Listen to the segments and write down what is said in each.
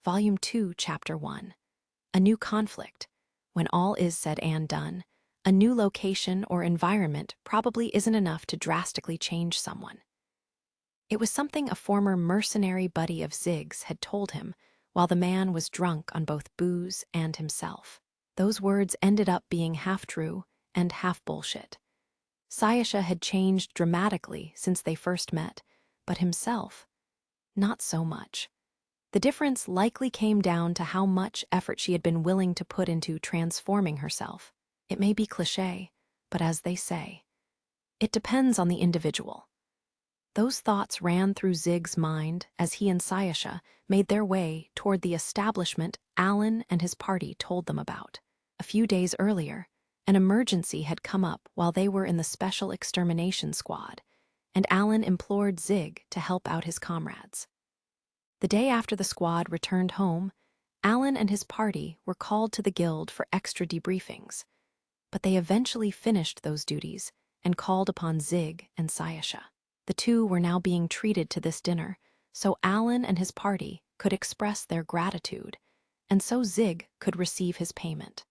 Volume 2, Chapter 1. A new conflict. When all is said and done, a new location or environment probably isn't enough to drastically change someone. It was something a former mercenary buddy of Zig's had told him while the man was drunk on both booze and himself. Those words ended up being half true and half bullshit. Sayasha had changed dramatically since they first met, but himself, not so much. The difference likely came down to how much effort she had been willing to put into transforming herself. It may be cliché, but as they say, it depends on the individual. Those thoughts ran through Zig's mind as he and Sayasha made their way toward the establishment Alan and his party told them about. A few days earlier, an emergency had come up while they were in the Special Extermination Squad, and Alan implored Zig to help out his comrades. The day after the squad returned home, Alan and his party were called to the guild for extra debriefings, but they eventually finished those duties and called upon Zig and Sayasha. The two were now being treated to this dinner, so Alan and his party could express their gratitude, and so Zig could receive his payment.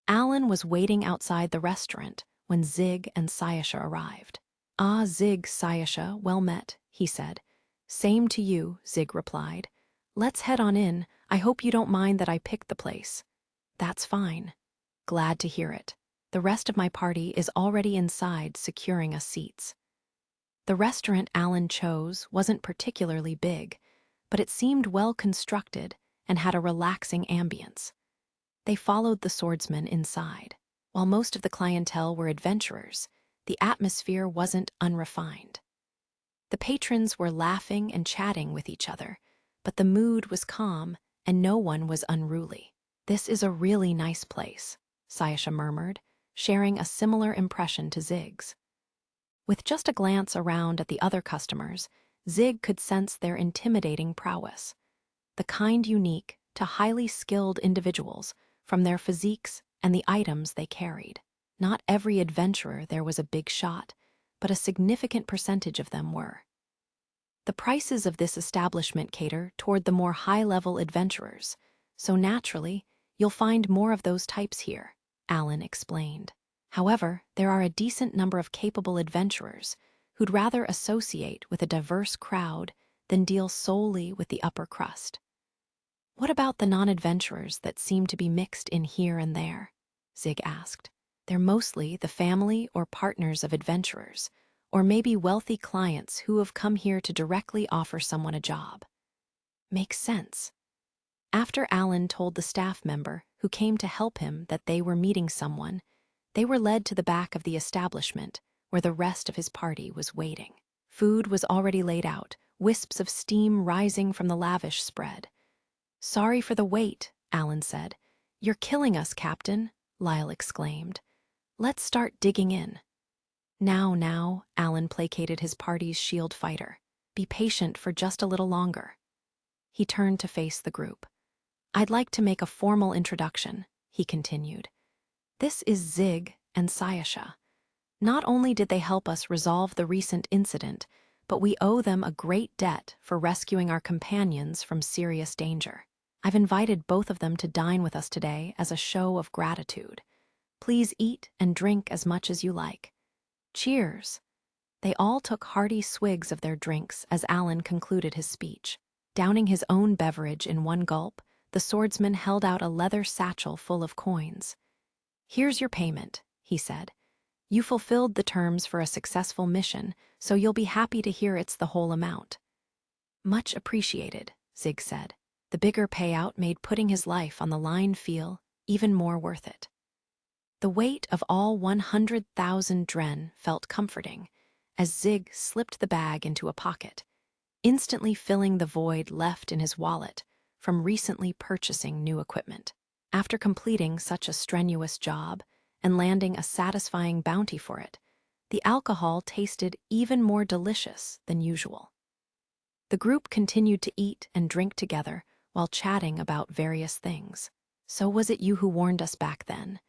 Alan was waiting outside the restaurant when Zig and Sayasha arrived. "Ah, Zig, Sayasha, well met," he said. "Same to you," Zig replied. "Let's head on in. I hope you don't mind that I picked the place." "That's fine." "Glad to hear it. The rest of my party is already inside securing us seats." The restaurant Alan chose wasn't particularly big, but it seemed well constructed and had a relaxing ambience. They followed the swordsman inside. While most of the clientele were adventurers, the atmosphere wasn't unrefined. The patrons were laughing and chatting with each other, but the mood was calm and no one was unruly. "This is a really nice place," Sayasha murmured, sharing a similar impression to Zig's. With just a glance around at the other customers, Zig could sense their intimidating prowess. The kind unique to highly skilled individuals from their physiques and the items they carried. Not every adventurer there was a big shot, but a significant percentage of them were. The prices of this establishment cater toward the more high-level adventurers, so naturally, you'll find more of those types here, Alan explained. However, there are a decent number of capable adventurers who'd rather associate with a diverse crowd than deal solely with the upper crust. "What about the non-adventurers that seem to be mixed in here and there?" Zig asked. "They're mostly the family or partners of adventurers, or maybe wealthy clients who have come here to directly offer someone a job." "Makes sense." After Alan told the staff member who came to help him that they were meeting someone, they were led to the back of the establishment where the rest of his party was waiting. Food was already laid out, wisps of steam rising from the lavish spread. "Sorry for the wait," Alan said. "You're killing us, Captain," Lyle exclaimed. "Let's start digging in." Now, Alan placated his party's shield fighter. "Be patient for just a little longer." He turned to face the group. "I'd like to make a formal introduction," he continued. "This is Zig and Sayasha. Not only did they help us resolve the recent incident, but we owe them a great debt for rescuing our companions from serious danger. I've invited both of them to dine with us today as a show of gratitude. Please eat and drink as much as you like. Cheers." They all took hearty swigs of their drinks as Alan concluded his speech. Downing his own beverage in one gulp, the swordsman held out a leather satchel full of coins. "Here's your payment," he said. "You fulfilled the terms for a successful mission, so you'll be happy to hear it's the whole amount." "Much appreciated," Zig said. The bigger payout made putting his life on the line feel even more worth it. The weight of all 100,000 dren felt comforting as Zig slipped the bag into a pocket, instantly filling the void left in his wallet from recently purchasing new equipment. After completing such a strenuous job and landing a satisfying bounty for it, the alcohol tasted even more delicious than usual. The group continued to eat and drink together while chatting about various things. "So was it you who warned us back then?"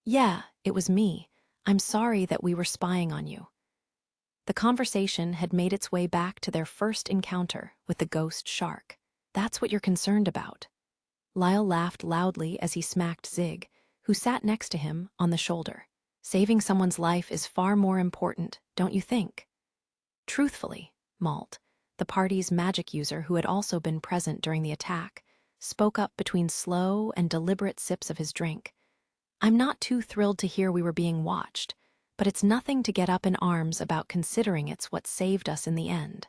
"Yeah, it was me. I'm sorry that we were spying on you." The conversation had made its way back to their first encounter with the ghost shark. That's what you're concerned about. Lyle laughed loudly as he smacked Zig, who sat next to him, on the shoulder. Saving someone's life is far more important, don't you think? Truthfully, Malt, the party's magic user who had also been present during the attack, spoke up between slow and deliberate sips of his drink. I'm not too thrilled to hear we were being watched, but it's nothing to get up in arms about considering it's what saved us in the end.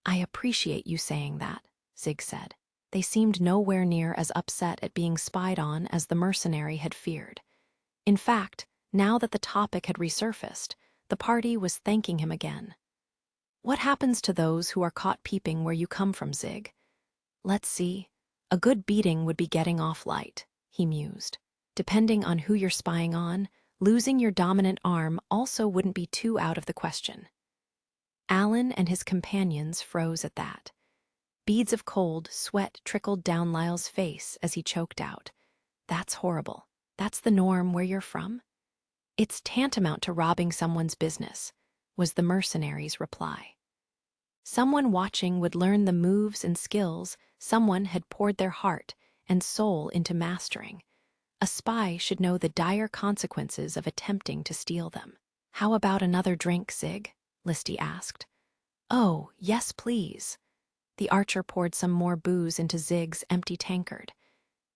I appreciate you saying that, Zig said. They seemed nowhere near as upset at being spied on as the mercenary had feared. In fact, now that the topic had resurfaced, the party was thanking him again. What happens to those who are caught peeping where you come from, Zig? Let's see. A good beating would be getting off light, he mused. Depending on who you're spying on, losing your dominant arm also wouldn't be too out of the question. Alan and his companions froze at that. Beads of cold sweat trickled down Lyle's face as he choked out. That's horrible. That's the norm where you're from? It's tantamount to robbing someone's business, was the mercenary's reply. Someone watching would learn the moves and skills someone had poured their heart and soul into mastering. A spy should know the dire consequences of attempting to steal them. How about another drink, Zig? Listy asked. Oh, yes, please. The archer poured some more booze into Zig's empty tankard.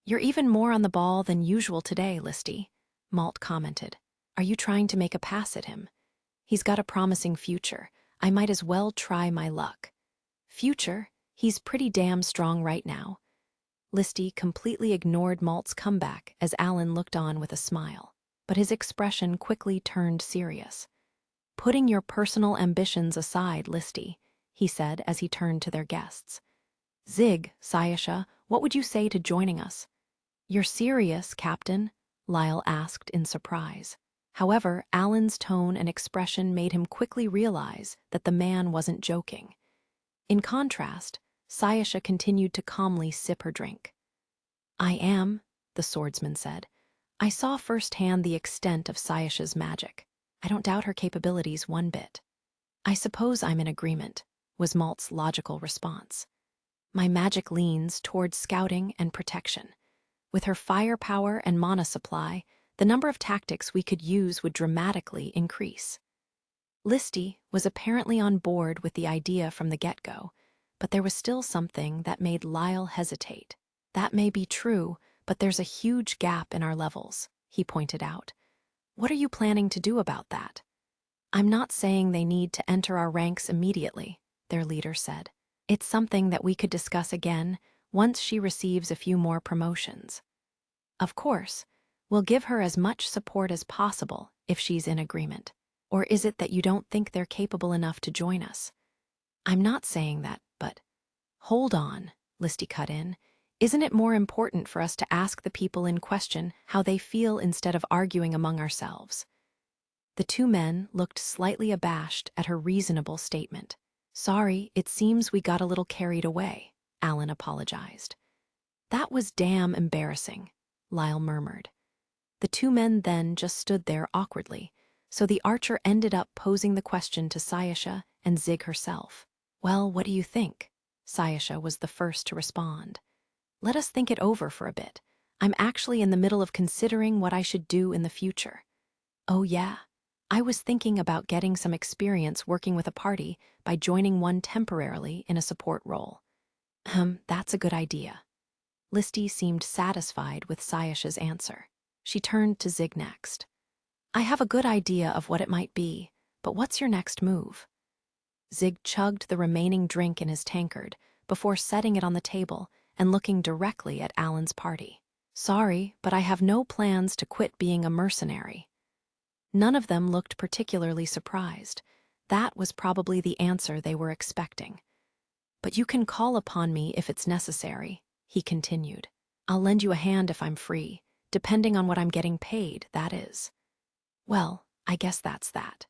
You're even more on the ball than usual today, Listy, Malt commented. Are you trying to make a pass at him? He's got a promising future. I might as well try my luck. Future? He's pretty damn strong right now. Listy completely ignored Malt's comeback as Alan looked on with a smile, but his expression quickly turned serious. Putting your personal ambitions aside, Listy, he said as he turned to their guests. Zig, Sayasha, what would you say to joining us? You're serious, Captain? Lyle asked in surprise. However, Alan's tone and expression made him quickly realize that the man wasn't joking. In contrast, Sayasha continued to calmly sip her drink. I am, the swordsman said. I saw firsthand the extent of Sayasha's magic. I don't doubt her capabilities one bit. I suppose I'm in agreement, was Malt's logical response. My magic leans towards scouting and protection. With her firepower and mana supply, the number of tactics we could use would dramatically increase. Listy was apparently on board with the idea from the get-go, but there was still something that made Lyle hesitate. That may be true, but there's a huge gap in our levels, he pointed out. What are you planning to do about that? I'm not saying they need to enter our ranks immediately, their leader said. It's something that we could discuss again once she receives a few more promotions. Of course, we'll give her as much support as possible if she's in agreement. Or is it that you don't think they're capable enough to join us? I'm not saying that, but... Hold on, Listy cut in. Isn't it more important for us to ask the people in question how they feel instead of arguing among ourselves? The two men looked slightly abashed at her reasonable statement. Sorry, it seems we got a little carried away, Alan apologized. That was damn embarrassing, Lyle murmured. The two men then just stood there awkwardly, so the archer ended up posing the question to Sayasha and Zig herself. Well, what do you think? Sayasha was the first to respond. Let us think it over for a bit. I'm actually in the middle of considering what I should do in the future. Oh yeah, I was thinking about getting some experience working with a party by joining one temporarily in a support role. That's a good idea. Listy seemed satisfied with Sayasha's answer. She turned to Zig next. I have a good idea of what it might be, but what's your next move? Zig chugged the remaining drink in his tankard before setting it on the table and looking directly at Alan's party. Sorry, but I have no plans to quit being a mercenary. None of them looked particularly surprised. That was probably the answer they were expecting. But you can call upon me if it's necessary, he continued. I'll lend you a hand if I'm free, depending on what I'm getting paid, that is. Well, I guess that's that.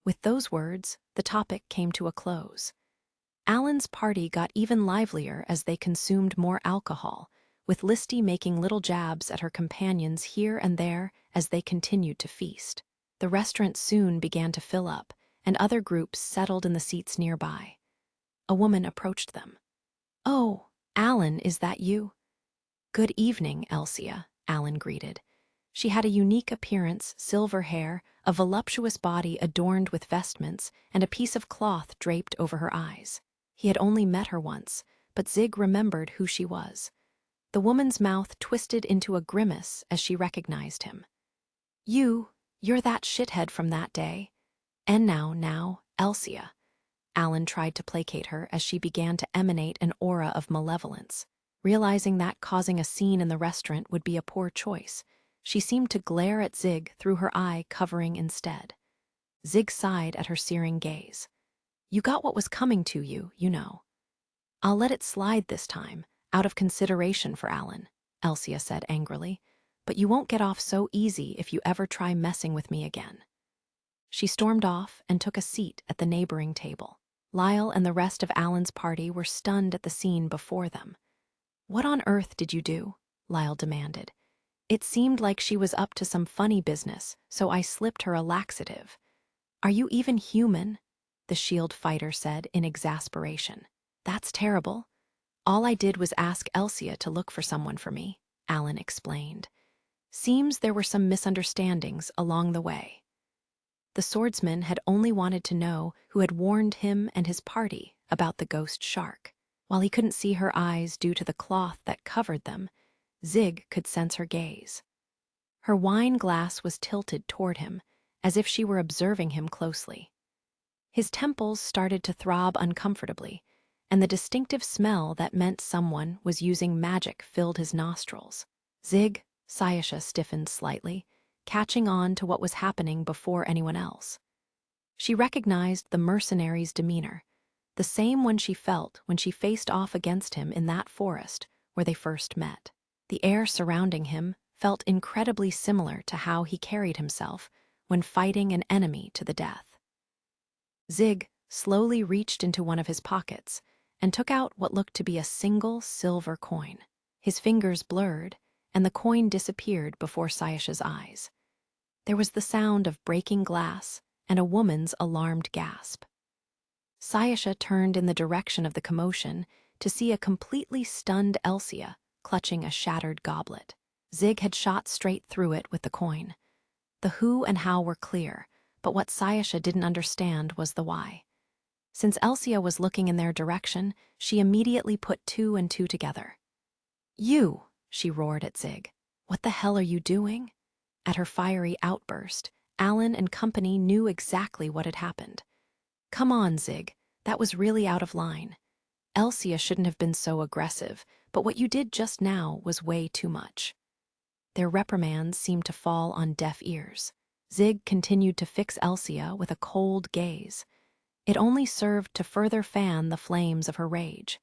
With those words, the topic came to a close. Alan's party got even livelier as they consumed more alcohol, with Listy making little jabs at her companions here and there as they continued to feast. The restaurant soon began to fill up, and other groups settled in the seats nearby. A woman approached them. Oh, Alan, is that you? Good evening, Elsia, Alan greeted. She had a unique appearance, silver hair, a voluptuous body adorned with vestments, and a piece of cloth draped over her eyes. He had only met her once, but Zig remembered who she was. The woman's mouth twisted into a grimace as she recognized him. You're that shithead from that day. And now, Elsia. Alan tried to placate her as she began to emanate an aura of malevolence. Realizing that causing a scene in the restaurant would be a poor choice, she seemed to glare at Zig through her eye covering instead. Zig sighed at her searing gaze. You got what was coming to you, you know. I'll let it slide this time, out of consideration for Alan, Elsia said angrily, but you won't get off so easy if you ever try messing with me again. She stormed off and took a seat at the neighboring table. Lyle and the rest of Alan's party were stunned at the scene before them. What on earth did you do? Lyle demanded. It seemed like she was up to some funny business, so I slipped her a laxative. Are you even human? The shield fighter said in exasperation. That's terrible. All I did was ask Elsia to look for someone for me, Alan explained. Seems there were some misunderstandings along the way. The swordsman had only wanted to know who had warned him and his party about the ghost shark. While he couldn't see her eyes due to the cloth that covered them, Zig could sense her gaze. Her wine glass was tilted toward him, as if she were observing him closely. His temples started to throb uncomfortably, and the distinctive smell that meant someone was using magic filled his nostrils. Zig, Sayasha stiffened slightly, catching on to what was happening before anyone else. She recognized the mercenary's demeanor, the same one she felt when she faced off against him in that forest where they first met. The air surrounding him felt incredibly similar to how he carried himself when fighting an enemy to the death. Zig slowly reached into one of his pockets and took out what looked to be a single silver coin. His fingers blurred, and the coin disappeared before Sayasha's eyes. There was the sound of breaking glass and a woman's alarmed gasp. Sayasha turned in the direction of the commotion to see a completely stunned Elsia clutching a shattered goblet. Zig had shot straight through it with the coin. The who and how were clear, but what Sayasha didn't understand was the why. Since Elsia was looking in their direction, she immediately put two and two together. You, she roared at Zig. What the hell are you doing? At her fiery outburst, Alan and company knew exactly what had happened. Come on, Zig, that was really out of line. Elsia shouldn't have been so aggressive, but what you did just now was way too much. Their reprimands seemed to fall on deaf ears. Zig continued to fix Elsia with a cold gaze. It only served to further fan the flames of her rage.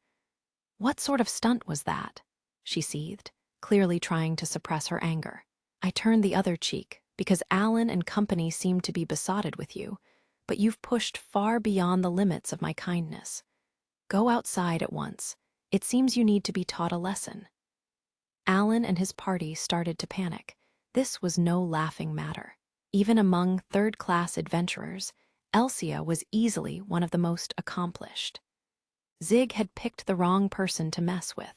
What sort of stunt was that? She seethed, clearly trying to suppress her anger. I turned the other cheek because Alan and company seemed to be besotted with you, but you've pushed far beyond the limits of my kindness. Go outside at once. It seems you need to be taught a lesson. Alan and his party started to panic. This was no laughing matter. Even among third-class adventurers, Elsia was easily one of the most accomplished. Zig had picked the wrong person to mess with.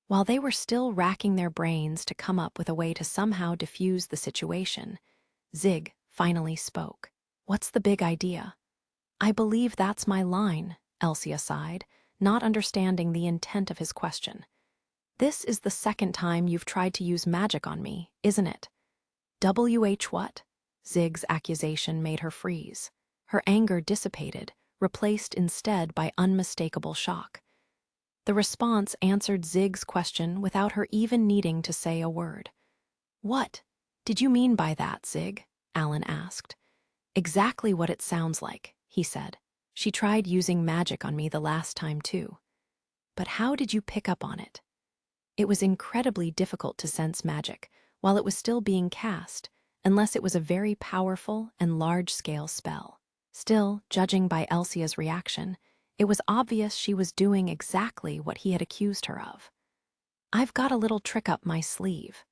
While they were still racking their brains to come up with a way to somehow defuse the situation, Zig finally spoke. What's the big idea? I believe that's my line, Elsia sighed, not understanding the intent of his question. This is the second time you've tried to use magic on me, isn't it? What? Zig's accusation made her freeze. Her anger dissipated, replaced instead by unmistakable shock. The response answered Zig's question without her even needing to say a word. What did you mean by that, Zig? Alan asked. Exactly what it sounds like, he said. She tried using magic on me the last time too. But how did you pick up on it? It was incredibly difficult to sense magic while it was still being cast, unless it was a very powerful and large-scale spell. Still, judging by Elsia's reaction, it was obvious she was doing exactly what he had accused her of. I've got a little trick up my sleeve,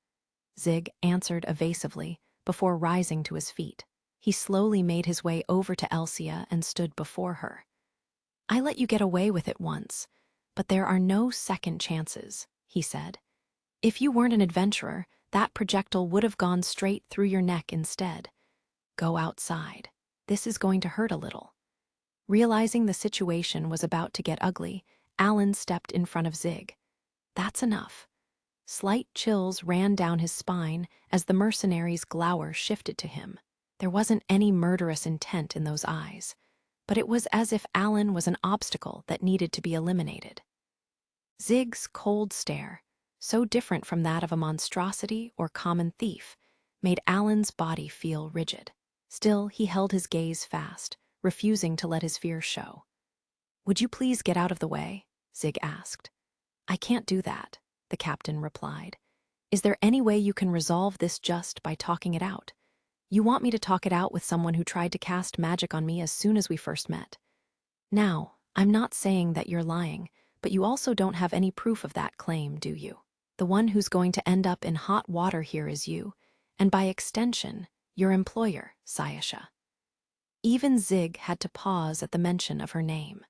Zig answered evasively before rising to his feet. He slowly made his way over to Elsia and stood before her. I let you get away with it once, But there are no second chances, he said. If you weren't an adventurer, that projectile would have gone straight through your neck instead. Go outside. This is going to hurt a little. Realizing the situation was about to get ugly, Alan stepped in front of Zig. That's enough. Slight chills ran down his spine as the mercenary's glower shifted to him. There wasn't any murderous intent in those eyes, but it was as if Alan was an obstacle that needed to be eliminated. Zig's cold stare, so different from that of a monstrosity or common thief, made Alan's body feel rigid. Still, he held his gaze fast, refusing to let his fear show. "Would you please get out of the way?" Zig asked. "I can't do that," the captain replied. "Is there any way you can resolve this just by talking it out? You want me to talk it out with someone who tried to cast magic on me as soon as we first met. Now, I'm not saying that you're lying, but you also don't have any proof of that claim, do you? The one who's going to end up in hot water here is you, and by extension, your employer, Sayasha." Even Zig had to pause at the mention of her name.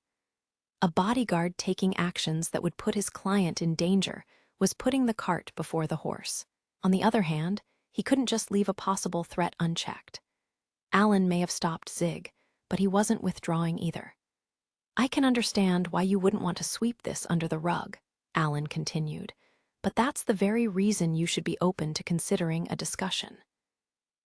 A bodyguard taking actions that would put his client in danger was putting the cart before the horse. On the other hand, he couldn't just leave a possible threat unchecked. Alan may have stopped Zig, but he wasn't withdrawing either. "I can understand why you wouldn't want to sweep this under the rug," Alan continued, "but that's the very reason you should be open to considering a discussion."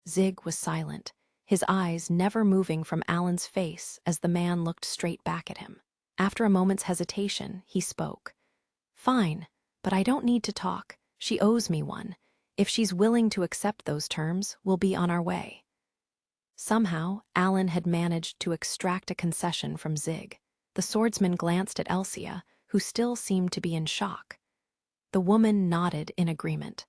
Zig was silent, his eyes never moving from Alan's face as the man looked straight back at him. After a moment's hesitation, he spoke. "Fine, but I don't need to talk. She owes me one. If she's willing to accept those terms, we'll be on our way." Somehow, Alan had managed to extract a concession from Zig. The swordsman glanced at Elsia, who still seemed to be in shock. The woman nodded in agreement.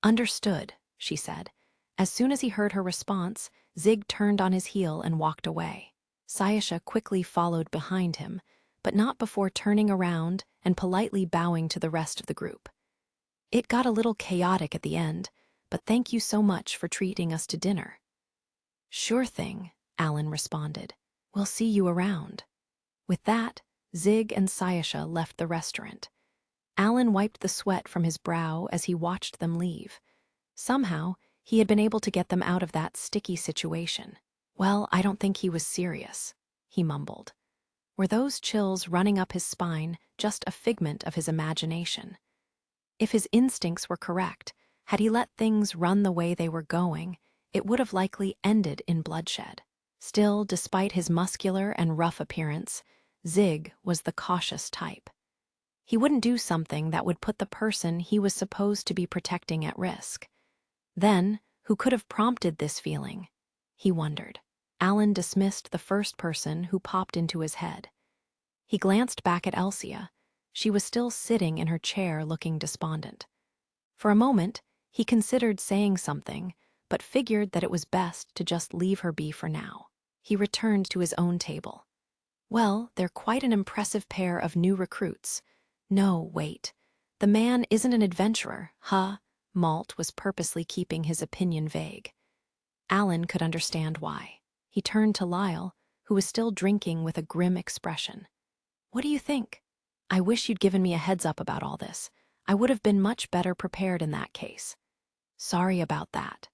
"Understood," she said. As soon as he heard her response, Zig turned on his heel and walked away. Sayasha quickly followed behind him, but not before turning around and politely bowing to the rest of the group. "It got a little chaotic at the end, but thank you so much for treating us to dinner." "Sure thing," Alan responded. "We'll see you around." With that, Zig and Sayasha left the restaurant. Alan wiped the sweat from his brow as he watched them leave. Somehow, he had been able to get them out of that sticky situation. "Well, I don't think he was serious," he mumbled. Were those chills running up his spine just a figment of his imagination? If his instincts were correct, had he let things run the way they were going, it would have likely ended in bloodshed. Still, despite his muscular and rough appearance, Zig was the cautious type. He wouldn't do something that would put the person he was supposed to be protecting at risk. Then, who could have prompted this feeling? He wondered. Alan dismissed the first person who popped into his head. He glanced back at Elsia. She was still sitting in her chair looking despondent. For a moment, he considered saying something, but figured that it was best to just leave her be for now. He returned to his own table. "Well, they're quite an impressive pair of new recruits. No, wait. The man isn't an adventurer, huh?" Malt was purposely keeping his opinion vague. Alan could understand why. He turned to Lyle, who was still drinking with a grim expression. "What do you think? I wish you'd given me a heads up about all this. I would have been much better prepared in that case." "Sorry about that."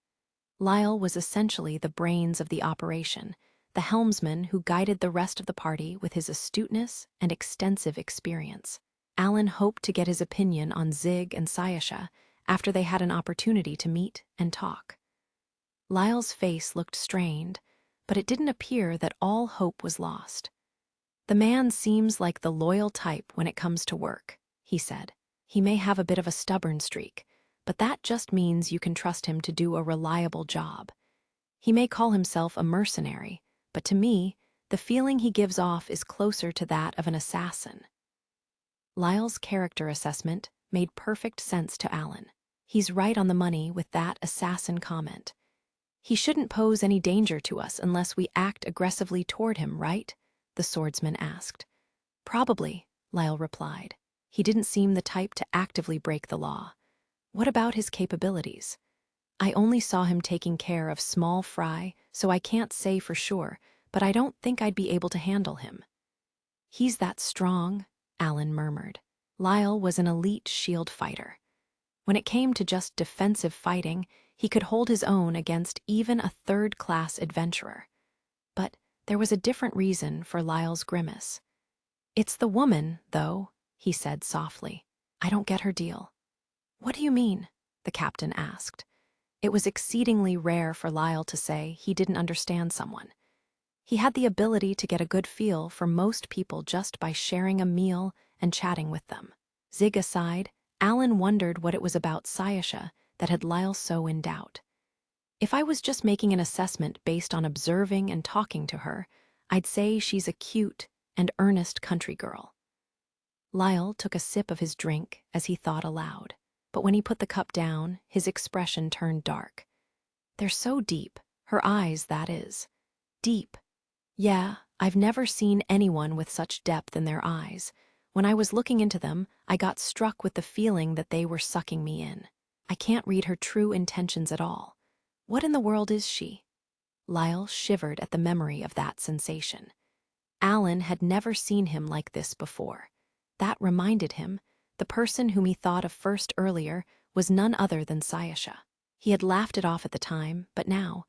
Lyle was essentially the brains of the operation, the helmsman who guided the rest of the party with his astuteness and extensive experience. Alan hoped to get his opinion on Zig and Sayasha after they had an opportunity to meet and talk. Lyle's face looked strained, but it didn't appear that all hope was lost. "The man seems like the loyal type when it comes to work," he said. "He may have a bit of a stubborn streak, but that just means you can trust him to do a reliable job. He may call himself a mercenary, but to me, the feeling he gives off is closer to that of an assassin." Lyle's character assessment made perfect sense to Alan. He's right on the money with that assassin comment. "He shouldn't pose any danger to us unless we act aggressively toward him, right?" the swordsman asked. "Probably," Lyle replied. "He didn't seem the type to actively break the law." "What about his capabilities?" "I only saw him taking care of small fry, so I can't say for sure, but I don't think I'd be able to handle him." "He's that strong?" Alan murmured. Lyle was an elite shield fighter. When it came to just defensive fighting, he could hold his own against even a third-class adventurer. But there was a different reason for Lyle's grimace. "It's the woman, though," he said softly. "I don't get her deal." "What do you mean?" the captain asked. It was exceedingly rare for Lyle to say he didn't understand someone. He had the ability to get a good feel for most people just by sharing a meal and chatting with them. Zig aside, Alan wondered what it was about Sayasha that had Lyle so in doubt. "If I was just making an assessment based on observing and talking to her, I'd say she's a cute and earnest country girl." Lyle took a sip of his drink as he thought aloud. But when he put the cup down, his expression turned dark. "They're so deep, her eyes, that is. Deep. Yeah, I've never seen anyone with such depth in their eyes. When I was looking into them, I got struck with the feeling that they were sucking me in. I can't read her true intentions at all. What in the world is she?" Lyle shivered at the memory of that sensation. Alan had never seen him like this before. That reminded him, the person whom he thought of first earlier was none other than Sayasha. He had laughed it off at the time, but now—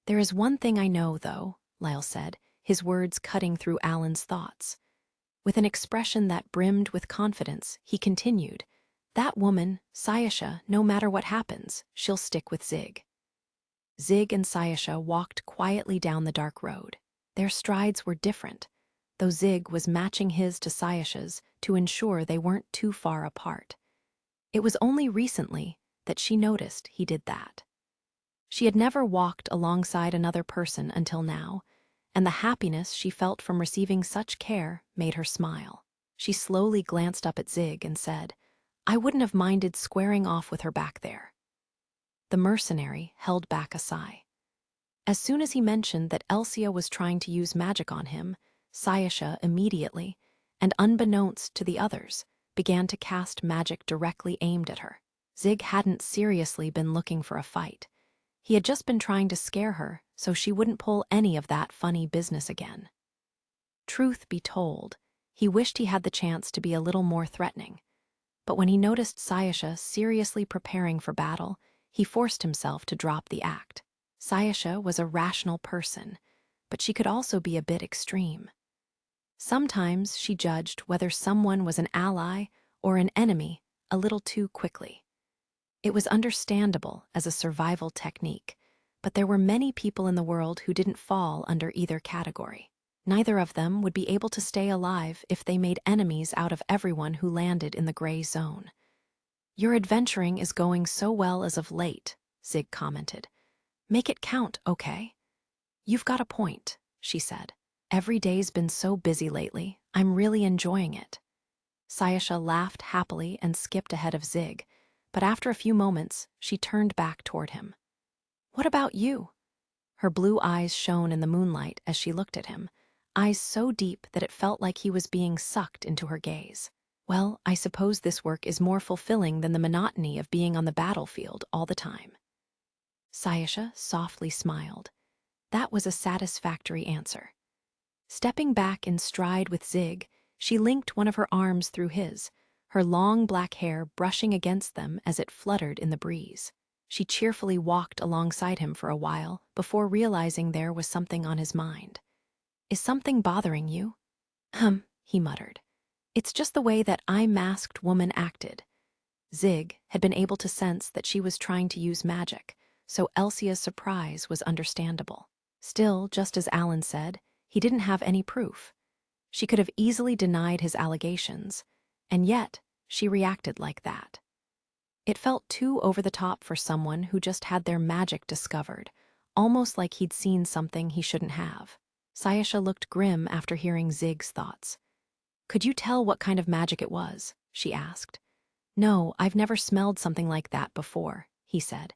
"There is one thing I know, though," Lyle said, his words cutting through Alan's thoughts. With an expression that brimmed with confidence, he continued, "That woman, Sayasha, no matter what happens, she'll stick with Zig." Zig and Sayasha walked quietly down the dark road. Their strides were different, though Zig was matching his to Sayasha's to ensure they weren't too far apart. It was only recently that she noticed he did that. She had never walked alongside another person until now, and the happiness she felt from receiving such care made her smile. She slowly glanced up at Zig and said, "I wouldn't have minded squaring off with her back there." The mercenary held back a sigh. As soon as he mentioned that Elsia was trying to use magic on him, Sayasha immediately, and unbeknownst to the others, began to cast magic directly aimed at her. Zig hadn't seriously been looking for a fight. He had just been trying to scare her so she wouldn't pull any of that funny business again. Truth be told, he wished he had the chance to be a little more threatening. But when he noticed Sayasha seriously preparing for battle, he forced himself to drop the act. Sayasha was a rational person, but she could also be a bit extreme. Sometimes she judged whether someone was an ally or an enemy a little too quickly. It was understandable as a survival technique, but there were many people in the world who didn't fall under either category. Neither of them would be able to stay alive if they made enemies out of everyone who landed in the gray zone. "Your adventuring is going so well as of late," Zig commented. "Make it count, okay?" "You've got a point," she said. "Every day's been so busy lately, I'm really enjoying it." Sayasha laughed happily and skipped ahead of Zig, but after a few moments, she turned back toward him. "What about you?" Her blue eyes shone in the moonlight as she looked at him, eyes so deep that it felt like he was being sucked into her gaze. "Well, I suppose this work is more fulfilling than the monotony of being on the battlefield all the time." Sayasha softly smiled. That was a satisfactory answer. Stepping back in stride with Zig, she linked one of her arms through his, her long black hair brushing against them as it fluttered in the breeze. She cheerfully walked alongside him for a while before realizing there was something on his mind. "Is something bothering you?" He muttered. "It's just the way that masked woman acted." Zig had been able to sense that she was trying to use magic, so Elsia's surprise was understandable. Still, just as Alan said, he didn't have any proof. She could have easily denied his allegations, and yet she reacted like that. It felt too over the top for someone who just had their magic discovered, almost like he'd seen something he shouldn't have. Sayasha looked grim after hearing Zig's thoughts. "Could you tell what kind of magic it was?" she asked. "No, I've never smelled something like that before," he said.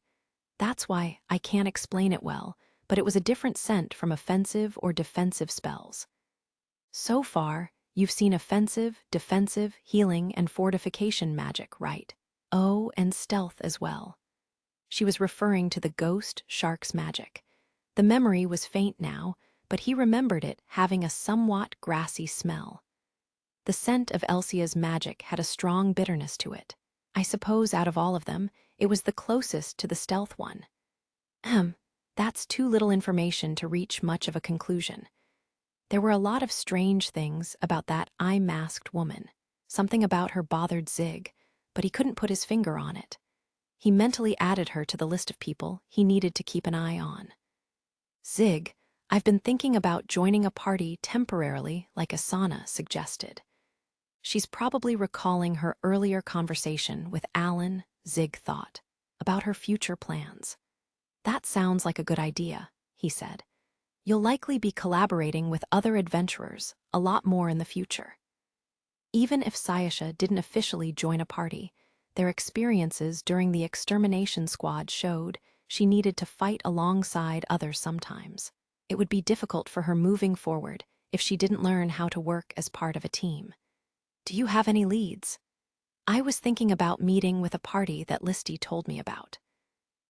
"That's why I can't explain it well, but it was a different scent from offensive or defensive spells." "So far, you've seen offensive, defensive, healing, and fortification magic, right? Oh, and stealth as well." She was referring to the ghost shark's magic. The memory was faint now, but he remembered it having a somewhat grassy smell. The scent of Elsia's magic had a strong bitterness to it. I suppose out of all of them, it was the closest to the stealth one. That's too little information to reach much of a conclusion. There were a lot of strange things about that eye-masked woman. Something about her bothered Zig, but he couldn't put his finger on it. He mentally added her to the list of people he needed to keep an eye on. Zig, I've been thinking about joining a party temporarily, like Asana suggested. She's probably recalling her earlier conversation with Alan, Zig thought, about her future plans. That sounds like a good idea, he said. You'll likely be collaborating with other adventurers a lot more in the future. Even if Sayasha didn't officially join a party, their experiences during the extermination squad showed she needed to fight alongside others sometimes. It would be difficult for her moving forward if she didn't learn how to work as part of a team. Do you have any leads? I was thinking about meeting with a party that Listy told me about.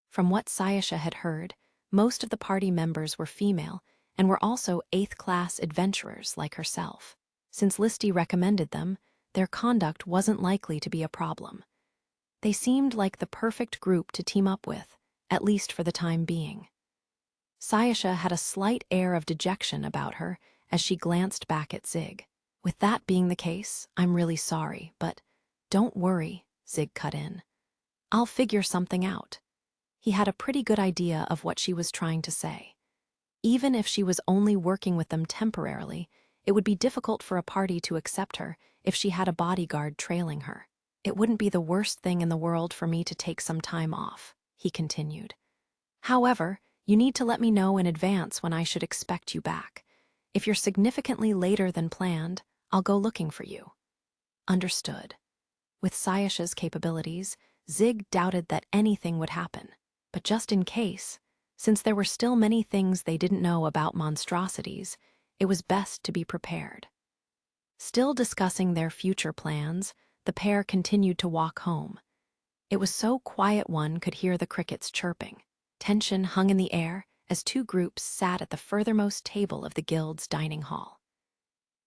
From what Sayasha had heard, most of the party members were female and were also 8th-class adventurers like herself. Since Listy recommended them, their conduct wasn't likely to be a problem. They seemed like the perfect group to team up with, at least for the time being. Sayasha had a slight air of dejection about her as she glanced back at Zig. With that being the case, I'm really sorry, but don't worry, Zig cut in. I'll figure something out. He had a pretty good idea of what she was trying to say. Even if she was only working with them temporarily, it would be difficult for a party to accept her if she had a bodyguard trailing her. It wouldn't be the worst thing in the world for me to take some time off, he continued. However, you need to let me know in advance when I should expect you back. If you're significantly later than planned, I'll go looking for you. Understood. With Sayasha's capabilities, Zig doubted that anything would happen. But just in case, since there were still many things they didn't know about monstrosities, it was best to be prepared. Still discussing their future plans, the pair continued to walk home. It was so quiet one could hear the crickets chirping. Tension hung in the air as two groups sat at the furthermost table of the guild's dining hall.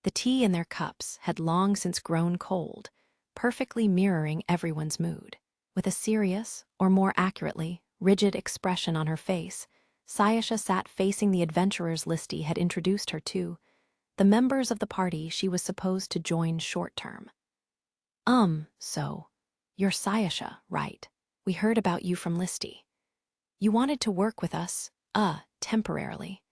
The tea in their cups had long since grown cold, perfectly mirroring everyone's mood. With a serious, or more accurately, rigid expression on her face, Sayasha sat facing the adventurers Listy had introduced her to, the members of the party she was supposed to join short-term. So, you're Sayasha, right? We heard about you from Listy. You wanted to work with us, temporarily.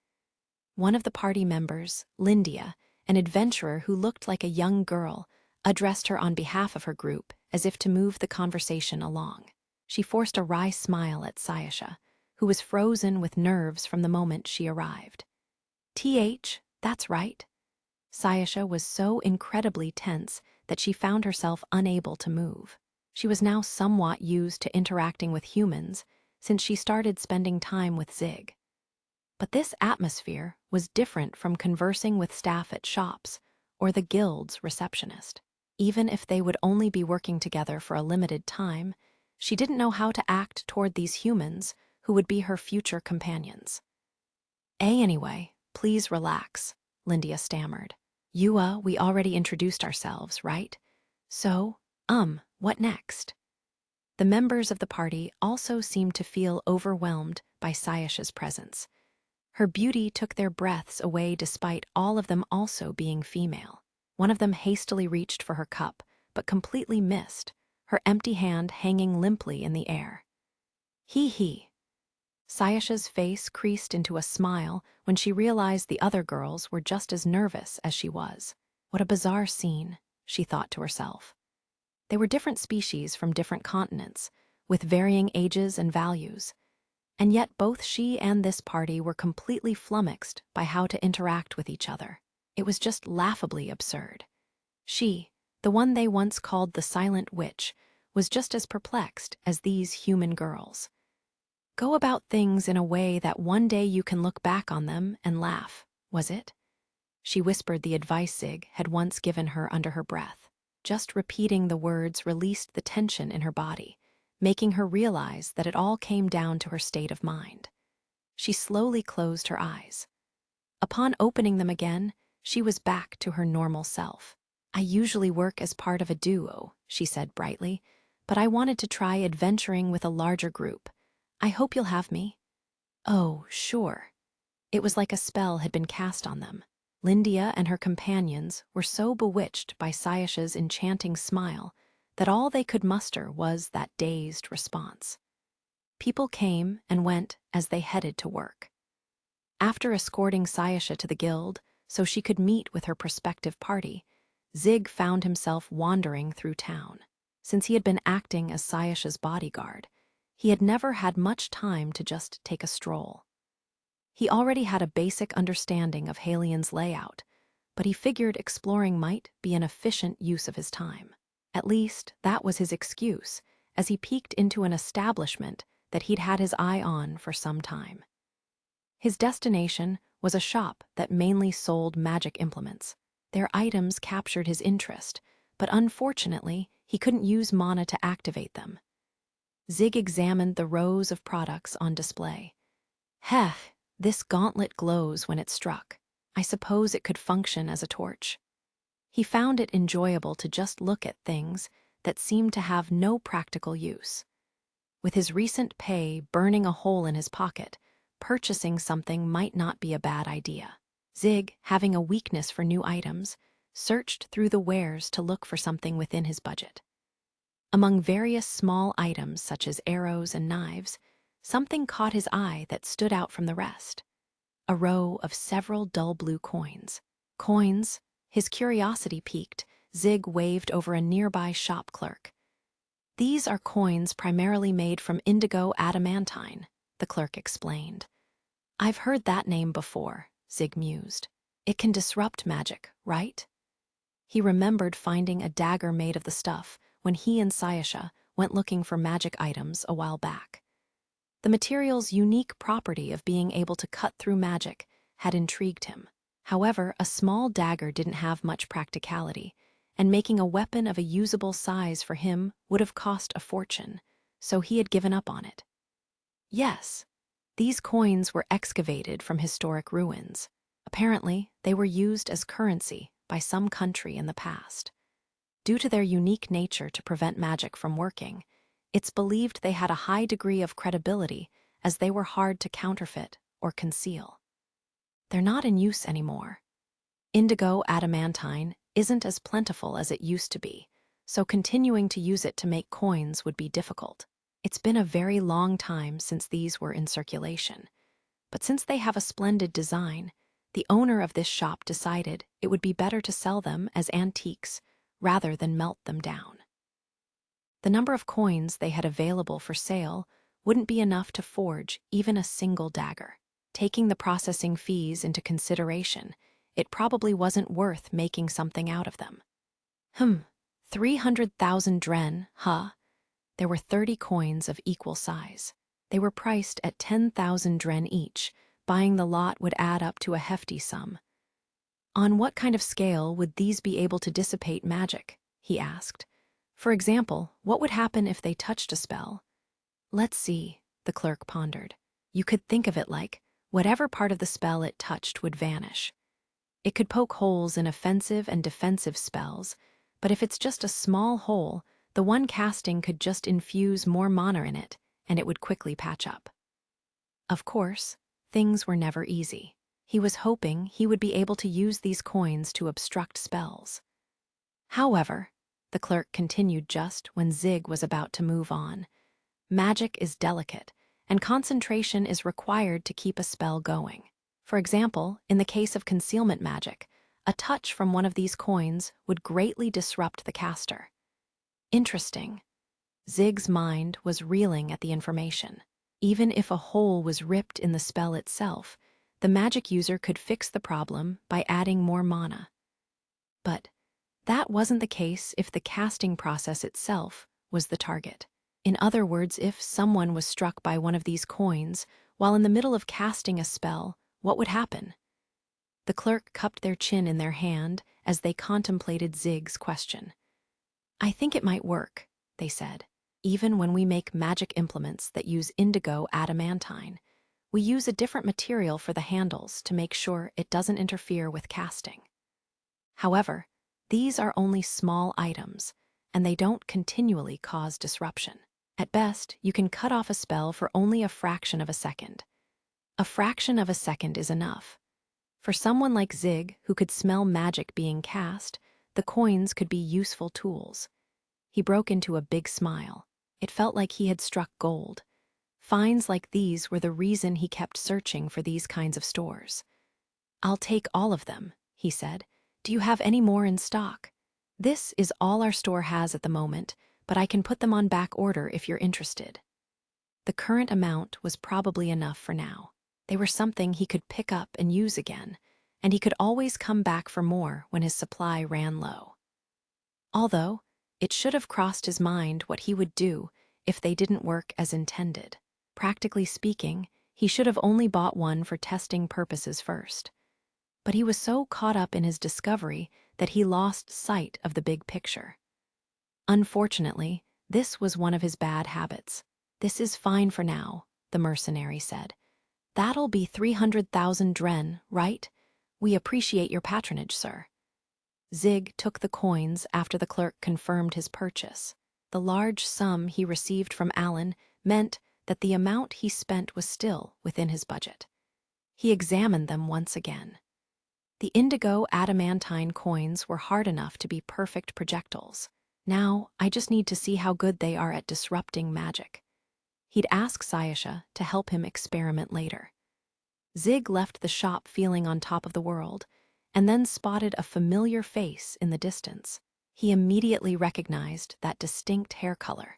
One of the party members, Lindia, an adventurer who looked like a young girl, addressed her on behalf of her group as if to move the conversation along. She forced a wry smile at Sayasha, who was frozen with nerves from the moment she arrived. That's right. Sayasha was so incredibly tense that she found herself unable to move. She was now somewhat used to interacting with humans since she started spending time with Zig. But this atmosphere was different from conversing with staff at shops or the guild's receptionist. Even if they would only be working together for a limited time, she didn't know how to act toward these humans who would be her future companions. Anyway, please relax, Lindia stammered. We already introduced ourselves, right? So, what next? The members of the party also seemed to feel overwhelmed by Sayasha's presence. Her beauty took their breaths away despite all of them also being female. One of them hastily reached for her cup, but completely missed, her empty hand hanging limply in the air. Hee. Sayasha's face creased into a smile when she realized the other girls were just as nervous as she was. What a bizarre scene, she thought to herself. They were different species from different continents, with varying ages and values. And yet both she and this party were completely flummoxed by how to interact with each other. It was just laughably absurd. She, the one they once called the Silent Witch, was just as perplexed as these human girls. Go about things in a way that one day you can look back on them and laugh, was it? She whispered the advice Zig had once given her under her breath. Just repeating the words released the tension in her body, making her realize that it all came down to her state of mind. She slowly closed her eyes. Upon opening them again, she was back to her normal self. I usually work as part of a duo, she said brightly, but I wanted to try adventuring with a larger group. I hope you'll have me. Oh, sure. It was like a spell had been cast on them. Lindia and her companions were so bewitched by Sayasha's enchanting smile that all they could muster was that dazed response. People came and went as they headed to work. After escorting Sayasha to the guild so she could meet with her prospective party, Zig found himself wandering through town. Since he had been acting as Sayasha's bodyguard, he had never had much time to just take a stroll. He already had a basic understanding of Halien's layout, but he figured exploring might be an efficient use of his time. At least, that was his excuse, as he peeked into an establishment that he'd had his eye on for some time. His destination was a shop that mainly sold magic implements. Their items captured his interest, but unfortunately, he couldn't use mana to activate them. Zig examined the rows of products on display. Heh, this gauntlet glows when it's struck. I suppose it could function as a torch. He found it enjoyable to just look at things that seemed to have no practical use. With his recent pay burning a hole in his pocket, purchasing something might not be a bad idea. Zig, having a weakness for new items, searched through the wares to look for something within his budget. Among various small items such as arrows and knives, something caught his eye that stood out from the rest. A row of several dull blue coins. Coins? His curiosity piqued. Zig waved over a nearby shop clerk. These are coins primarily made from indigo adamantine, the clerk explained. I've heard that name before, Zig mused. It can disrupt magic, right? He remembered finding a dagger made of the stuff when he and Sayasha went looking for magic items a while back. The material's unique property of being able to cut through magic had intrigued him. However, a small dagger didn't have much practicality, and making a weapon of a usable size for him would have cost a fortune, so he had given up on it. Yes, these coins were excavated from historic ruins. Apparently, they were used as currency by some country in the past. Due to their unique nature to prevent magic from working, it's believed they had a high degree of credibility as they were hard to counterfeit or conceal. They're not in use anymore. Indigo adamantine isn't as plentiful as it used to be, so continuing to use it to make coins would be difficult. It's been a very long time since these were in circulation, but since they have a splendid design, the owner of this shop decided it would be better to sell them as antiques rather than melt them down. The number of coins they had available for sale wouldn't be enough to forge even a single dagger. Taking the processing fees into consideration, it probably wasn't worth making something out of them. 300,000 dren, huh? There were 30 coins of equal size. They were priced at 10,000 dren each. Buying the lot would add up to a hefty sum. On what kind of scale would these be able to dissipate magic? He asked. For example, what would happen if they touched a spell? Let's see, the clerk pondered. You could think of it like whatever part of the spell it touched would vanish. It could poke holes in offensive and defensive spells, but if it's just a small hole, the one casting could just infuse more mana in it, and it would quickly patch up. Of course, things were never easy. He was hoping he would be able to use these coins to obstruct spells. However, the clerk continued just when Zig was about to move on, magic is delicate, and concentration is required to keep a spell going. For example, in the case of concealment magic, a touch from one of these coins would greatly disrupt the caster. Interesting. Zig's mind was reeling at the information. Even if a hole was ripped in the spell itself, the magic user could fix the problem by adding more mana. But that wasn't the case if the casting process itself was the target. In other words, if someone was struck by one of these coins while in the middle of casting a spell, what would happen? The clerk cupped their chin in their hand as they contemplated Zig's question. I think it might work, they said. Even when we make magic implements that use indigo adamantine, we use a different material for the handles to make sure it doesn't interfere with casting. However, These are only small items, and they don't continually cause disruption. At best, you can cut off a spell for only a fraction of a second. A fraction of a second is enough. For someone like Zig, who could smell magic being cast, the coins could be useful tools. He broke into a big smile. It felt like he had struck gold. Finds like these were the reason he kept searching for these kinds of stores. "I'll take all of them," he said. "Do you have any more in stock? This is all our store has at the moment, but I can put them on back order if you're interested." The current amount was probably enough for now. They were something he could pick up and use again, and he could always come back for more when his supply ran low. Although, it should have crossed his mind what he would do if they didn't work as intended. Practically speaking, he should have only bought one for testing purposes first. But he was so caught up in his discovery that he lost sight of the big picture. Unfortunately, this was one of his bad habits. "This is fine for now," the mercenary said. "That'll be 300,000 dren, right? We appreciate your patronage, sir." Zig took the coins after the clerk confirmed his purchase. The large sum he received from Alan meant that the amount he spent was still within his budget. He examined them once again. The indigo adamantine coins were hard enough to be perfect projectiles. "Now, I just need to see how good they are at disrupting magic." He'd ask Sayasha to help him experiment later. Zig left the shop feeling on top of the world, and then spotted a familiar face in the distance. He immediately recognized that distinct hair color.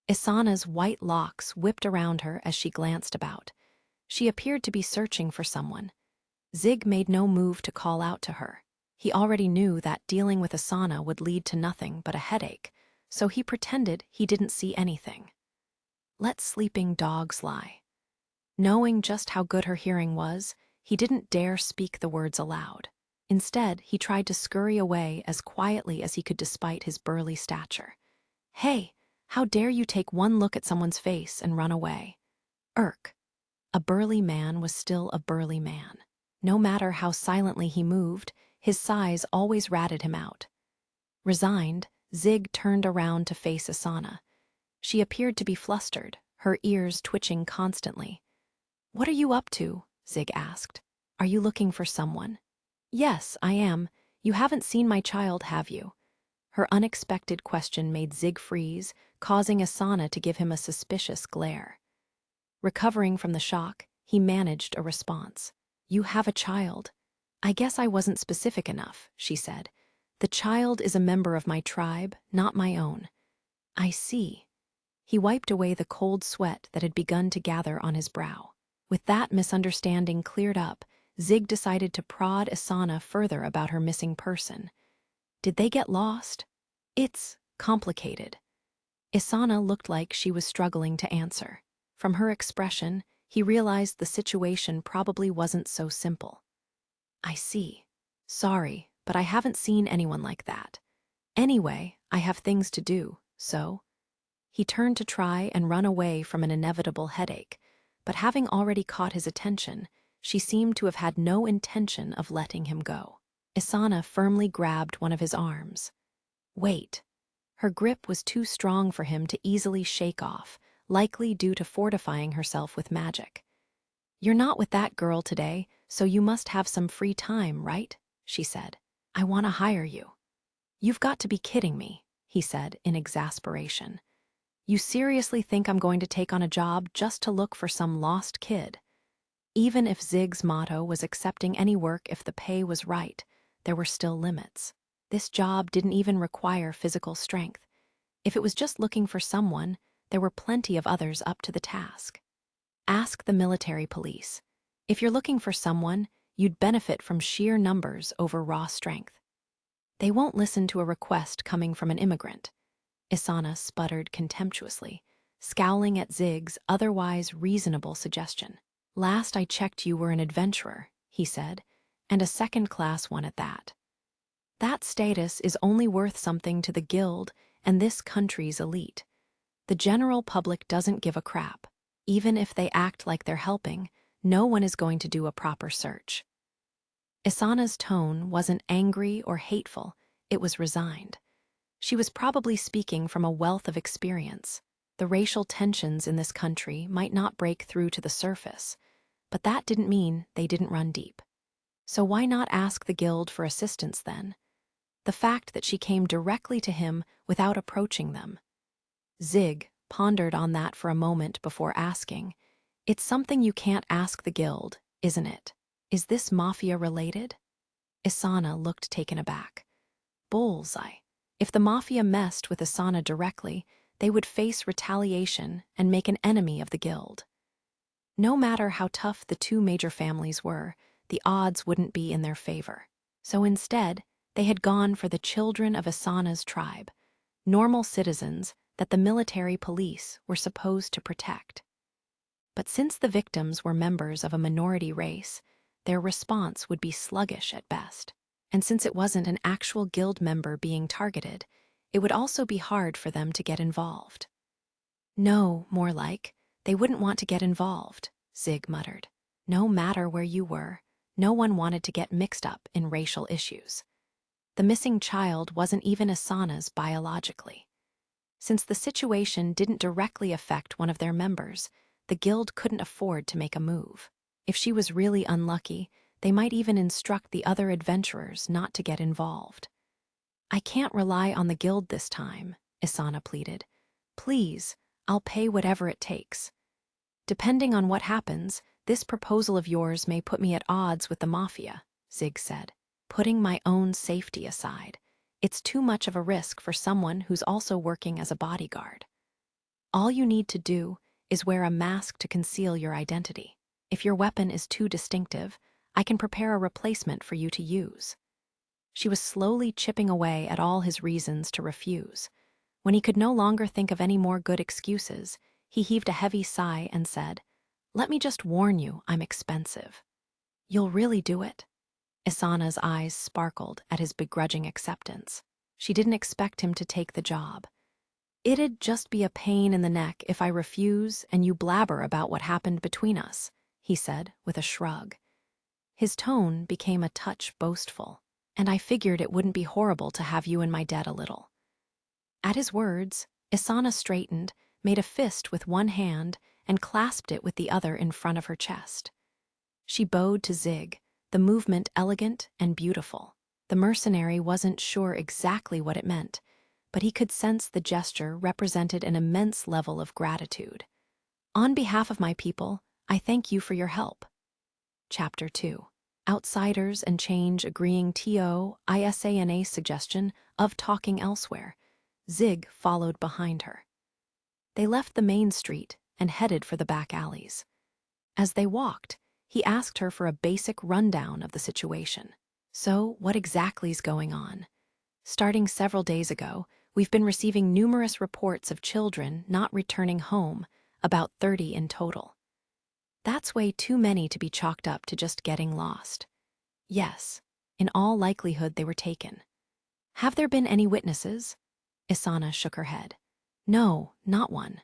Isana's white locks whipped around her as she glanced about. She appeared to be searching for someone. Zig made no move to call out to her. He already knew that dealing with Isana would lead to nothing but a headache, so he pretended he didn't see anything. Let sleeping dogs lie. Knowing just how good her hearing was, he didn't dare speak the words aloud. Instead, he tried to scurry away as quietly as he could despite his burly stature. "Hey, how dare you take one look at someone's face and run away?" Irk. A burly man was still a burly man. No matter how silently he moved, his size always ratted him out. Resigned, Zig turned around to face Isana. She appeared to be flustered, her ears twitching constantly. "What are you up to?" Zig asked. "Are you looking for someone?" "Yes, I am. You haven't seen my child, have you?" Her unexpected question made Zig freeze, causing Isana to give him a suspicious glare. Recovering from the shock, he managed a response. "You have a child." "I guess I wasn't specific enough," she said. "The child is a member of my tribe, not my own." "I see." He wiped away the cold sweat that had begun to gather on his brow. With that misunderstanding cleared up, Zig decided to prod Isana further about her missing person. "Did they get lost?" "It's complicated." Isana looked like she was struggling to answer. From her expression, he realized the situation probably wasn't so simple. "I see. Sorry, but I haven't seen anyone like that. Anyway, I have things to do, so..." He turned to try and run away from an inevitable headache, but having already caught his attention, she seemed to have had no intention of letting him go. Isana firmly grabbed one of his arms. "Wait." Her grip was too strong for him to easily shake off, likely due to fortifying herself with magic. "You're not with that girl today, so you must have some free time, right?" she said. "I want to hire you." "You've got to be kidding me," he said in exasperation. "You seriously think I'm going to take on a job just to look for some lost kid?" Even if Zig's motto was accepting any work if the pay was right, there were still limits. This job didn't even require physical strength. If it was just looking for someone, there were plenty of others up to the task. Ask the military police. If you're looking for someone, you'd benefit from sheer numbers over raw strength. They won't listen to a request coming from an immigrant. Isana sputtered contemptuously, scowling at Zig's otherwise reasonable suggestion. "Last I checked you were an adventurer," he said, "and a second-class one at that. That status is only worth something to the guild and this country's elite. The general public doesn't give a crap. Even if they act like they're helping, no one is going to do a proper search." Isana's tone wasn't angry or hateful, it was resigned. She was probably speaking from a wealth of experience. The racial tensions in this country might not break through to the surface, but that didn't mean they didn't run deep. So why not ask the guild for assistance then? The fact that she came directly to him without approaching them. Zig pondered on that for a moment before asking, "It's something you can't ask the guild, isn't it? Is this mafia related?" Isana looked taken aback. Bullseye. If the mafia messed with Isana directly, they would face retaliation and make an enemy of the guild. No matter how tough the two major families were, the odds wouldn't be in their favor. So instead, they had gone for the children of Isana's tribe, normal citizens that the military police were supposed to protect. But since the victims were members of a minority race, their response would be sluggish at best. And since it wasn't an actual guild member being targeted, it would also be hard for them to get involved. No, more like, they wouldn't want to get involved, Zig muttered. No matter where you were, no one wanted to get mixed up in racial issues. The missing child wasn't even Isana's biologically. Since the situation didn't directly affect one of their members, the guild couldn't afford to make a move. If she was really unlucky, they might even instruct the other adventurers not to get involved. "I can't rely on the guild this time," Isana pleaded. "Please, I'll pay whatever it takes. Depending on what happens, this proposal of yours may put me at odds with the mafia," Zig said. "Putting my own safety aside, it's too much of a risk for someone who's also working as a bodyguard. All you need to do is wear a mask to conceal your identity. If your weapon is too distinctive, I can prepare a replacement for you to use." She was slowly chipping away at all his reasons to refuse. When he could no longer think of any more good excuses, he heaved a heavy sigh and said, "Let me just warn you, I'm expensive." "You'll really do it?" Isana's eyes sparkled at his begrudging acceptance. She didn't expect him to take the job. "It'd just be a pain in the neck if I refuse and you blabber about what happened between us," he said with a shrug. His tone became a touch boastful, "and I figured it wouldn't be horrible to have you in my debt a little." At his words, Isana straightened, made a fist with one hand, and clasped it with the other in front of her chest. She bowed to Zig, the movement elegant and beautiful. The mercenary wasn't sure exactly what it meant, but he could sense the gesture represented an immense level of gratitude. "On behalf of my people, I thank you for your help." Chapter 2. Outsiders and change agreeing to Isana's suggestion of talking elsewhere. Zig followed behind her. They left the main street and headed for the back alleys. As they walked, he asked her for a basic rundown of the situation. "So, what exactly's going on? Starting several days ago, we've been receiving numerous reports of children not returning home, about 30 in total. That's way too many to be chalked up to just getting lost." "Yes, in all likelihood they were taken." "Have there been any witnesses?" Isana shook her head. "No, not one."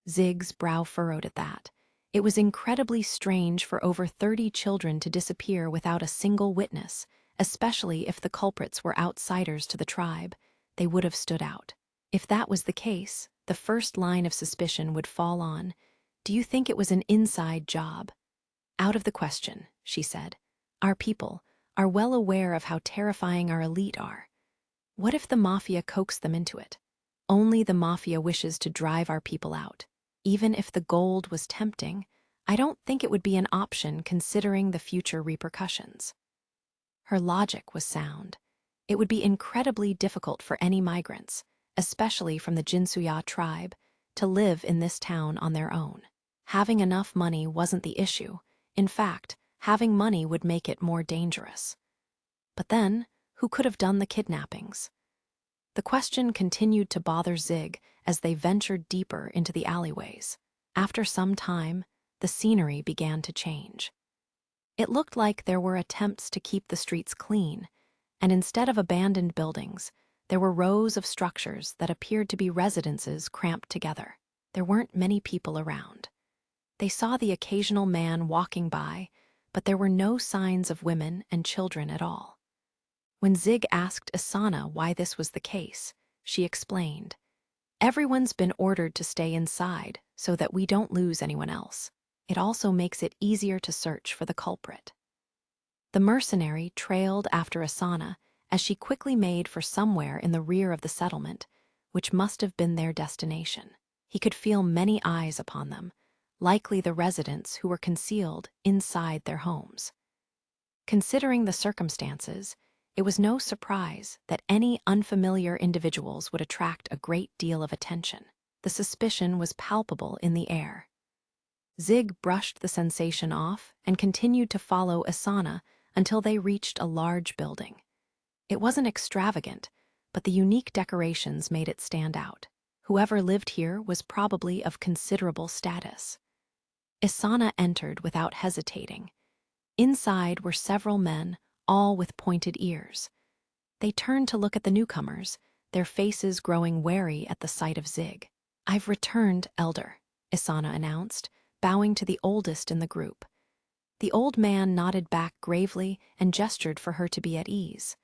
Zig's brow furrowed at that. It was incredibly strange for over 30 children to disappear without a single witness, especially if the culprits were outsiders to the tribe. They would have stood out. If that was the case, the first line of suspicion would fall on, "Do you think it was an inside job?" "Out of the question," she said. "Our people are well aware of how terrifying our elite are. What if the mafia coaxed them into it? Only the mafia wishes to drive our people out. Even if the gold was tempting, I don't think it would be an option considering the future repercussions." Her logic was sound. It would be incredibly difficult for any migrants, especially from the Jinsuya tribe, to live in this town on their own. Having enough money wasn't the issue. In fact, having money would make it more dangerous. But then, who could have done the kidnappings? The question continued to bother Zig as they ventured deeper into the alleyways. After some time, the scenery began to change. It looked like there were attempts to keep the streets clean, and instead of abandoned buildings, there were rows of structures that appeared to be residences cramped together. There weren't many people around. They saw the occasional man walking by, but there were no signs of women and children at all. When Zig asked Asana why this was the case, she explained, "Everyone's been ordered to stay inside so that we don't lose anyone else. It also makes it easier to search for the culprit." The mercenary trailed after Asana as she quickly made for somewhere in the rear of the settlement, which must have been their destination. He could feel many eyes upon them, likely the residents who were concealed inside their homes. Considering the circumstances, it was no surprise that any unfamiliar individuals would attract a great deal of attention. The suspicion was palpable in the air. Zig brushed the sensation off and continued to follow Asana until they reached a large building. It wasn't extravagant, but the unique decorations made it stand out. Whoever lived here was probably of considerable status. Asana entered without hesitating. Inside were several men, all with pointed ears. They turned to look at the newcomers, their faces growing wary at the sight of Zig. "I've returned, Elder," Asana announced, bowing to the oldest in the group. The old man nodded back gravely and gestured for her to be at ease.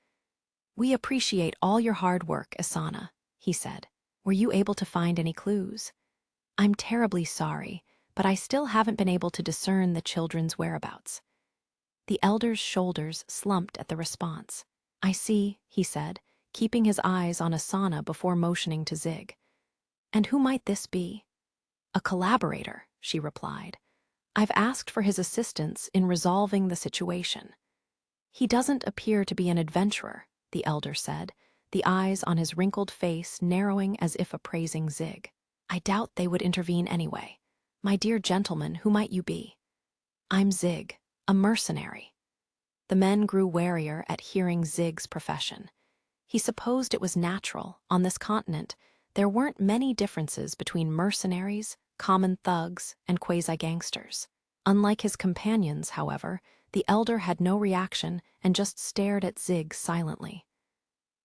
"We appreciate all your hard work, Asana," he said. "Were you able to find any clues?" "I'm terribly sorry, but I still haven't been able to discern the children's whereabouts." The elder's shoulders slumped at the response. "I see," he said, keeping his eyes on Asana before motioning to Zig. "And who might this be?" "A collaborator," she replied. "I've asked for his assistance in resolving the situation." "He doesn't appear to be an adventurer," the elder said, the eyes on his wrinkled face narrowing as if appraising Zig. "I doubt they would intervene anyway. My dear gentleman, who might you be?" "I'm Zig, a mercenary." The men grew warier at hearing Zig's profession. He supposed it was natural. On this continent, there weren't many differences between mercenaries, common thugs, and quasi-gangsters. Unlike his companions, however, the elder had no reaction and just stared at Zig silently.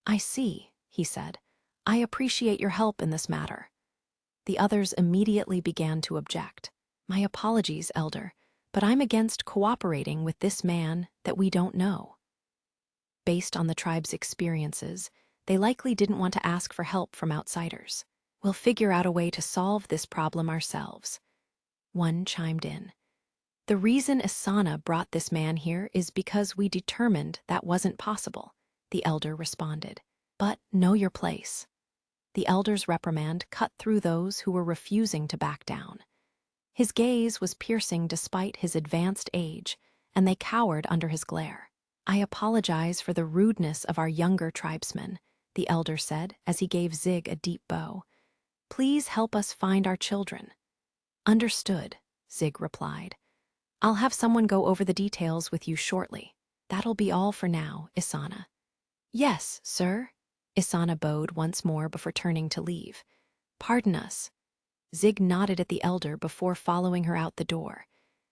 "I see," he said. "I appreciate your help in this matter." The others immediately began to object. "My apologies, Elder, but I'm against cooperating with this man that we don't know." Based on the tribe's experiences, they likely didn't want to ask for help from outsiders. "We'll figure out a way to solve this problem ourselves," one chimed in. "The reason Asana brought this man here is because we determined that wasn't possible," the elder responded. "But know your place." The elder's reprimand cut through those who were refusing to back down. His gaze was piercing despite his advanced age, and they cowered under his glare. "I apologize for the rudeness of our younger tribesmen," the elder said as he gave Zig a deep bow. "Please help us find our children." "Understood," Zig replied. "I'll have someone go over the details with you shortly. That'll be all for now, Asana." "Yes, sir." Asana bowed once more before turning to leave. "Pardon us." Zig nodded at the elder before following her out the door.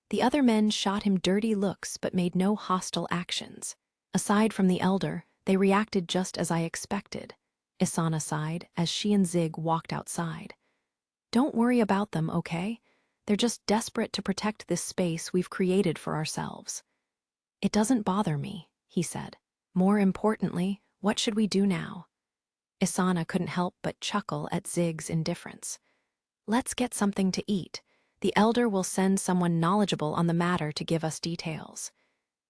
The other men shot him dirty looks but made no hostile actions. Aside from the elder, they reacted just as I expected, Asana sighed as she and Zig walked outside. "Don't worry about them, okay? They're just desperate to protect this space we've created for ourselves." "It doesn't bother me," he said. "More importantly, what should we do now?" Asana couldn't help but chuckle at Zig's indifference. "Let's get something to eat. The elder will send someone knowledgeable on the matter to give us details."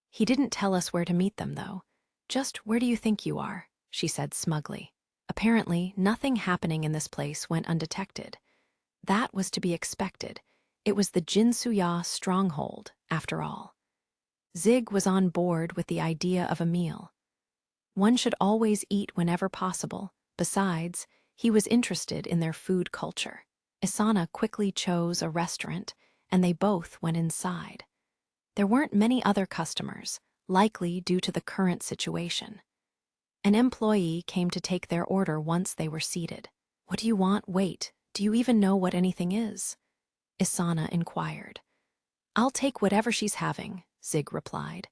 "He didn't tell us where to meet them, though. Just where do you think you are?" she said smugly. Apparently, nothing happening in this place went undetected. That was to be expected. It was the Jinsuya stronghold, after all. Zig was on board with the idea of a meal. One should always eat whenever possible. Besides, he was interested in their food culture. Asana quickly chose a restaurant, and they both went inside. There weren't many other customers, likely due to the current situation. An employee came to take their order once they were seated. "What do you want? Wait, do you even know what anything is?" Asana inquired. "I'll take whatever she's having," Zig replied.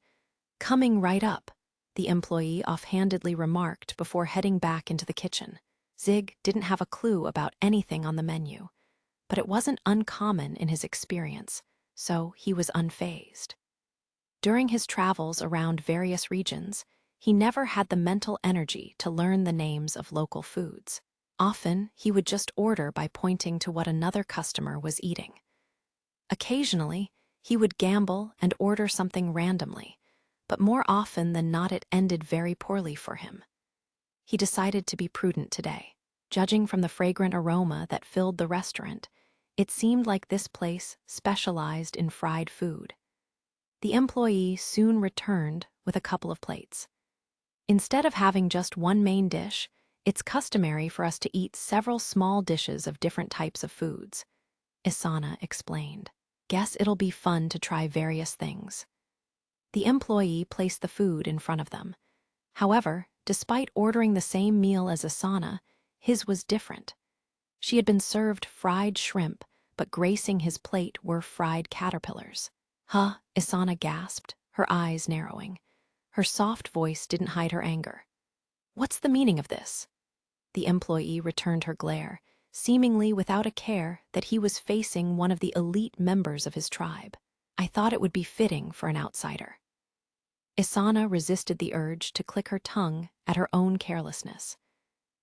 "Coming right up," the employee offhandedly remarked before heading back into the kitchen. Zig didn't have a clue about anything on the menu, but it wasn't uncommon in his experience, so he was unfazed. During his travels around various regions, he never had the mental energy to learn the names of local foods. Often, he would just order by pointing to what another customer was eating. Occasionally, he would gamble and order something randomly, but more often than not it ended very poorly for him. He decided to be prudent today. Judging from the fragrant aroma that filled the restaurant, it seemed like this place specialized in fried food. The employee soon returned with a couple of plates. Instead of having just one main dish, it's customary for us to eat several small dishes of different types of foods, Isana explained. Guess it'll be fun to try various things. The employee placed the food in front of them. However, despite ordering the same meal as Isana, his was different. She had been served fried shrimp, but gracing his plate were fried caterpillars. Huh, Isana gasped, her eyes narrowing. Her soft voice didn't hide her anger. What's the meaning of this? The employee returned her glare, seemingly without a care that he was facing one of the elite members of his tribe. I thought it would be fitting for an outsider. Isana resisted the urge to click her tongue at her own carelessness.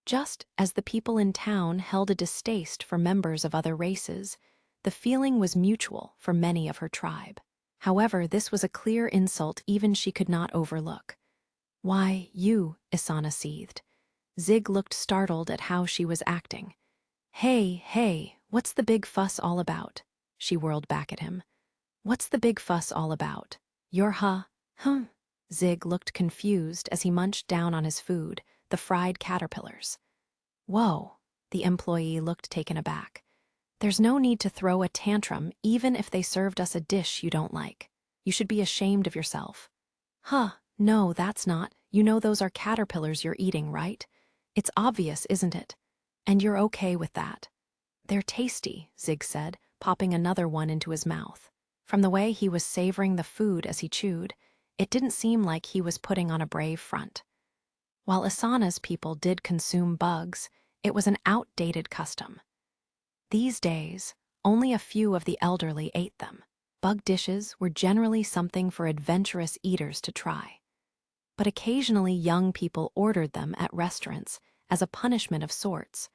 Just as the people in town held a distaste for members of other races, the feeling was mutual for many of her tribe. However, this was a clear insult even she could not overlook. Why, you, Isana seethed. Zig looked startled at how she was acting. Hey, what's the big fuss all about? She whirled back at him. What's the big fuss all about? You're Zig looked confused as he munched down on his food, the fried caterpillars. Whoa, the employee looked taken aback. There's no need to throw a tantrum even if they served us a dish you don't like. You should be ashamed of yourself. No, that's not. You know those are caterpillars you're eating, right? It's obvious, isn't it? And you're okay with that. They're tasty, Zig said, popping another one into his mouth. From the way he was savoring the food as he chewed, it didn't seem like he was putting on a brave front. While Isana's people did consume bugs, it was an outdated custom. These days, only a few of the elderly ate them. Bug dishes were generally something for adventurous eaters to try. But occasionally young people ordered them at restaurants as a punishment of sorts,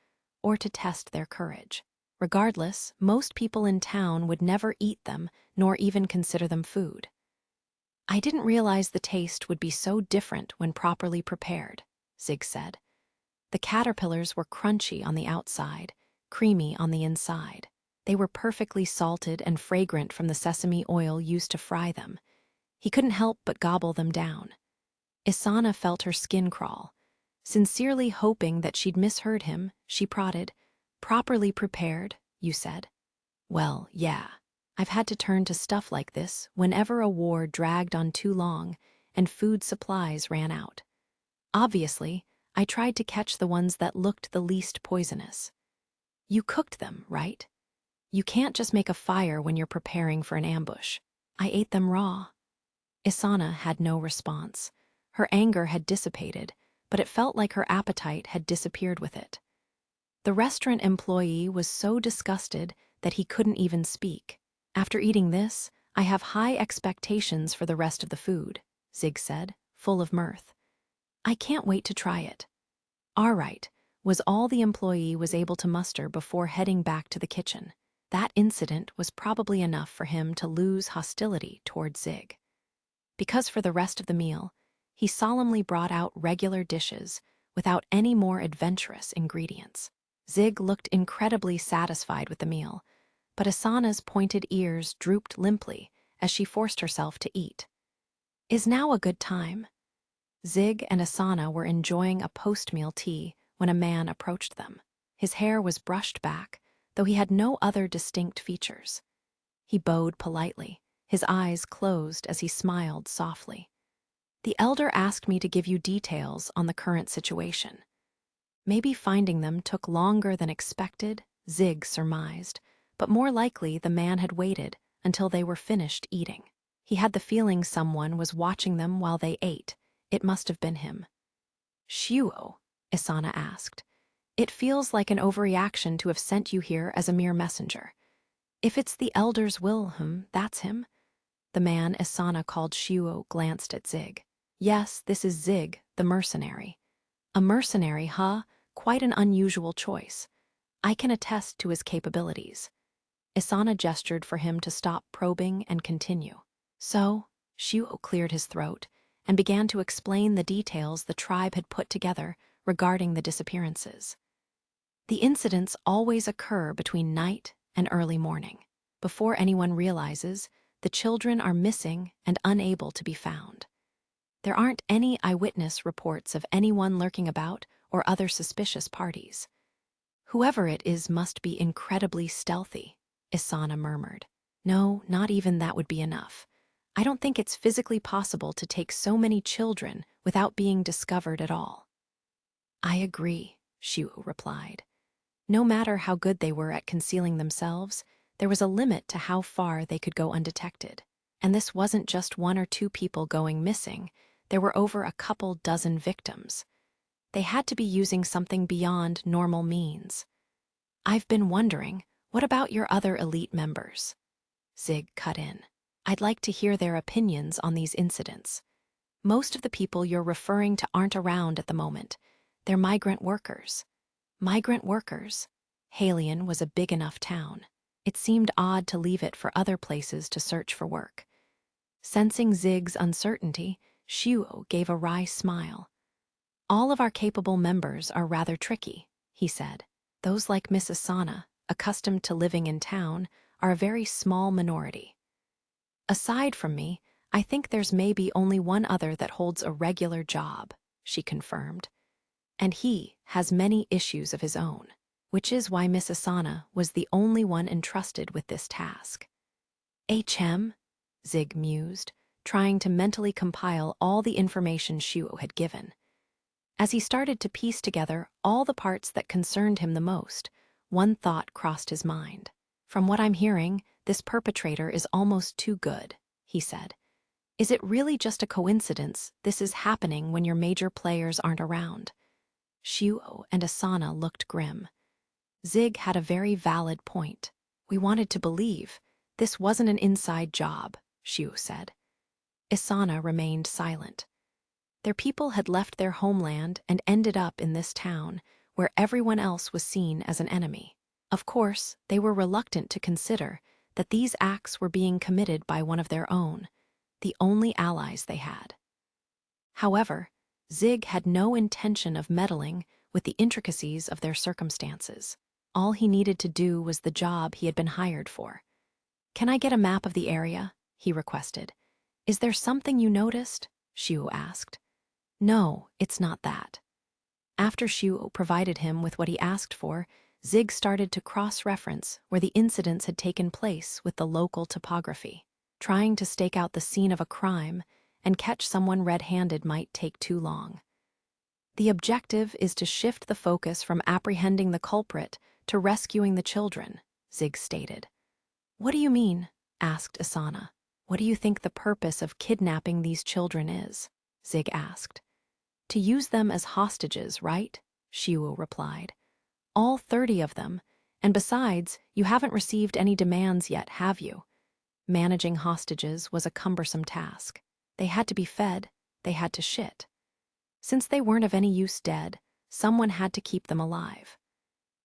or to test their courage. Regardless, most people in town would never eat them nor even consider them food. I didn't realize the taste would be so different when properly prepared, Zig said. The caterpillars were crunchy on the outside, creamy on the inside. They were perfectly salted and fragrant from the sesame oil used to fry them. He couldn't help but gobble them down. Isana felt her skin crawl. Sincerely hoping that she'd misheard him, she prodded, "Properly prepared, you said?" Well, yeah. I've had to turn to stuff like this whenever a war dragged on too long and food supplies ran out. Obviously, I tried to catch the ones that looked the least poisonous. You cooked them, right? You can't just make a fire when you're preparing for an ambush. I ate them raw. Isana had no response. Her anger had dissipated, but it felt like her appetite had disappeared with it. The restaurant employee was so disgusted that he couldn't even speak. After eating this, I have high expectations for the rest of the food, Zig said, full of mirth. I can't wait to try it. All right, was all the employee was able to muster before heading back to the kitchen. That incident was probably enough for him to lose hostility toward Zig. Because for the rest of the meal, he solemnly brought out regular dishes without any more adventurous ingredients. Zig looked incredibly satisfied with the meal, but Asana's pointed ears drooped limply as she forced herself to eat. Is now a good time? Zig and Asana were enjoying a post-meal tea when a man approached them. His hair was brushed back, though he had no other distinct features. He bowed politely, his eyes closed as he smiled softly. The elder asked me to give you details on the current situation. Maybe finding them took longer than expected, Zig surmised, but more likely the man had waited until they were finished eating. He had the feeling someone was watching them while they ate. It must have been him. Shuo, Isana asked. It feels like an overreaction to have sent you here as a mere messenger. If it's the elder's will, that's him. The man Isana called Shuo glanced at Zig. Yes, this is Zig, the mercenary. A mercenary, huh? Quite an unusual choice. I can attest to his capabilities. Isana gestured for him to stop probing and continue. So, Shuo cleared his throat and began to explain the details the tribe had put together regarding the disappearances. The incidents always occur between night and early morning. Before anyone realizes, the children are missing and unable to be found. There aren't any eyewitness reports of anyone lurking about or other suspicious parties. Whoever it is must be incredibly stealthy, Isana murmured. No, not even that would be enough. I don't think it's physically possible to take so many children without being discovered at all. I agree, Shuo replied. No matter how good they were at concealing themselves, there was a limit to how far they could go undetected. And this wasn't just one or two people going missing, there were over a couple dozen victims. They had to be using something beyond normal means. I've been wondering, what about your other elite members? Zig cut in. I'd like to hear their opinions on these incidents. Most of the people you're referring to aren't around at the moment. They're migrant workers. Migrant workers? Halion was a big enough town. It seemed odd to leave it for other places to search for work. Sensing Zig's uncertainty, Shuo gave a wry smile. All of our capable members are rather tricky, he said. Those like Miss Asana, accustomed to living in town, are a very small minority. Aside from me, I think there's maybe only one other that holds a regular job, she confirmed. And he has many issues of his own, which is why Miss Asana was the only one entrusted with this task. HM? Zig mused, trying to mentally compile all the information Shuo had given. As he started to piece together all the parts that concerned him the most, one thought crossed his mind. From what I'm hearing, this perpetrator is almost too good, he said. Is it really just a coincidence this is happening when your major players aren't around? Shuo and Asana looked grim. Zig had a very valid point. We wanted to believe. This wasn't an inside job, Shuo said. Asana remained silent. Their people had left their homeland and ended up in this town, where everyone else was seen as an enemy. Of course, they were reluctant to consider that these acts were being committed by one of their own, the only allies they had. However, Zig had no intention of meddling with the intricacies of their circumstances. All he needed to do was the job he had been hired for. Can I get a map of the area? He requested. Is there something you noticed? Shuo asked. No, it's not that. After Shuo provided him with what he asked for, Zig started to cross-reference where the incidents had taken place with the local topography. Trying to stake out the scene of a crime and catch someone red-handed might take too long. The objective is to shift the focus from apprehending the culprit to rescuing the children, Zig stated. What do you mean? Asked Asana. What do you think the purpose of kidnapping these children is? Zig asked. To use them as hostages, right? Shuo replied. All 30 of them, and besides, you haven't received any demands yet, have you? Managing hostages was a cumbersome task. They had to be fed, they had to shit. Since they weren't of any use dead, someone had to keep them alive.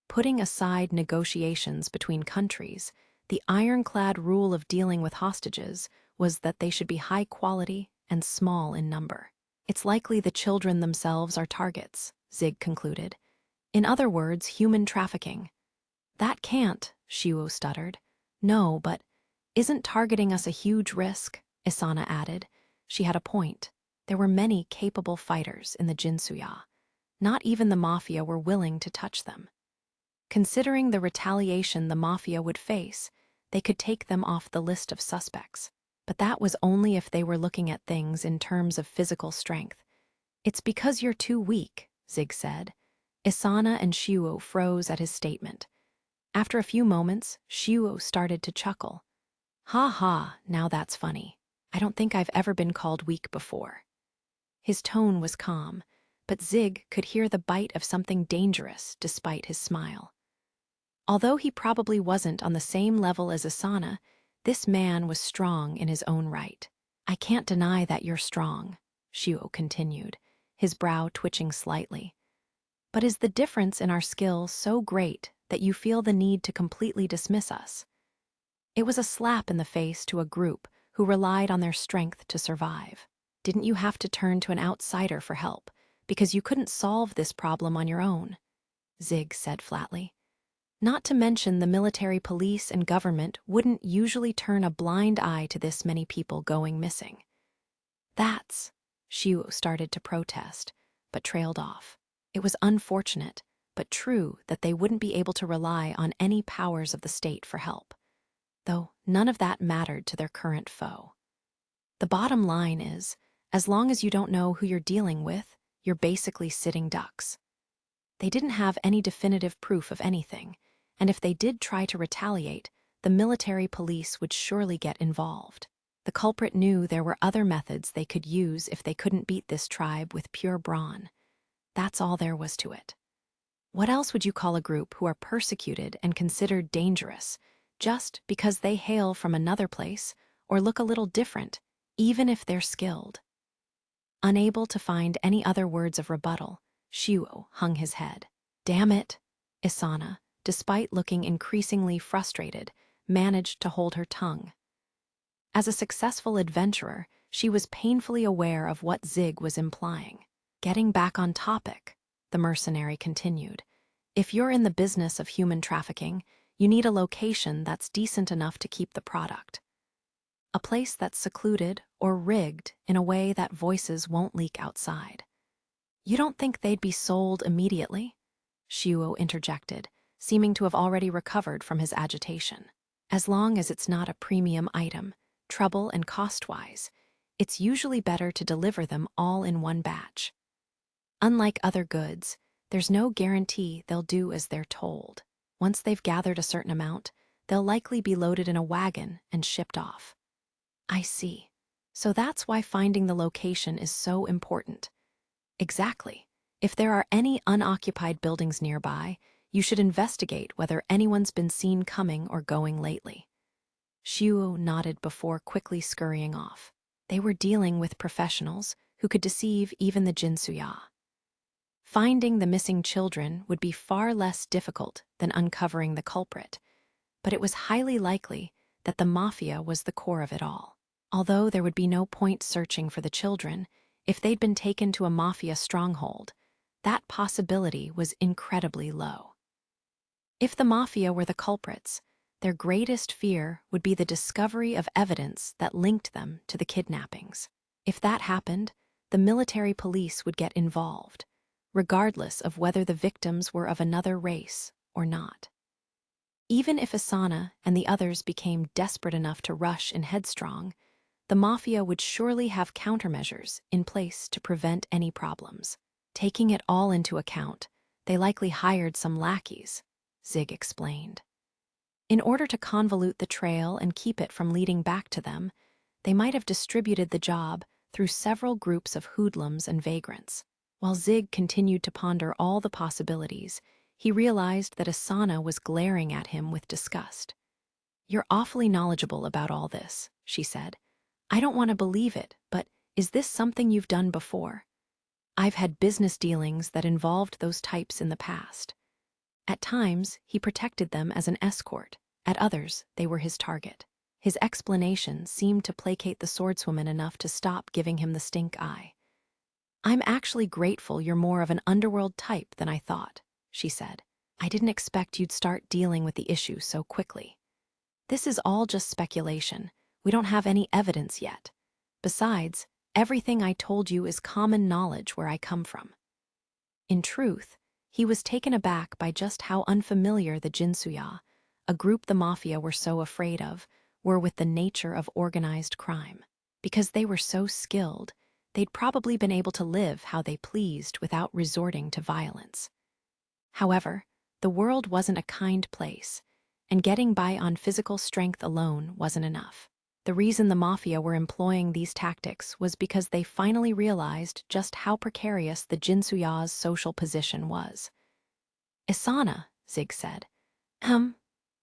Putting aside negotiations between countries, the ironclad rule of dealing with hostages was that they should be high quality and small in number. It's likely the children themselves are targets, Zig concluded. In other words, human trafficking. That can't, Shuo stuttered. No, but isn't targeting us a huge risk? Asana added. She had a point. There were many capable fighters in the Jinsuya. Not even the Mafia were willing to touch them. Considering the retaliation the Mafia would face, they could take them off the list of suspects. But that was only if they were looking at things in terms of physical strength. It's because you're too weak, Zig said. Asana and Shuo froze at his statement. After a few moments, Shuo started to chuckle. Ha ha, now that's funny. I don't think I've ever been called weak before. His tone was calm, but Zig could hear the bite of something dangerous despite his smile. Although he probably wasn't on the same level as Asana, this man was strong in his own right. I can't deny that you're strong, Shuo continued, his brow twitching slightly. But is the difference in our skill so great that you feel the need to completely dismiss us? It was a slap in the face to a group who relied on their strength to survive. Didn't you have to turn to an outsider for help because you couldn't solve this problem on your own? Zig said flatly. Not to mention the military, police, and government wouldn't usually turn a blind eye to this many people going missing. That's... Shuo started to protest, but trailed off. It was unfortunate, but true that they wouldn't be able to rely on any powers of the state for help, though none of that mattered to their current foe. The bottom line is, as long as you don't know who you're dealing with, you're basically sitting ducks. They didn't have any definitive proof of anything, and if they did try to retaliate, the military police would surely get involved. The culprit knew there were other methods they could use if they couldn't beat this tribe with pure brawn. That's all there was to it. What else would you call a group who are persecuted and considered dangerous just because they hail from another place or look a little different, even if they're skilled? Unable to find any other words of rebuttal, Shuo hung his head. Damn it! Isana, despite looking increasingly frustrated, managed to hold her tongue. As a successful adventurer, she was painfully aware of what Zig was implying. Getting back on topic, the mercenary continued, if you're in the business of human trafficking, you need a location that's decent enough to keep the product. A place that's secluded or rigged in a way that voices won't leak outside. You don't think they'd be sold immediately? Shuo interjected, seeming to have already recovered from his agitation. As long as it's not a premium item, trouble and cost-wise, it's usually better to deliver them all in one batch. Unlike other goods, there's no guarantee they'll do as they're told. Once they've gathered a certain amount, they'll likely be loaded in a wagon and shipped off. I see. So that's why finding the location is so important. Exactly. If there are any unoccupied buildings nearby, you should investigate whether anyone's been seen coming or going lately. Shuo nodded before quickly scurrying off. They were dealing with professionals who could deceive even the Jinsuya. Finding the missing children would be far less difficult than uncovering the culprit, but it was highly likely that the mafia was the core of it all. Although there would be no point searching for the children, if they'd been taken to a mafia stronghold, that possibility was incredibly low. If the mafia were the culprits, their greatest fear would be the discovery of evidence that linked them to the kidnappings. If that happened, the military police would get involved, regardless of whether the victims were of another race or not. Even if Isana and the others became desperate enough to rush in headstrong, the mafia would surely have countermeasures in place to prevent any problems. Taking it all into account, they likely hired some lackeys, Zig explained. In order to convolute the trail and keep it from leading back to them, they might have distributed the job through several groups of hoodlums and vagrants. While Zig continued to ponder all the possibilities, he realized that Asana was glaring at him with disgust. "You're awfully knowledgeable about all this," she said. "I don't want to believe it, but is this something you've done before?" "I've had business dealings that involved those types in the past." At times, he protected them as an escort. At others, they were his target. His explanation seemed to placate the swordswoman enough to stop giving him the stink eye. "I'm actually grateful you're more of an underworld type than I thought," she said. "I didn't expect you'd start dealing with the issue so quickly. This is all just speculation. We don't have any evidence yet. Besides, everything I told you is common knowledge where I come from." In truth, he was taken aback by just how unfamiliar the Jinsuya, a group the mafia were so afraid of, were with the nature of organized crime. Because they were so skilled, they'd probably been able to live how they pleased without resorting to violence. However, the world wasn't a kind place, and getting by on physical strength alone wasn't enough. The reason the mafia were employing these tactics was because they finally realized just how precarious the Jinsuya's social position was. "Isana," Zig said.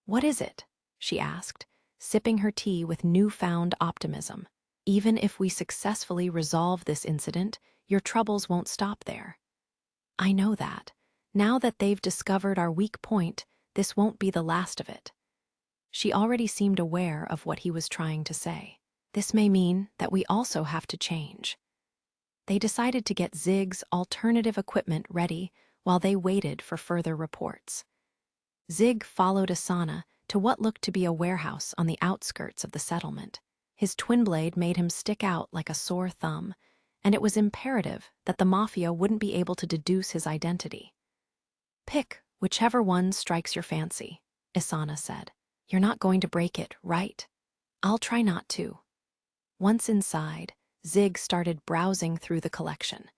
What is it?" she asked, sipping her tea with newfound optimism. Even if we successfully resolve this incident, your troubles won't stop there. I know that. Now that they've discovered our weak point, this won't be the last of it. She already seemed aware of what he was trying to say. This may mean that we also have to change. They decided to get Zig's alternative equipment ready while they waited for further reports. Zig followed Asana to what looked to be a warehouse on the outskirts of the settlement. His twin blade made him stick out like a sore thumb, and it was imperative that the Mafia wouldn't be able to deduce his identity. "Pick whichever one strikes your fancy," Asana said. "You're not going to break it, right?" "I'll try not to." Once inside, Zig started browsing through the collection.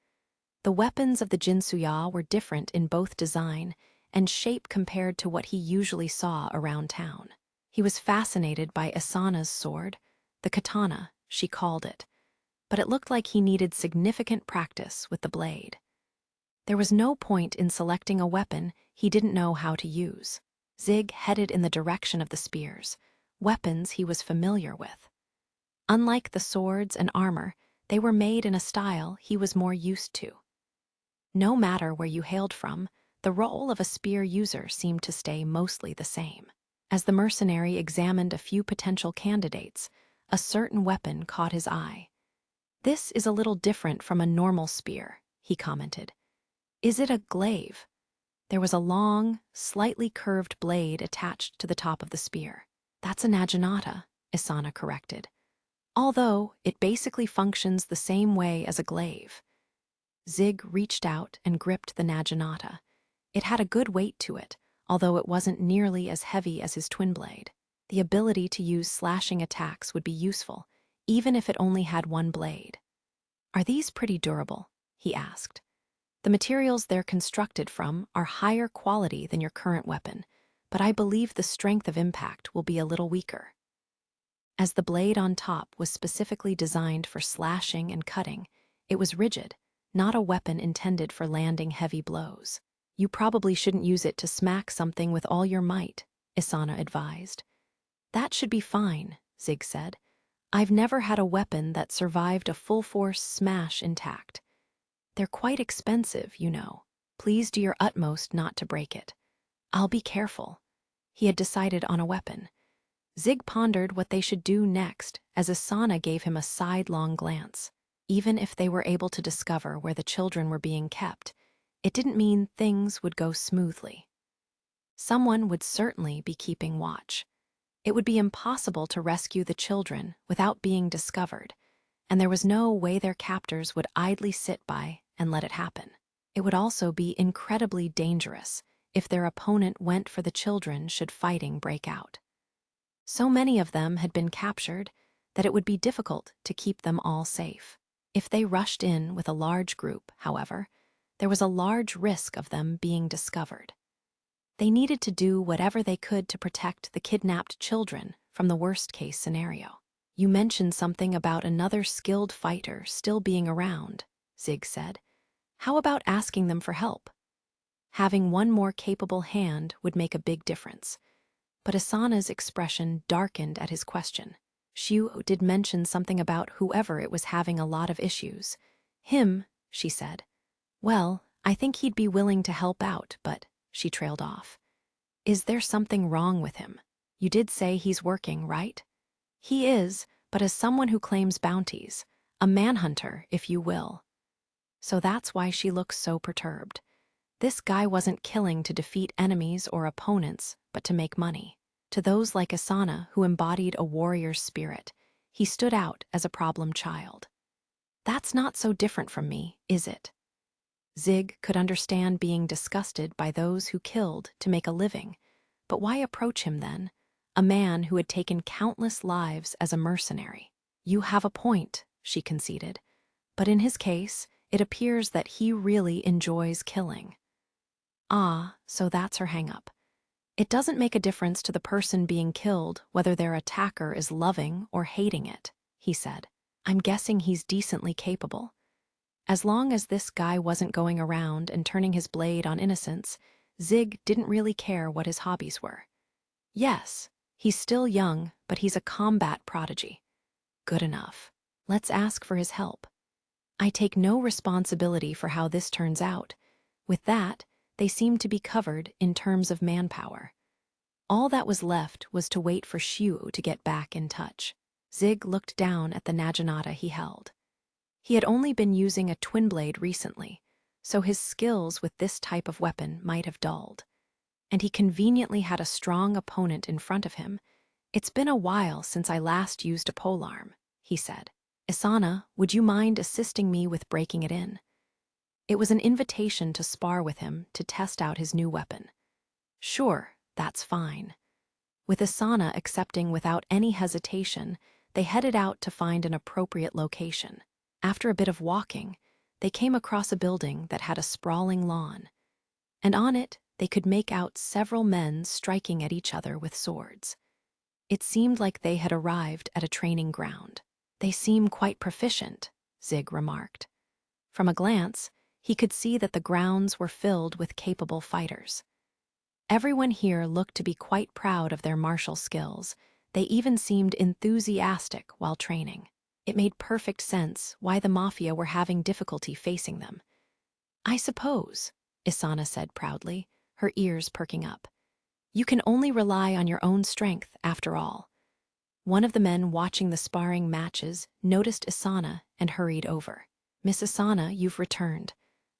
The weapons of the Jinsuya were different in both design and shape compared to what he usually saw around town. He was fascinated by Asana's sword, the katana, she called it, but it looked like he needed significant practice with the blade. There was no point in selecting a weapon he didn't know how to use. Zig headed in the direction of the spears, weapons he was familiar with. Unlike the swords and armor, they were made in a style he was more used to. No matter where you hailed from, the role of a spear user seemed to stay mostly the same. As the mercenary examined a few potential candidates, a certain weapon caught his eye. "This is a little different from a normal spear," he commented. "Is it a glaive?" There was a long, slightly curved blade attached to the top of the spear. "That's a naginata," Asana corrected. "Although it basically functions the same way as a glaive." Zig reached out and gripped the naginata. It had a good weight to it, although it wasn't nearly as heavy as his twin blade. The ability to use slashing attacks would be useful, even if it only had one blade. "Are these pretty durable?" he asked. "The materials they're constructed from are higher quality than your current weapon, but I believe the strength of impact will be a little weaker." As the blade on top was specifically designed for slashing and cutting, it was rigid, not a weapon intended for landing heavy blows. "You probably shouldn't use it to smack something with all your might," Asana advised. "That should be fine," Zig said. "I've never had a weapon that survived a full-force smash intact. They're quite expensive, you know. Please do your utmost not to break it." "I'll be careful." He had decided on a weapon. Zig pondered what they should do next as Asana gave him a sidelong glance. Even if they were able to discover where the children were being kept, it didn't mean things would go smoothly. Someone would certainly be keeping watch. It would be impossible to rescue the children without being discovered, and there was no way their captors would idly sit by and let it happen. It would also be incredibly dangerous if their opponent went for the children should fighting break out. So many of them had been captured that it would be difficult to keep them all safe. If they rushed in with a large group, however, there was a large risk of them being discovered. They needed to do whatever they could to protect the kidnapped children from the worst-case scenario. "You mentioned something about another skilled fighter still being around," Zig said. "How about asking them for help?" Having one more capable hand would make a big difference. But Asana's expression darkened at his question. Xiu did mention something about whoever it was having a lot of issues. "Him," she said. "Well, I think he'd be willing to help out, but," she trailed off. "Is there something wrong with him? You did say he's working, right?" "He is, but as someone who claims bounties, a manhunter, if you will." So that's why she looks so perturbed. This guy wasn't killing to defeat enemies or opponents, but to make money. To those like Asana, who embodied a warrior's spirit, he stood out as a problem child. "That's not so different from me, is it?" Zig could understand being disgusted by those who killed to make a living, but why approach him then, a man who had taken countless lives as a mercenary? "You have a point," she conceded, "but in his case, it appears that he really enjoys killing." Ah, so that's her hang-up. It doesn't make a difference to the person being killed whether their attacker is loving or hating it, he said. "I'm guessing he's decently capable." As long as this guy wasn't going around and turning his blade on innocents, Zig didn't really care what his hobbies were. "Yes, he's still young, but he's a combat prodigy." "Good enough." Let's ask for his help. I take no responsibility for how this turns out. With that, they seemed to be covered in terms of manpower. All that was left was to wait for Xiu to get back in touch. Zig looked down at the naginata he held. He had only been using a twin blade recently, so his skills with this type of weapon might have dulled. And he conveniently had a strong opponent in front of him. "It's been a while since I last used a polearm," he said. "Isana, would you mind assisting me with breaking it in?" It was an invitation to spar with him to test out his new weapon. "Sure, that's fine." With Isana accepting without any hesitation, they headed out to find an appropriate location. After a bit of walking, they came across a building that had a sprawling lawn, and on it they could make out several men striking at each other with swords. It seemed like they had arrived at a training ground. "They seem quite proficient," Zig remarked. From a glance, he could see that the grounds were filled with capable fighters. Everyone here looked to be quite proud of their martial skills. They even seemed enthusiastic while training. It made perfect sense why the Mafia were having difficulty facing them. "I suppose," Isana said proudly, her ears perking up. "You can only rely on your own strength, after all." One of the men watching the sparring matches noticed Isana and hurried over. "Miss Isana, you've returned.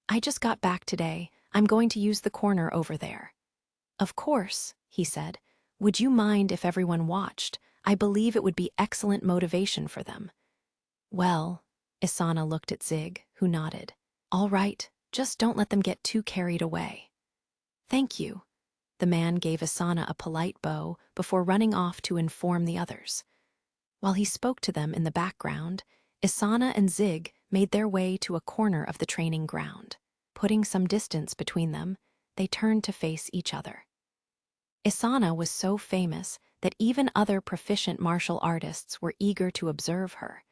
I just got back today. I'm going to use the corner over there." "Of course," he said. "Would you mind if everyone watched? I believe it would be excellent motivation for them." "Well," Isana looked at Zig, who nodded. "All right, just don't let them get too carried away." "Thank you." The man gave Isana a polite bow before running off to inform the others. While he spoke to them in the background, Isana and Zig made their way to a corner of the training ground. Putting some distance between them, they turned to face each other. Isana was so famous that even other proficient martial artists were eager to observe her.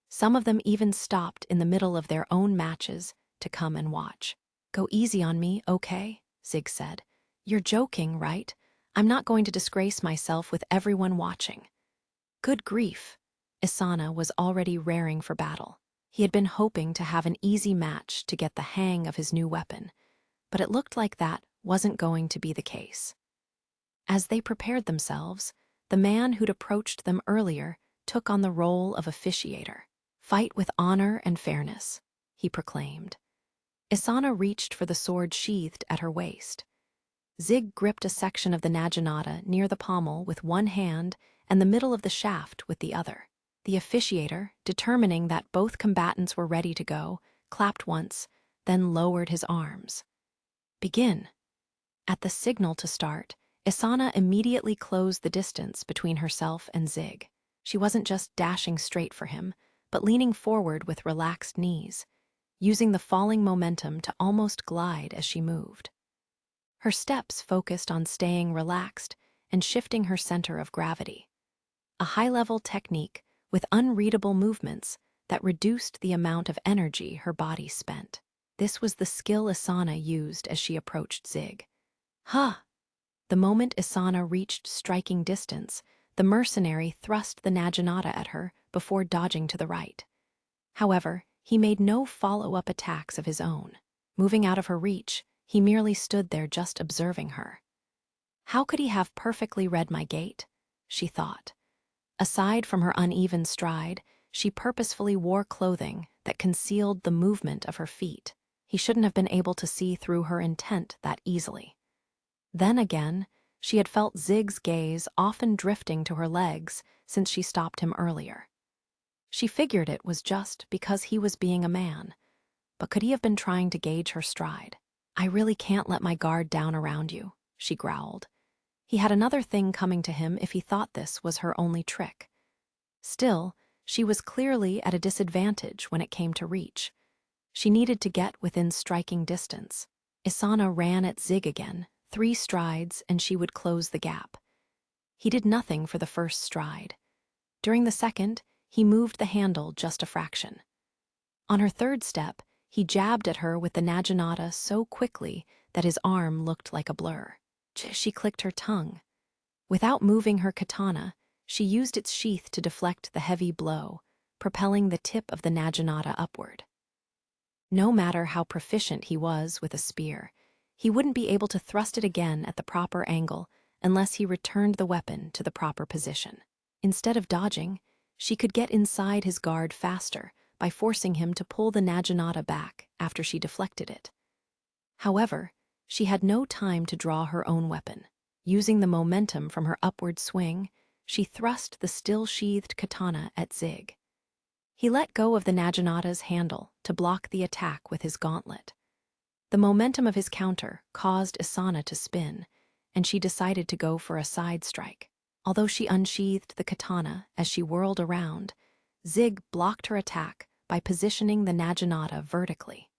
Some of them even stopped in the middle of their own matches to come and watch. "Go easy on me, okay?" Zig said. "You're joking, right? I'm not going to disgrace myself with everyone watching." Good grief. Isana was already raring for battle. He had been hoping to have an easy match to get the hang of his new weapon, but it looked like that wasn't going to be the case. As they prepared themselves, the man who'd approached them earlier took on the role of officiator. "Fight with honor and fairness," he proclaimed. Isana reached for the sword sheathed at her waist. Zig gripped a section of the naginata near the pommel with one hand and the middle of the shaft with the other. The officiator, determining that both combatants were ready to go, clapped once, then lowered his arms. "Begin." At the signal to start, Isana immediately closed the distance between herself and Zig. She wasn't just dashing straight for him, but leaning forward with relaxed knees, using the falling momentum to almost glide as she moved. Her steps focused on staying relaxed and shifting her center of gravity. A high-level technique with unreadable movements that reduced the amount of energy her body spent. This was the skill Isana used as she approached Zig. "Huh!" The moment Isana reached striking distance, the mercenary thrust the naginata at her before dodging to the right. However, he made no follow-up attacks of his own. Moving out of her reach, he merely stood there just observing her. "How could he have perfectly read my gait?" she thought. Aside from her uneven stride, she purposefully wore clothing that concealed the movement of her feet. He shouldn't have been able to see through her intent that easily. Then again, she had felt Zig's gaze often drifting to her legs since she stopped him earlier. She figured it was just because he was being a man, but could he have been trying to gauge her stride? "I really can't let my guard down around you," she growled. He had another thing coming to him if he thought this was her only trick. Still, she was clearly at a disadvantage when it came to reach. She needed to get within striking distance. Isana ran at Zig again, 3 strides, and she would close the gap. He did nothing for the first stride. During the second, he moved the handle just a fraction. On her third step, he jabbed at her with the naginata so quickly that his arm looked like a blur. She clicked her tongue. Without moving her katana, she used its sheath to deflect the heavy blow, propelling the tip of the naginata upward. No matter how proficient he was with a spear, he wouldn't be able to thrust it again at the proper angle unless he returned the weapon to the proper position. Instead of dodging, she could get inside his guard faster by forcing him to pull the naginata back after she deflected it. However, she had no time to draw her own weapon. Using the momentum from her upward swing, she thrust the still-sheathed katana at Zig. He let go of the naginata's handle to block the attack with his gauntlet. The momentum of his counter caused Isana to spin, and she decided to go for a side strike. Although she unsheathed the katana as she whirled around, Zig blocked her attack by positioning the naginata vertically.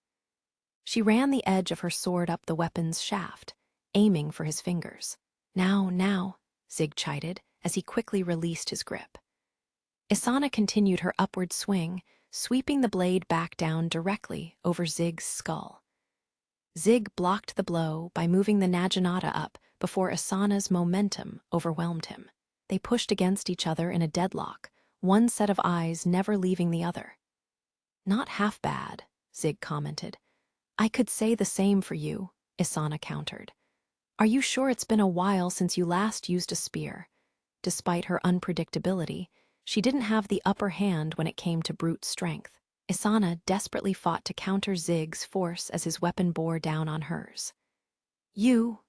She ran the edge of her sword up the weapon's shaft, aiming for his fingers. Now, Zig chided as he quickly released his grip. Isana continued her upward swing, sweeping the blade back down directly over Zig's skull. Zig blocked the blow by moving the naginata up before Isana's momentum overwhelmed him. They pushed against each other in a deadlock, one set of eyes never leaving the other. "Not half bad," Zig commented. "I could say the same for you," Isana countered. "Are you sure it's been a while since you last used a spear?" Despite her unpredictability, she didn't have the upper hand when it came to brute strength. Isana desperately fought to counter Zig's force as his weapon bore down on hers. "You."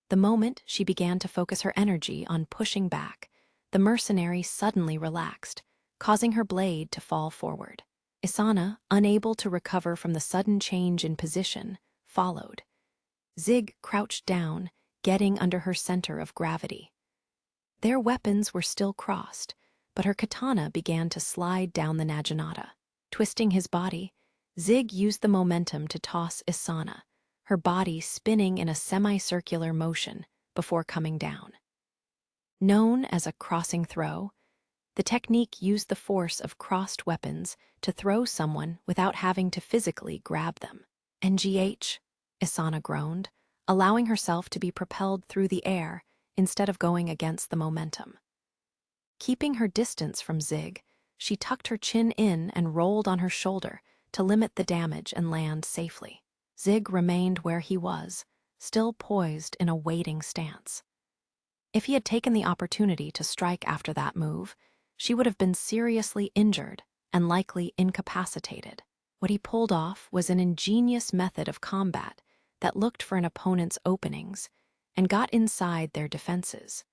The moment she began to focus her energy on pushing back, the mercenary suddenly relaxed, causing her blade to fall forward. Isana, unable to recover from the sudden change in position, followed. Zig crouched down, getting under her center of gravity. Their weapons were still crossed, but her katana began to slide down the naginata. Twisting his body, Zig used the momentum to toss Isana, her body spinning in a semicircular motion before coming down. Known as a crossing throw, the technique used the force of crossed weapons to throw someone without having to physically grab them. "NGH," Isana groaned, allowing herself to be propelled through the air instead of going against the momentum. Keeping her distance from Zig, she tucked her chin in and rolled on her shoulder to limit the damage and land safely. Zig remained where he was, still poised in a waiting stance. If he had taken the opportunity to strike after that move, she would have been seriously injured and likely incapacitated. What he pulled off was an ingenious method of combat that looked for an opponent's openings and got inside their defenses,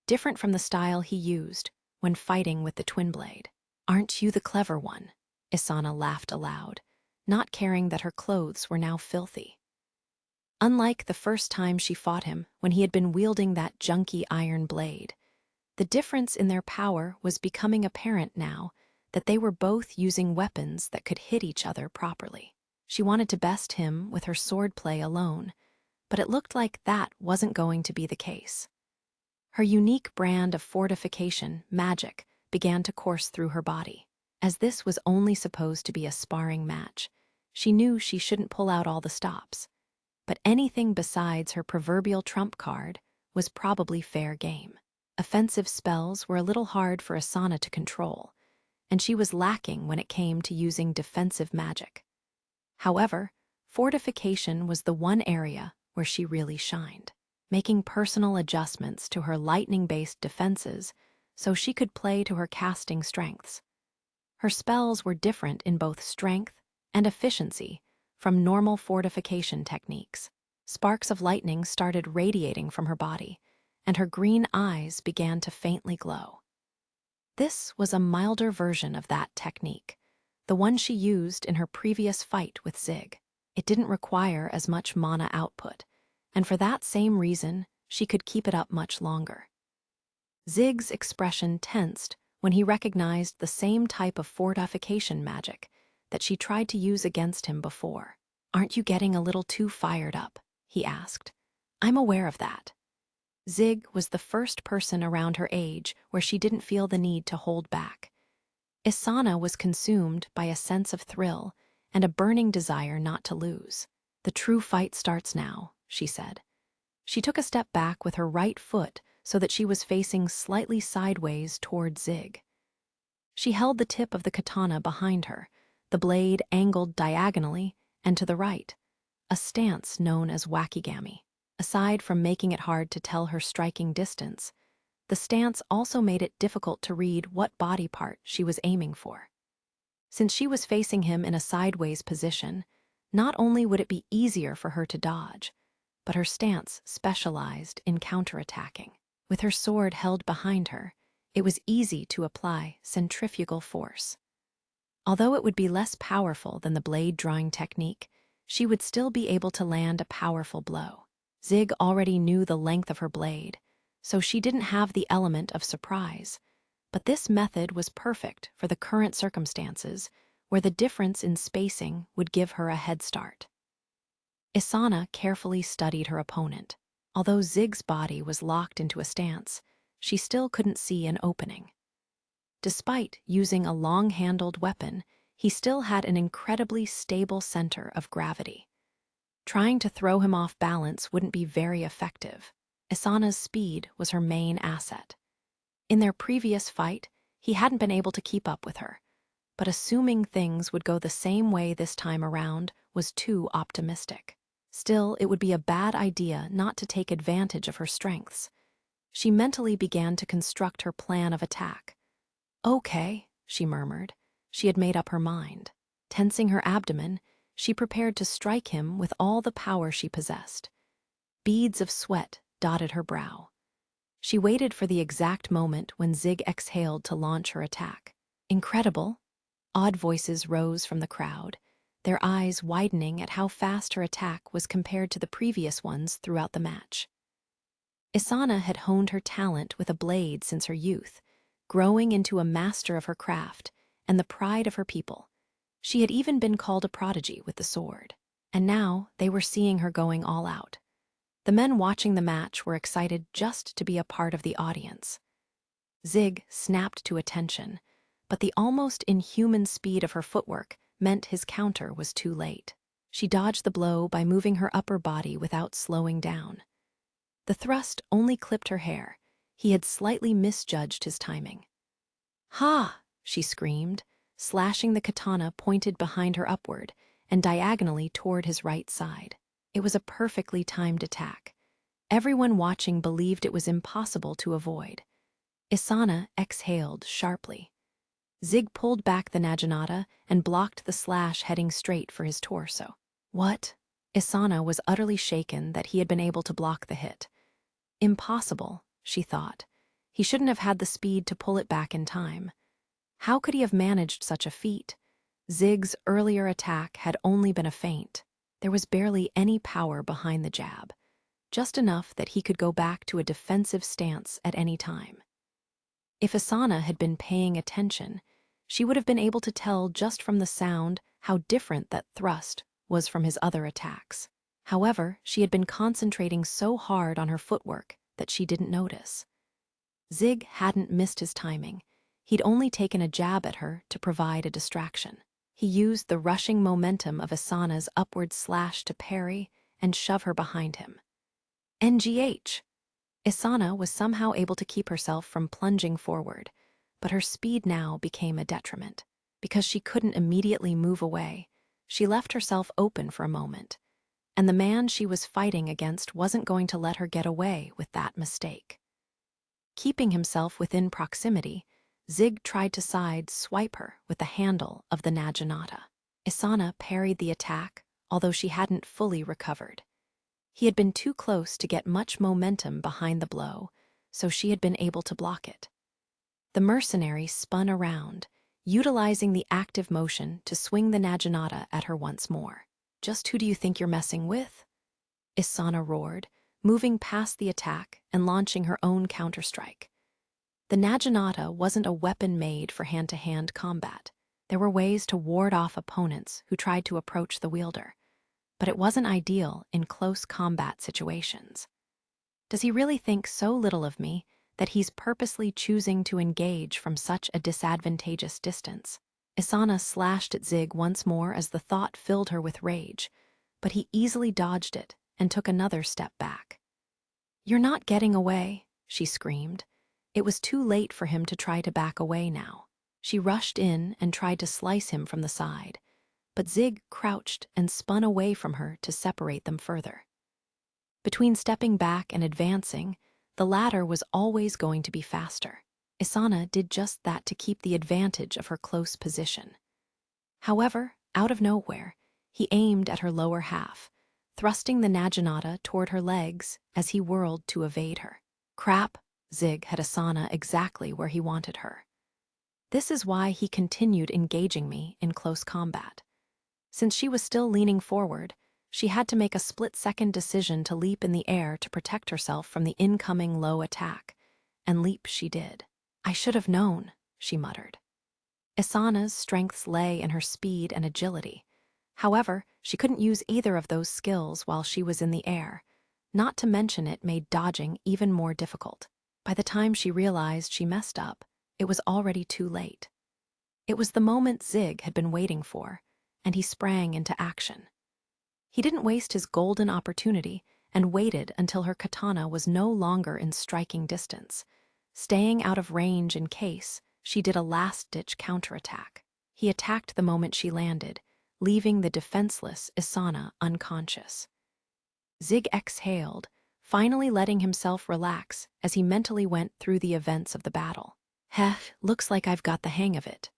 different from the style he used when fighting with the twin blade. "Aren't you the clever one?" Isana laughed aloud, not caring that her clothes were now filthy. Unlike the first time she fought him when he had been wielding that junky iron blade, the difference in their power was becoming apparent now that they were both using weapons that could hit each other properly. She wanted to best him with her swordplay alone, but it looked like that wasn't going to be the case. Her unique brand of fortification, magic, began to course through her body. As this was only supposed to be a sparring match, she knew she shouldn't pull out all the stops, but anything besides her proverbial trump card was probably fair game. Offensive spells were a little hard for Isana to control, and she was lacking when it came to using defensive magic. However, fortification was the one area where she really shined, making personal adjustments to her lightning-based defenses so she could play to her casting strengths. Her spells were different in both strength and efficiency from normal fortification techniques. Sparks of lightning started radiating from her body, and her green eyes began to faintly glow. This was a milder version of that technique, the one she used in her previous fight with Zig. It didn't require as much mana output, and for that same reason, she could keep it up much longer. Zig's expression tensed when he recognized the same type of fortification magic that she tried to use against him before. "Aren't you getting a little too fired up?" he asked. "I'm aware of that." Zig was the first person around her age where she didn't feel the need to hold back. Isana was consumed by a sense of thrill and a burning desire not to lose. "The true fight starts now," she said. She took a step back with her right foot so that she was facing slightly sideways toward Zig. She held the tip of the katana behind her, the blade angled diagonally and to the right, a stance known as wakigami. Aside from making it hard to tell her striking distance, the stance also made it difficult to read what body part she was aiming for. Since she was facing him in a sideways position, not only would it be easier for her to dodge, but her stance specialized in counterattacking. With her sword held behind her, it was easy to apply centrifugal force. Although it would be less powerful than the blade drawing technique, she would still be able to land a powerful blow. Zig already knew the length of her blade, so she didn't have the element of surprise. But this method was perfect for the current circumstances, where the difference in spacing would give her a head start. Isana carefully studied her opponent. Although Zig's body was locked into a stance, she still couldn't see an opening. Despite using a long-handled weapon, he still had an incredibly stable center of gravity. Trying to throw him off balance wouldn't be very effective. Isana's speed was her main asset. In their previous fight, he hadn't been able to keep up with her, but assuming things would go the same way this time around was too optimistic. Still, it would be a bad idea not to take advantage of her strengths. She mentally began to construct her plan of attack. "Okay," she murmured. She had made up her mind. Tensing her abdomen, she prepared to strike him with all the power she possessed. Beads of sweat dotted her brow. She waited for the exact moment when Zig exhaled to launch her attack. "Incredible!" Odd voices rose from the crowd, their eyes widening at how fast her attack was compared to the previous ones throughout the match. Isana had honed her talent with a blade since her youth, growing into a master of her craft and the pride of her people. She had even been called a prodigy with the sword. And now they were seeing her going all out. The men watching the match were excited just to be a part of the audience. Zig snapped to attention, but the almost inhuman speed of her footwork meant his counter was too late. She dodged the blow by moving her upper body without slowing down. The thrust only clipped her hair. He had slightly misjudged his timing. "Ha!" she screamed, slashing the katana pointed behind her upward and diagonally toward his right side. It was a perfectly timed attack. Everyone watching believed it was impossible to avoid. Isana exhaled sharply. Zig pulled back the naginata and blocked the slash heading straight for his torso. What? Isana was utterly shaken that he had been able to block the hit. Impossible, she thought. He shouldn't have had the speed to pull it back in time. How could he have managed such a feat? Zig's earlier attack had only been a feint. There was barely any power behind the jab, just enough that he could go back to a defensive stance at any time. If Isana had been paying attention, she would have been able to tell just from the sound how different that thrust was from his other attacks. However, she had been concentrating so hard on her footwork that she didn't notice. Zig hadn't missed his timing. He'd only taken a jab at her to provide a distraction. He used the rushing momentum of Isana's upward slash to parry and shove her behind him. NGH! Isana was somehow able to keep herself from plunging forward, but her speed now became a detriment. Because she couldn't immediately move away, she left herself open for a moment, and the man she was fighting against wasn't going to let her get away with that mistake. Keeping himself within proximity, Zig tried to side-swipe her with the handle of the naginata. Isana parried the attack, although she hadn't fully recovered. He had been too close to get much momentum behind the blow, so she had been able to block it. The mercenary spun around, utilizing the active motion to swing the naginata at her once more. "Just who do you think you're messing with?" Isana roared, moving past the attack and launching her own counterstrike. The naginata wasn't a weapon made for hand-to-hand combat. There were ways to ward off opponents who tried to approach the wielder, but it wasn't ideal in close combat situations. Does he really think so little of me that he's purposely choosing to engage from such a disadvantageous distance? Isana slashed at Zig once more as the thought filled her with rage, but he easily dodged it and took another step back. "You're not getting away," she screamed. It was too late for him to try to back away now. She rushed in and tried to slice him from the side, but Zig crouched and spun away from her to separate them further. Between stepping back and advancing, the latter was always going to be faster. Isana did just that to keep the advantage of her close position. However, out of nowhere, he aimed at her lower half, thrusting the naginata toward her legs as he whirled to evade her. Crap, Zig had Isana exactly where he wanted her. This is why he continued engaging me in close combat. Since she was still leaning forward, she had to make a split-second decision to leap in the air to protect herself from the incoming low attack, and leap she did. I should have known, she muttered. Isana's strengths lay in her speed and agility. However, she couldn't use either of those skills while she was in the air, not to mention it made dodging even more difficult. By the time she realized she messed up, it was already too late. It was the moment Zig had been waiting for, and he sprang into action. He didn't waste his golden opportunity and waited until her katana was no longer in striking distance, staying out of range in case she did a last-ditch counterattack. He attacked the moment she landed, leaving the defenseless Isana unconscious. Zig exhaled, finally letting himself relax as he mentally went through the events of the battle. Heh, looks like I've got the hang of it.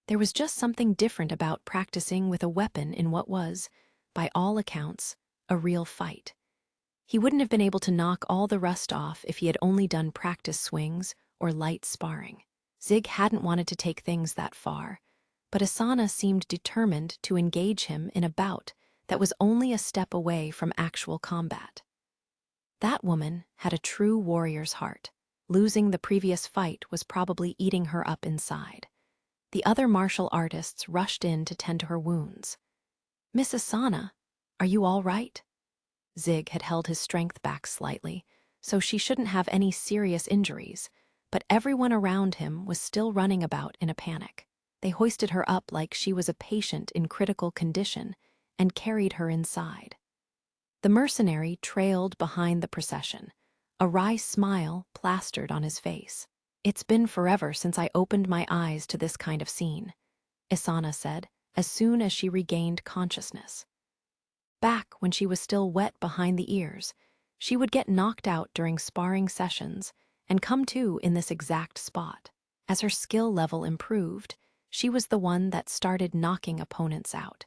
There was just something different about practicing with a weapon in what was, by all accounts, a real fight. He wouldn't have been able to knock all the rust off if he had only done practice swings or light sparring. Zig hadn't wanted to take things that far, but Isana seemed determined to engage him in a bout that was only a step away from actual combat. That woman had a true warrior's heart. Losing the previous fight was probably eating her up inside. The other martial artists rushed in to tend to her wounds. "Miss Isana, are you all right?" Zig had held his strength back slightly, so she shouldn't have any serious injuries, but everyone around him was still running about in a panic. They hoisted her up like she was a patient in critical condition and carried her inside. The mercenary trailed behind the procession, a wry smile plastered on his face. "It's been forever since I opened my eyes to this kind of scene," Isana said, as soon as she regained consciousness. Back when she was still wet behind the ears, she would get knocked out during sparring sessions and come to in this exact spot. As her skill level improved, she was the one that started knocking opponents out.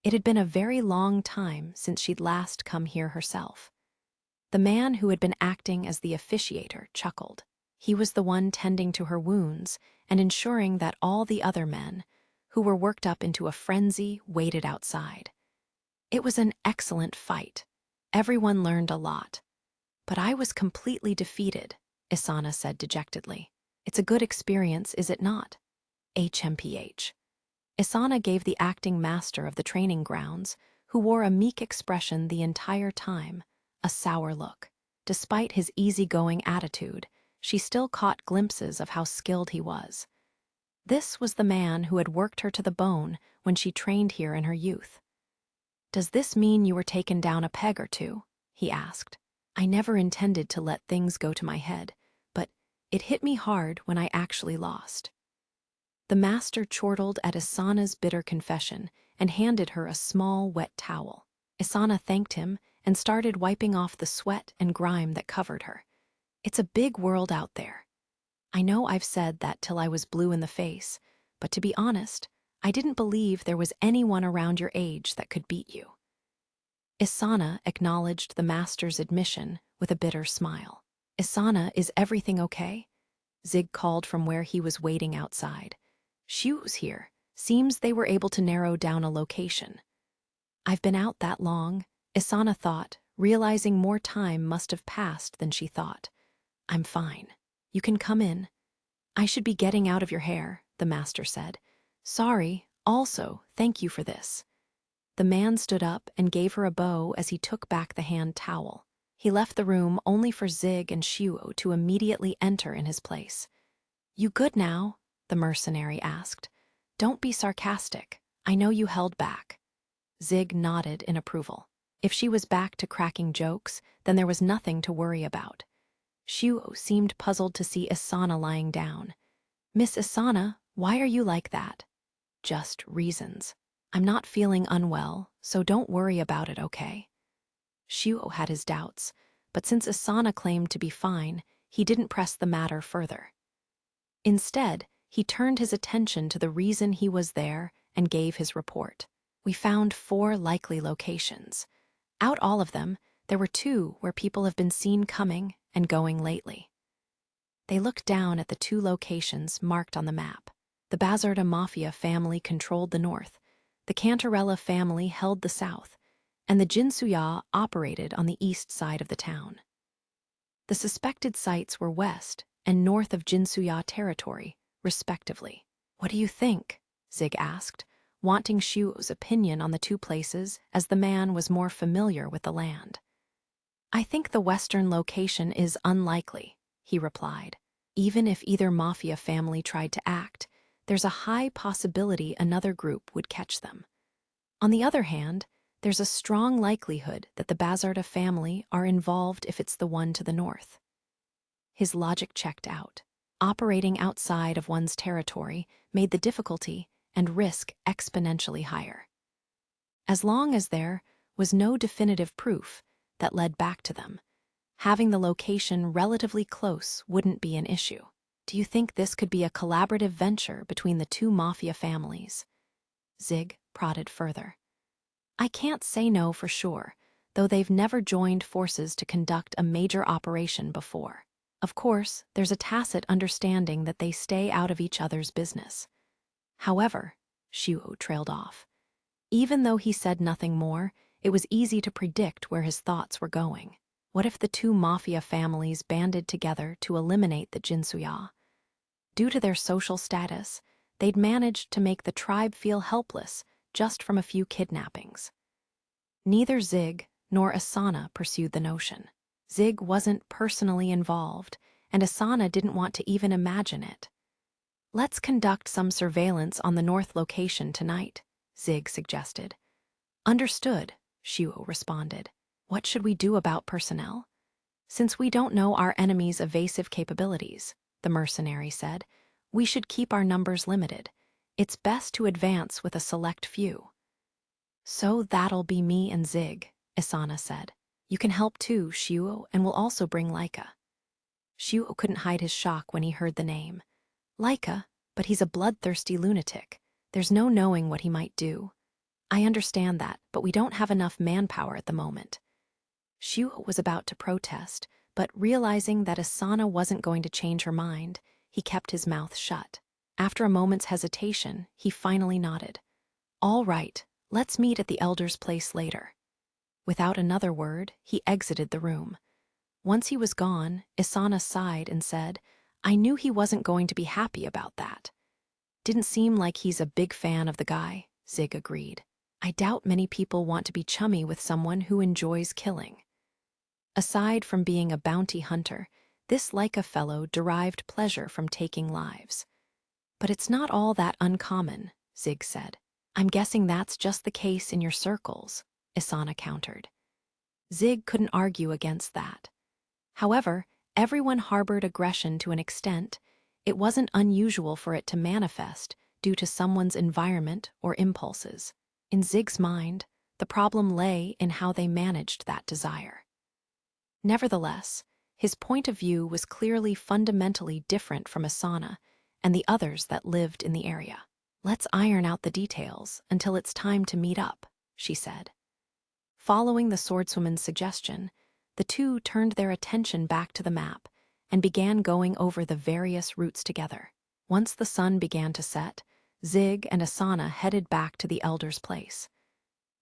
It had been a very long time since she'd last come here herself. The man who had been acting as the officiator chuckled. He was the one tending to her wounds and ensuring that all the other men, who were worked up into a frenzy, waited outside. It was an excellent fight. Everyone learned a lot. But I was completely defeated, Isana said dejectedly. "It's a good experience, is it not?" HMPH. Isana gave the acting master of the training grounds, who wore a meek expression the entire time, a sour look. Despite his easygoing attitude, she still caught glimpses of how skilled he was. This was the man who had worked her to the bone when she trained here in her youth. "Does this mean you were taken down a peg or two?" he asked. "I never intended to let things go to my head, but it hit me hard when I actually lost." The master chortled at Isana's bitter confession and handed her a small, wet towel. Isana thanked him and started wiping off the sweat and grime that covered her. "It's a big world out there. I know I've said that till I was blue in the face, but to be honest, I didn't believe there was anyone around your age that could beat you." Isana acknowledged the master's admission with a bitter smile. "Isana, is everything okay?" Zig called from where he was waiting outside. "Shu's here. Seems they were able to narrow down a location." "I've been out that long," Isana thought, realizing more time must have passed than she thought. "I'm fine. You can come in." "I should be getting out of your hair," the master said. "Sorry. Also, thank you for this." The man stood up and gave her a bow as he took back the hand towel. He left the room only for Zig and Shuo to immediately enter in his place. "You good now?" the mercenary asked. "Don't be sarcastic. I know you held back." Zig nodded in approval. If she was back to cracking jokes, then there was nothing to worry about. Shuo seemed puzzled to see Isana lying down. "Miss Isana, Why are you like that? Just reasons. I'm not feeling unwell, so don't worry about it, okay? Shuo had his doubts, but since Asana claimed to be fine, he didn't press the matter further. Instead, he turned his attention to the reason he was there and gave his report. We found 4 likely locations. Out all of them, there were 2 where people have been seen coming and going lately. They looked down at the 2 locations marked on the map. The Bazarda Mafia family controlled the north, the Cantarella family held the south, and the Jinsuya operated on the east side of the town. The suspected sites were west and north of Jinsuya territory, respectively. What do you think? Zig asked, wanting Shuo's opinion on the 2 places as the man was more familiar with the land. I think the western location is unlikely, he replied. Even if either mafia family tried to act, there's a high possibility another group would catch them. On the other hand, there's a strong likelihood that the Bazarda family are involved if it's the one to the north. His logic checked out. Operating outside of one's territory made the difficulty and risk exponentially higher. As long as there was no definitive proof that led back to them, having the location relatively close wouldn't be an issue. Do you think this could be a collaborative venture between the 2 mafia families? Zig prodded further. I can't say no for sure, though they've never joined forces to conduct a major operation before. Of course, there's a tacit understanding that they stay out of each other's business. However, Shuo trailed off. Even though he said nothing more, it was easy to predict where his thoughts were going. What if the 2 mafia families banded together to eliminate the Jinsuya? Due to their social status, they'd managed to make the tribe feel helpless just from a few kidnappings. Neither Zig nor Asana pursued the notion. Zig wasn't personally involved, and Asana didn't want to even imagine it. Let's conduct some surveillance on the north location tonight, Zig suggested. Understood, Shuo responded. What should we do about personnel? Since we don't know our enemy's evasive capabilities, the mercenary said, we should keep our numbers limited. It's best to advance with a select few. So that'll be me and Zig, Asana said. You can help too, Shuo, and we'll also bring Laika. Shuo couldn't hide his shock when he heard the name. Laika, but he's a bloodthirsty lunatic. There's no knowing what he might do. I understand that, but we don't have enough manpower at the moment. Shuo was about to protest, but realizing that Asana wasn't going to change her mind, he kept his mouth shut. After a moment's hesitation, he finally nodded. All right, let's meet at the elder's place later. Without another word, he exited the room. Once he was gone, Asana sighed and said, I knew he wasn't going to be happy about that. Didn't seem like he's a big fan of the guy, Zig agreed. I doubt many people want to be chummy with someone who enjoys killing. Aside from being a bounty hunter, this Laika fellow derived pleasure from taking lives. But it's not all that uncommon, Zig said. I'm guessing that's just the case in your circles, Asana countered. Zig couldn't argue against that. However, everyone harbored aggression to an extent. It wasn't unusual for it to manifest due to someone's environment or impulses. In Zig's mind, the problem lay in how they managed that desire. Nevertheless, his point of view was clearly fundamentally different from Asana and the others that lived in the area. Let's iron out the details until it's time to meet up, she said. Following the swordswoman's suggestion, the 2 turned their attention back to the map and began going over the various routes together. Once the sun began to set, Zig and Asana headed back to the elder's place.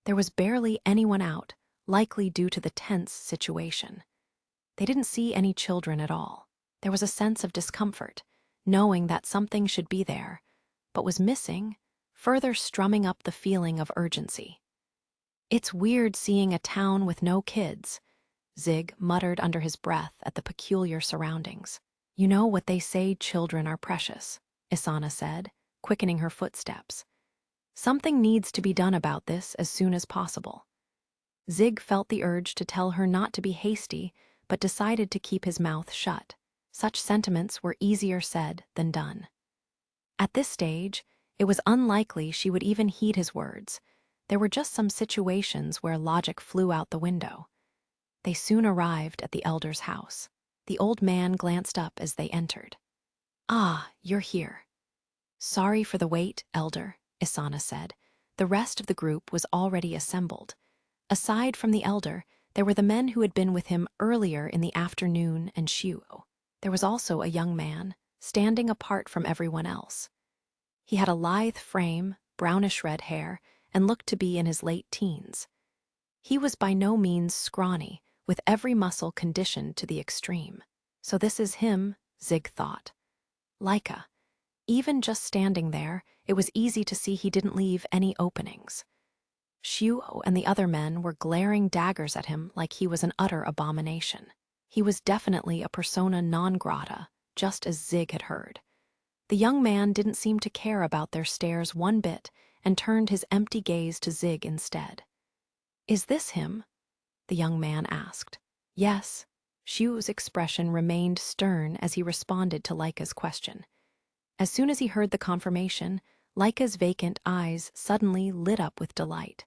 There was barely anyone out, likely due to the tense situation. They didn't see any children at all. There was a sense of discomfort, knowing that something should be there, but was missing, further strumming up the feeling of urgency. It's weird seeing a town with no kids, Zig muttered under his breath at the peculiar surroundings. You know what they say, children are precious, Asana said, quickening her footsteps. Something needs to be done about this as soon as possible. Zig felt the urge to tell her not to be hasty, but decided to keep his mouth shut. Such sentiments were easier said than done. At this stage, it was unlikely she would even heed his words. There were just some situations where logic flew out the window. They soon arrived at the elder's house. The old man glanced up as they entered. "Ah, you're here." "Sorry for the wait, elder," Isana said. The rest of the group was already assembled. Aside from the elder, there were the men who had been with him earlier in the afternoon and Shuo. There was also a young man, standing apart from everyone else. He had a lithe frame, brownish-red hair, and looked to be in his late teens. He was by no means scrawny, with every muscle conditioned to the extreme. So this is him, Zig thought. Laika. Even just standing there, it was easy to see he didn't leave any openings. Shuo and the other men were glaring daggers at him like he was an utter abomination. He was definitely a persona non grata, just as Zig had heard. The young man didn't seem to care about their stares one bit and turned his empty gaze to Zig instead. "Is this him?" the young man asked. "Yes." Shuo's expression remained stern as he responded to Laika's question. As soon as he heard the confirmation, Laika's vacant eyes suddenly lit up with delight.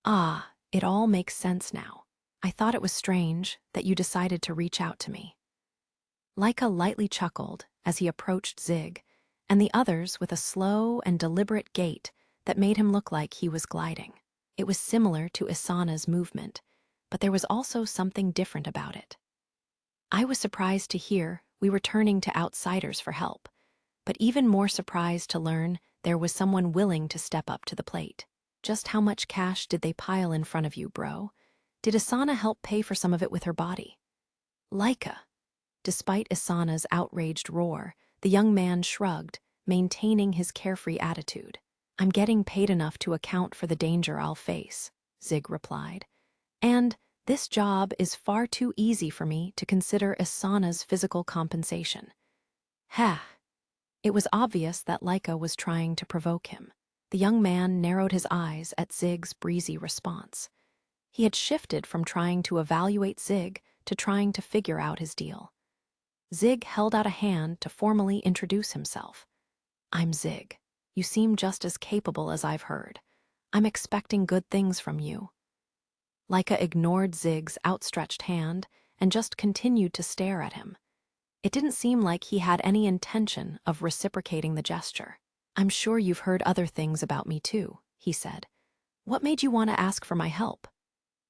"Ah, it all makes sense now. I thought it was strange that you decided to reach out to me." Laika lightly chuckled as he approached Zig, and the others with a slow and deliberate gait that made him look like he was gliding. It was similar to Isana's movement, but there was also something different about it. "I was surprised to hear we were turning to outsiders for help, but even more surprised to learn there was someone willing to step up to the plate. Just how much cash did they pile in front of you, bro? Did Isana help pay for some of it with her body?" "Laika." Despite Isana's outraged roar, the young man shrugged, maintaining his carefree attitude. "I'm getting paid enough to account for the danger I'll face," Zig replied. "And this job is far too easy for me to consider Isana's physical compensation." "Ha!" It was obvious that Laika was trying to provoke him. The young man narrowed his eyes at Zig's breezy response. He had shifted from trying to evaluate Zig to trying to figure out his deal. Zig held out a hand to formally introduce himself. "I'm Zig. You seem just as capable as I've heard. I'm expecting good things from you." Laika ignored Zig's outstretched hand and just continued to stare at him. It didn't seem like he had any intention of reciprocating the gesture. "I'm sure you've heard other things about me too," he said. "What made you want to ask for my help?"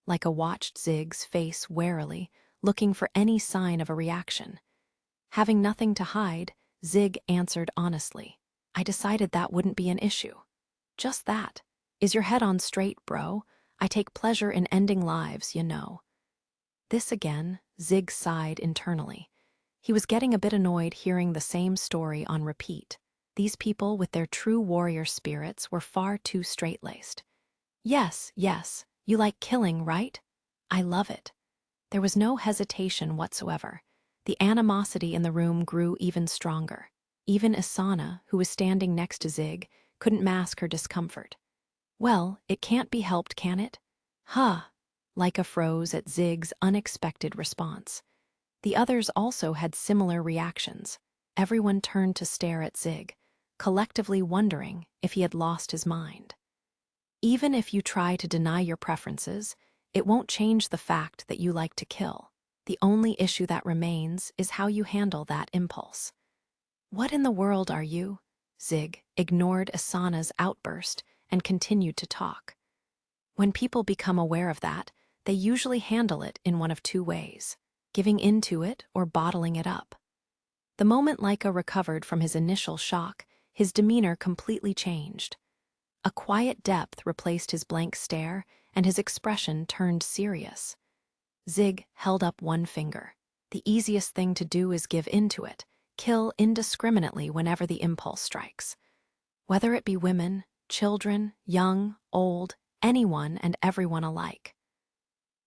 Laika watched Zig's face warily, looking for any sign of a reaction. Having nothing to hide, Zig answered honestly. "I decided that wouldn't be an issue." "Just that. Is your head on straight, bro? I take pleasure in ending lives, you know." This again, Zig sighed internally. He was getting a bit annoyed hearing the same story on repeat. These people with their true warrior spirits were far too straight-laced. "Yes, yes, you like killing, right? I love it." There was no hesitation whatsoever. The animosity in the room grew even stronger. Even Isana, who was standing next to Zig, couldn't mask her discomfort. "Well, it can't be helped, can it?" "Huh." Laika froze at Zig's unexpected response. The others also had similar reactions. Everyone turned to stare at Zig, collectively wondering if he had lost his mind. "Even if you try to deny your preferences, it won't change the fact that you like to kill. The only issue that remains is how you handle that impulse." "What in the world are you?" Zig ignored Asana's outburst and continued to talk. When people become aware of that, they usually handle it in one of two ways: giving in to it or bottling it up. The moment Laika recovered from his initial shock, his demeanor completely changed. A quiet depth replaced his blank stare, and his expression turned serious. Zig held up one finger. The easiest thing to do is give in to it, kill indiscriminately whenever the impulse strikes. Whether it be women, children, young, old, anyone and everyone alike.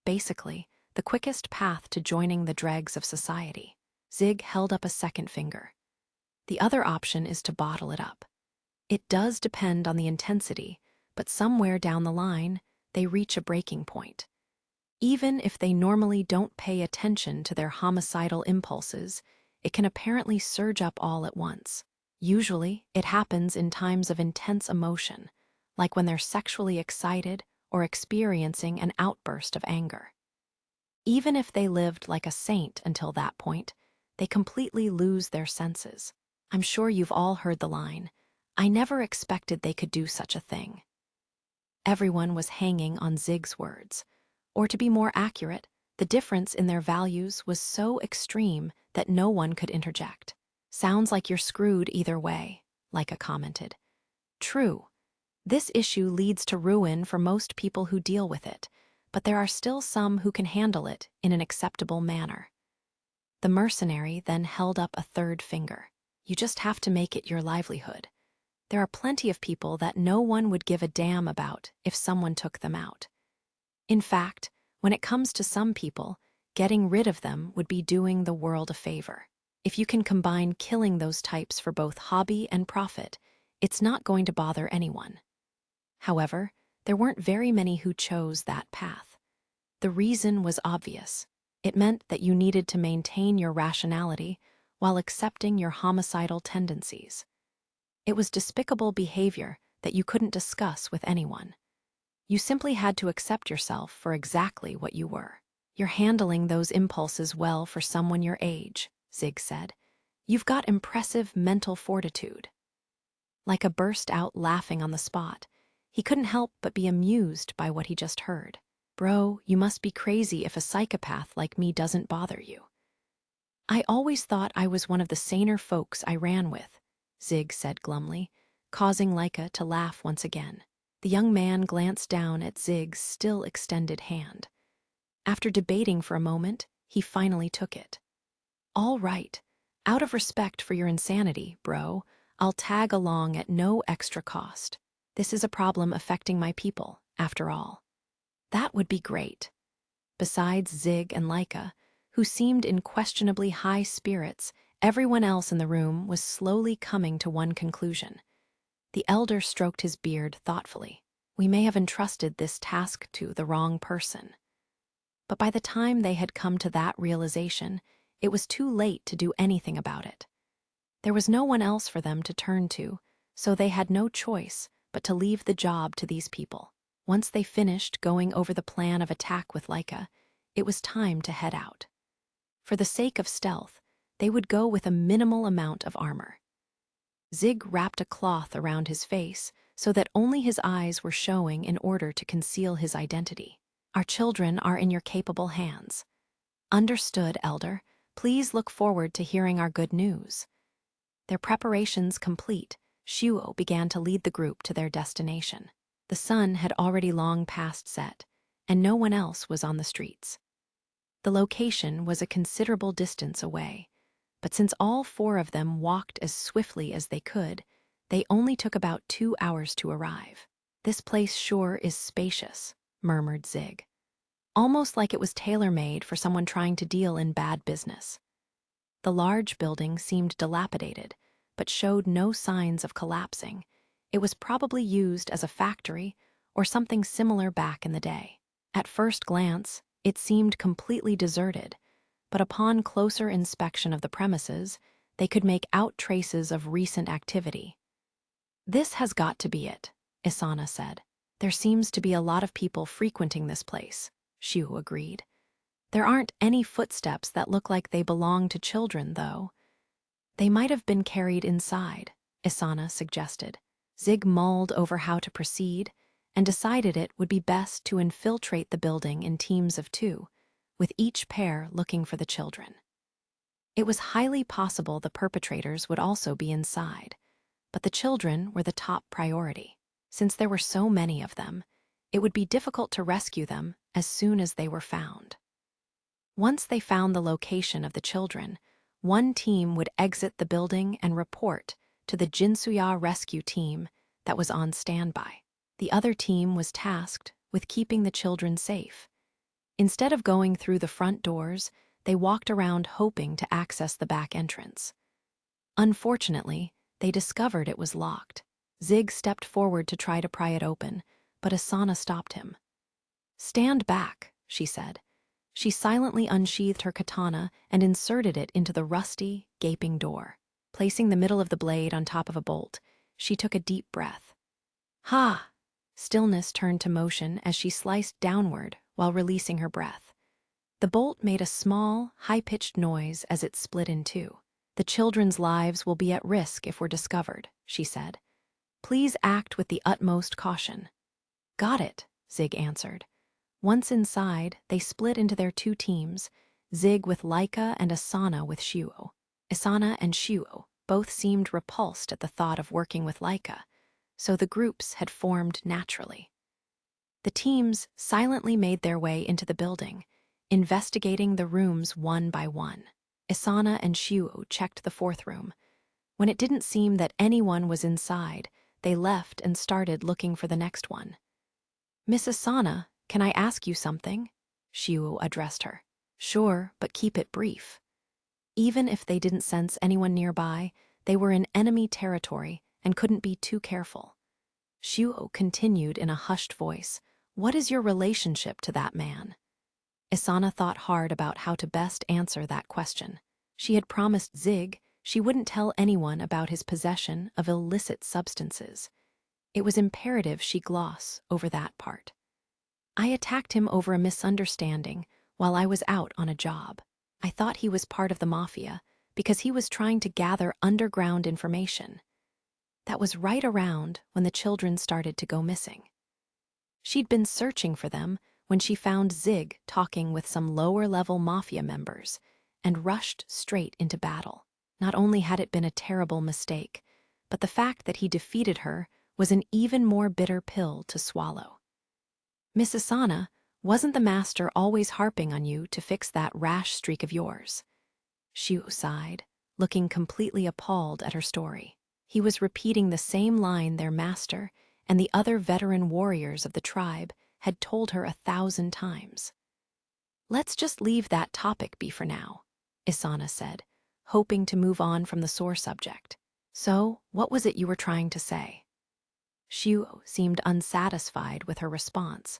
Basically, the quickest path to joining the dregs of society. Zig held up a second finger. The other option is to bottle it up. It does depend on the intensity, but somewhere down the line, they reach a breaking point. Even if they normally don't pay attention to their homicidal impulses, it can apparently surge up all at once. Usually, it happens in times of intense emotion, like when they're sexually excited or experiencing an outburst of anger. Even if they lived like a saint until that point, they completely lose their senses. I'm sure you've all heard the line, "I never expected they could do such a thing." Everyone was hanging on Zig's words. Or to be more accurate, the difference in their values was so extreme that no one could interject. "Sounds like you're screwed either way," Leica commented. True, this issue leads to ruin for most people who deal with it, but there are still some who can handle it in an acceptable manner. The mercenary then held up a third finger. "You just have to make it your livelihood. There are plenty of people that no one would give a damn about if someone took them out. In fact, when it comes to some people, getting rid of them would be doing the world a favor. If you can combine killing those types for both hobby and profit, it's not going to bother anyone." However, there weren't very many who chose that path. The reason was obvious. It meant that you needed to maintain your rationality while accepting your homicidal tendencies. It was despicable behavior that you couldn't discuss with anyone. You simply had to accept yourself for exactly what you were. "You're handling those impulses well for someone your age," Zig said. "You've got impressive mental fortitude." Leica burst out laughing on the spot. He couldn't help but be amused by what he just heard. "Bro, you must be crazy if a psychopath like me doesn't bother you." "I always thought I was one of the saner folks I ran with," Zig said glumly, causing Leica to laugh once again. The young man glanced down at Zig's still extended hand. After debating for a moment, he finally took it. "All right. Out of respect for your insanity, bro, I'll tag along at no extra cost. This is a problem affecting my people, after all." "That would be great." Besides Zig and Leica, who seemed in questionably high spirits, everyone else in the room was slowly coming to one conclusion. The elder stroked his beard thoughtfully. "We may have entrusted this task to the wrong person." But by the time they had come to that realization, it was too late to do anything about it. There was no one else for them to turn to, so they had no choice but to leave the job to these people. Once they finished going over the plan of attack with Leica, it was time to head out. For the sake of stealth, they would go with a minimal amount of armor. Zig wrapped a cloth around his face so that only his eyes were showing in order to conceal his identity. "Our children are in your capable hands." "Understood, Elder. Please look forward to hearing our good news." Their preparations complete, Shuo began to lead the group to their destination. The sun had already long past set, and no one else was on the streets. The location was a considerable distance away, but since all four of them walked as swiftly as they could, they only took about 2 hours to arrive. "This place sure is spacious," murmured Zig. "Almost like it was tailor-made for someone trying to deal in bad business." The large building seemed dilapidated, but showed no signs of collapsing. It was probably used as a factory or something similar back in the day. At first glance, it seemed completely deserted, but upon closer inspection of the premises, they could make out traces of recent activity. "This has got to be it," Isana said. "There seems to be a lot of people frequenting this place," Shu agreed. "There aren't any footsteps that look like they belong to children, though." "They might have been carried inside," Isana suggested. Zig mulled over how to proceed and decided it would be best to infiltrate the building in teams of 2, with each pair looking for the children. It was highly possible the perpetrators would also be inside, but the children were the top priority. Since there were so many of them, it would be difficult to rescue them as soon as they were found. Once they found the location of the children, one team would exit the building and report to the Jinsuya rescue team that was on standby. The other team was tasked with keeping the children safe. Instead of going through the front doors, they walked around hoping to access the back entrance. Unfortunately, they discovered it was locked. Zig stepped forward to try to pry it open, but Asana stopped him. "Stand back," she said. She silently unsheathed her katana and inserted it into the rusty, gaping door. Placing the middle of the blade on top of a bolt, she took a deep breath. Ha! Stillness turned to motion as she sliced downward while releasing her breath. The bolt made a small, high-pitched noise as it split in two. The children's lives will be at risk if we're discovered, she said. Please act with the utmost caution. Got it, Zig answered. Once inside, they split into their two teams, Zig with Laika and Asana with Shuo. Asana and Shuo both seemed repulsed at the thought of working with Laika, so the groups had formed naturally. The teams silently made their way into the building, investigating the rooms one by one. Asana and Shuo checked the fourth room. When it didn't seem that anyone was inside, they left and started looking for the next one. Miss Asana, can I ask you something? Shuo addressed her. Sure, but keep it brief. Even if they didn't sense anyone nearby, they were in enemy territory and couldn't be too careful. Shuo continued in a hushed voice, What is your relationship to that man? Asana thought hard about how to best answer that question. She had promised Zig she wouldn't tell anyone about his possession of illicit substances. It was imperative she gloss over that part. I attacked him over a misunderstanding while I was out on a job. I thought he was part of the mafia because he was trying to gather underground information. That was right around when the children started to go missing. She'd been searching for them when she found Zig talking with some lower-level mafia members and rushed straight into battle. Not only had it been a terrible mistake, but the fact that he defeated her was an even more bitter pill to swallow. Miss Asana, wasn't the master always harping on you to fix that rash streak of yours? Shuo sighed, looking completely appalled at her story. He was repeating the same line their master and the other veteran warriors of the tribe had told her 1,000 times. Let's just leave that topic be for now, Asana said, hoping to move on from the sore subject. So, what was it you were trying to say? Shuo seemed unsatisfied with her response,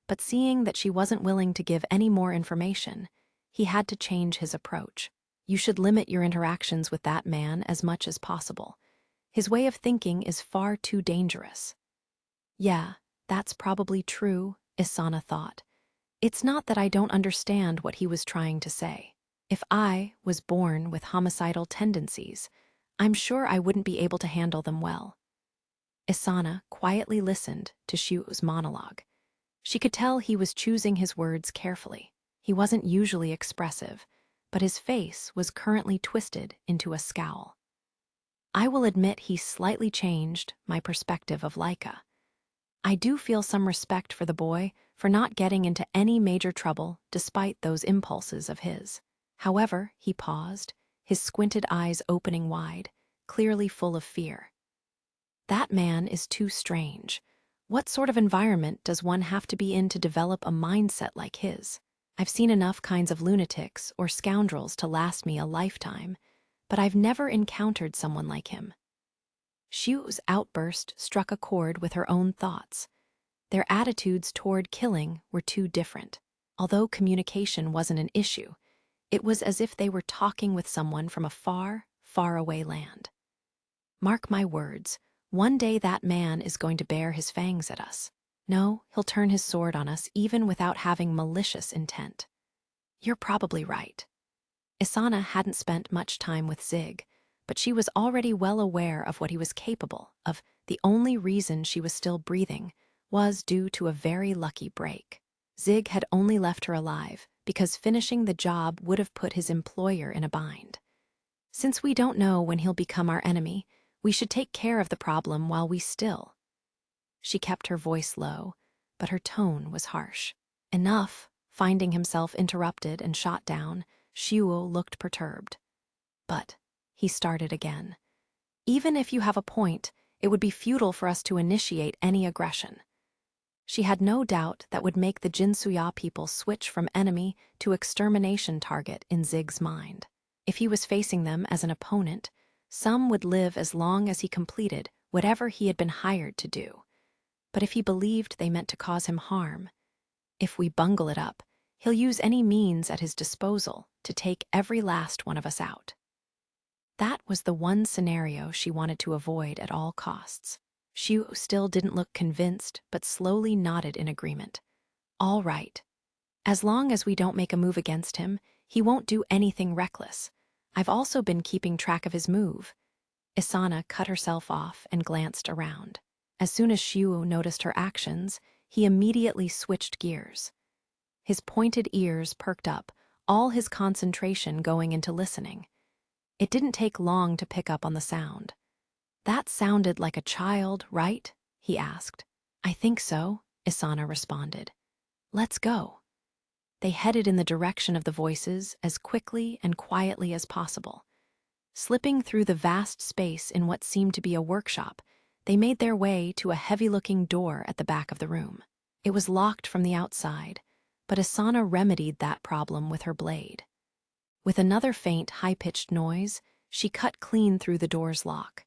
but seeing that she wasn't willing to give any more information, he had to change his approach. You should limit your interactions with that man as much as possible. His way of thinking is far too dangerous. Yeah, that's probably true, Asana thought. It's not that I don't understand what he was trying to say. If I was born with homicidal tendencies, I'm sure I wouldn't be able to handle them well. Asana quietly listened to Shuo's monologue. She could tell he was choosing his words carefully. He wasn't usually expressive, but his face was currently twisted into a scowl. I will admit he slightly changed my perspective of Laika. I do feel some respect for the boy for not getting into any major trouble despite those impulses of his. However, he paused, his squinted eyes opening wide, clearly full of fear. That man is too strange. What sort of environment does one have to be in to develop a mindset like his? I've seen enough kinds of lunatics or scoundrels to last me a lifetime, but I've never encountered someone like him. Shuo's outburst struck a chord with her own thoughts. Their attitudes toward killing were too different. Although communication wasn't an issue, it was as if they were talking with someone from a far, far away land. Mark my words, one day that man is going to bare his fangs at us. No, he'll turn his sword on us even without having malicious intent. You're probably right. Asana hadn't spent much time with Zig, but she was already well aware of what he was capable of. The only reason she was still breathing was due to a very lucky break. Zig had only left her alive because finishing the job would have put his employer in a bind. Since we don't know when he'll become our enemy, we should take care of the problem while we still. She kept her voice low, but her tone was harsh. Enough. Finding himself interrupted and shot down, Shuo looked perturbed. But he started again. Even if you have a point, it would be futile for us to initiate any aggression. She had no doubt that would make the Jinsuya people switch from enemy to extermination target in Zig's mind. If he was facing them as an opponent, some would live as long as he completed whatever he had been hired to do. But if he believed they meant to cause him harm, if we bungle it up, he'll use any means at his disposal to take every last one of us out. That was the one scenario she wanted to avoid at all costs. Xiu still didn't look convinced, but slowly nodded in agreement. All right. As long as we don't make a move against him, he won't do anything reckless. I've also been keeping track of his move. Isana cut herself off and glanced around. As soon as Xiu noticed her actions, he immediately switched gears. His pointed ears perked up, all his concentration going into listening. It didn't take long to pick up on the sound. That sounded like a child, right? He asked. I think so, Isana responded. Let's go. They headed in the direction of the voices as quickly and quietly as possible. Slipping through the vast space in what seemed to be a workshop, they made their way to a heavy-looking door at the back of the room. It was locked from the outside, but Isana remedied that problem with her blade. With another faint, high-pitched noise, she cut clean through the door's lock.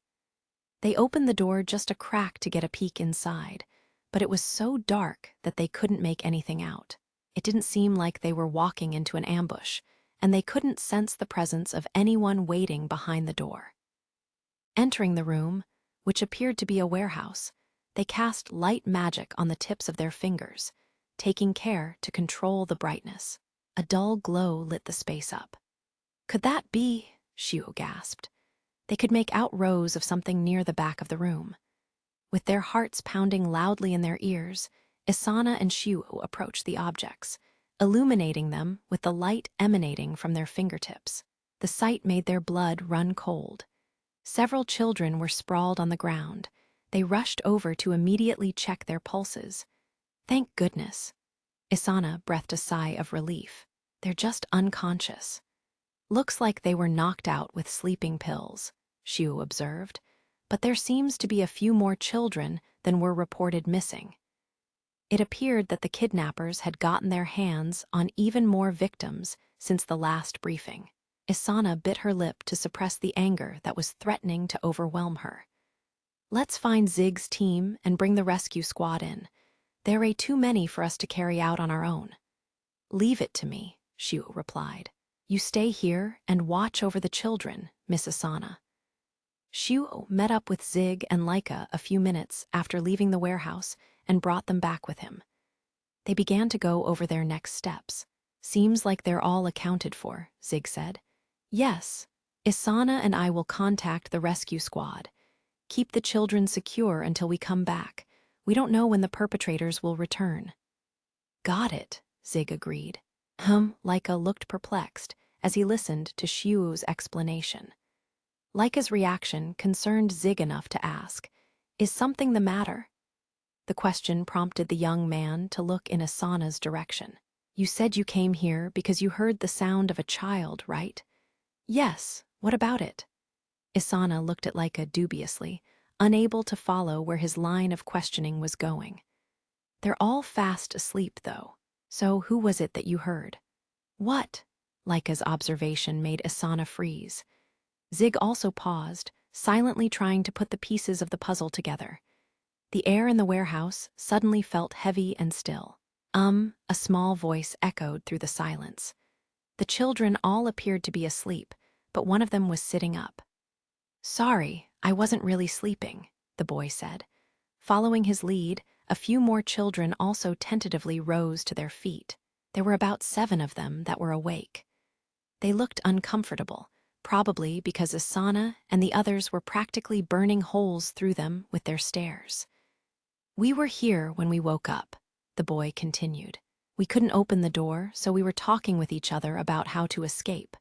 They opened the door just a crack to get a peek inside, but it was so dark that they couldn't make anything out. It didn't seem like they were walking into an ambush, and they couldn't sense the presence of anyone waiting behind the door. Entering the room, which appeared to be a warehouse, they cast light magic on the tips of their fingers, taking care to control the brightness. A dull glow lit the space up. Could that be? Xiu gasped. They could make out rows of something near the back of the room. With their hearts pounding loudly in their ears, Isana and Xiu approached the objects, illuminating them with the light emanating from their fingertips. The sight made their blood run cold. Several children were sprawled on the ground. They rushed over to immediately check their pulses. Thank goodness. Isana breathed a sigh of relief. They're just unconscious. Looks like they were knocked out with sleeping pills, Xiu observed, but there seems to be a few more children than were reported missing. It appeared that the kidnappers had gotten their hands on even more victims since the last briefing. Isana bit her lip to suppress the anger that was threatening to overwhelm her. Let's find Zig's team and bring the rescue squad in. There are too many for us to carry out on our own. Leave it to me, Xiu replied. You stay here and watch over the children, Miss Isana. Xiu met up with Zig and Laika a few minutes after leaving the warehouse and brought them back with him. They began to go over their next steps. Seems like they're all accounted for, Zig said. Yes, Isana and I will contact the rescue squad. Keep the children secure until we come back. We don't know when the perpetrators will return. Got it, Zig agreed. Laika looked perplexed as he listened to Xiu's explanation. Laika's reaction concerned Zig enough to ask, Is something the matter? The question prompted the young man to look in Asana's direction. You said you came here because you heard the sound of a child, right? Yes, what about it? Isana looked at Laika dubiously, unable to follow where his line of questioning was going. They're all fast asleep, though. So who was it that you heard? What? Laika's observation made Isana freeze. Zig also paused, silently trying to put the pieces of the puzzle together. The air in the warehouse suddenly felt heavy and still. A small voice echoed through the silence. The children all appeared to be asleep, but one of them was sitting up. Sorry, I wasn't really sleeping, the boy said. Following his lead, a few more children also tentatively rose to their feet. There were about 7 of them that were awake. They looked uncomfortable, probably because Isana and the others were practically burning holes through them with their stares. We were here when we woke up, the boy continued. We couldn't open the door, so we were talking with each other about how to escape.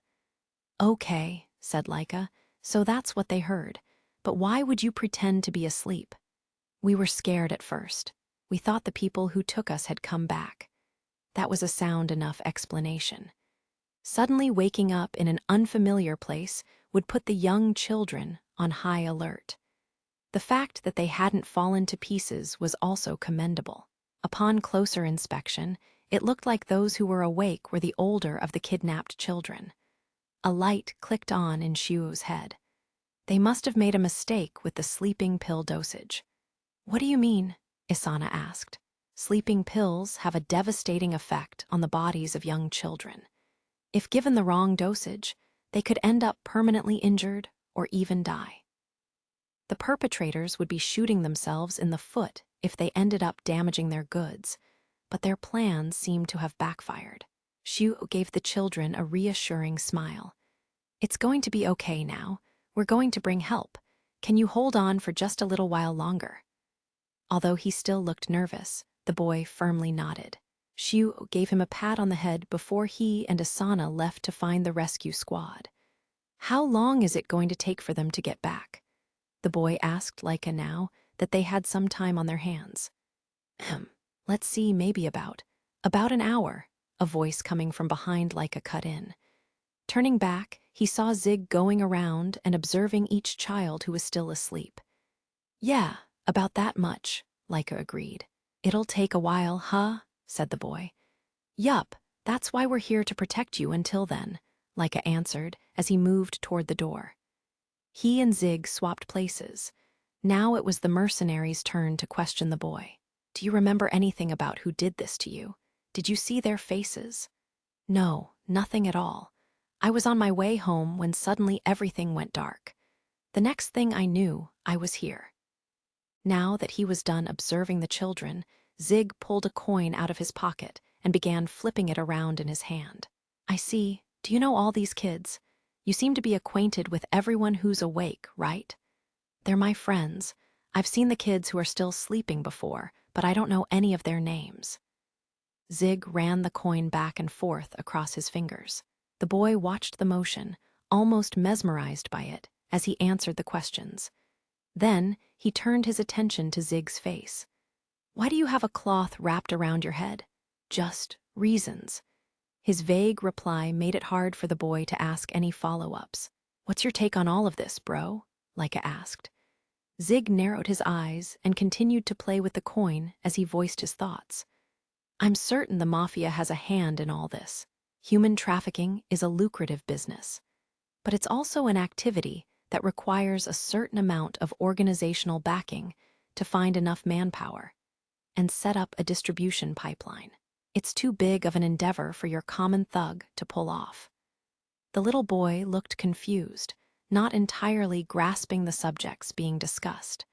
Okay, said Laika, so that's what they heard. But why would you pretend to be asleep? We were scared at first. We thought the people who took us had come back. That was a sound enough explanation. Suddenly waking up in an unfamiliar place would put the young children on high alert. The fact that they hadn't fallen to pieces was also commendable. Upon closer inspection, it looked like those who were awake were the older of the kidnapped children. A light clicked on in Xiu's head. They must have made a mistake with the sleeping pill dosage. What do you mean? Isana asked. Sleeping pills have a devastating effect on the bodies of young children. If given the wrong dosage, they could end up permanently injured or even die. The perpetrators would be shooting themselves in the foot if they ended up damaging their goods, but their plans seemed to have backfired. Xiu gave the children a reassuring smile. "It's going to be okay now. We're going to bring help. Can you hold on for just a little while longer?" Although he still looked nervous, the boy firmly nodded. Xiu gave him a pat on the head before he and Asana left to find the rescue squad. "How long is it going to take for them to get back?" the boy asked Laika now that they had some time on their hands. Let's see, maybe about an hour," a voice coming from behind Laika cut in. Turning back, he saw Zig going around and observing each child who was still asleep. "Yeah, about that much," Laika agreed. "It'll take a while, huh?" said the boy. "Yup, that's why we're here to protect you until then," Laika answered as he moved toward the door. He and Zig swapped places. Now it was the mercenary's turn to question the boy. "Do you remember anything about who did this to you? Did you see their faces?" "No, nothing at all. I was on my way home when suddenly everything went dark. The next thing I knew, I was here." Now that he was done observing the children, Zig pulled a coin out of his pocket and began flipping it around in his hand. "I see. Do you know all these kids? You seem to be acquainted with everyone who's awake, right?" "They're my friends. I've seen the kids who are still sleeping before, but I don't know any of their names." Zig ran the coin back and forth across his fingers. The boy watched the motion, almost mesmerized by it, as he answered the questions. Then he turned his attention to Zig's face. "Why do you have a cloth wrapped around your head?" "Just reasons." His vague reply made it hard for the boy to ask any follow-ups. "What's your take on all of this, bro?" Laika asked. Zig narrowed his eyes and continued to play with the coin as he voiced his thoughts. "I'm certain the mafia has a hand in all this. Human trafficking is a lucrative business. But it's also an activity that requires a certain amount of organizational backing to find enough manpower and set up a distribution pipeline. It's too big of an endeavor for your common thug to pull off." The little boy looked confused, not entirely grasping the subjects being discussed.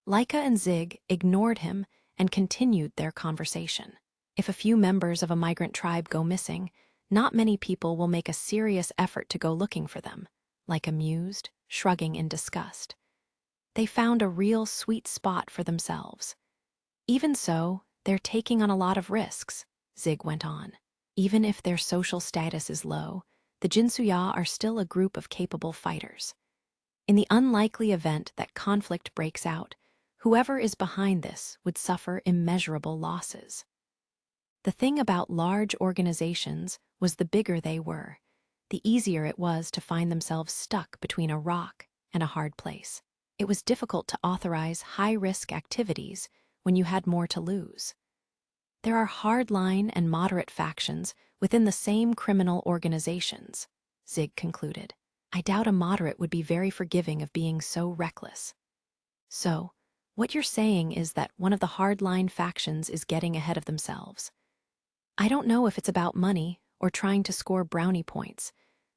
Laika and Zig ignored him and continued their conversation. If a few members of a migrant tribe go missing, not many people will make a serious effort to go looking for them, Laika mused, shrugging in disgust. They found a real sweet spot for themselves. "Even so, they're taking on a lot of risks," Zig went on. "Even if their social status is low, the Jinsuya are still a group of capable fighters. In the unlikely event that conflict breaks out, whoever is behind this would suffer immeasurable losses." The thing about large organizations was the bigger they were, the easier it was to find themselves stuck between a rock and a hard place. It was difficult to authorize high-risk activities when you had more to lose. There are hardline and moderate factions within the same criminal organizations, Zig concluded. "I doubt a moderate would be very forgiving of being so reckless." "So, what you're saying is that one of the hardline factions is getting ahead of themselves." "I don't know if it's about money or trying to score brownie points,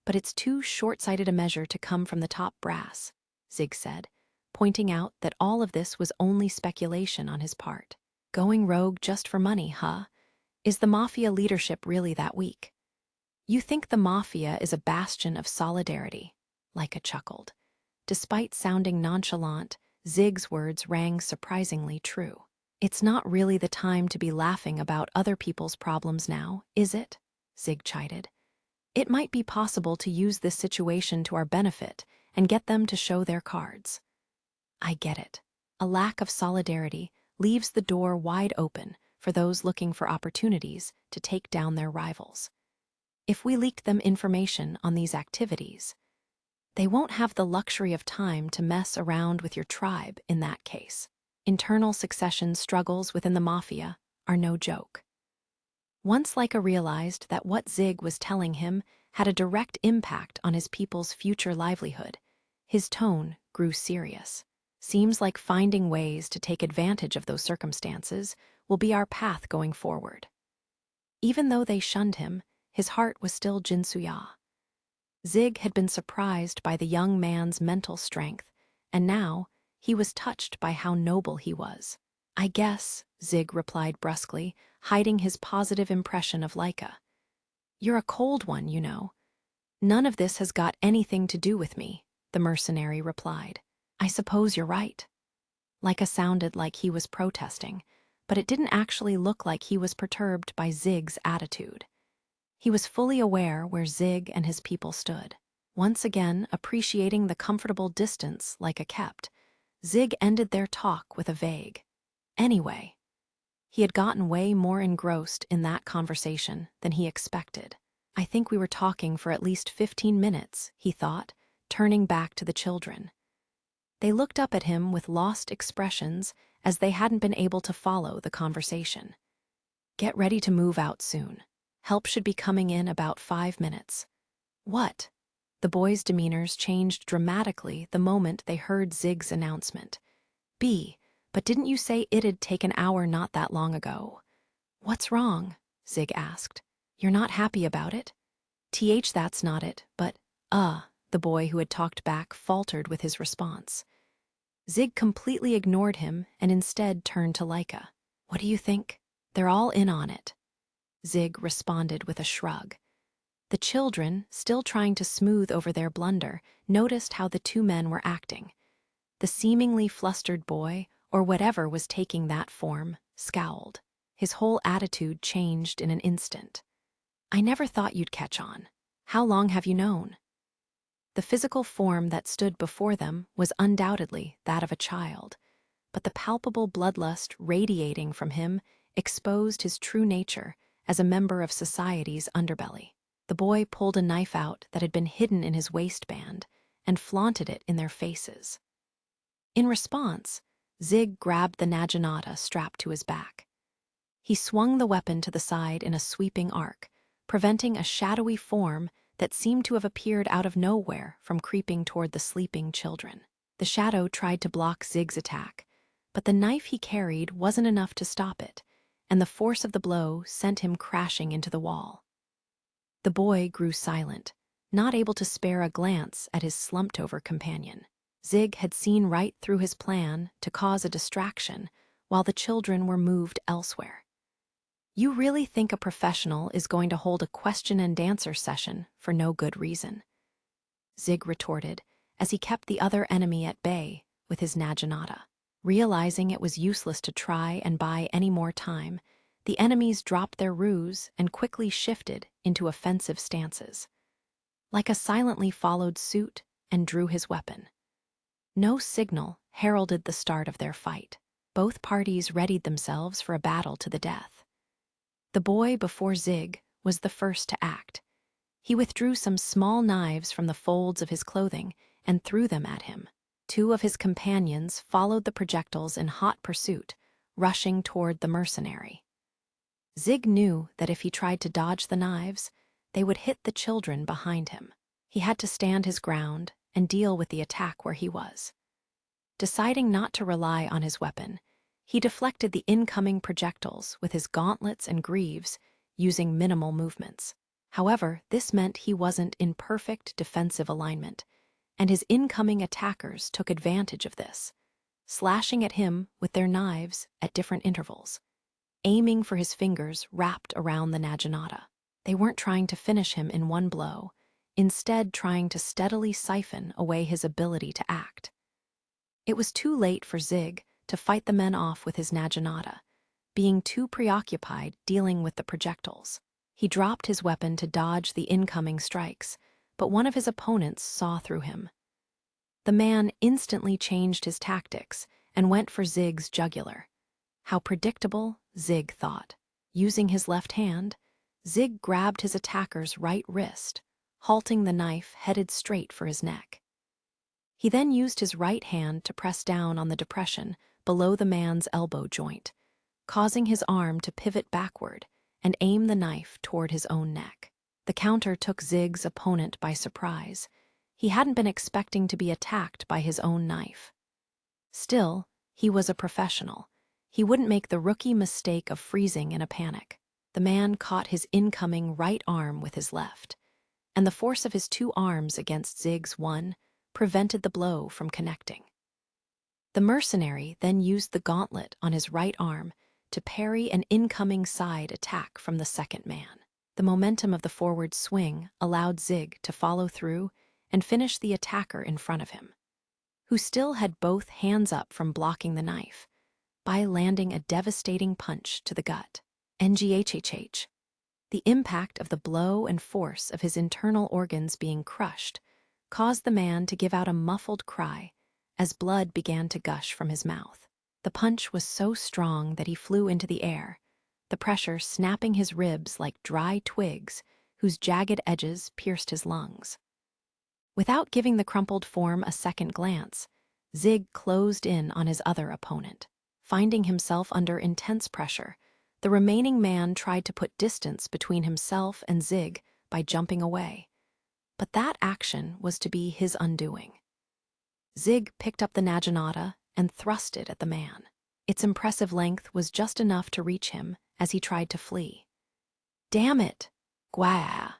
but it's too short-sighted a measure to come from the top brass," Zig said, pointing out that all of this was only speculation on his part. "Going rogue just for money, huh? Is the mafia leadership really that weak?" "You think the mafia is a bastion of solidarity," Laika chuckled. Despite sounding nonchalant, Zig's words rang surprisingly true. "It's not really the time to be laughing about other people's problems now, is it?" Zig chided. "It might be possible to use this situation to our benefit and get them to show their cards." "I get it. A lack of solidarity leaves the door wide open for those looking for opportunities to take down their rivals. If we leaked them information on these activities, they won't have the luxury of time to mess around with your tribe in that case. Internal succession struggles within the mafia are no joke." Once Laika realized that what Zig was telling him had a direct impact on his people's future livelihood, his tone grew serious. "Seems like finding ways to take advantage of those circumstances will be our path going forward." Even though they shunned him, his heart was still Jinsuya. Zig had been surprised by the young man's mental strength, and now he was touched by how noble he was. "I guess," Zig replied brusquely, hiding his positive impression of Laika. "You're a cold one, you know." "None of this has got anything to do with me," the mercenary replied. "I suppose you're right." Laika sounded like he was protesting, but it didn't actually look like he was perturbed by Zig's attitude. He was fully aware where Zig and his people stood. Once again, appreciating the comfortable distance Laika kept, Zig ended their talk with a vague, "Anyway." He had gotten way more engrossed in that conversation than he expected. "I think we were talking for at least 15 minutes, he thought, turning back to the children. They looked up at him with lost expressions as they hadn't been able to follow the conversation. "Get ready to move out soon. Help should be coming in about 5 minutes. "What?" The boys' demeanors changed dramatically the moment they heard Zig's announcement. But didn't you say it'd take an hour not that long ago?" "What's wrong?" Zig asked. "You're not happy about it?" That's not it, but, the boy who had talked back faltered with his response. Zig completely ignored him and instead turned to Laika. "What do you think?" "They're all in on it." Zig responded with a shrug. The children, still trying to smooth over their blunder, noticed how the two men were acting. The seemingly flustered boy, or whatever was taking that form, scowled. His whole attitude changed in an instant. "I never thought you'd catch on. How long have you known?" The physical form that stood before them was undoubtedly that of a child, but the palpable bloodlust radiating from him exposed his true nature as a member of society's underbelly. The boy pulled a knife out that had been hidden in his waistband and flaunted it in their faces. In response, Zig grabbed the naginata strapped to his back. He swung the weapon to the side in a sweeping arc, preventing a shadowy form that seemed to have appeared out of nowhere from creeping toward the sleeping children. The shadow tried to block Zig's attack, but the knife he carried wasn't enough to stop it, and the force of the blow sent him crashing into the wall. The boy grew silent, not able to spare a glance at his slumped-over companion. Zig had seen right through his plan to cause a distraction while the children were moved elsewhere. "You really think a professional is going to hold a question-and-answer session for no good reason?" Zig retorted as he kept the other enemy at bay with his naginata. Realizing it was useless to try and buy any more time, the enemies dropped their ruse and quickly shifted into offensive stances. Laika silently followed suit and drew his weapon. No signal heralded the start of their fight. Both parties readied themselves for a battle to the death. The boy before Zig was the first to act. He withdrew some small knives from the folds of his clothing and threw them at him. Two of his companions followed the projectiles in hot pursuit, rushing toward the mercenary. Zig knew that if he tried to dodge the knives, they would hit the children behind him. He had to stand his ground and deal with the attack where he was. Deciding not to rely on his weapon, he deflected the incoming projectiles with his gauntlets and greaves, using minimal movements. However, this meant he wasn't in perfect defensive alignment, and his incoming attackers took advantage of this, slashing at him with their knives at different intervals, aiming for his fingers wrapped around the naginata. They weren't trying to finish him in one blow, instead trying to steadily siphon away his ability to act. It was too late for Zig to fight the men off with his naginata, being too preoccupied dealing with the projectiles. He dropped his weapon to dodge the incoming strikes, but one of his opponents saw through him. The man instantly changed his tactics and went for Zig's jugular. How predictable, Zig thought. Using his left hand, Zig grabbed his attacker's right wrist, halting the knife headed straight for his neck. He then used his right hand to press down on the depression below the man's elbow joint, causing his arm to pivot backward and aim the knife toward his own neck. The counter took Zig's opponent by surprise. He hadn't been expecting to be attacked by his own knife. Still, he was a professional. He wouldn't make the rookie mistake of freezing in a panic. The man caught his incoming right arm with his left. and the force of his two arms against Zig's one prevented the blow from connecting. The mercenary then used the gauntlet on his right arm to parry an incoming side attack from the second man. The momentum of the forward swing allowed Zig to follow through and finish the attacker in front of him, who still had both hands up from blocking the knife, by landing a devastating punch to the gut. NGHHH. The impact of the blow and force of his internal organs being crushed caused the man to give out a muffled cry as blood began to gush from his mouth. The punch was so strong that he flew into the air, the pressure snapping his ribs like dry twigs whose jagged edges pierced his lungs. Without giving the crumpled form a second glance, Zig closed in on his other opponent. Finding himself under intense pressure, the remaining man tried to put distance between himself and Zig by jumping away. But that action was to be his undoing. Zig picked up the naginata and thrust it at the man. Its impressive length was just enough to reach him as he tried to flee. "Damn it! Gwah!"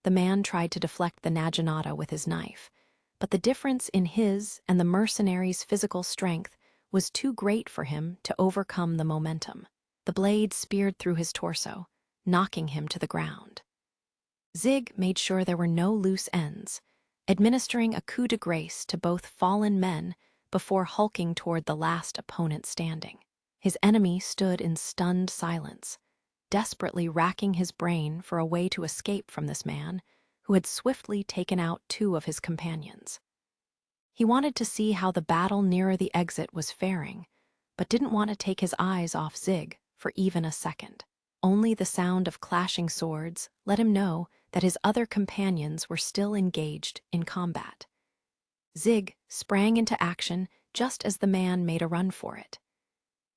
The man tried to deflect the naginata with his knife, but the difference in his and the mercenary's physical strength was too great for him to overcome the momentum. The blade speared through his torso, knocking him to the ground. Zig made sure there were no loose ends, administering a coup de grace to both fallen men before hulking toward the last opponent standing. His enemy stood in stunned silence, desperately racking his brain for a way to escape from this man who had swiftly taken out two of his companions. He wanted to see how the battle nearer the exit was faring, but didn't want to take his eyes off Zig for even a second. Only the sound of clashing swords let him know that his other companions were still engaged in combat. Zig sprang into action just as the man made a run for it.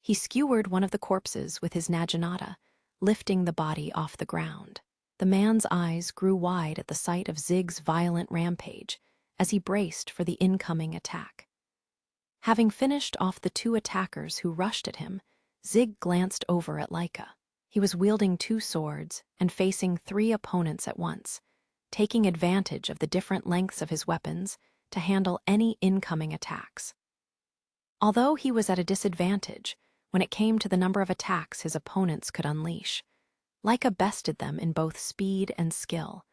He skewered one of the corpses with his naginata, lifting the body off the ground. The man's eyes grew wide at the sight of Zig's violent rampage as he braced for the incoming attack. Having finished off the two attackers who rushed at him, Zig glanced over at Laika. He was wielding two swords and facing three opponents at once, taking advantage of the different lengths of his weapons to handle any incoming attacks. Although he was at a disadvantage when it came to the number of attacks his opponents could unleash, Laika bested them in both speed and skill,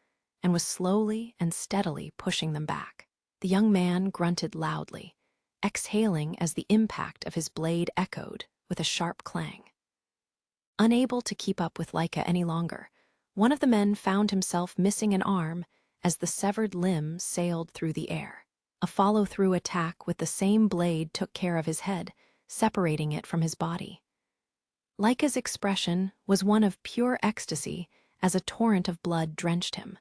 and was slowly and steadily pushing them back. The young man grunted loudly, exhaling as the impact of his blade echoed with a sharp clang. Unable to keep up with Laika any longer, one of the men found himself missing an arm as the severed limb sailed through the air. A follow-through attack with the same blade took care of his head, separating it from his body. Laika's expression was one of pure ecstasy as a torrent of blood drenched him.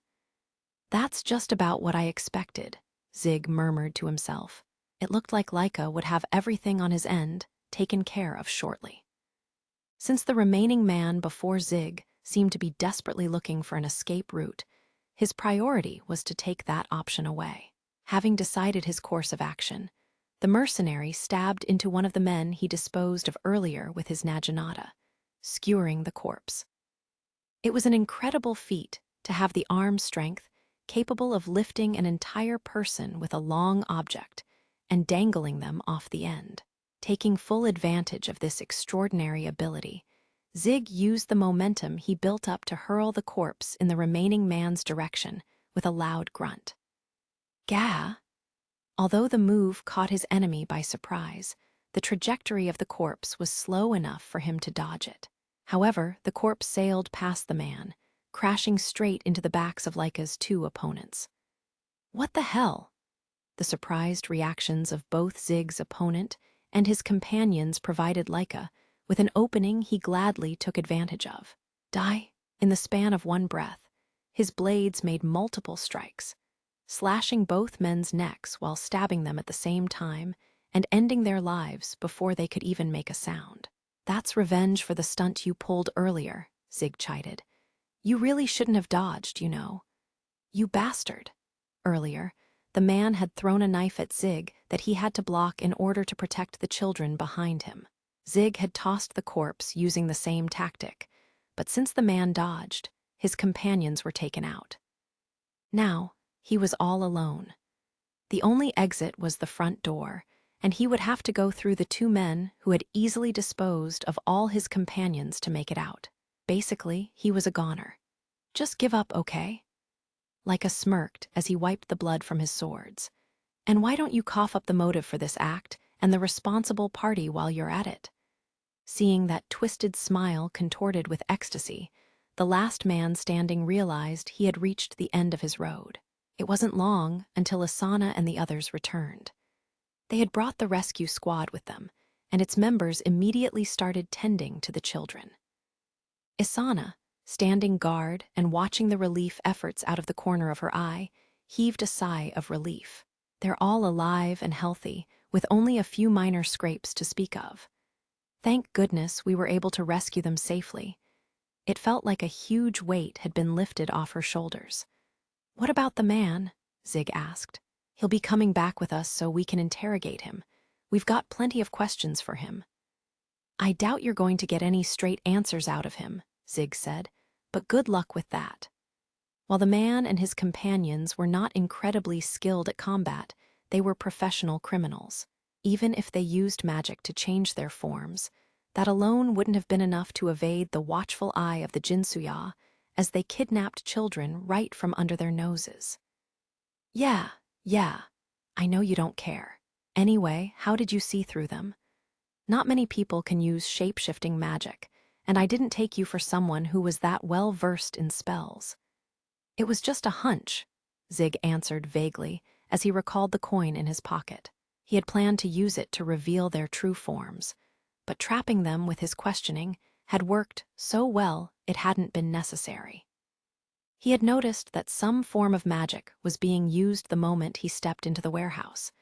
"That's just about what I expected," Zig murmured to himself. It looked like Laika would have everything on his end taken care of shortly. Since the remaining man before Zig seemed to be desperately looking for an escape route, his priority was to take that option away. Having decided his course of action, the mercenary stabbed into one of the men he disposed of earlier with his naginata, skewering the corpse. It was an incredible feat to have the arm strength capable of lifting an entire person with a long object and dangling them off the end. Taking full advantage of this extraordinary ability, Zig used the momentum he built up to hurl the corpse in the remaining man's direction with a loud grunt. Gah! Although the move caught his enemy by surprise, the trajectory of the corpse was slow enough for him to dodge it. However, the corpse sailed past the man, crashing straight into the backs of Laika's two opponents. "What the hell?" The surprised reactions of both Zig's opponent and his companions provided Laika with an opening he gladly took advantage of. Die! In the span of one breath, his blades made multiple strikes, slashing both men's necks while stabbing them at the same time and ending their lives before they could even make a sound. "That's revenge for the stunt you pulled earlier," Zig chided. "You really shouldn't have dodged, you know. You bastard." Earlier, the man had thrown a knife at Zig that he had to block in order to protect the children behind him. Zig had tossed the corpse using the same tactic, but since the man dodged, his companions were taken out. Now, he was all alone. The only exit was the front door, and he would have to go through the two men who had easily disposed of all his companions to make it out. Basically, he was a goner. Just give up, okay? Leica smirked as he wiped the blood from his swords. And why don't you cough up the motive for this act and the responsible party while you're at it? Seeing that twisted smile contorted with ecstasy, the last man standing realized he had reached the end of his road. It wasn't long until Asana and the others returned. They had brought the rescue squad with them, and its members immediately started tending to the children. Asana, standing guard and watching the relief efforts out of the corner of her eye, heaved a sigh of relief. They're all alive and healthy, with only a few minor scrapes to speak of. Thank goodness we were able to rescue them safely. It felt like a huge weight had been lifted off her shoulders. What about the man? Zig asked. He'll be coming back with us so we can interrogate him. We've got plenty of questions for him. I doubt you're going to get any straight answers out of him, Zig said, but good luck with that. While the man and his companions were not incredibly skilled at combat, they were professional criminals. Even if they used magic to change their forms, that alone wouldn't have been enough to evade the watchful eye of the Jinsuya as they kidnapped children right from under their noses. Yeah, I know you don't care. Anyway, how did you see through them? Not many people can use shape-shifting magic, and I didn't take you for someone who was that well-versed in spells. It was just a hunch, Zig answered vaguely as he recalled the coin in his pocket. He had planned to use it to reveal their true forms, but trapping them with his questioning had worked so well it hadn't been necessary. He had noticed that some form of magic was being used the moment he stepped into the warehouse,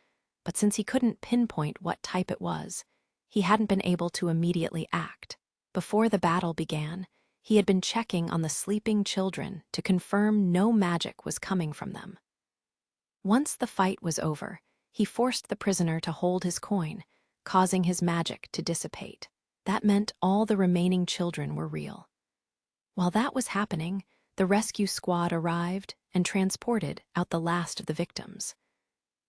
but since he couldn't pinpoint what type it was, he hadn't been able to immediately act. Before the battle began, he had been checking on the sleeping children to confirm no magic was coming from them. Once the fight was over, he forced the prisoner to hold his coin, causing his magic to dissipate. That meant all the remaining children were real. While that was happening, the rescue squad arrived and transported out the last of the victims.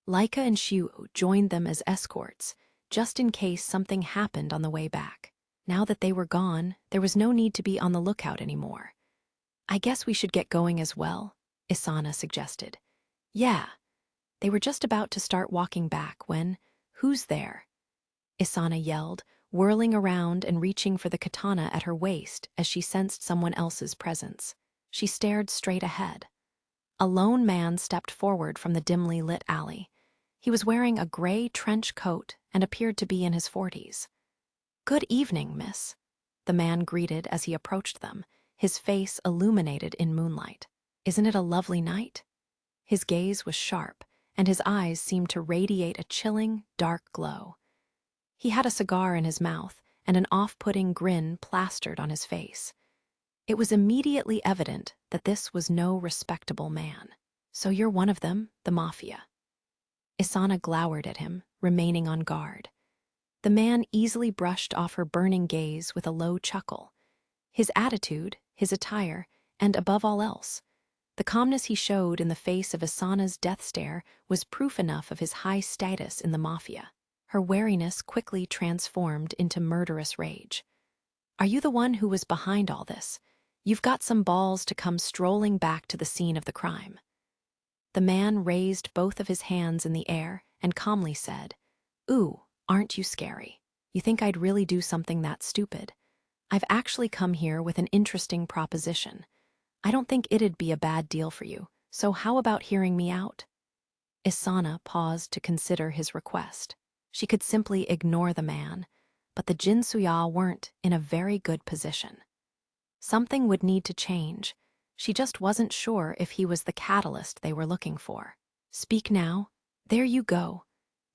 Leica and Xiu joined them as escorts, just in case something happened on the way back. Now that they were gone, there was no need to be on the lookout anymore. I guess we should get going as well, Asana suggested. Yeah. They were just about to start walking back when, who's there? Asana yelled, whirling around and reaching for the katana at her waist as she sensed someone else's presence. She stared straight ahead. A lone man stepped forward from the dimly lit alley. He was wearing a gray trench coat and appeared to be in his 40s. Good evening, miss, the man greeted as he approached them, his face illuminated in moonlight. Isn't it a lovely night? His gaze was sharp, and his eyes seemed to radiate a chilling, dark glow. He had a cigar in his mouth and an off-putting grin plastered on his face. It was immediately evident that this was no respectable man. So you're one of them, the mafia. Asana glowered at him, remaining on guard. The man easily brushed off her burning gaze with a low chuckle. His attitude, his attire, and above all else, the calmness he showed in the face of Asana's death stare was proof enough of his high status in the mafia. Her wariness quickly transformed into murderous rage. Are you the one who was behind all this? You've got some balls to come strolling back to the scene of the crime. The man raised both of his hands in the air and calmly said, Ooh, aren't you scary? You think I'd really do something that stupid? I've actually come here with an interesting proposition. I don't think it'd be a bad deal for you, so how about hearing me out? Asana paused to consider his request. She could simply ignore the man, but the Jinsuya weren't in a very good position. Something would need to change. She just wasn't sure if he was the catalyst they were looking for. Speak now. There you go.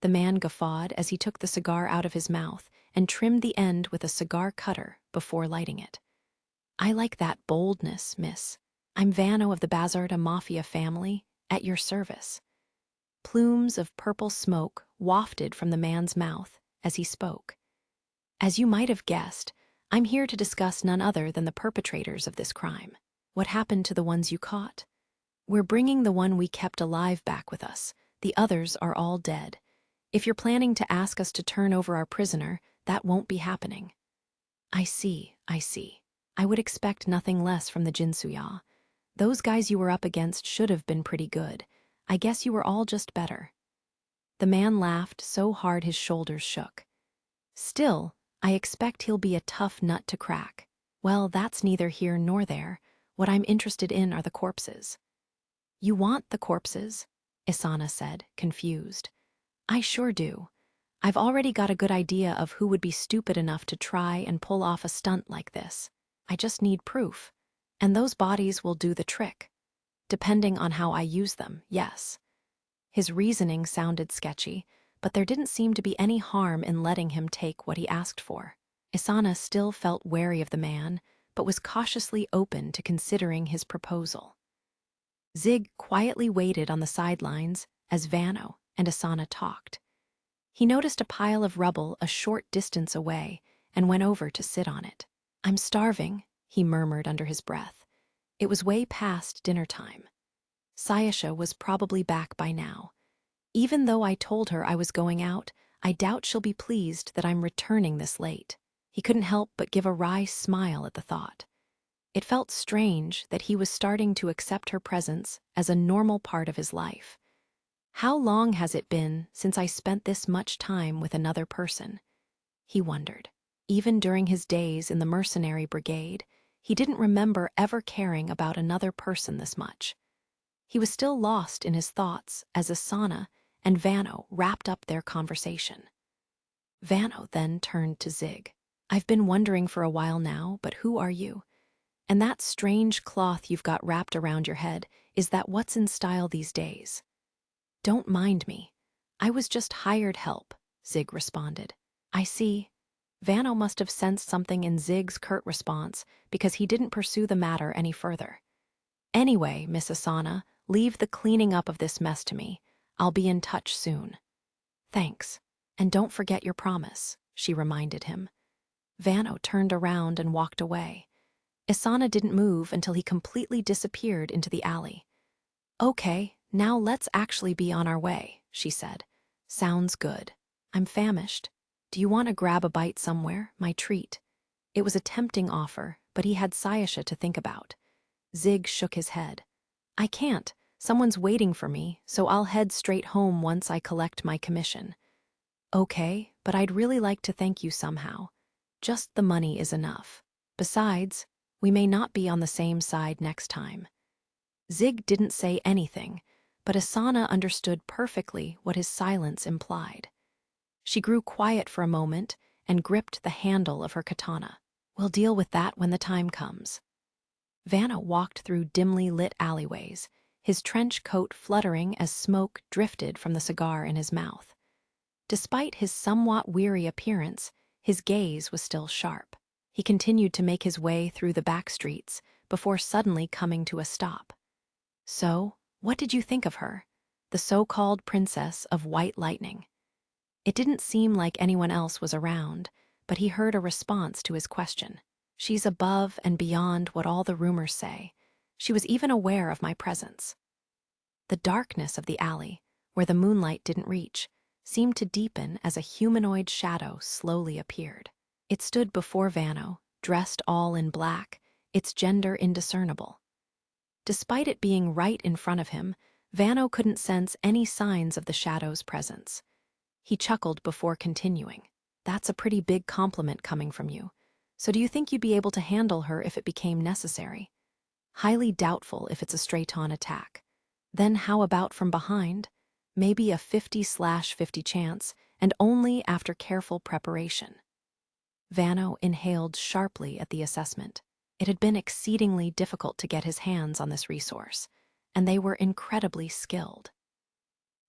The man guffawed as he took the cigar out of his mouth and trimmed the end with a cigar cutter before lighting it. I like that boldness, miss. I'm Vano of the Bazarda Mafia family, at your service. Plumes of purple smoke wafted from the man's mouth as he spoke. As you might have guessed, I'm here to discuss none other than the perpetrators of this crime. What happened to the ones you caught? We're bringing the one we kept alive back with us. The others are all dead. If you're planning to ask us to turn over our prisoner, that won't be happening." I see, I see. I would expect nothing less from the Jinsuya. Those guys you were up against should have been pretty good. I guess you were all just better." The man laughed so hard his shoulders shook. "Still, I expect he'll be a tough nut to crack." "Well, that's neither here nor there. What I'm interested in are the corpses." "You want the corpses?" Isana said, confused. "I sure do. I've already got a good idea of who would be stupid enough to try and pull off a stunt like this. I just need proof. And those bodies will do the trick. Depending on how I use them, yes." His reasoning sounded sketchy, but there didn't seem to be any harm in letting him take what he asked for. Isana still felt wary of the man, but was cautiously open to considering his proposal. Zig quietly waited on the sidelines as Vano and Isana talked. He noticed a pile of rubble a short distance away and went over to sit on it. "I'm starving," he murmured under his breath. It was way past dinner time. Sayasha was probably back by now. Even though I told her I was going out, I doubt she'll be pleased that I'm returning this late. He couldn't help but give a wry smile at the thought. It felt strange that he was starting to accept her presence as a normal part of his life. How long has it been since I spent this much time with another person? He wondered. Even during his days in the Mercenary brigade, he didn't remember ever caring about another person this much. He was still lost in his thoughts as Isana and Vano wrapped up their conversation. Vano then turned to Zig. "I've been wondering for a while now, but who are you? And that strange cloth you've got wrapped around your head, is that what's in style these days?" "Don't mind me. I was just hired help," Zig responded. "I see." Vano must have sensed something in Zig's curt response because he didn't pursue the matter any further. "Anyway, Miss Asana, leave the cleaning up of this mess to me. I'll be in touch soon." "Thanks. And don't forget your promise," she reminded him. Vano turned around and walked away. Isana didn't move until he completely disappeared into the alley. "Okay, now let's actually be on our way," she said. "Sounds good. I'm famished. Do you want to grab a bite somewhere, my treat?" It was a tempting offer, but he had Sayasha to think about. Zig shook his head. "I can't. Someone's waiting for me, so I'll head straight home once I collect my commission." "Okay, but I'd really like to thank you somehow. Just the money is enough. Besides, we may not be on the same side next time." Zig didn't say anything, but Asana understood perfectly what his silence implied. She grew quiet for a moment and gripped the handle of her katana. "We'll deal with that when the time comes." Vanna walked through dimly lit alleyways, his trench coat fluttering as smoke drifted from the cigar in his mouth. Despite his somewhat weary appearance, his gaze was still sharp. He continued to make his way through the back streets before suddenly coming to a stop. "So, what did you think of her? The so-called princess of White Lightning?" It didn't seem like anyone else was around, but he heard a response to his question. "She's above and beyond what all the rumors say. She was even aware of my presence." The darkness of the alley, where the moonlight didn't reach, seemed to deepen as a humanoid shadow slowly appeared. It stood before Vano, dressed all in black, its gender indiscernible. Despite it being right in front of him, Vano couldn't sense any signs of the shadow's presence. He chuckled before continuing. "That's a pretty big compliment coming from you. So do you think you'd be able to handle her if it became necessary?" "Highly doubtful if it's a straight-on attack. Then how about from behind? Maybe a 50/50 chance, and only after careful preparation." Vano inhaled sharply at the assessment. It had been exceedingly difficult to get his hands on this resource, and they were incredibly skilled.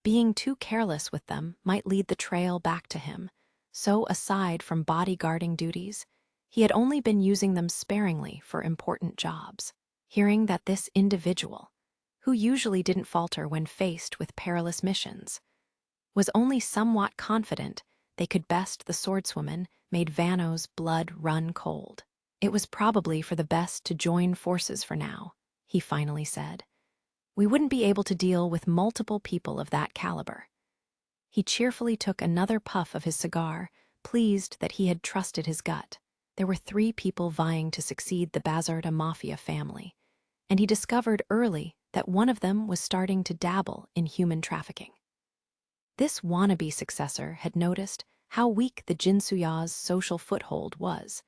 Being too careless with them might lead the trail back to him, so aside from bodyguarding duties, he had only been using them sparingly for important jobs. Hearing that this individual, who usually didn't falter when faced with perilous missions, was only somewhat confident they could best the swordswoman made Vano's blood run cold. "It was probably for the best to join forces for now," he finally said. We wouldn't be able to deal with multiple people of that caliber. He cheerfully took another puff of his cigar, pleased that he had trusted his gut. There were 3 people vying to succeed the Bazarda mafia family, and he discovered early that one of them was starting to dabble in human trafficking. This wannabe successor had noticed how weak the Jinsuya's social foothold was,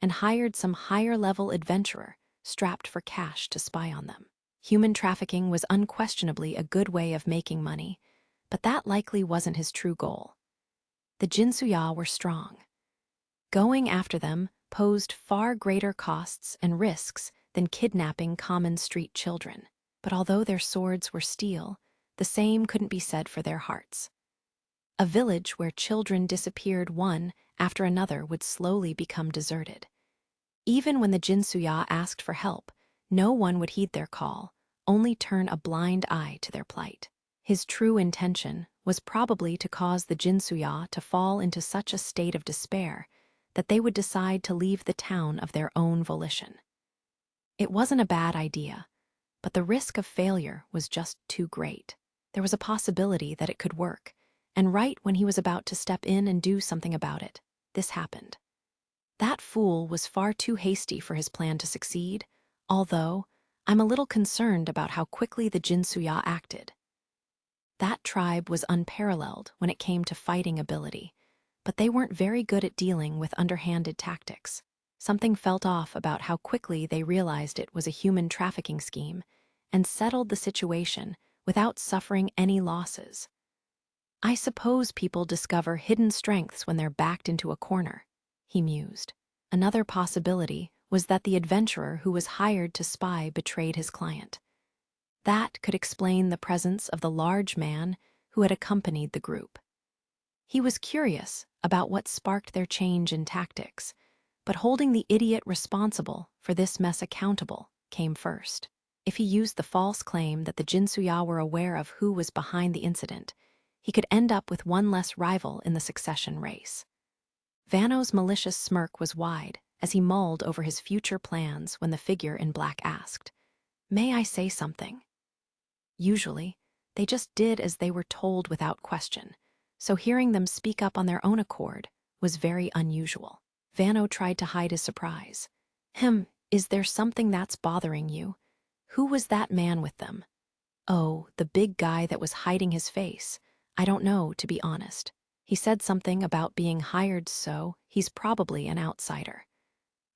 and hired some higher-level adventurer strapped for cash to spy on them. Human trafficking was unquestionably a good way of making money, but that likely wasn't his true goal. The Jinsuya were strong. Going after them posed far greater costs and risks than kidnapping common street children. But although their swords were steel, the same couldn't be said for their hearts. A village where children disappeared one after another would slowly become deserted. Even when the Jinsuya asked for help, no one would heed their call, only turn a blind eye to their plight. His true intention was probably to cause the Jinsuya to fall into such a state of despair that they would decide to leave the town of their own volition. It wasn't a bad idea, but the risk of failure was just too great. There was a possibility that it could work, and right when he was about to step in and do something about it, this happened. That fool was far too hasty for his plan to succeed, although I'm a little concerned about how quickly the Jinsuya acted. That tribe was unparalleled when it came to fighting ability, but they weren't very good at dealing with underhanded tactics. Something felt off about how quickly they realized it was a human trafficking scheme and settled the situation without suffering any losses. I suppose people discover hidden strengths when they're backed into a corner, he mused. Another possibility was that the adventurer who was hired to spy betrayed his client. That could explain the presence of the large man who had accompanied the group. He was curious about what sparked their change in tactics, but holding the idiot responsible for this mess accountable came first. If he used the false claim that the Jinsuya were aware of who was behind the incident, he could end up with one less rival in the succession race. Vano's malicious smirk was wide as he mulled over his future plans when the figure in black asked, "May I say something?" Usually, they just did as they were told without question, so hearing them speak up on their own accord was very unusual. Vano tried to hide his surprise. Is there something that's bothering you? Who was that man with them?" "Oh, the big guy that was hiding his face. I don't know, to be honest. He said something about being hired, so he's probably an outsider."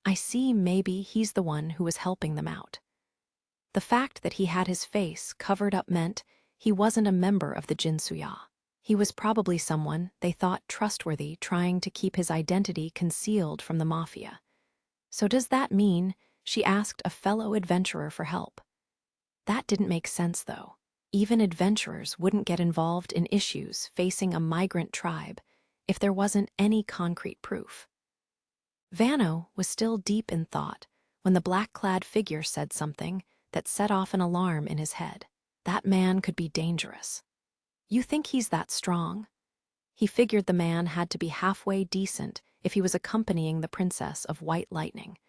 "I see, maybe he's the one who was helping them out." The fact that he had his face covered up meant he wasn't a member of the Jinsuya. He was probably someone they thought trustworthy, trying to keep his identity concealed from the mafia. So does that mean she asked a fellow adventurer for help? That didn't make sense, though. Even adventurers wouldn't get involved in issues facing a migrant tribe if there wasn't any concrete proof. Vano was still deep in thought when the black-clad figure said something that set off an alarm in his head. That man could be dangerous. "You think he's that strong?" He figured the man had to be halfway decent if he was accompanying the Princess of White Lightning.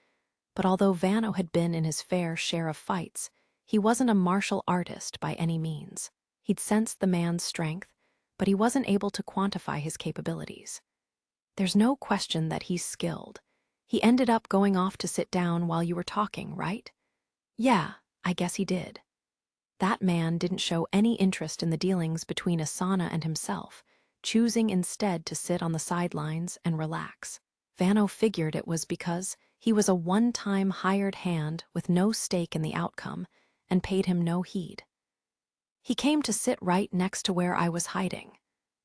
But although Vano had been in his fair share of fights, he wasn't a martial artist by any means. He'd sensed the man's strength, but he wasn't able to quantify his capabilities. "There's no question that he's skilled. He ended up going off to sit down while you were talking, right?" "Yeah, I guess he did." That man didn't show any interest in the dealings between Asana and himself, choosing instead to sit on the sidelines and relax. Vano figured it was because he was a one-time hired hand with no stake in the outcome and paid him no heed. "He came to sit right next to where I was hiding,"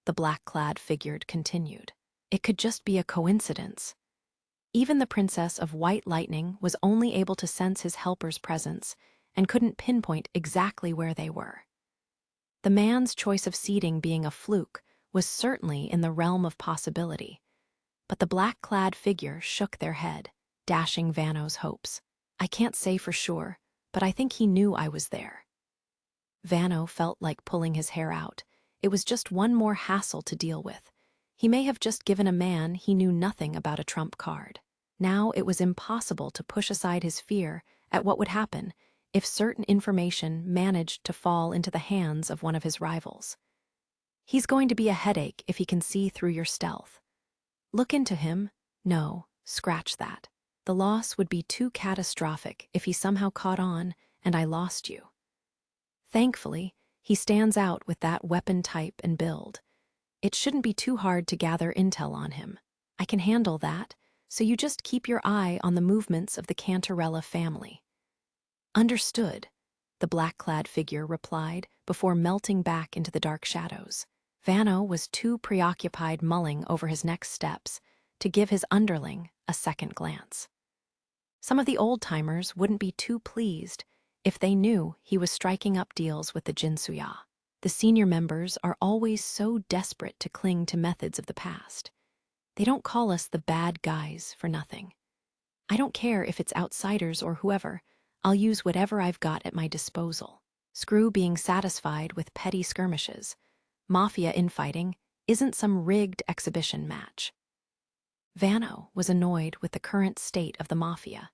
the black-clad figure continued. "It could just be a coincidence." Even the Princess of White Lightning was only able to sense his helper's presence and couldn't pinpoint exactly where they were. The man's choice of seating being a fluke was certainly in the realm of possibility, but the black-clad figure shook their head, dashing Vano's hopes. "I can't say for sure, but I think he knew I was there." Vano felt like pulling his hair out. It was just one more hassle to deal with. He may have just given a man he knew nothing about a trump card. Now it was impossible to push aside his fear at what would happen if certain information managed to fall into the hands of one of his rivals. He's going to be a headache if he can see through your stealth. Look into him? No, scratch that. The loss would be too catastrophic if he somehow caught on and I lost you. Thankfully, he stands out with that weapon type and build. It shouldn't be too hard to gather intel on him. I can handle that, so you just keep your eye on the movements of the Cantarella family. Understood, the black-clad figure replied before melting back into the dark shadows. Vano was too preoccupied mulling over his next steps to give his underling a second glance. Some of the old-timers wouldn't be too pleased if they knew he was striking up deals with the Jinsuya. The senior members are always so desperate to cling to methods of the past. They don't call us the bad guys for nothing. I don't care if it's outsiders or whoever, I'll use whatever I've got at my disposal. Screw being satisfied with petty skirmishes. Mafia infighting isn't some rigged exhibition match. Vano was annoyed with the current state of the Mafia.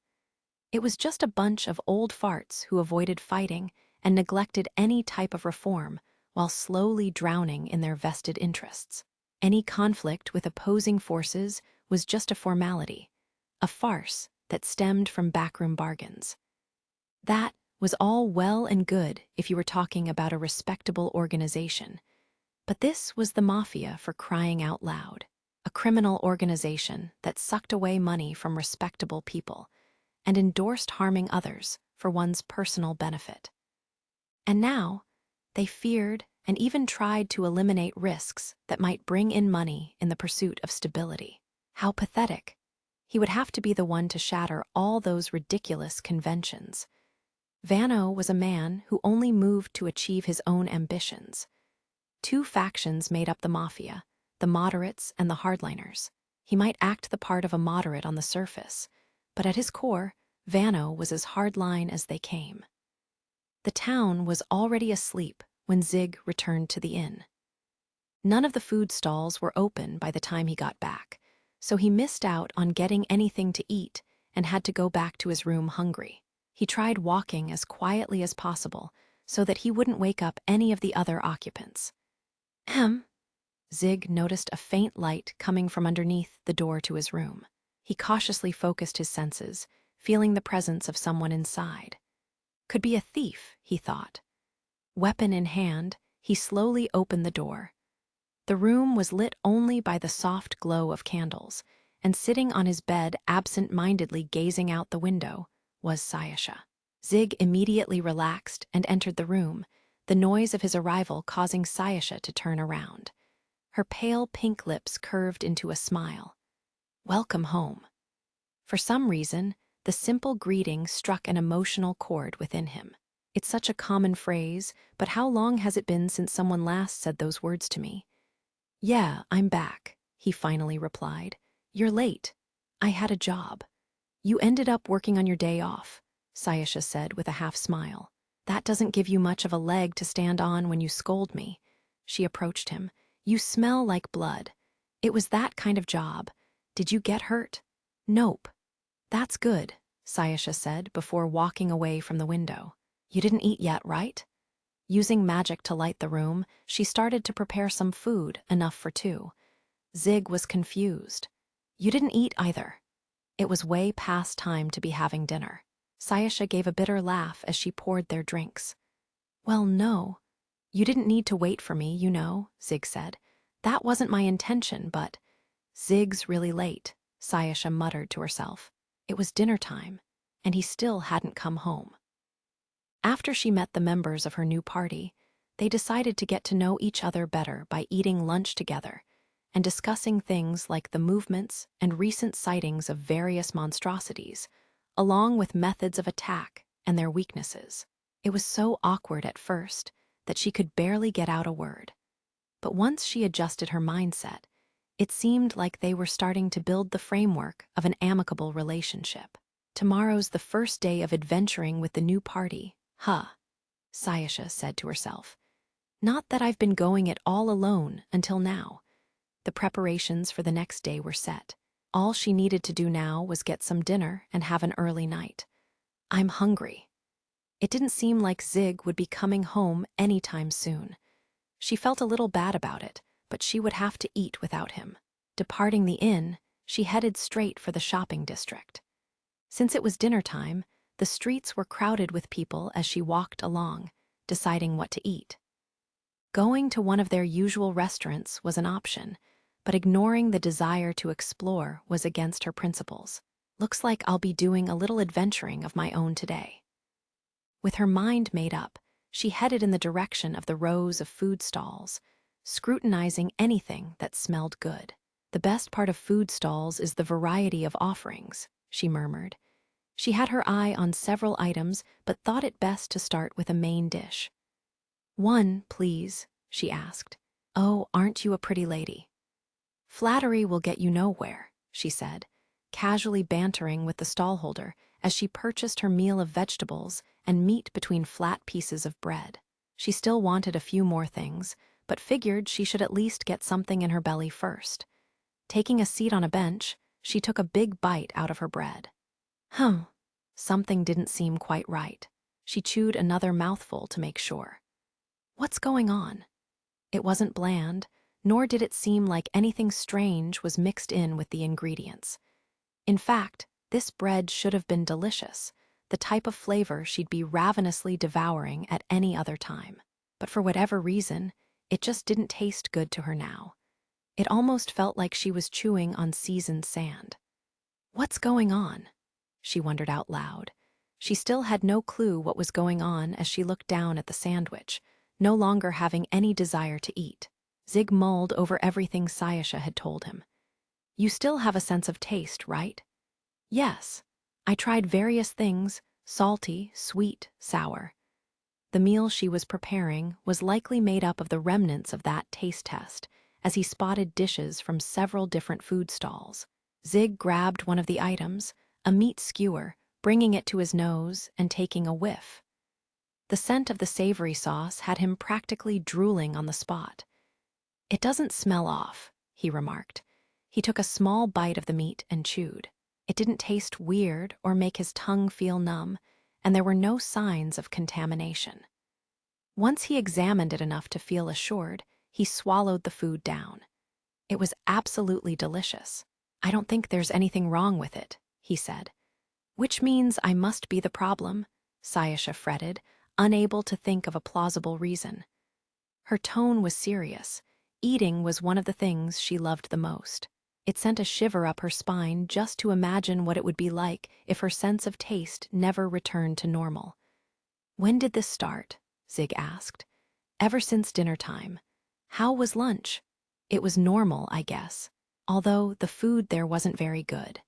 It was just a bunch of old farts who avoided fighting and neglected any type of reform while slowly drowning in their vested interests. Any conflict with opposing forces was just a formality, a farce that stemmed from backroom bargains. That was all well and good if you were talking about a respectable organization, but this was the Mafia for crying out loud, a criminal organization that sucked away money from respectable people and endorsed harming others for one's personal benefit. And now, they feared and even tried to eliminate risks that might bring in money in the pursuit of stability. How pathetic. He would have to be the one to shatter all those ridiculous conventions. Vano was a man who only moved to achieve his own ambitions. Two factions made up the Mafia, the moderates and the hardliners. He might act the part of a moderate on the surface, but at his core, Vano was as hardline as they came. The town was already asleep when Zig returned to the inn. None of the food stalls were open by the time he got back, so he missed out on getting anything to eat and had to go back to his room hungry. He tried walking as quietly as possible so that he wouldn't wake up any of the other occupants. Zig noticed a faint light coming from underneath the door to his room. He cautiously focused his senses, feeling the presence of someone inside. Could be a thief, he thought. Weapon in hand, he slowly opened the door. The room was lit only by the soft glow of candles, and sitting on his bed absent-mindedly gazing out the window was Sayasha. Zig immediately relaxed and entered the room, the noise of his arrival causing Sayasha to turn around. Her pale pink lips curved into a smile. Welcome home. For some reason, the simple greeting struck an emotional chord within him. It's such a common phrase, but how long has it been since someone last said those words to me? Yeah, I'm back, he finally replied. You're late. I had a job. You ended up working on your day off, Sayasha said with a half smile. That doesn't give you much of a leg to stand on when you scold me. She approached him. You smell like blood. It was that kind of job. Did you get hurt? Nope. That's good, Sayasha said before walking away from the window. You didn't eat yet, right? Using magic to light the room, she started to prepare some food, enough for two. Zig was confused. You didn't eat either. It was way past time to be having dinner. Sayasha gave a bitter laugh as she poured their drinks. Well, no. You didn't need to wait for me, you know, Zig said. That wasn't my intention, but... Zig's really late, Sayasha muttered to herself. It was dinner time, and he still hadn't come home. After she met the members of her new party, they decided to get to know each other better by eating lunch together and discussing things like the movements and recent sightings of various monstrosities, along with methods of attack and their weaknesses. It was so awkward at first that she could barely get out a word. But once she adjusted her mindset, it seemed like they were starting to build the framework of an amicable relationship. Tomorrow's the first day of adventuring with the new party, huh? Sayasha said to herself. Not that I've been going it all alone until now. The preparations for the next day were set. All she needed to do now was get some dinner and have an early night. I'm hungry. It didn't seem like Zig would be coming home anytime soon. She felt a little bad about it, but she would have to eat without him. Departing the inn, she headed straight for the shopping district. Since it was dinner time, the streets were crowded with people as she walked along, deciding what to eat. Going to one of their usual restaurants was an option, but ignoring the desire to explore was against her principles. Looks like I'll be doing a little adventuring of my own today. With her mind made up, she headed in the direction of the rows of food stalls, scrutinizing anything that smelled good. The best part of food stalls is the variety of offerings, she murmured. She had her eye on several items, but thought it best to start with a main dish. "One, please," she asked. "Oh, aren't you a pretty lady?" "Flattery will get you nowhere," she said, casually bantering with the stallholder as she purchased her meal of vegetables and meat between flat pieces of bread. She still wanted a few more things, but figured she should at least get something in her belly first. Taking a seat on a bench, she took a big bite out of her bread. Something didn't seem quite right. She chewed another mouthful to make sure. What's going on? It wasn't bland, nor did it seem like anything strange was mixed in with the ingredients. In fact, this bread should have been delicious, the type of flavor she'd be ravenously devouring at any other time. But for whatever reason, it just didn't taste good to her now. It almost felt like she was chewing on seasoned sand. What's going on? She wondered out loud. She still had no clue what was going on as she looked down at the sandwich, no longer having any desire to eat. Zig mulled over everything Sayasha had told him. "You still have a sense of taste, right?" "Yes. I tried various things, salty, sweet, sour." The meal she was preparing was likely made up of the remnants of that taste test, as he spotted dishes from several different food stalls. Zig grabbed one of the items, a meat skewer, bringing it to his nose and taking a whiff. The scent of the savory sauce had him practically drooling on the spot. "It doesn't smell off," he remarked. He took a small bite of the meat and chewed. It didn't taste weird or make his tongue feel numb, and there were no signs of contamination. Once he examined it enough to feel assured, he swallowed the food down. It was absolutely delicious. "I don't think there's anything wrong with it," he said. "Which means I must be the problem," Sayasha fretted, unable to think of a plausible reason. Her tone was serious. Eating was one of the things she loved the most. It sent a shiver up her spine just to imagine what it would be like if her sense of taste never returned to normal. "When did this start?" Zig asked. "Ever since dinner time. How was lunch?" "It was normal, I guess, although the food there wasn't very good."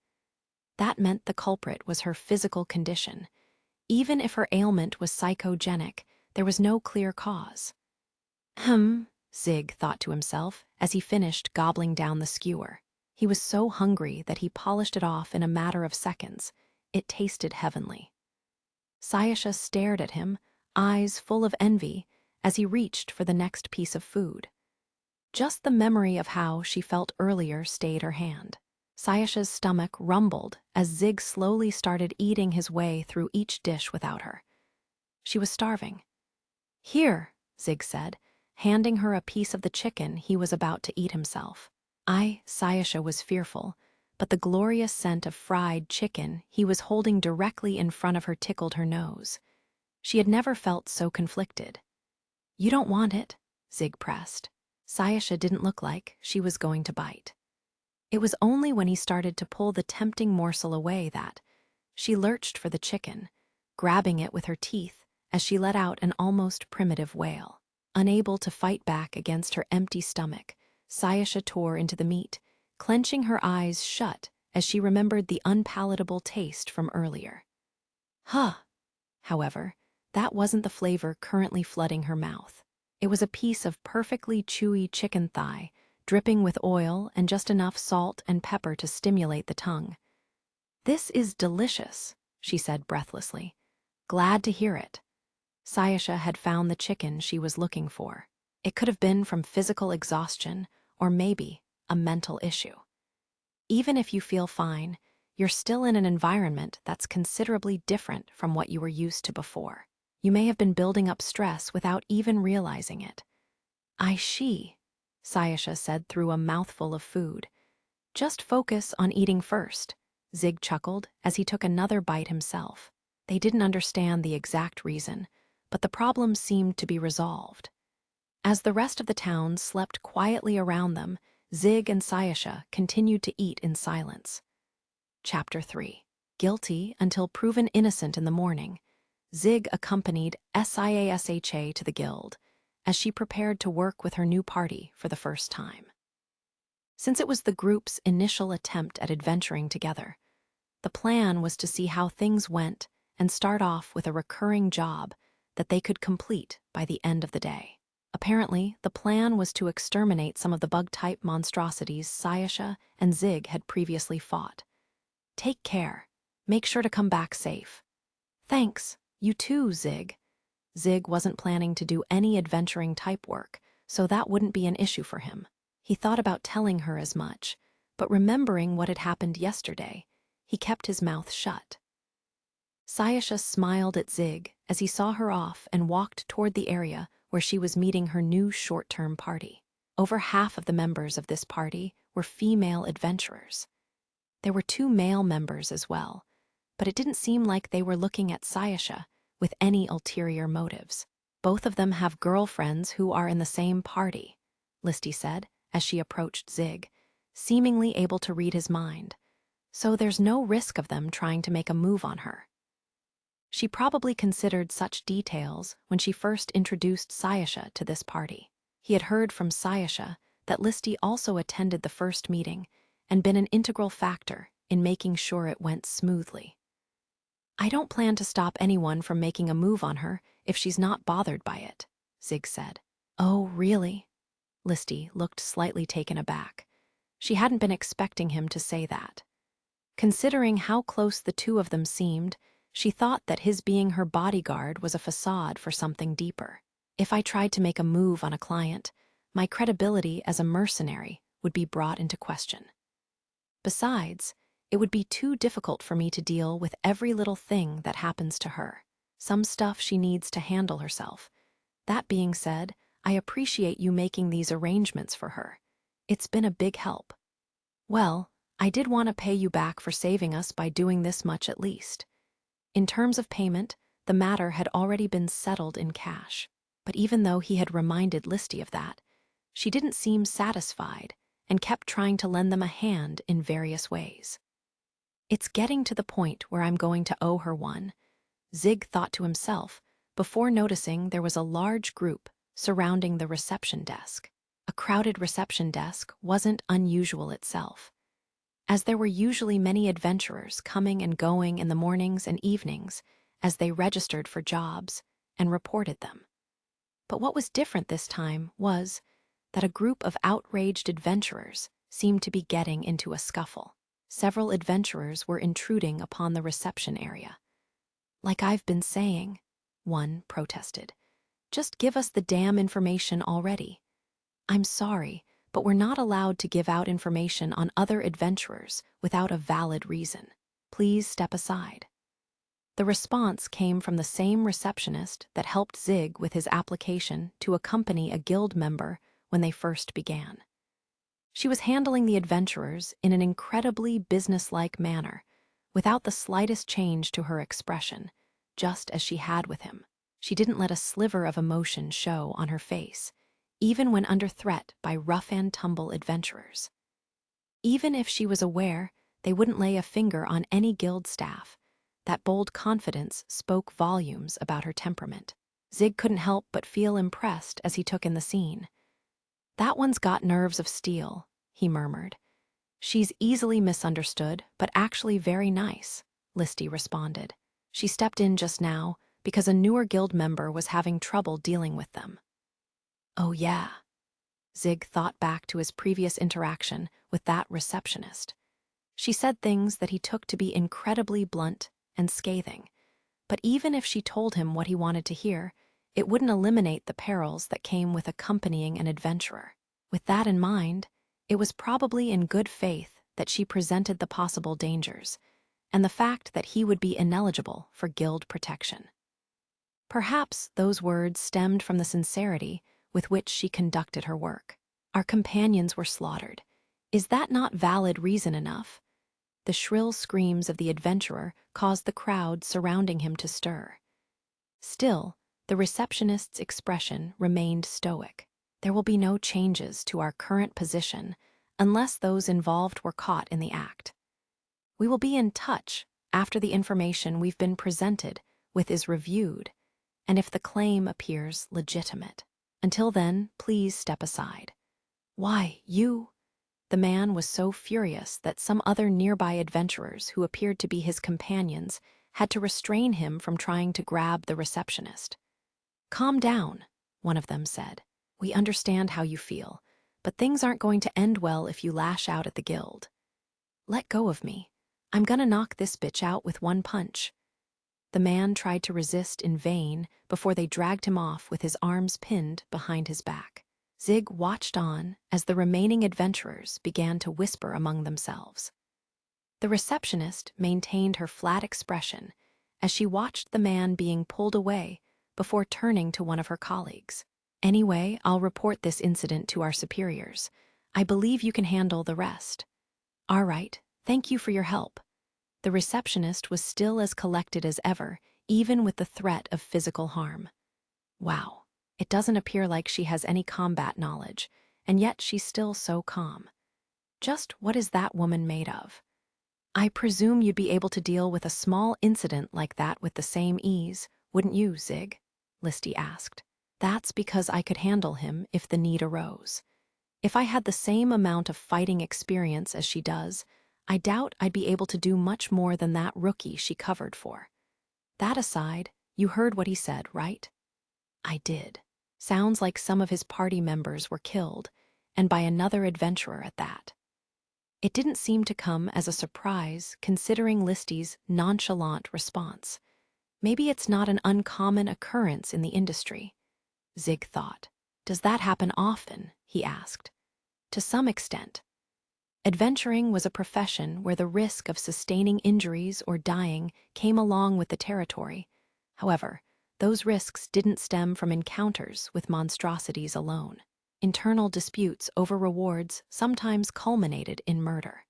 That meant the culprit was her physical condition. Even if her ailment was psychogenic, there was no clear cause. Zig thought to himself as he finished gobbling down the skewer. He was so hungry that he polished it off in a matter of seconds. It tasted heavenly. Sayasha stared at him, eyes full of envy, as he reached for the next piece of food. Just the memory of how she felt earlier stayed her hand. Sayasha's stomach rumbled as Zig slowly started eating his way through each dish without her. She was starving. "Here," Zig said, handing her a piece of the chicken he was about to eat himself. Sayasha was fearful, but the glorious scent of fried chicken he was holding directly in front of her tickled her nose. She had never felt so conflicted. "You don't want it," Zig pressed. Sayasha didn't look like she was going to bite. It was only when he started to pull the tempting morsel away that she lurched for the chicken, grabbing it with her teeth as she let out an almost primitive wail. Unable to fight back against her empty stomach, Sayasha tore into the meat, clenching her eyes shut as she remembered the unpalatable taste from earlier. However, that wasn't the flavor currently flooding her mouth. It was a piece of perfectly chewy chicken thigh, dripping with oil and just enough salt and pepper to stimulate the tongue. "This is delicious," she said breathlessly. "Glad to hear it." Sayasha had found the chicken she was looking for. It could have been from physical exhaustion or maybe a mental issue. Even if you feel fine, you're still in an environment that's considerably different from what you were used to before. You may have been building up stress without even realizing it. She, Sayasha said through a mouthful of food. Just focus on eating first, Zig chuckled as he took another bite himself. They didn't understand the exact reason, but the problem seemed to be resolved. As the rest of the town slept quietly around them, Zig and Sayasha continued to eat in silence. Chapter 3. Guilty until proven innocent in the morning, Zig accompanied Siasha to the guild, as she prepared to work with her new party for the first time. Since it was the group's initial attempt at adventuring together, the plan was to see how things went and start off with a recurring job that they could complete by the end of the day. Apparently, the plan was to exterminate some of the bug-type monstrosities Sayasha and Zig had previously fought. Take care. Make sure to come back safe. Thanks. You too, Zig. Zig wasn't planning to do any adventuring type work, so that wouldn't be an issue for him. He thought about telling her as much, but remembering what had happened yesterday, he kept his mouth shut. Sayasha smiled at Zig as he saw her off and walked toward the area where she was meeting her new short-term party. Over half of the members of this party were female adventurers. There were 2 male members as well, but it didn't seem like they were looking at Sayasha with any ulterior motives. Both of them have girlfriends who are in the same party, Listy said as she approached Zig, seemingly able to read his mind, so there's no risk of them trying to make a move on her. She probably considered such details when she first introduced Sayasha to this party. He had heard from Sayasha that Listy also attended the first meeting and been an integral factor in making sure it went smoothly. I don't plan to stop anyone from making a move on her if she's not bothered by it, Zig said. Oh, really? Listy looked slightly taken aback. She hadn't been expecting him to say that. Considering how close the 2 of them seemed, she thought that his being her bodyguard was a facade for something deeper. If I tried to make a move on a client, my credibility as a mercenary would be brought into question. Besides, it would be too difficult for me to deal with every little thing that happens to her. Some stuff she needs to handle herself. That being said, I appreciate you making these arrangements for her. It's been a big help. Well, I did want to pay you back for saving us by doing this much at least. In terms of payment, the matter had already been settled in cash. But even though he had reminded Listy of that, she didn't seem satisfied and kept trying to lend them a hand in various ways. It's getting to the point where I'm going to owe her one, Zig thought to himself, before noticing there was a large group surrounding the reception desk. A crowded reception desk wasn't unusual itself, as there were usually many adventurers coming and going in the mornings and evenings as they registered for jobs and reported them. But what was different this time was that a group of outraged adventurers seemed to be getting into a scuffle. Several adventurers were intruding upon the reception area. Like I've been saying, one protested. Just give us the damn information already. I'm sorry, but we're not allowed to give out information on other adventurers without a valid reason. Please step aside. The response came from the same receptionist that helped Zig with his application to accompany a guild member when they first began. She was handling the adventurers in an incredibly businesslike manner, without the slightest change to her expression, just as she had with him. She didn't let a sliver of emotion show on her face, even when under threat by rough-and-tumble adventurers. Even if she was aware they wouldn't lay a finger on any guild staff, that bold confidence spoke volumes about her temperament. Zig couldn't help but feel impressed as he took in the scene. That one's got nerves of steel, he murmured. She's easily misunderstood, but actually very nice, Listy responded. She stepped in just now because a newer guild member was having trouble dealing with them. Oh yeah. Zig thought back to his previous interaction with that receptionist. She said things that he took to be incredibly blunt and scathing, but even if she told him what he wanted to hear, it wouldn't eliminate the perils that came with accompanying an adventurer. With that in mind, it was probably in good faith that she presented the possible dangers, and the fact that he would be ineligible for guild protection. Perhaps those words stemmed from the sincerity with which she conducted her work. Our companions were slaughtered. Is that not valid reason enough? The shrill screams of the adventurer caused the crowd surrounding him to stir. Still, the receptionist's expression remained stoic. There will be no changes to our current position unless those involved were caught in the act. We will be in touch after the information we've been presented with is reviewed and if the claim appears legitimate. Until then, please step aside. Why, you? The man was so furious that some other nearby adventurers who appeared to be his companions had to restrain him from trying to grab the receptionist. Calm down, one of them said. We understand how you feel, but things aren't going to end well if you lash out at the guild. Let go of me. I'm gonna knock this bitch out with one punch. The man tried to resist in vain before they dragged him off with his arms pinned behind his back. Zig watched on as the remaining adventurers began to whisper among themselves. The receptionist maintained her flat expression as she watched the man being pulled away before turning to one of her colleagues. Anyway, I'll report this incident to our superiors. I believe you can handle the rest. All right, thank you for your help. The receptionist was still as collected as ever, even with the threat of physical harm. Wow, it doesn't appear like she has any combat knowledge, and yet she's still so calm. Just what is that woman made of? I presume you'd be able to deal with a small incident like that with the same ease, wouldn't you, Zig? Listy asked. That's because I could handle him if the need arose. If I had the same amount of fighting experience as she does, I doubt I'd be able to do much more than that rookie she covered for. That aside, you heard what he said, right? I did. Sounds like some of his party members were killed, and by another adventurer at that. It didn't seem to come as a surprise considering Listy's nonchalant response. Maybe it's not an uncommon occurrence in the industry, Zig thought. Does that happen often? He asked. To some extent. Adventuring was a profession where the risk of sustaining injuries or dying came along with the territory. However, those risks didn't stem from encounters with monstrosities alone. Internal disputes over rewards sometimes culminated in murder.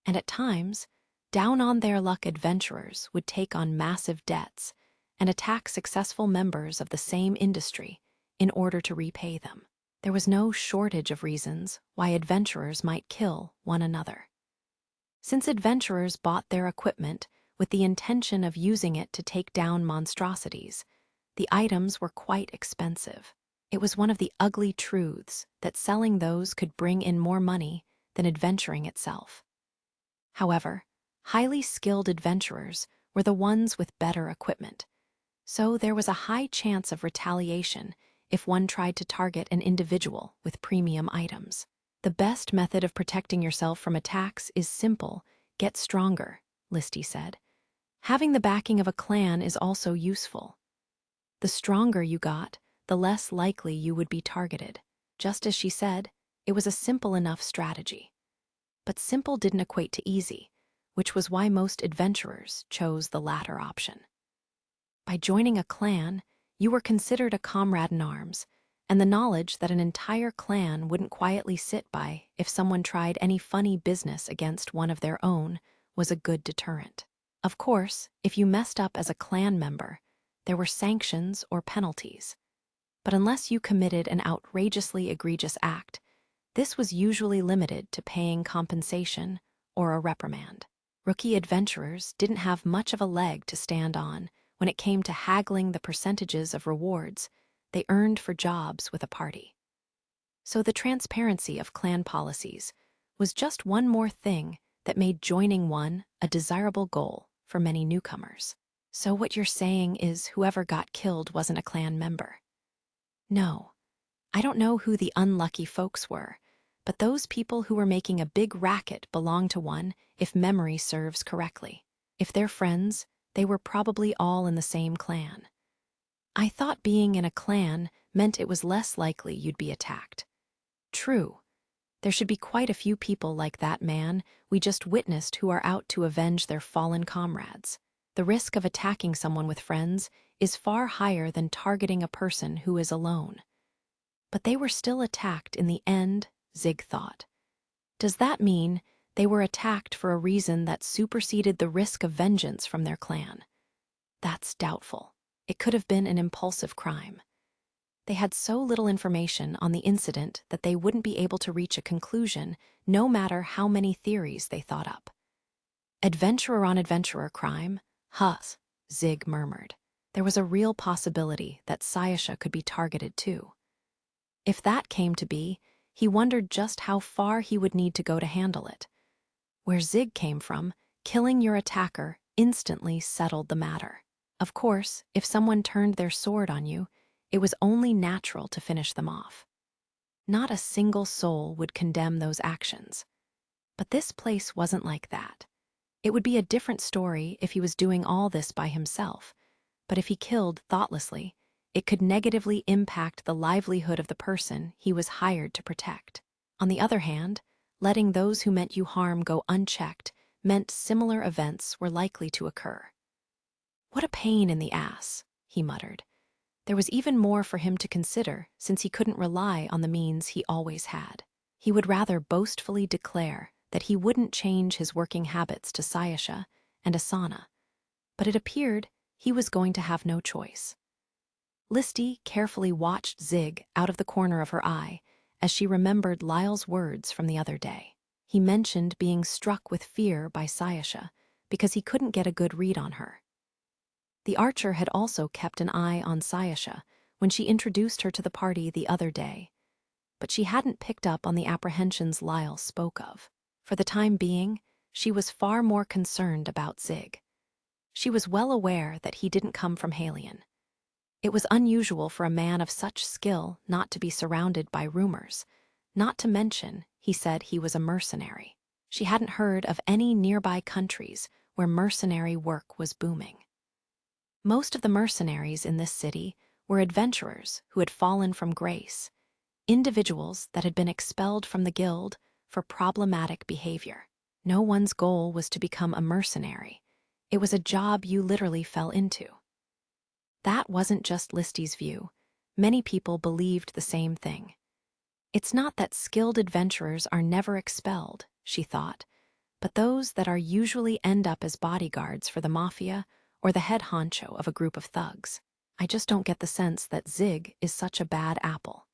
And at times, down-on-their-luck adventurers would take on massive debts and attack successful members of the same industry in order to repay them. There was no shortage of reasons why adventurers might kill one another. Since adventurers bought their equipment with the intention of using it to take down monstrosities, the items were quite expensive. It was one of the ugly truths that selling those could bring in more money than adventuring itself. However, highly skilled adventurers were the ones with better equipment, so there was a high chance of retaliation if one tried to target an individual with premium items. The best method of protecting yourself from attacks is simple: get stronger, Listy said. Having the backing of a clan is also useful. The stronger you got, the less likely you would be targeted. Just as she said, it was a simple enough strategy. But simple didn't equate to easy, which was why most adventurers chose the latter option. By joining a clan, you were considered a comrade in arms, and the knowledge that an entire clan wouldn't quietly sit by if someone tried any funny business against one of their own was a good deterrent. Of course, if you messed up as a clan member, there were sanctions or penalties. But unless you committed an outrageously egregious act, this was usually limited to paying compensation or a reprimand. Rookie adventurers didn't have much of a leg to stand on when it came to haggling the percentages of rewards they earned for jobs with a party. So the transparency of clan policies was just one more thing that made joining one a desirable goal for many newcomers. So what you're saying is whoever got killed wasn't a clan member? No, I don't know who the unlucky folks were, but those people who were making a big racket belonged to one, if memory serves correctly. If they're friends, they were probably all in the same clan. I thought being in a clan meant it was less likely you'd be attacked. True, there should be quite a few people like that man we just witnessed who are out to avenge their fallen comrades. The risk of attacking someone with friends is far higher than targeting a person who is alone. But they were still attacked in the end, Zig thought. Does that mean they were attacked for a reason that superseded the risk of vengeance from their clan? That's doubtful. It could have been an impulsive crime. They had so little information on the incident that they wouldn't be able to reach a conclusion, no matter how many theories they thought up. Adventurer on adventurer crime? Huh, Zig murmured. There was a real possibility that Sayasha could be targeted too. If that came to be, he wondered just how far he would need to go to handle it. Where Zig came from, killing your attacker instantly settled the matter. Of course, if someone turned their sword on you, it was only natural to finish them off. Not a single soul would condemn those actions. But this place wasn't like that. It would be a different story if he was doing all this by himself, but if he killed thoughtlessly, it could negatively impact the livelihood of the person he was hired to protect. On the other hand, letting those who meant you harm go unchecked meant similar events were likely to occur. What a pain in the ass, he muttered. There was even more for him to consider since he couldn't rely on the means he always had. He would rather boastfully declare that he wouldn't change his working habits to Sayasha and Asana, but it appeared he was going to have no choice. Listy carefully watched Zig out of the corner of her eye as she remembered Lyle's words from the other day. He mentioned being struck with fear by Sayasha because he couldn't get a good read on her. The archer had also kept an eye on Sayasha when she introduced her to the party the other day, but she hadn't picked up on the apprehensions Lyle spoke of. For the time being, she was far more concerned about Zig. She was well aware that he didn't come from Halion. It was unusual for a man of such skill not to be surrounded by rumors, not to mention he said he was a mercenary. She hadn't heard of any nearby countries where mercenary work was booming. Most of the mercenaries in this city were adventurers who had fallen from grace, individuals that had been expelled from the guild for problematic behavior. No one's goal was to become a mercenary. It was a job you literally fell into. That wasn't just Listy's view. Many people believed the same thing. It's not that skilled adventurers are never expelled, she thought, but those that are usually end up as bodyguards for the mafia or the head honcho of a group of thugs. I just don't get the sense that Zig is such a bad apple.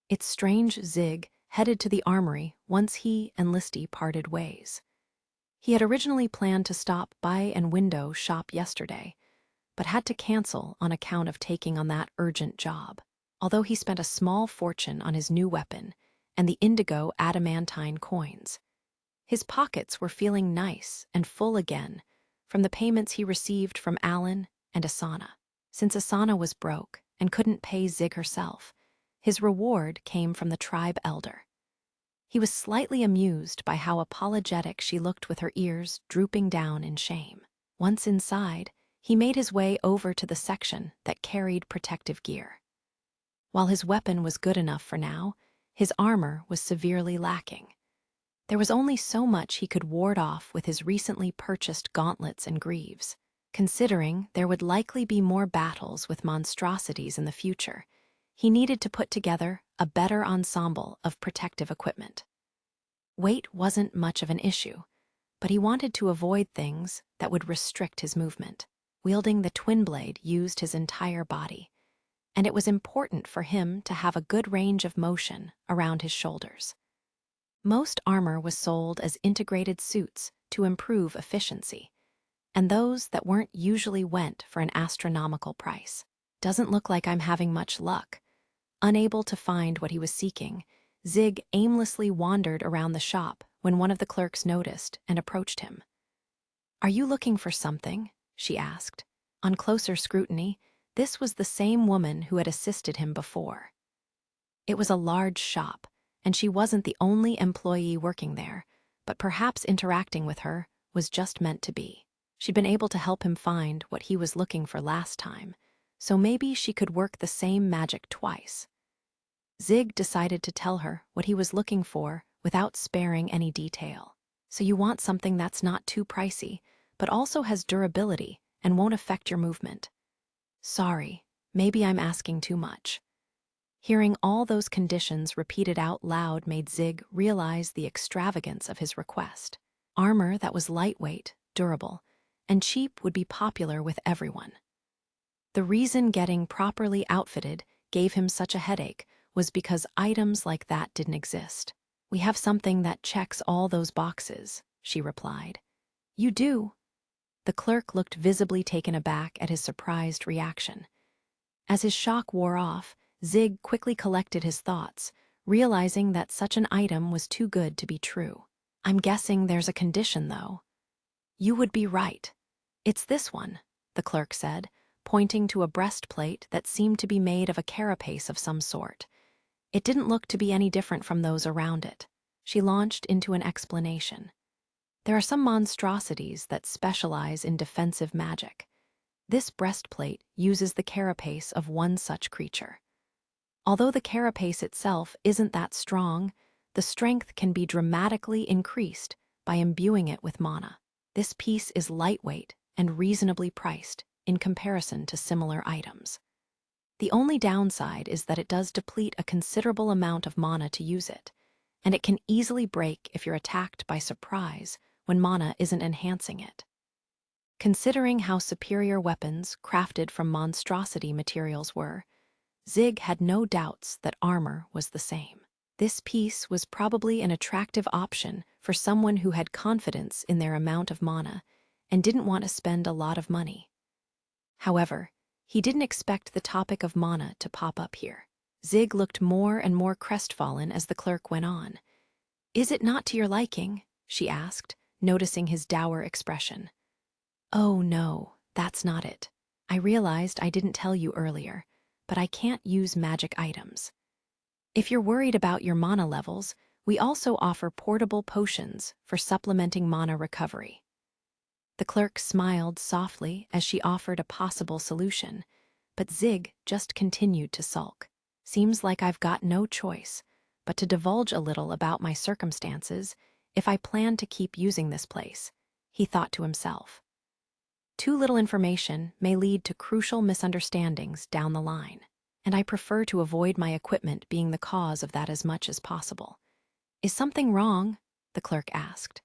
It's strange Zig headed to the armory once he and Listy parted ways. He had originally planned to stop by and window shop yesterday, but had to cancel on account of taking on that urgent job. Although he spent a small fortune on his new weapon and the indigo adamantine coins, his pockets were feeling nice and full again from the payments he received from Alan and Asana. Since Asana was broke and couldn't pay Zig herself, his reward came from the tribe elder. He was slightly amused by how apologetic she looked with her ears drooping down in shame. Once inside, he made his way over to the section that carried protective gear. While his weapon was good enough for now, his armor was severely lacking. There was only so much he could ward off with his recently purchased gauntlets and greaves. Considering there would likely be more battles with monstrosities in the future, he needed to put together a better ensemble of protective equipment. Weight wasn't much of an issue, but he wanted to avoid things that would restrict his movement. Wielding the twin blade used his entire body, and it was important for him to have a good range of motion around his shoulders. Most armor was sold as integrated suits to improve efficiency, and those that weren't usually went for an astronomical price. Doesn't look like I'm having much luck. Unable to find what he was seeking, Zig aimlessly wandered around the shop when one of the clerks noticed and approached him. "Are you looking for something?" she asked. On closer scrutiny, this was the same woman who had assisted him before. It was a large shop, and she wasn't the only employee working there, but perhaps interacting with her was just meant to be. She'd been able to help him find what he was looking for last time, so maybe she could work the same magic twice. Zig decided to tell her what he was looking for without sparing any detail. "So you want something that's not too pricey, but also has durability and won't affect your movement." Sorry, maybe I'm asking too much. Hearing all those conditions repeated out loud made Zig realize the extravagance of his request. Armor that was lightweight, durable, and cheap would be popular with everyone. The reason getting properly outfitted gave him such a headache was because items like that didn't exist. We have something that checks all those boxes, she replied. You do? The clerk looked visibly taken aback at his surprised reaction. As his shock wore off, Zig quickly collected his thoughts, realizing that such an item was too good to be true. I'm guessing there's a condition, though. You would be right. It's this one, the clerk said, pointing to a breastplate that seemed to be made of a carapace of some sort. It didn't look to be any different from those around it. She launched into an explanation. There are some monstrosities that specialize in defensive magic. This breastplate uses the carapace of one such creature. Although the carapace itself isn't that strong, the strength can be dramatically increased by imbuing it with mana. This piece is lightweight and reasonably priced in comparison to similar items. The only downside is that it does deplete a considerable amount of mana to use it, and it can easily break if you're attacked by surprise when mana isn't enhancing it. Considering how superior weapons crafted from monstrosity materials were, Zig had no doubts that armor was the same. This piece was probably an attractive option for someone who had confidence in their amount of mana and didn't want to spend a lot of money. However, he didn't expect the topic of mana to pop up here. Zig looked more and more crestfallen as the clerk went on. Is it not to your liking? She asked, noticing his dour expression. Oh no, that's not it. I realized I didn't tell you earlier, but I can't use magic items. If you're worried about your mana levels, we also offer portable potions for supplementing mana recovery. The clerk smiled softly as she offered a possible solution, but Zig just continued to sulk. Seems like I've got no choice but to divulge a little about my circumstances if I plan to keep using this place, he thought to himself. Too little information may lead to crucial misunderstandings down the line, and I prefer to avoid my equipment being the cause of that as much as possible. Is something wrong? The clerk asked.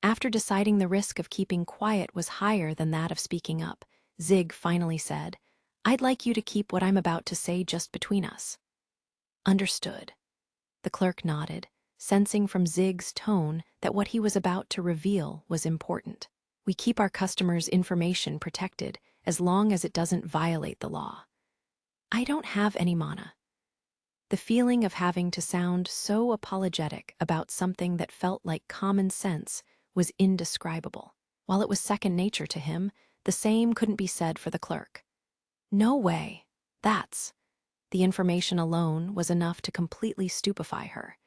After deciding the risk of keeping quiet was higher than that of speaking up, Zig finally said, I'd like you to keep what I'm about to say just between us. Understood. The clerk nodded, sensing from Zig's tone that what he was about to reveal was important. We keep our customers' information protected as long as it doesn't violate the law. I don't have any mana. The feeling of having to sound so apologetic about something that felt like common sense was indescribable. While it was second nature to him, the same couldn't be said for the clerk. No way. The information alone was enough to completely stupefy her.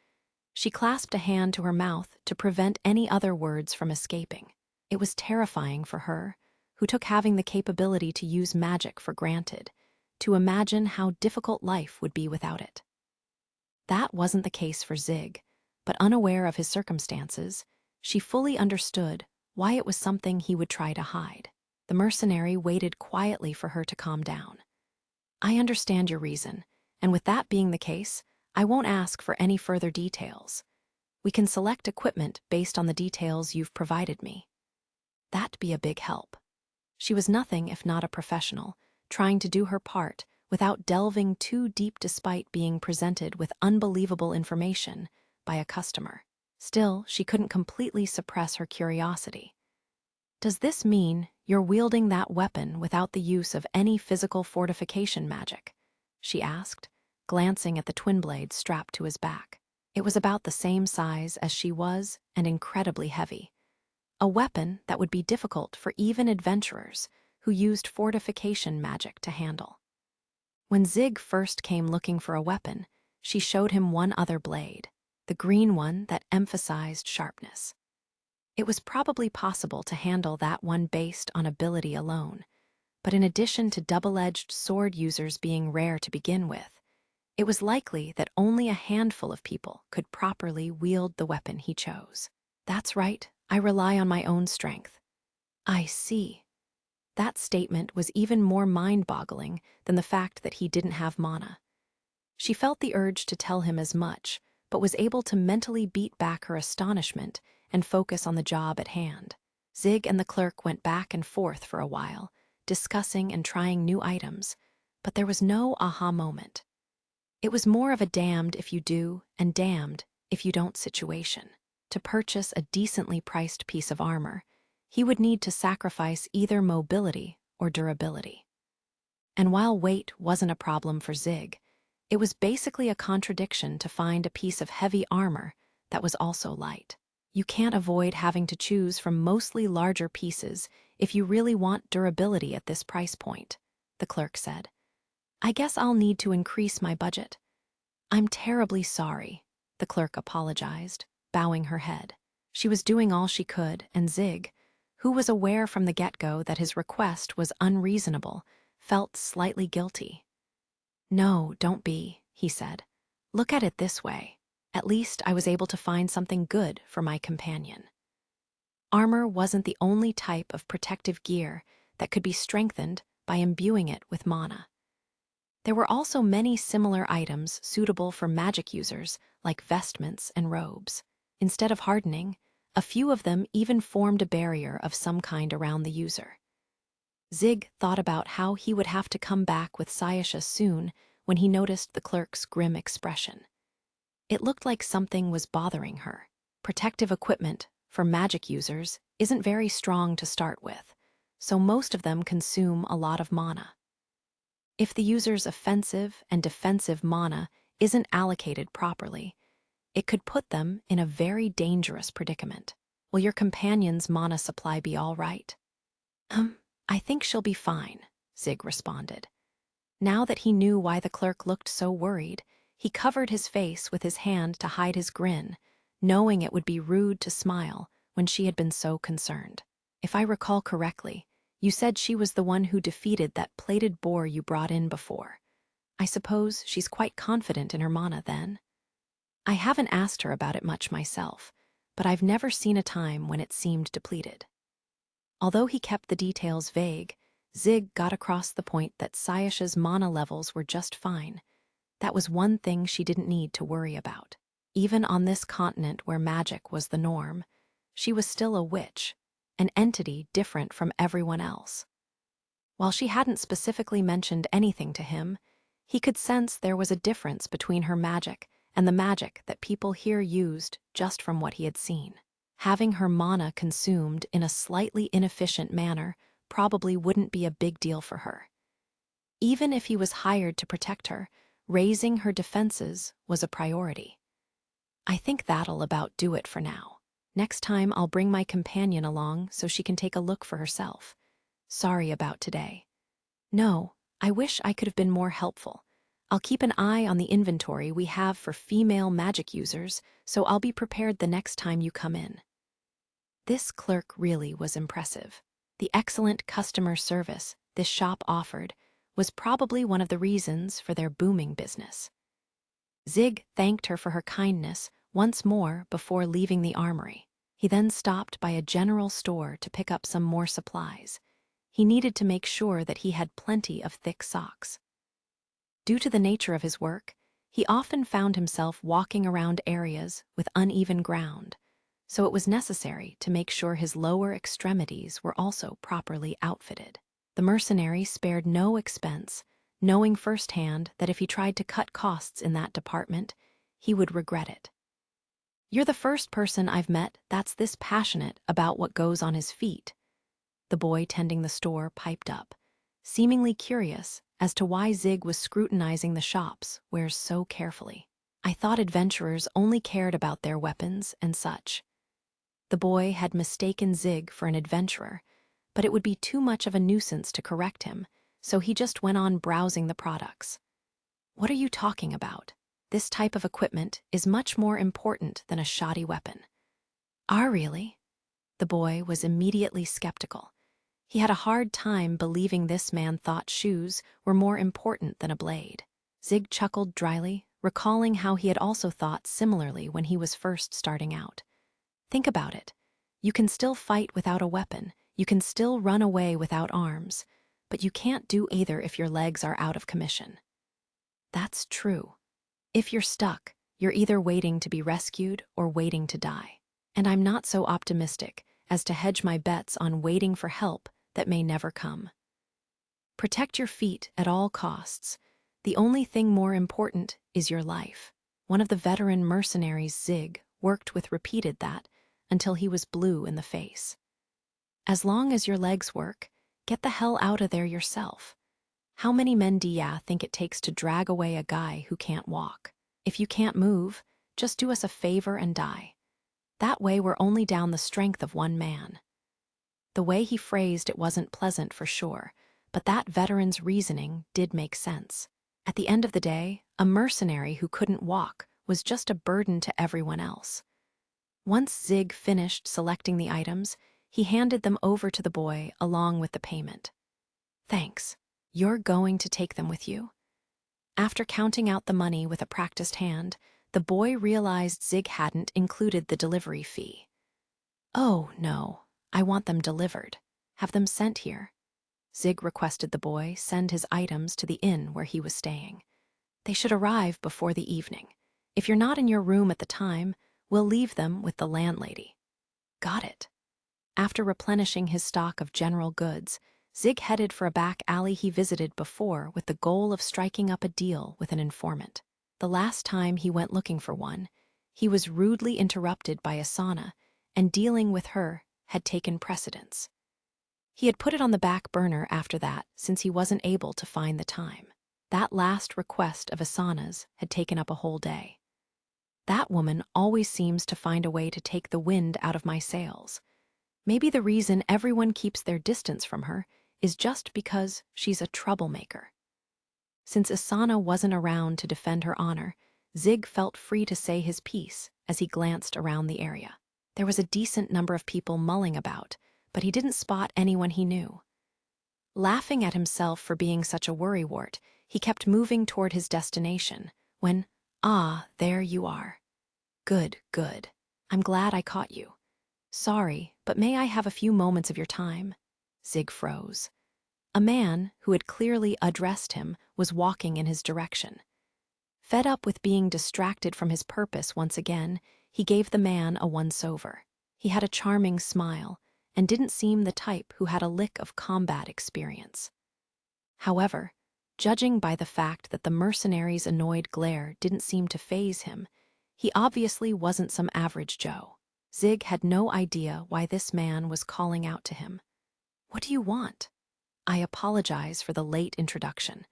She clasped a hand to her mouth to prevent any other words from escaping. It was terrifying for her, who took having the capability to use magic for granted, to imagine how difficult life would be without it. That wasn't the case for Zig, but unaware of his circumstances, she fully understood why it was something he would try to hide. The mercenary waited quietly for her to calm down. I understand your reason, and with that being the case, I won't ask for any further details. We can select equipment based on the details you've provided me. That'd be a big help. She was nothing if not a professional, trying to do her part without delving too deep despite being presented with unbelievable information by a customer. Still, she couldn't completely suppress her curiosity. Does this mean you're wielding that weapon without the use of any physical fortification magic? She asked, glancing at the twin blade strapped to his back. It was about the same size as she was and incredibly heavy. A weapon that would be difficult for even adventurers who used fortification magic to handle. When Zig first came looking for a weapon, she showed him one other blade, the green one that emphasized sharpness. It was probably possible to handle that one based on ability alone, but in addition to double-edged sword users being rare to begin with, it was likely that only a handful of people could properly wield the weapon he chose. That's right, I rely on my own strength. I see. That statement was even more mind-boggling than the fact that he didn't have mana. She felt the urge to tell him as much, but was able to mentally beat back her astonishment and focus on the job at hand. Zig and the clerk went back and forth for a while, discussing and trying new items, but there was no aha moment. It was more of a damned if you do and damned if you don't situation. To purchase a decently priced piece of armor, he would need to sacrifice either mobility or durability. And while weight wasn't a problem for Zig, it was basically a contradiction to find a piece of heavy armor that was also light. You can't avoid having to choose from mostly larger pieces if you really want durability at this price point, the clerk said. I guess I'll need to increase my budget. I'm terribly sorry, the clerk apologized, bowing her head. She was doing all she could, and Zig, who was aware from the get-go that his request was unreasonable, felt slightly guilty. No, don't be, he said. Look at it this way. At least I was able to find something good for my companion. Armor wasn't the only type of protective gear that could be strengthened by imbuing it with mana. There were also many similar items suitable for magic users, like vestments and robes. Instead of hardening, a few of them even formed a barrier of some kind around the user. Zig thought about how he would have to come back with Sayasha soon when he noticed the clerk's grim expression. It looked like something was bothering her. Protective equipment, for magic users, isn't very strong to start with, so most of them consume a lot of mana. If the user's offensive and defensive mana isn't allocated properly, it could put them in a very dangerous predicament. Will your companion's mana supply be all right? I think she'll be fine, Zig responded. Now that he knew why the clerk looked so worried, he covered his face with his hand to hide his grin, knowing it would be rude to smile when she had been so concerned. If I recall correctly, you said she was the one who defeated that plated boar you brought in before. I suppose she's quite confident in her mana then? I haven't asked her about it much myself, but I've never seen a time when it seemed depleted. Although he kept the details vague, Zig got across the point that Sayasha's mana levels were just fine. That was one thing she didn't need to worry about. Even on this continent where magic was the norm, she was still a witch, an entity different from everyone else. While she hadn't specifically mentioned anything to him, he could sense there was a difference between her magic and the magic that people here used just from what he had seen. Having her mana consumed in a slightly inefficient manner probably wouldn't be a big deal for her. Even if he was hired to protect her, raising her defenses was a priority. I think that'll about do it for now. Next time I'll bring my companion along so she can take a look for herself. Sorry about today. No, I wish I could have been more helpful. I'll keep an eye on the inventory we have for female magic users, so I'll be prepared the next time you come in. This clerk really was impressive. The excellent customer service this shop offered was probably one of the reasons for their booming business. Zig thanked her for her kindness once more before leaving the armory. He then stopped by a general store to pick up some more supplies. He needed to make sure that he had plenty of thick socks. Due to the nature of his work, he often found himself walking around areas with uneven ground, so it was necessary to make sure his lower extremities were also properly outfitted. The mercenary spared no expense, knowing firsthand that if he tried to cut costs in that department, he would regret it. You're the first person I've met that's this passionate about what goes on his feet, the boy tending the store piped up, seemingly curious as to why Zig was scrutinizing the shop's wares so carefully. I thought adventurers only cared about their weapons and such. The boy had mistaken Zig for an adventurer, but it would be too much of a nuisance to correct him, so he just went on browsing the products. What are you talking about? This type of equipment is much more important than a shoddy weapon. Really? The boy was immediately skeptical. He had a hard time believing this man thought shoes were more important than a blade. Zig chuckled dryly, recalling how he had also thought similarly when he was first starting out. Think about it. You can still fight without a weapon, You can still run away without arms, but you can't do either if your legs are out of commission. That's true. If you're stuck, you're either waiting to be rescued or waiting to die. And I'm not so optimistic as to hedge my bets on waiting for help that may never come. Protect your feet at all costs. The only thing more important is your life. One of the veteran mercenaries, Zig, worked with repeated that until he was blue in the face. As long as your legs work, get the hell out of there yourself. How many men do ya think it takes to drag away a guy who can't walk? If you can't move, just do us a favor and die. That way we're only down the strength of one man. The way he phrased it wasn't pleasant for sure, but that veteran's reasoning did make sense. At the end of the day, a mercenary who couldn't walk was just a burden to everyone else. Once Zig finished selecting the items, he handed them over to the boy along with the payment. Thanks. You're going to take them with you? After counting out the money with a practiced hand, the boy realized Zig hadn't included the delivery fee. Oh, no, I want them delivered. Have them sent here. Zig requested the boy send his items to the inn where he was staying. They should arrive before the evening. If you're not in your room at the time, we'll leave them with the landlady. Got it. After replenishing his stock of general goods, Zig headed for a back alley he visited before with the goal of striking up a deal with an informant. The last time he went looking for one, he was rudely interrupted by Asana, and dealing with her had taken precedence. He had put it on the back burner after that since he wasn't able to find the time. That last request of Asana's had taken up a whole day. That woman always seems to find a way to take the wind out of my sails. Maybe the reason everyone keeps their distance from her is just because she's a troublemaker. Since Asana wasn't around to defend her honor, Zig felt free to say his piece as he glanced around the area. There was a decent number of people mulling about, but he didn't spot anyone he knew. Laughing at himself for being such a worrywart, he kept moving toward his destination when, there you are. Good, good. I'm glad I caught you. Sorry, but may I have a few moments of your time? Zig froze. A man, who had clearly addressed him, was walking in his direction. Fed up with being distracted from his purpose once again, he gave the man a once-over. He had a charming smile, and didn't seem the type who had a lick of combat experience. However, judging by the fact that the mercenary's annoyed glare didn't seem to faze him, he obviously wasn't some average Joe. Zig had no idea why this man was calling out to him. What do you want? I apologize for the late introduction.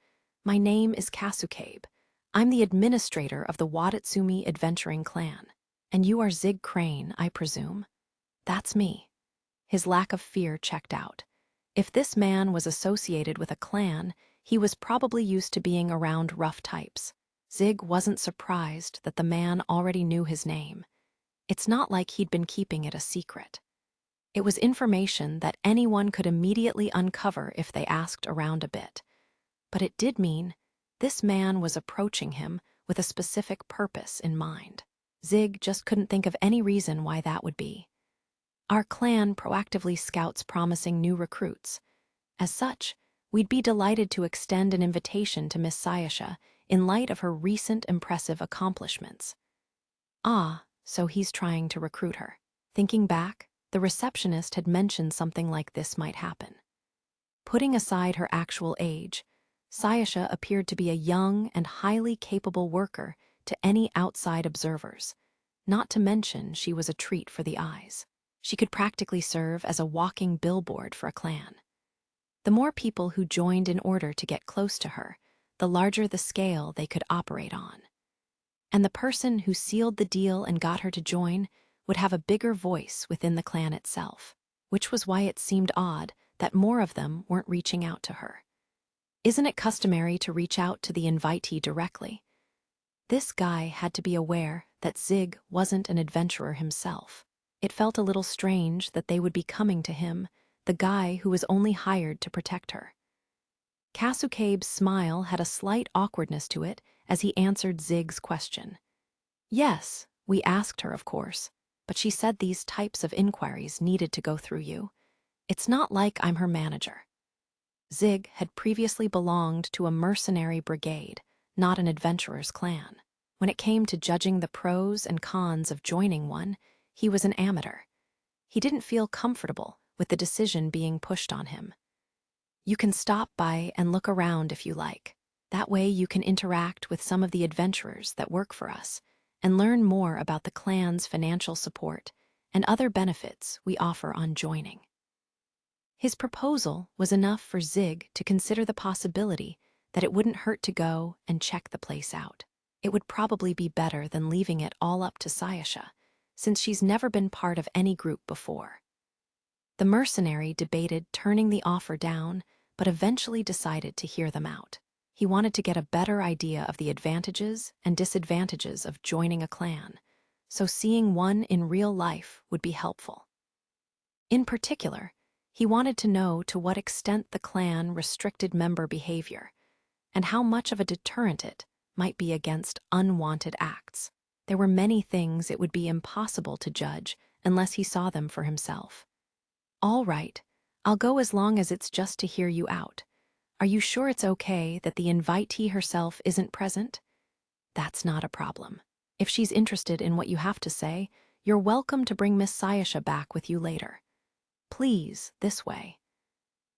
My name is Kasukabe. I'm the administrator of the Wadatsumi Adventuring Clan. And you are Zig Crane, I presume? That's me. His lack of fear checked out. If this man was associated with a clan, he was probably used to being around rough types. Zig wasn't surprised that the man already knew his name. It's not like he'd been keeping it a secret. It was information that anyone could immediately uncover if they asked around a bit. But it did mean this man was approaching him with a specific purpose in mind. Zig just couldn't think of any reason why that would be. Our clan proactively scouts promising new recruits. As such, we'd be delighted to extend an invitation to Miss Sayasha in light of her recent impressive accomplishments. So he's trying to recruit her. Thinking back, the receptionist had mentioned something like this might happen. Putting aside her actual age, Sayasha appeared to be a young and highly capable worker to any outside observers. Not to mention she was a treat for the eyes. She could practically serve as a walking billboard for a clan. The more people who joined in order to get close to her, the larger the scale they could operate on. And the person who sealed the deal and got her to join would have a bigger voice within the clan itself, which was why it seemed odd that more of them weren't reaching out to her. Isn't it customary to reach out to the invitee directly? This guy had to be aware that Zig wasn't an adventurer himself. It felt a little strange that they would be coming to him, the guy who was only hired to protect her. Kasukabe's smile had a slight awkwardness to it as he answered Zig's question. Yes, we asked her, of course, but she said these types of inquiries needed to go through you. It's not like I'm her manager. Zig had previously belonged to a mercenary brigade, not an adventurer's clan. When it came to judging the pros and cons of joining one, he was an amateur. He didn't feel comfortable with the decision being pushed on him. You can stop by and look around if you like. That way you can interact with some of the adventurers that work for us and learn more about the clan's financial support and other benefits we offer on joining. His proposal was enough for Zig to consider the possibility that it wouldn't hurt to go and check the place out. It would probably be better than leaving it all up to Sayasha, since she's never been part of any group before. The mercenary debated turning the offer down, but eventually decided to hear them out. He wanted to get a better idea of the advantages and disadvantages of joining a clan, so seeing one in real life would be helpful. In particular, he wanted to know to what extent the clan restricted member behavior, and how much of a deterrent it might be against unwanted acts. There were many things it would be impossible to judge unless he saw them for himself. All right, I'll go as long as it's just to hear you out. Are you sure it's okay that the invitee herself isn't present? That's not a problem. If she's interested in what you have to say, you're welcome to bring Miss Sayasha back with you later. Please, this way.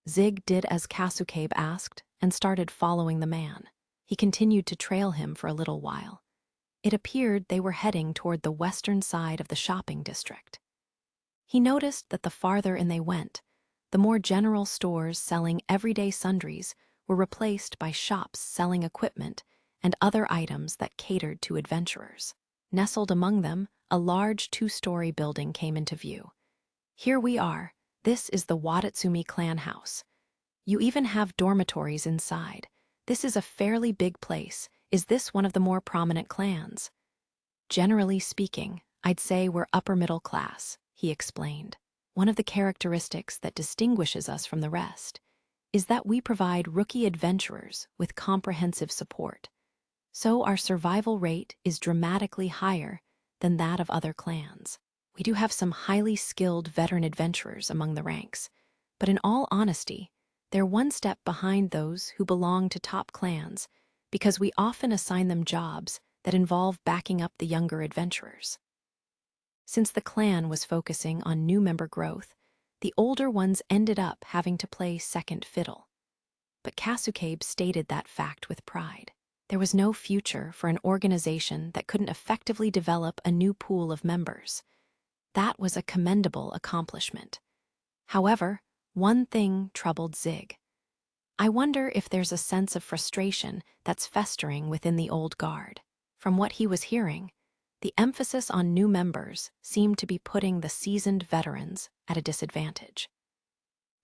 Zig did as Kasukabe asked and started following the man. He continued to trail him for a little while. It appeared they were heading toward the western side of the shopping district. He noticed that the farther in they went, the more general stores selling everyday sundries were replaced by shops selling equipment and other items that catered to adventurers. Nestled among them, a large 2-story building came into view. Here we are. This is the Watatsumi clan house. You even have dormitories inside. This is a fairly big place. Is this one of the more prominent clans? Generally speaking, I'd say we're upper middle class, he explained. One of the characteristics that distinguishes us from the rest is that we provide rookie adventurers with comprehensive support. So our survival rate is dramatically higher than that of other clans. We do have some highly skilled veteran adventurers among the ranks, but in all honesty, they're one step behind those who belong to top clans because we often assign them jobs that involve backing up the younger adventurers. Since the clan was focusing on new member growth, the older ones ended up having to play second fiddle. But Kasukabe stated that fact with pride. There was no future for an organization that couldn't effectively develop a new pool of members. That was a commendable accomplishment. However, one thing troubled Zig. I wonder if there's a sense of frustration that's festering within the old guard. From what he was hearing, the emphasis on new members seemed to be putting the seasoned veterans at a disadvantage.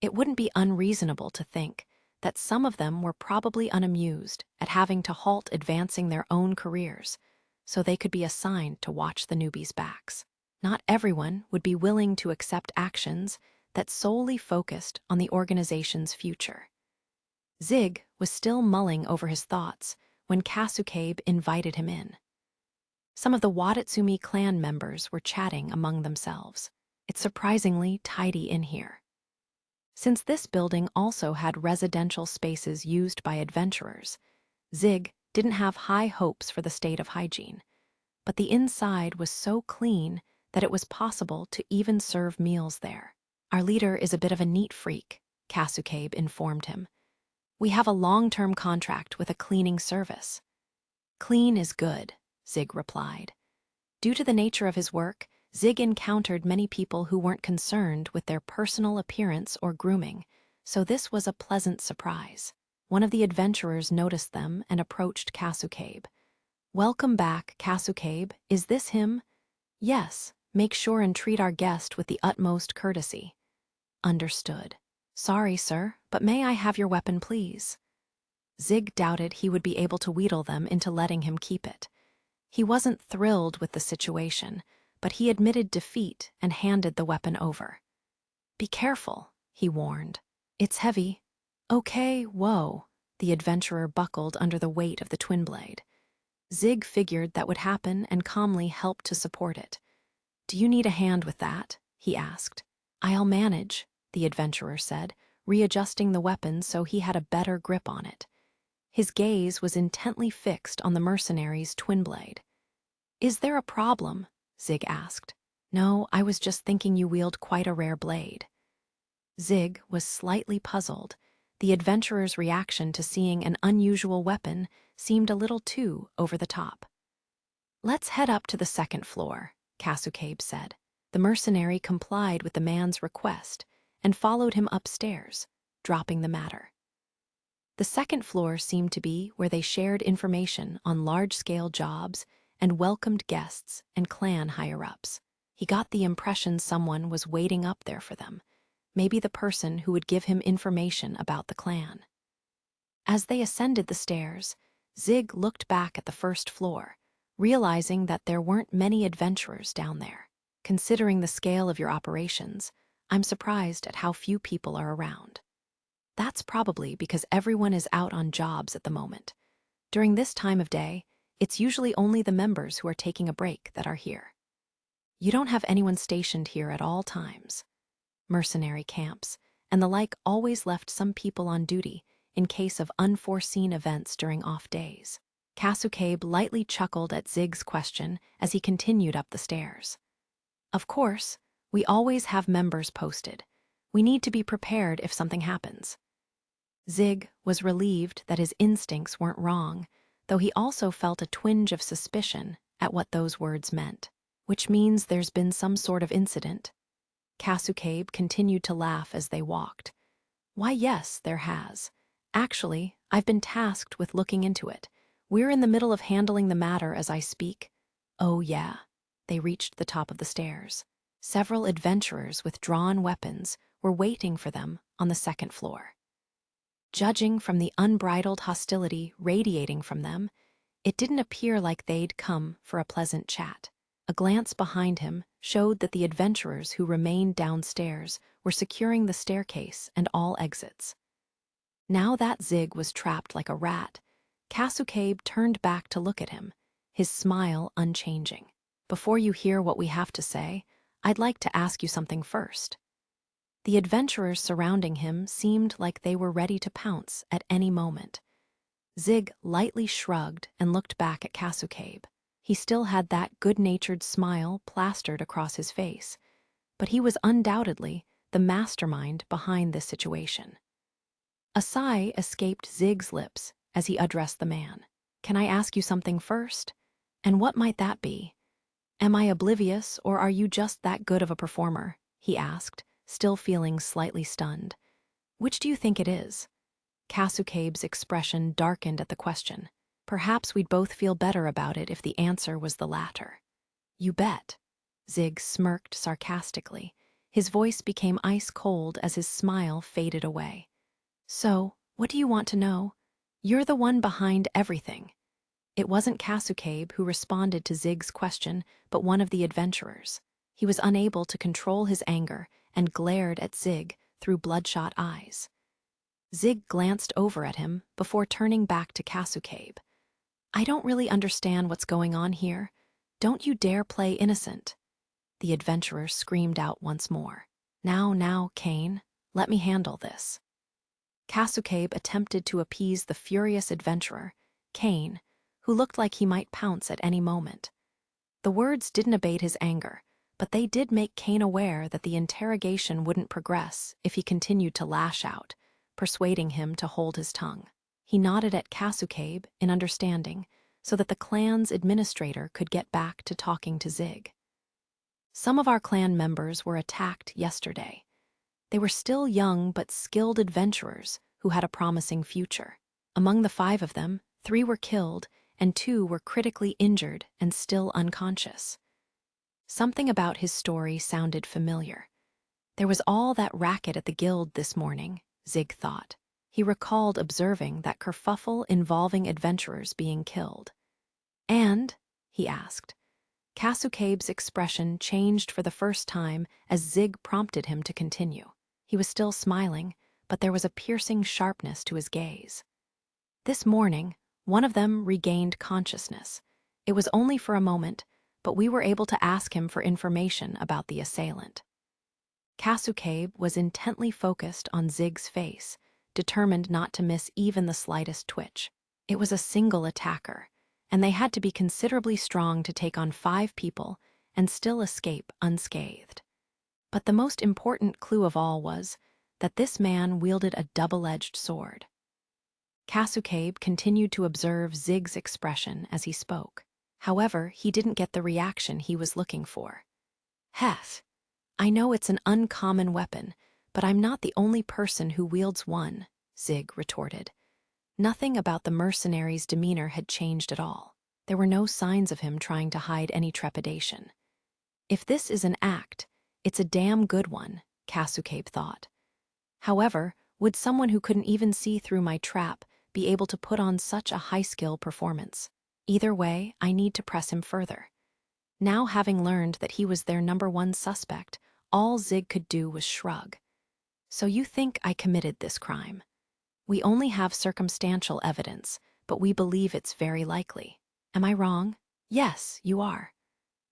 It wouldn't be unreasonable to think that some of them were probably unamused at having to halt advancing their own careers so they could be assigned to watch the newbies' backs. Not everyone would be willing to accept actions that solely focused on the organization's future. Zig was still mulling over his thoughts when Kasukabe invited him in. Some of the Watatsumi clan members were chatting among themselves. It's surprisingly tidy in here. Since this building also had residential spaces used by adventurers, Zig didn't have high hopes for the state of hygiene, but the inside was so clean that it was possible to even serve meals there. Our leader is a bit of a neat freak, Kasukabe informed him. We have a long-term contract with a cleaning service. Clean is good, Zig replied. Due to the nature of his work, Zig encountered many people who weren't concerned with their personal appearance or grooming, so this was a pleasant surprise. One of the adventurers noticed them and approached Kasukabe. Welcome back, Kasukabe. Is this him? Yes, make sure and treat our guest with the utmost courtesy. Understood. Sorry, sir, but may I have your weapon, please? Zig doubted he would be able to wheedle them into letting him keep it. He wasn't thrilled with the situation, but he admitted defeat and handed the weapon over. Be careful, he warned. It's heavy. Okay, whoa. The adventurer buckled under the weight of the twin blade. Zig figured that would happen and calmly helped to support it. Do you need a hand with that? He asked. I'll manage, the adventurer said, readjusting the weapon so he had a better grip on it. His gaze was intently fixed on the mercenary's twin blade. "Is there a problem?" Zig asked. "No, I was just thinking you wield quite a rare blade." Zig was slightly puzzled. The adventurer's reaction to seeing an unusual weapon seemed a little too over the top. "Let's head up to the second floor," Kasukabe said. The mercenary complied with the man's request and followed him upstairs, dropping the matter. The second floor seemed to be where they shared information on large-scale jobs and welcomed guests and clan higher-ups. He got the impression someone was waiting up there for them, maybe the person who would give him information about the clan. As they ascended the stairs, Zig looked back at the first floor, realizing that there weren't many adventurers down there. "Considering the scale of your operations, I'm surprised at how few people are around." "That's probably because everyone is out on jobs at the moment. During this time of day, it's usually only the members who are taking a break that are here. You don't have anyone stationed here at all times. Mercenary camps and the like always left some people on duty in case of unforeseen events during off days." Kasukabe lightly chuckled at Zig's question as he continued up the stairs. "Of course, we always have members posted. We need to be prepared if something happens." Zig was relieved that his instincts weren't wrong, though he also felt a twinge of suspicion at what those words meant. "Which means there's been some sort of incident." Kasukabe continued to laugh as they walked. "Why, yes, there has. Actually, I've been tasked with looking into it. We're in the middle of handling the matter as I speak." "Oh, yeah." They reached the top of the stairs. Several adventurers with drawn weapons were waiting for them on the second floor. Judging from the unbridled hostility radiating from them, it didn't appear like they'd come for a pleasant chat. A glance behind him showed that the adventurers who remained downstairs were securing the staircase and all exits. Now that Zig was trapped like a rat, Kasukabe turned back to look at him, his smile unchanging. "Before you hear what we have to say, I'd like to ask you something first." The adventurers surrounding him seemed like they were ready to pounce at any moment. Zig lightly shrugged and looked back at Kasukabe. He still had that good-natured smile plastered across his face, but he was undoubtedly the mastermind behind this situation. A sigh escaped Zig's lips as he addressed the man. "Can I ask you something first? And what might that be?" "Am I oblivious, or are you just that good of a performer?" he asked, still feeling slightly stunned. "Which do you think it is?" Kasukabe's expression darkened at the question. "Perhaps we'd both feel better about it if the answer was the latter." "You bet." Zig smirked sarcastically. His voice became ice-cold as his smile faded away. "So, what do you want to know? You're the one behind everything." It wasn't Kasukabe who responded to Zig's question, but one of the adventurers. He was unable to control his anger and glared at Zig through bloodshot eyes. Zig glanced over at him before turning back to Kasukabe. "I don't really understand what's going on here. Don't you dare play innocent." The adventurer screamed out once more. Now, Kane, let me handle this." Kasukabe attempted to appease the furious adventurer, Kane, who looked like he might pounce at any moment. The words didn't abate his anger, but they did make Kane aware that the interrogation wouldn't progress if he continued to lash out, persuading him to hold his tongue. He nodded at Kasukabe in understanding so that the clan's administrator could get back to talking to Zig. "Some of our clan members were attacked yesterday. They were still young but skilled adventurers who had a promising future. Among the 5 of them, 3 were killed and 2 were critically injured and still unconscious." Something about his story sounded familiar. There was all that racket at the guild this morning, Zig thought. He recalled observing that kerfuffle involving adventurers being killed. "And?" he asked. Kasukabe's expression changed for the first time as Zig prompted him to continue. He was still smiling, but there was a piercing sharpness to his gaze. "This morning, one of them regained consciousness. It was only for a moment, but we were able to ask him for information about the assailant." Kasukabe was intently focused on Zig's face, determined not to miss even the slightest twitch. It was a single attacker, and they had to be considerably strong to take on 5 people and still escape unscathed. But the most important clue of all was that this man wielded a double-edged sword. Kasukabe continued to observe Zig's expression as he spoke. However, he didn't get the reaction he was looking for. "Heth, I know it's an uncommon weapon, but I'm not the only person who wields one," Zig retorted. Nothing about the mercenary's demeanor had changed at all. There were no signs of him trying to hide any trepidation. If this is an act, it's a damn good one, Kasukabe thought. However, would someone who couldn't even see through my trap be able to put on such a high-skill performance? Either way, I need to press him further. Now, having learned that he was their #1 suspect, all Zig could do was shrug. "So you think I committed this crime? We only have circumstantial evidence, but we believe it's very likely. Am I wrong?" "Yes, you are.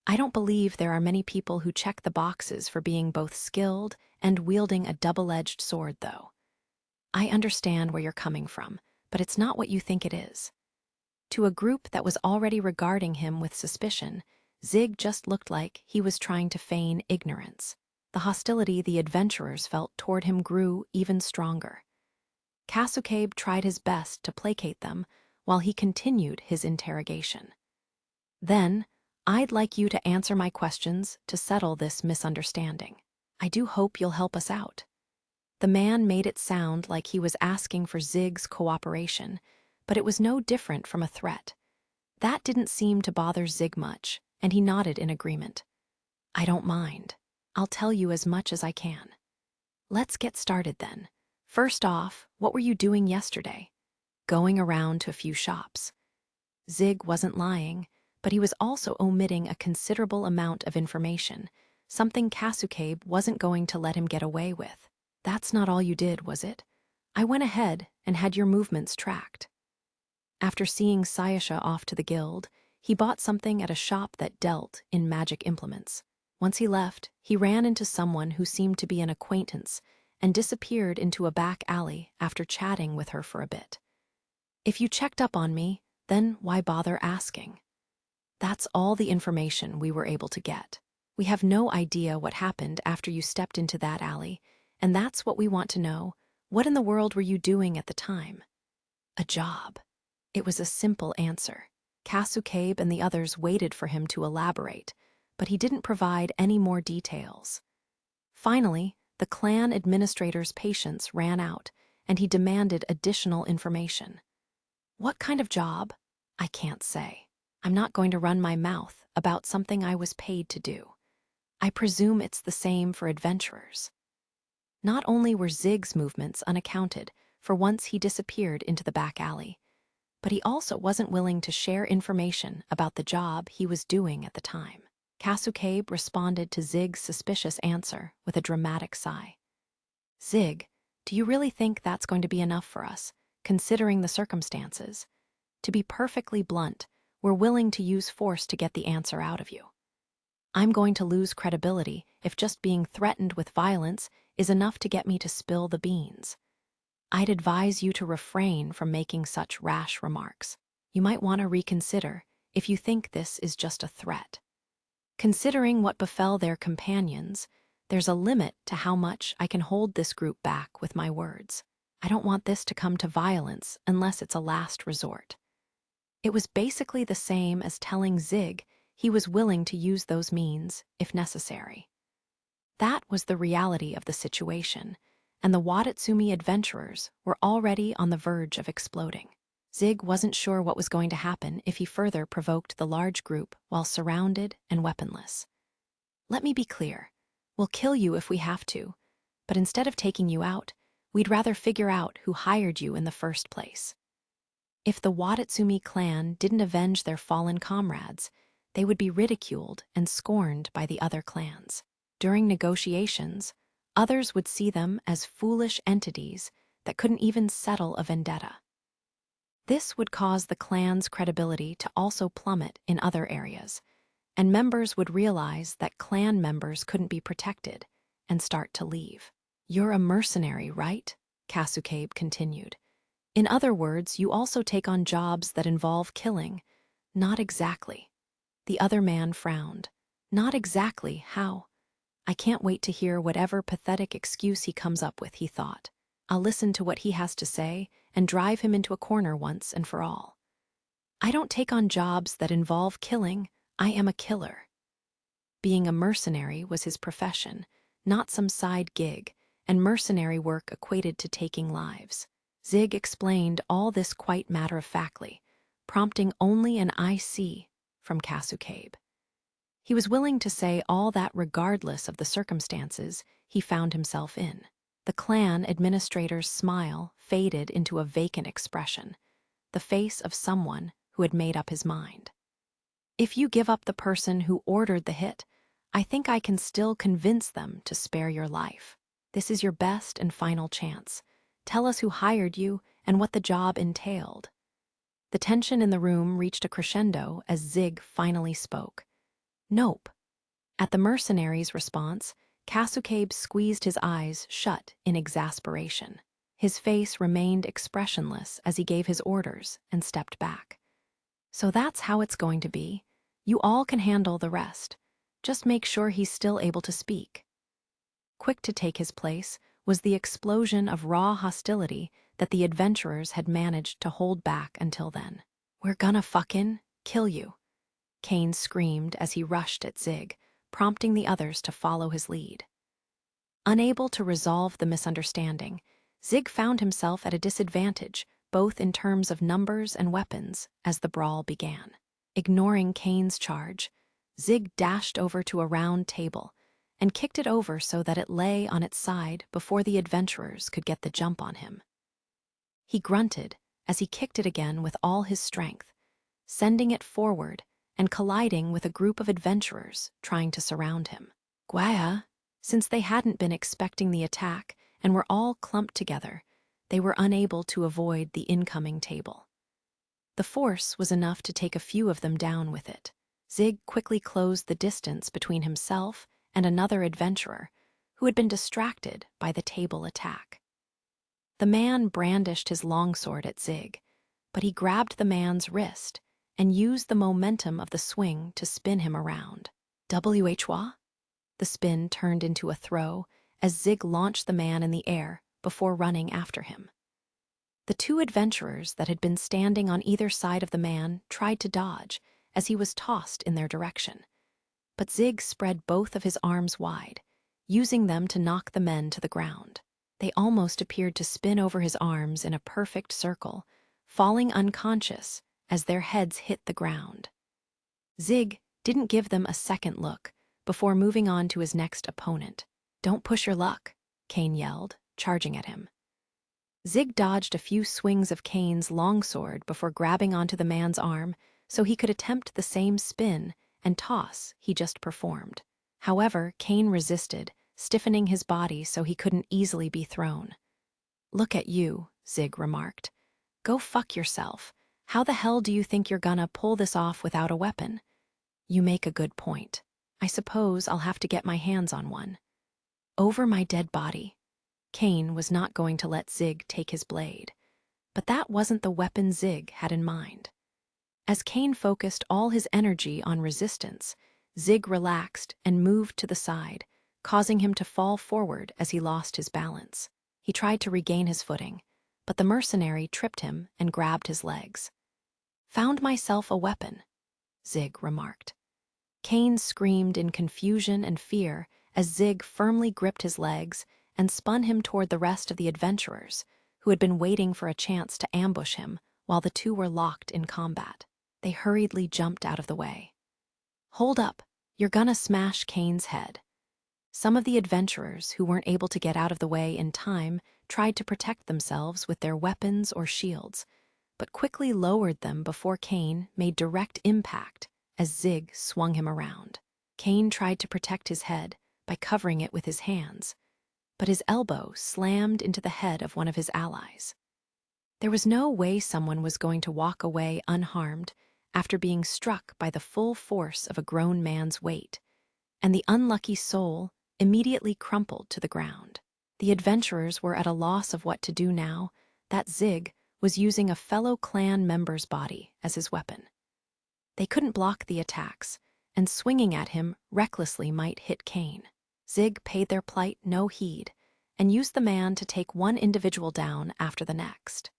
I don't believe there are many people who check the boxes for being both skilled and wielding a double-edged sword, though. I understand where you're coming from, but it's not what you think it is." To a group that was already regarding him with suspicion, Zig just looked like he was trying to feign ignorance. The hostility the adventurers felt toward him grew even stronger. Kasukabe tried his best to placate them while he continued his interrogation. "Then, I'd like you to answer my questions to settle this misunderstanding. I do hope you'll help us out." The man made it sound like he was asking for Zig's cooperation, but it was no different from a threat. That didn't seem to bother Zig much, and he nodded in agreement. "I don't mind. I'll tell you as much as I can." "Let's get started then. First off, what were you doing yesterday?" "Going around to a few shops." Zig wasn't lying, but he was also omitting a considerable amount of information, something Kasukabe wasn't going to let him get away with. "That's not all you did, was it? I went ahead and had your movements tracked." After seeing Sayasha off to the guild, he bought something at a shop that dealt in magic implements. Once he left, he ran into someone who seemed to be an acquaintance and disappeared into a back alley after chatting with her for a bit. "If you checked up on me, then why bother asking?" "That's all the information we were able to get. We have no idea what happened after you stepped into that alley, and that's what we want to know. What in the world were you doing at the time?" "A job." It was a simple answer. Kasukabe and the others waited for him to elaborate, but he didn't provide any more details. Finally, the clan administrator's patience ran out, and he demanded additional information. "What kind of job?" "I can't say. I'm not going to run my mouth about something I was paid to do. I presume it's the same for adventurers." Not only were Zig's movements unaccounted for once he disappeared into the back alley, but he also wasn't willing to share information about the job he was doing at the time. Kasukabe responded to Zig's suspicious answer with a dramatic sigh. "Zig, do you really think that's going to be enough for us, considering the circumstances? To be perfectly blunt, we're willing to use force to get the answer out of you. I'm going to lose credibility if just being threatened with violence is enough to get me to spill the beans. I'd advise you to refrain from making such rash remarks. You might want to reconsider if you think this is just a threat. Considering what befell their companions, there's a limit to how much I can hold this group back with my words. I don't want this to come to violence unless it's a last resort." It was basically the same as telling Zig he was willing to use those means if necessary. That was the reality of the situation, and the Wadatsumi adventurers were already on the verge of exploding. Zig wasn't sure what was going to happen if he further provoked the large group while surrounded and weaponless. "Let me be clear. We'll kill you if we have to, but instead of taking you out, we'd rather figure out who hired you in the first place. If the Wadatsumi clan didn't avenge their fallen comrades, they would be ridiculed and scorned by the other clans. During negotiations, others would see them as foolish entities that couldn't even settle a vendetta. This would cause the clan's credibility to also plummet in other areas, and members would realize that clan members couldn't be protected, and start to leave. "You're a mercenary, right?" Kasukabe continued. "In other words, you also take on jobs that involve killing." "Not exactly." The other man frowned. "Not exactly, how?" "I can't wait to hear whatever pathetic excuse he comes up with," he thought. "I'll listen to what he has to say and drive him into a corner once and for all." "I don't take on jobs that involve killing. I am a killer." Being a mercenary was his profession, not some side gig, and mercenary work equated to taking lives. Zig explained all this quite matter-of-factly, prompting only an "I see" from Kasukabe. He was willing to say all that regardless of the circumstances he found himself in. The clan administrator's smile faded into a vacant expression, the face of someone who had made up his mind. "If you give up the person who ordered the hit, I think I can still convince them to spare your life. This is your best and final chance. Tell us who hired you and what the job entailed." The tension in the room reached a crescendo as Zig finally spoke. "Nope." At the mercenary's response, Kasukabe squeezed his eyes shut in exasperation. His face remained expressionless as he gave his orders and stepped back. "So that's how it's going to be. You all can handle the rest. Just make sure he's still able to speak." Quick to take his place was the explosion of raw hostility that the adventurers had managed to hold back until then. "We're gonna fucking kill you," Kane screamed as he rushed at Zig, prompting the others to follow his lead. Unable to resolve the misunderstanding, Zig found himself at a disadvantage, both in terms of numbers and weapons, as the brawl began. Ignoring Kane's charge, Zig dashed over to a round table and kicked it over so that it lay on its side before the adventurers could get the jump on him. He grunted as he kicked it again with all his strength, sending it forward and colliding with a group of adventurers trying to surround him. Gwaya, since they hadn't been expecting the attack and were all clumped together, they were unable to avoid the incoming table. The force was enough to take a few of them down with it. Zig quickly closed the distance between himself and another adventurer who had been distracted by the table attack. The man brandished his longsword at Zig, but he grabbed the man's wrist and used the momentum of the swing to spin him around. "Whwa?" The spin turned into a throw as Zig launched the man in the air before running after him. The two adventurers that had been standing on either side of the man tried to dodge as he was tossed in their direction. But Zig spread both of his arms wide, using them to knock the men to the ground. They almost appeared to spin over his arms in a perfect circle, falling unconscious as their heads hit the ground. Zig didn't give them a second look before moving on to his next opponent. "Don't push your luck," Kane yelled, charging at him. Zig dodged a few swings of Kane's longsword before grabbing onto the man's arm so he could attempt the same spin and toss he just performed. However, Kane resisted, stiffening his body so he couldn't easily be thrown. "Look at you," Zig remarked. "Go fuck yourself. How the hell do you think you're gonna pull this off without a weapon?" "You make a good point. I suppose I'll have to get my hands on one." "Over my dead body." Kane was not going to let Zig take his blade, but that wasn't the weapon Zig had in mind. As Kane focused all his energy on resistance, Zig relaxed and moved to the side, causing him to fall forward as he lost his balance. He tried to regain his footing, but the mercenary tripped him and grabbed his legs. "Found myself a weapon," Zig remarked. Kane screamed in confusion and fear as Zig firmly gripped his legs and spun him toward the rest of the adventurers, who had been waiting for a chance to ambush him while the two were locked in combat. They hurriedly jumped out of the way. "Hold up, you're gonna smash Kane's head." Some of the adventurers who weren't able to get out of the way in time tried to protect themselves with their weapons or shields, but quickly lowered them before Kane made direct impact as Zig swung him around. Kane tried to protect his head by covering it with his hands, but his elbow slammed into the head of one of his allies. There was no way someone was going to walk away unharmed after being struck by the full force of a grown man's weight, and the unlucky soul immediately crumpled to the ground. The adventurers were at a loss of what to do now that Zig was using a fellow clan member's body as his weapon. They couldn't block the attacks, and swinging at him recklessly might hit Kane. Zig paid their plight no heed and used the man to take one individual down after the next.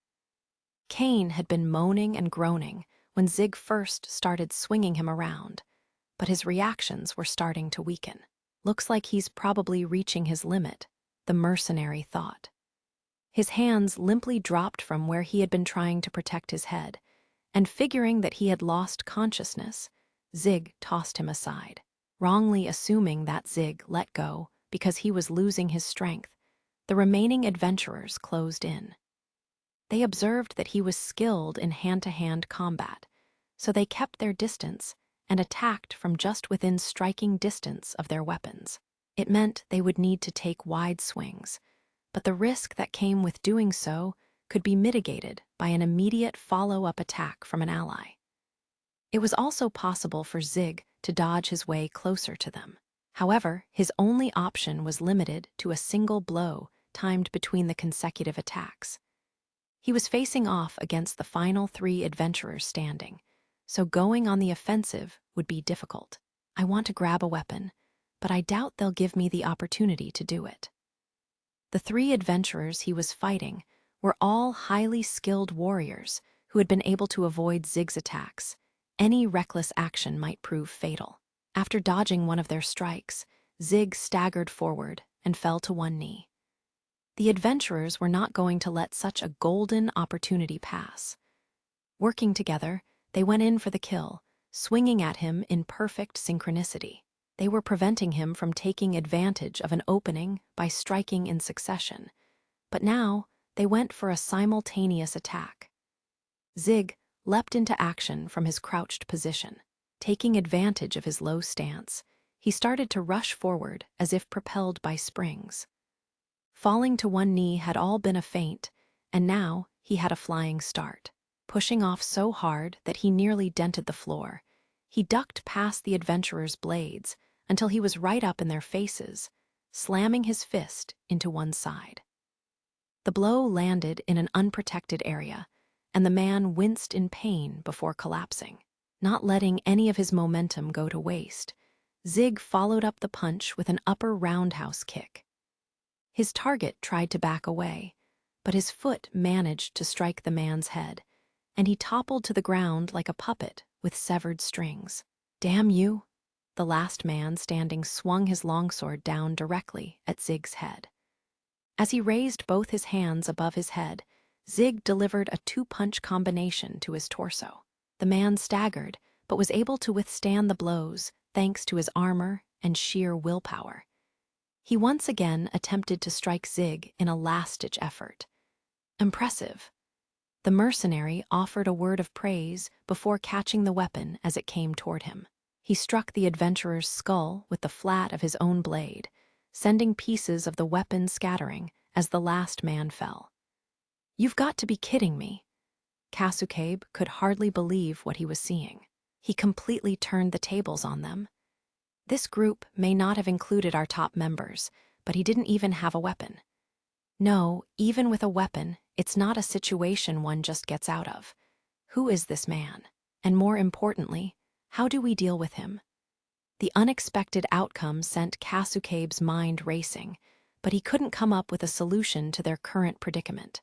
Kane had been moaning and groaning when Zig first started swinging him around, but his reactions were starting to weaken. Looks like he's probably reaching his limit, the mercenary thought. His hands limply dropped from where he had been trying to protect his head, and figuring that he had lost consciousness, Zig tossed him aside. Wrongly assuming that Zig let go because he was losing his strength, the remaining adventurers closed in. They observed that he was skilled in hand-to-hand combat, so they kept their distance and attacked from just within striking distance of their weapons. It meant they would need to take wide swings, but the risk that came with doing so could be mitigated by an immediate follow-up attack from an ally. It was also possible for Zig to dodge his way closer to them. However, his only option was limited to a single blow timed between the consecutive attacks. He was facing off against the final 3 adventurers standing, so going on the offensive would be difficult. I want to grab a weapon, but I doubt they'll give me the opportunity to do it. The 3 adventurers he was fighting were all highly skilled warriors who had been able to avoid Zig's attacks. Any reckless action might prove fatal. After dodging one of their strikes, Zig staggered forward and fell to one knee. The adventurers were not going to let such a golden opportunity pass. Working together, they went in for the kill, swinging at him in perfect synchronicity. They were preventing him from taking advantage of an opening by striking in succession, but now they went for a simultaneous attack. Zig leapt into action from his crouched position. Taking advantage of his low stance, he started to rush forward as if propelled by springs. Falling to one knee had all been a feint, and now he had a flying start. Pushing off so hard that he nearly dented the floor, he ducked past the adventurers' blades until he was right up in their faces, slamming his fist into one side. The blow landed in an unprotected area, and the man winced in pain before collapsing. Not letting any of his momentum go to waste, Zig followed up the punch with an upper roundhouse kick. His target tried to back away, but his foot managed to strike the man's head, and he toppled to the ground like a puppet with severed strings. "Damn you!" The last man standing swung his longsword down directly at Zig's head. As he raised both his hands above his head, Zig delivered a 2-punch combination to his torso. The man staggered, but was able to withstand the blows thanks to his armor and sheer willpower. He once again attempted to strike Zig in a last-ditch effort. Impressive. The mercenary offered a word of praise before catching the weapon as it came toward him. He struck the adventurer's skull with the flat of his own blade, sending pieces of the weapon scattering as the last man fell. "You've got to be kidding me." Kasukabe could hardly believe what he was seeing. He completely turned the tables on them. This group may not have included our top members, but he didn't even have a weapon. No, even with a weapon, it's not a situation one just gets out of. Who is this man? And more importantly, how do we deal with him? The unexpected outcome sent Kasukabe's mind racing, but he couldn't come up with a solution to their current predicament.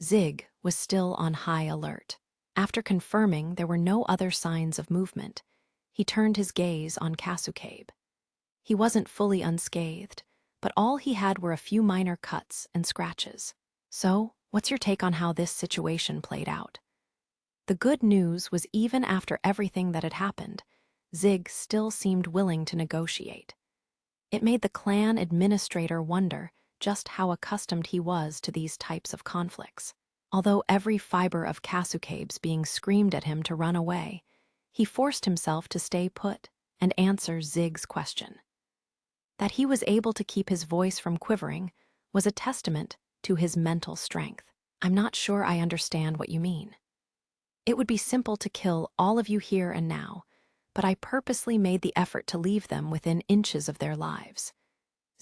Zig was still on high alert. After confirming there were no other signs of movement, he turned his gaze on Kasukabe. He wasn't fully unscathed, but all he had were a few minor cuts and scratches. "So, what's your take on how this situation played out?" The good news was even after everything that had happened, Zig still seemed willing to negotiate. It made the clan administrator wonder just how accustomed he was to these types of conflicts. Although every fiber of Kasukabe's being screamed at him to run away, he forced himself to stay put and answer Zig's question. That he was able to keep his voice from quivering was a testament to his mental strength. "I'm not sure I understand what you mean. It would be simple to kill all of you here and now, but I purposely made the effort to leave them within inches of their lives.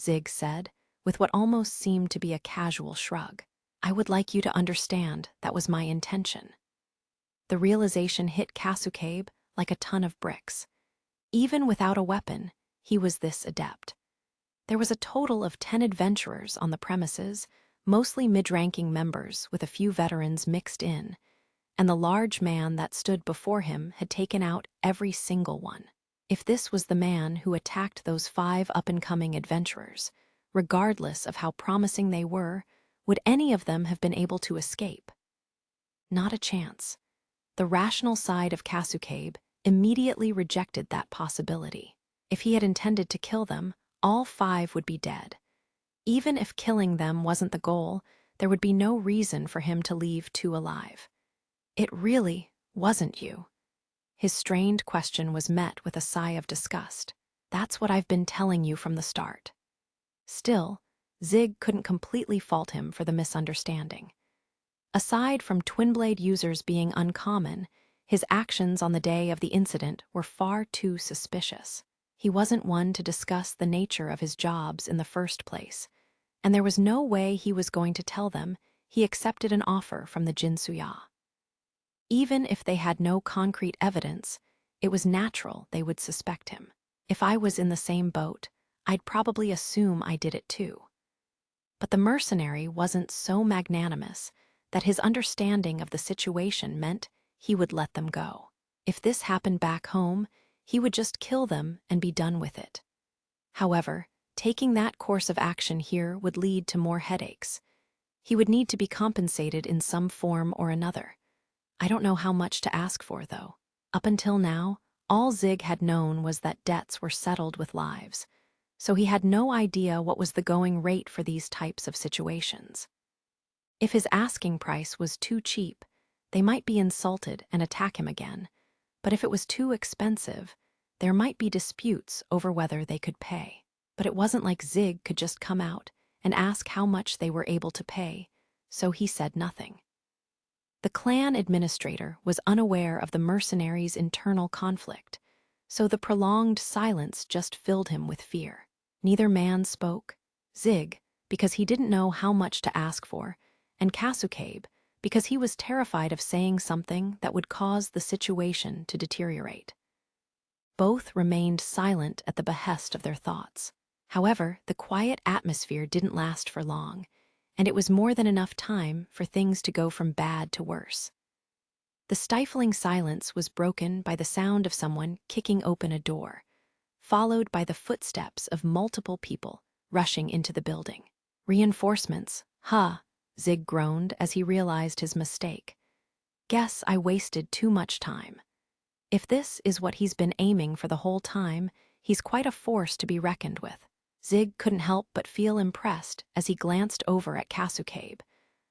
Zig said, with what almost seemed to be a casual shrug. I would like you to understand that was my intention. The realization hit Kasukabe like a ton of bricks. Even without a weapon, he was this adept. There was a total of 10 adventurers on the premises, mostly mid-ranking members with a few veterans mixed in, and the large man that stood before him had taken out every single one. If this was the man who attacked those 5 up-and-coming adventurers, regardless of how promising they were, would any of them have been able to escape? Not a chance. The rational side of Kasukabe immediately rejected that possibility. If he had intended to kill them, all 5 would be dead. Even if killing them wasn't the goal, there would be no reason for him to leave 2 alive. It really wasn't you. His strained question was met with a sigh of disgust. That's what I've been telling you from the start. Still, Zig couldn't completely fault him for the misunderstanding. Aside from Twinblade users being uncommon, his actions on the day of the incident were far too suspicious. He wasn't one to discuss the nature of his jobs in the first place, and there was no way he was going to tell them he accepted an offer from the Jinsuya. Even if they had no concrete evidence, it was natural they would suspect him. If I was in the same boat, I'd probably assume I did it too. But the mercenary wasn't so magnanimous that his understanding of the situation meant he would let them go. If this happened back home, he would just kill them and be done with it. However, taking that course of action here would lead to more headaches. He would need to be compensated in some form or another. I don't know how much to ask for, though. Up until now, all Zig had known was that debts were settled with lives, so he had no idea what was the going rate for these types of situations. If his asking price was too cheap, they might be insulted and attack him again, but if it was too expensive, there might be disputes over whether they could pay. But it wasn't like Zig could just come out and ask how much they were able to pay, so he said nothing. The clan administrator was unaware of the mercenaries' internal conflict, so the prolonged silence just filled him with fear. Neither man spoke. Zig, because he didn't know how much to ask for, and Kasukabe, because he was terrified of saying something that would cause the situation to deteriorate. Both remained silent at the behest of their thoughts. However, the quiet atmosphere didn't last for long, and it was more than enough time for things to go from bad to worse. The stifling silence was broken by the sound of someone kicking open a door, followed by the footsteps of multiple people rushing into the building. Reinforcements, huh? Zig groaned as he realized his mistake. Guess I wasted too much time. If this is what he's been aiming for the whole time, he's quite a force to be reckoned with. Zig couldn't help but feel impressed as he glanced over at Kasukabe,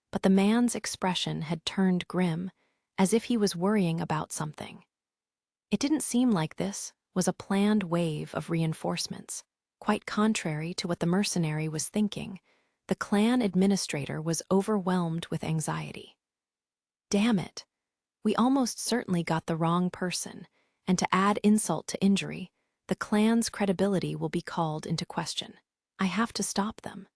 but the man's expression had turned grim, as if he was worrying about something. It didn't seem like this was a planned wave of reinforcements. Quite contrary to what the mercenary was thinking, the clan administrator was overwhelmed with anxiety. Damn it! We almost certainly got the wrong person, and to add insult to injury, the clan's credibility will be called into question. I have to stop them.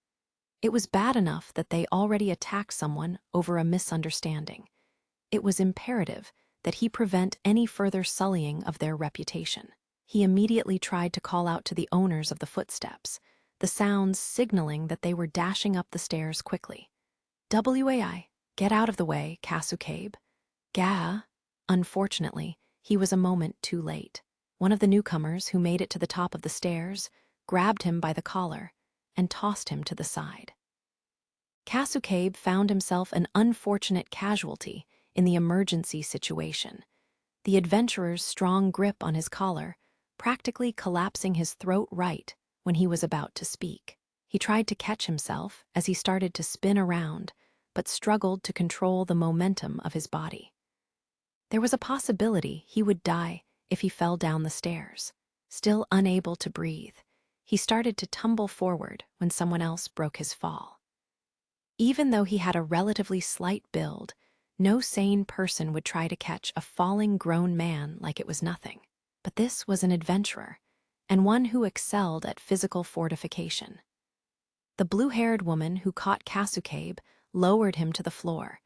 It was bad enough that they already attacked someone over a misunderstanding. It was imperative that he prevent any further sullying of their reputation. He immediately tried to call out to the owners of the footsteps, the sounds signaling that they were dashing up the stairs quickly. "Wai, get out of the way, Kasukabe." "Gah." Unfortunately, he was a moment too late. One of the newcomers who made it to the top of the stairs grabbed him by the collar and tossed him to the side. Kasukabe found himself an unfortunate casualty in the emergency situation. The adventurer's strong grip on his collar, practically collapsing his throat right when he was about to speak. He tried to catch himself as he started to spin around, but struggled to control the momentum of his body. There was a possibility he would die if he fell down the stairs. Still unable to breathe, he started to tumble forward when someone else broke his fall. Even though he had a relatively slight build, no sane person would try to catch a falling grown man like it was nothing. But this was an adventurer, and one who excelled at physical fortification. The blue-haired woman who caught Kasukabe lowered him to the floor,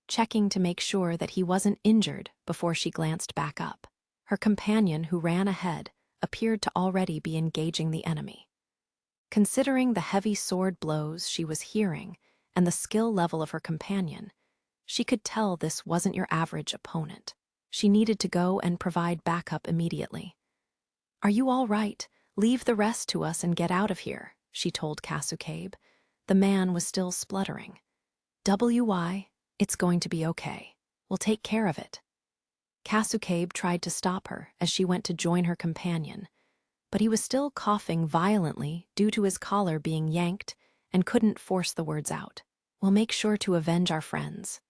checking to make sure that he wasn't injured before she glanced back up. Her companion, who ran ahead, appeared to already be engaging the enemy. Considering the heavy sword blows she was hearing and the skill level of her companion, she could tell this wasn't your average opponent. She needed to go and provide backup immediately. "Are you all right? Leave the rest to us and get out of here," she told Kasukabe. The man was still spluttering. "WY, it's going to be okay. We'll take care of it." Kasukabe tried to stop her as she went to join her companion, but he was still coughing violently due to his collar being yanked and couldn't force the words out. "We'll make sure to avenge our friends."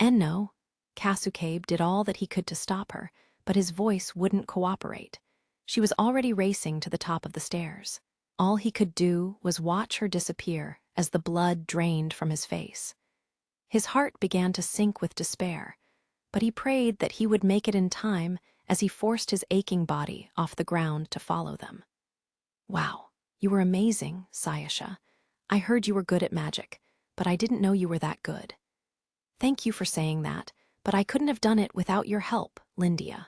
"No." Kasukabe did all that he could to stop her, but his voice wouldn't cooperate. She was already racing to the top of the stairs. All he could do was watch her disappear as the blood drained from his face. His heart began to sink with despair, but he prayed that he would make it in time as he forced his aching body off the ground to follow them. "Wow, you were amazing, Sayasha. I heard you were good at magic, but I didn't know you were that good." "Thank you for saying that, but I couldn't have done it without your help, Lindia."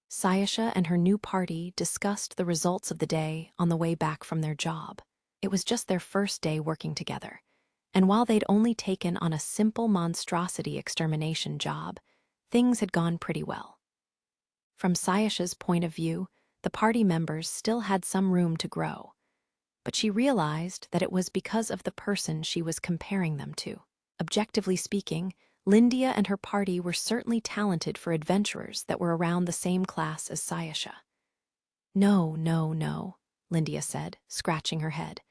Sayasha and her new party discussed the results of the day on the way back from their job. It was just their first day working together, and while they'd only taken on a simple monstrosity extermination job, things had gone pretty well. From Sayasha's point of view, the party members still had some room to grow, but she realized that it was because of the person she was comparing them to. Objectively speaking, Lindia and her party were certainly talented for adventurers that were around the same class as Sayasha. No, Lindia said, scratching her head.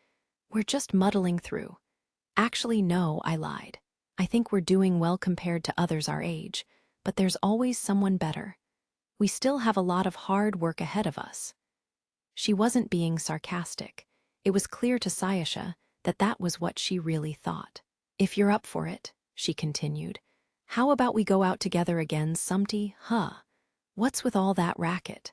"We're just muddling through. Actually, no, I lied. I think we're doing well compared to others our age, but there's always someone better. We still have a lot of hard work ahead of us." She wasn't being sarcastic. It was clear to Sayasha that that was what she really thought. "If you're up for it," she continued, "how about we go out together again, Sumty, huh? What's with all that racket?"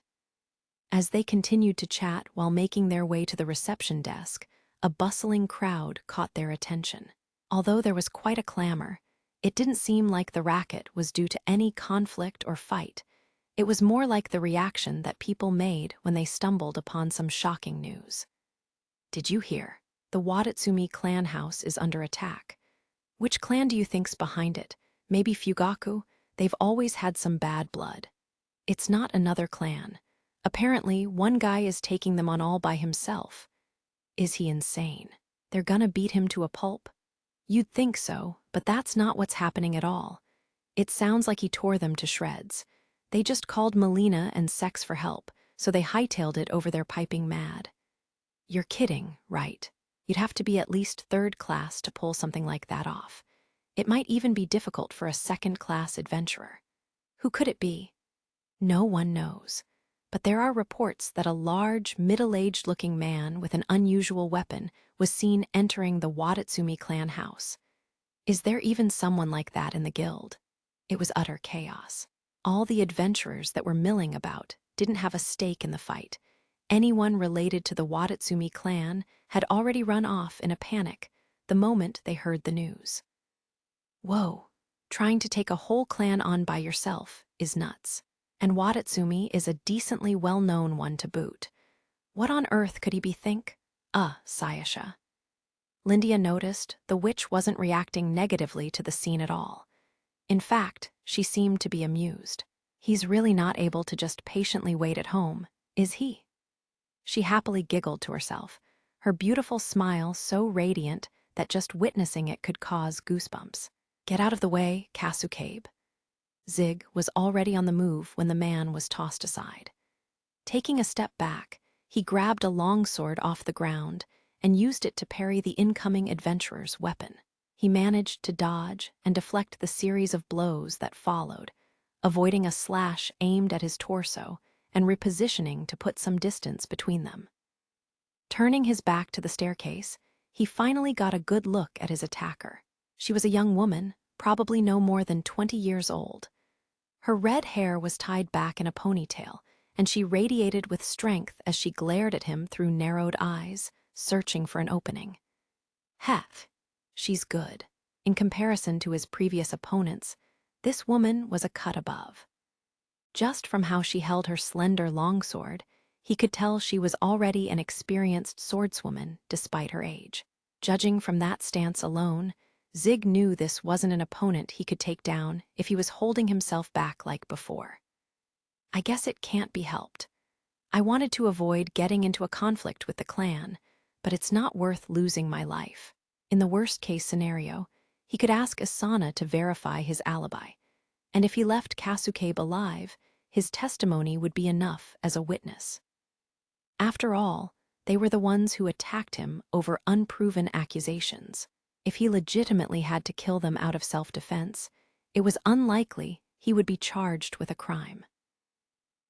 As they continued to chat while making their way to the reception desk, a bustling crowd caught their attention. Although there was quite a clamor, it didn't seem like the racket was due to any conflict or fight. It was more like the reaction that people made when they stumbled upon some shocking news. "Did you hear? The Watatsumi clan house is under attack. Which clan do you think's behind it? Maybe Fugaku? They've always had some bad blood." "It's not another clan. Apparently, one guy is taking them on all by himself." "Is he insane? They're gonna beat him to a pulp?" "You'd think so, but that's not what's happening at all. It sounds like he tore them to shreds. They just called Melina and Sex for help, so they hightailed it over their piping mad." "You're kidding, right? You'd have to be at least third class to pull something like that off. It might even be difficult for a second-class adventurer." "Who could it be?" "No one knows. But there are reports that a large, middle-aged-looking man with an unusual weapon was seen entering the Watatsumi clan house. Is there even someone like that in the guild?" It was utter chaos. All the adventurers that were milling about didn't have a stake in the fight. Anyone related to the Watatsumi clan had already run off in a panic the moment they heard the news. Whoa, trying to take a whole clan on by yourself is nuts. And Watatsumi is a decently well-known one to boot. What on earth could he be Sayasha. Lindia noticed the witch wasn't reacting negatively to the scene at all. In fact, she seemed to be amused. "He's really not able to just patiently wait at home, is he?" She happily giggled to herself, her beautiful smile so radiant that just witnessing it could cause goosebumps. "Get out of the way, Kasukabe." Zig was already on the move when the man was tossed aside. Taking a step back, he grabbed a longsword off the ground and used it to parry the incoming adventurer's weapon. He managed to dodge and deflect the series of blows that followed, avoiding a slash aimed at his torso and repositioning to put some distance between them. Turning his back to the staircase, he finally got a good look at his attacker. She was a young woman, probably no more than 20 years old. Her red hair was tied back in a ponytail, and she radiated with strength as she glared at him through narrowed eyes, searching for an opening. Heth, she's good. In comparison to his previous opponents, this woman was a cut above. Just from how she held her slender longsword, he could tell she was already an experienced swordswoman despite her age. Judging from that stance alone, Zig knew this wasn't an opponent he could take down if he was holding himself back like before. I guess it can't be helped. I wanted to avoid getting into a conflict with the clan, but it's not worth losing my life. In the worst-case scenario, he could ask Asana to verify his alibi, and if he left Kasukabe alive, his testimony would be enough as a witness. After all, they were the ones who attacked him over unproven accusations. If he legitimately had to kill them out of self-defense, it was unlikely he would be charged with a crime.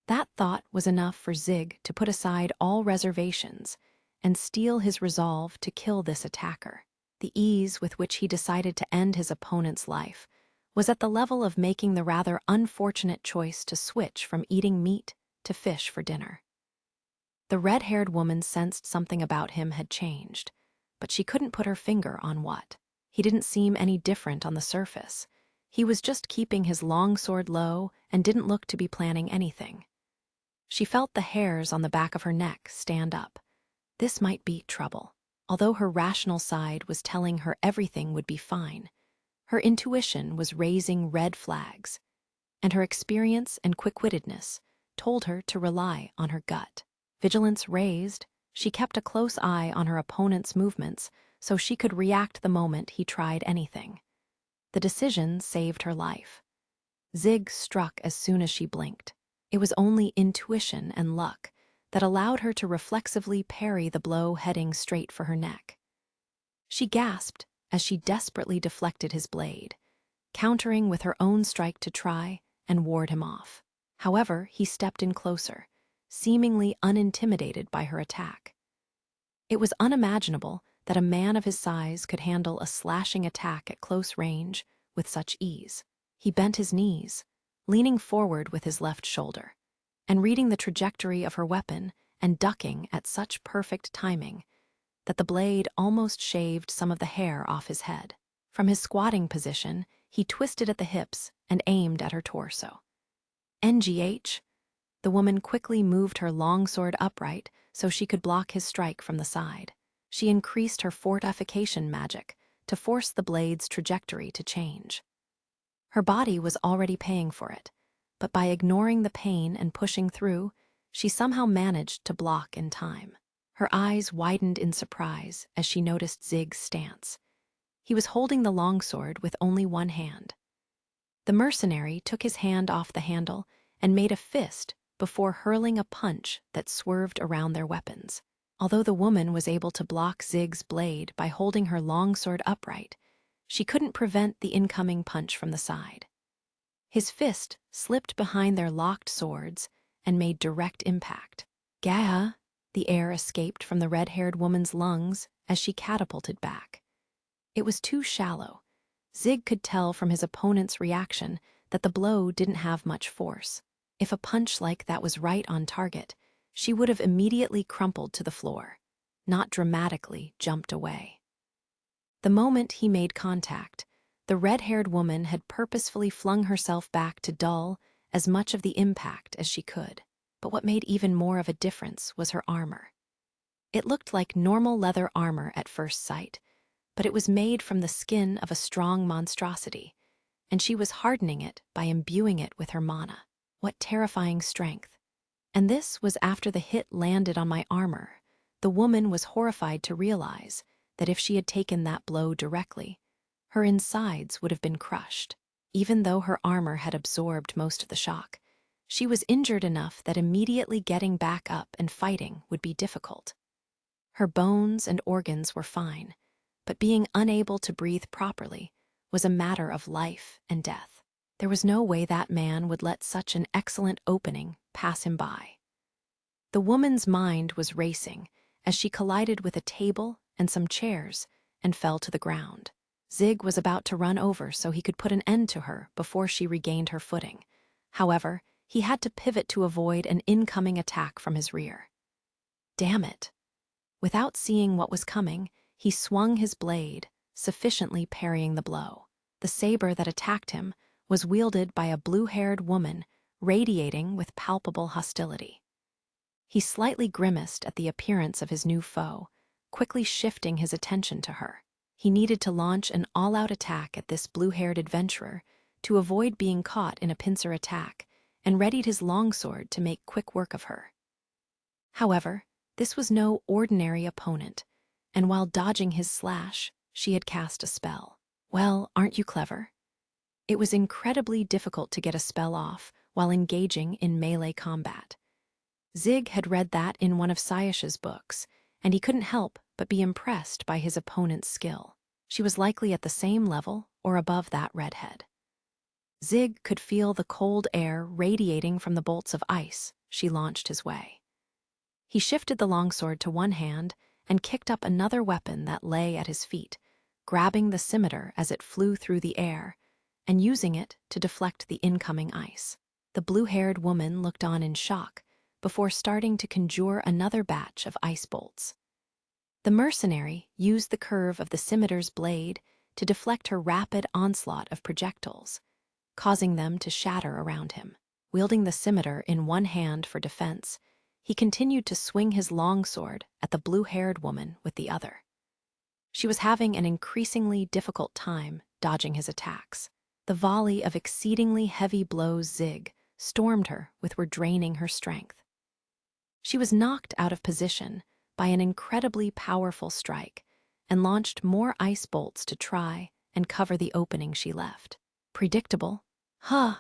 That thought was enough for Zig to put aside all reservations and steel his resolve to kill this attacker. The ease with which he decided to end his opponent's life was at the level of making the rather unfortunate choice to switch from eating meat to fish for dinner. The red-haired woman sensed something about him had changed, but she couldn't put her finger on what. He didn't seem any different on the surface. He was just keeping his longsword low and didn't look to be planning anything. She felt the hairs on the back of her neck stand up. This might be trouble. Although her rational side was telling her everything would be fine, her intuition was raising red flags, and her experience and quick-wittedness told her to rely on her gut. Vigilance raised, she kept a close eye on her opponent's movements so she could react the moment he tried anything. The decision saved her life. Zig struck as soon as she blinked. It was only intuition and luck that allowed her to reflexively parry the blow heading straight for her neck. She gasped as she desperately deflected his blade, countering with her own strike to try and ward him off. However, he stepped in closer, seemingly unintimidated by her attack. It was unimaginable that a man of his size could handle a slashing attack at close range with such ease. He bent his knees, leaning forward with his left shoulder, and reading the trajectory of her weapon and ducking at such perfect timing that the blade almost shaved some of the hair off his head. From his squatting position, he twisted at the hips and aimed at her torso. NGH, the woman quickly moved her longsword upright so she could block his strike from the side. She increased her fortification magic to force the blade's trajectory to change. Her body was already paying for it, but by ignoring the pain and pushing through, she somehow managed to block in time. Her eyes widened in surprise as she noticed Zig's stance. He was holding the longsword with only one hand. The mercenary took his hand off the handle and made a fist before hurling a punch that swerved around their weapons. Although the woman was able to block Zig's blade by holding her longsword upright, she couldn't prevent the incoming punch from the side. His fist slipped behind their locked swords and made direct impact. Gah! The air escaped from the red-haired woman's lungs as she catapulted back. It was too shallow. Zig could tell from his opponent's reaction that the blow didn't have much force. If a punch like that was right on target, she would have immediately crumpled to the floor, not dramatically jumped away. The moment he made contact, the red-haired woman had purposefully flung herself back to dull as much of the impact as she could. But what made even more of a difference was her armor. It looked like normal leather armor at first sight, but it was made from the skin of a strong monstrosity, and she was hardening it by imbuing it with her mana. What terrifying strength! And this was after the hit landed on my armor. The woman was horrified to realize that if she had taken that blow directly, her insides would have been crushed. Even though her armor had absorbed most of the shock, she was injured enough that immediately getting back up and fighting would be difficult. Her bones and organs were fine, but being unable to breathe properly was a matter of life and death. There was no way that man would let such an excellent opening pass him by. The woman's mind was racing as she collided with a table and some chairs and fell to the ground. Zig was about to run over so he could put an end to her before she regained her footing. However, he had to pivot to avoid an incoming attack from his rear. Damn it! Without seeing what was coming, He swung his blade, sufficiently parrying the blow. The saber that attacked him was wielded by a blue-haired woman, radiating with palpable hostility. He slightly grimaced at the appearance of his new foe, quickly shifting his attention to her. He needed to launch an all-out attack at this blue-haired adventurer to avoid being caught in a pincer attack, and readied his longsword to make quick work of her. However, this was no ordinary opponent, and while dodging his slash, she had cast a spell. Well, aren't you clever? It was incredibly difficult to get a spell off while engaging in melee combat. Zig had read that in one of Sayash's books, and he couldn't help but be impressed by his opponent's skill. She was likely at the same level or above that redhead. Zig could feel the cold air radiating from the bolts of ice she launched his way. He shifted the longsword to one hand and kicked up another weapon that lay at his feet, grabbing the scimitar as it flew through the air and using it to deflect the incoming ice. The blue-haired woman looked on in shock before starting to conjure another batch of ice bolts. The mercenary used the curve of the scimitar's blade to deflect her rapid onslaught of projectiles, causing them to shatter around him. Wielding the scimitar in one hand for defense, he continued to swing his longsword at the blue-haired woman with the other. She was having an increasingly difficult time dodging his attacks. The volley of exceedingly heavy blows Zig stormed her with were draining her strength. She was knocked out of position by an incredibly powerful strike and launched more ice bolts to try and cover the opening she left. Predictable? Huh!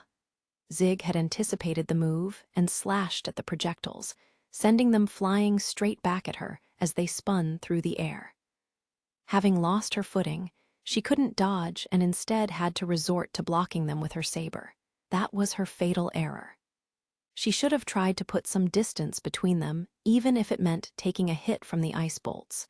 Zig had anticipated the move and slashed at the projectiles, sending them flying straight back at her as they spun through the air. Having lost her footing, she couldn't dodge and instead had to resort to blocking them with her saber. That was her fatal error. She should have tried to put some distance between them, even if it meant taking a hit from the ice bolts.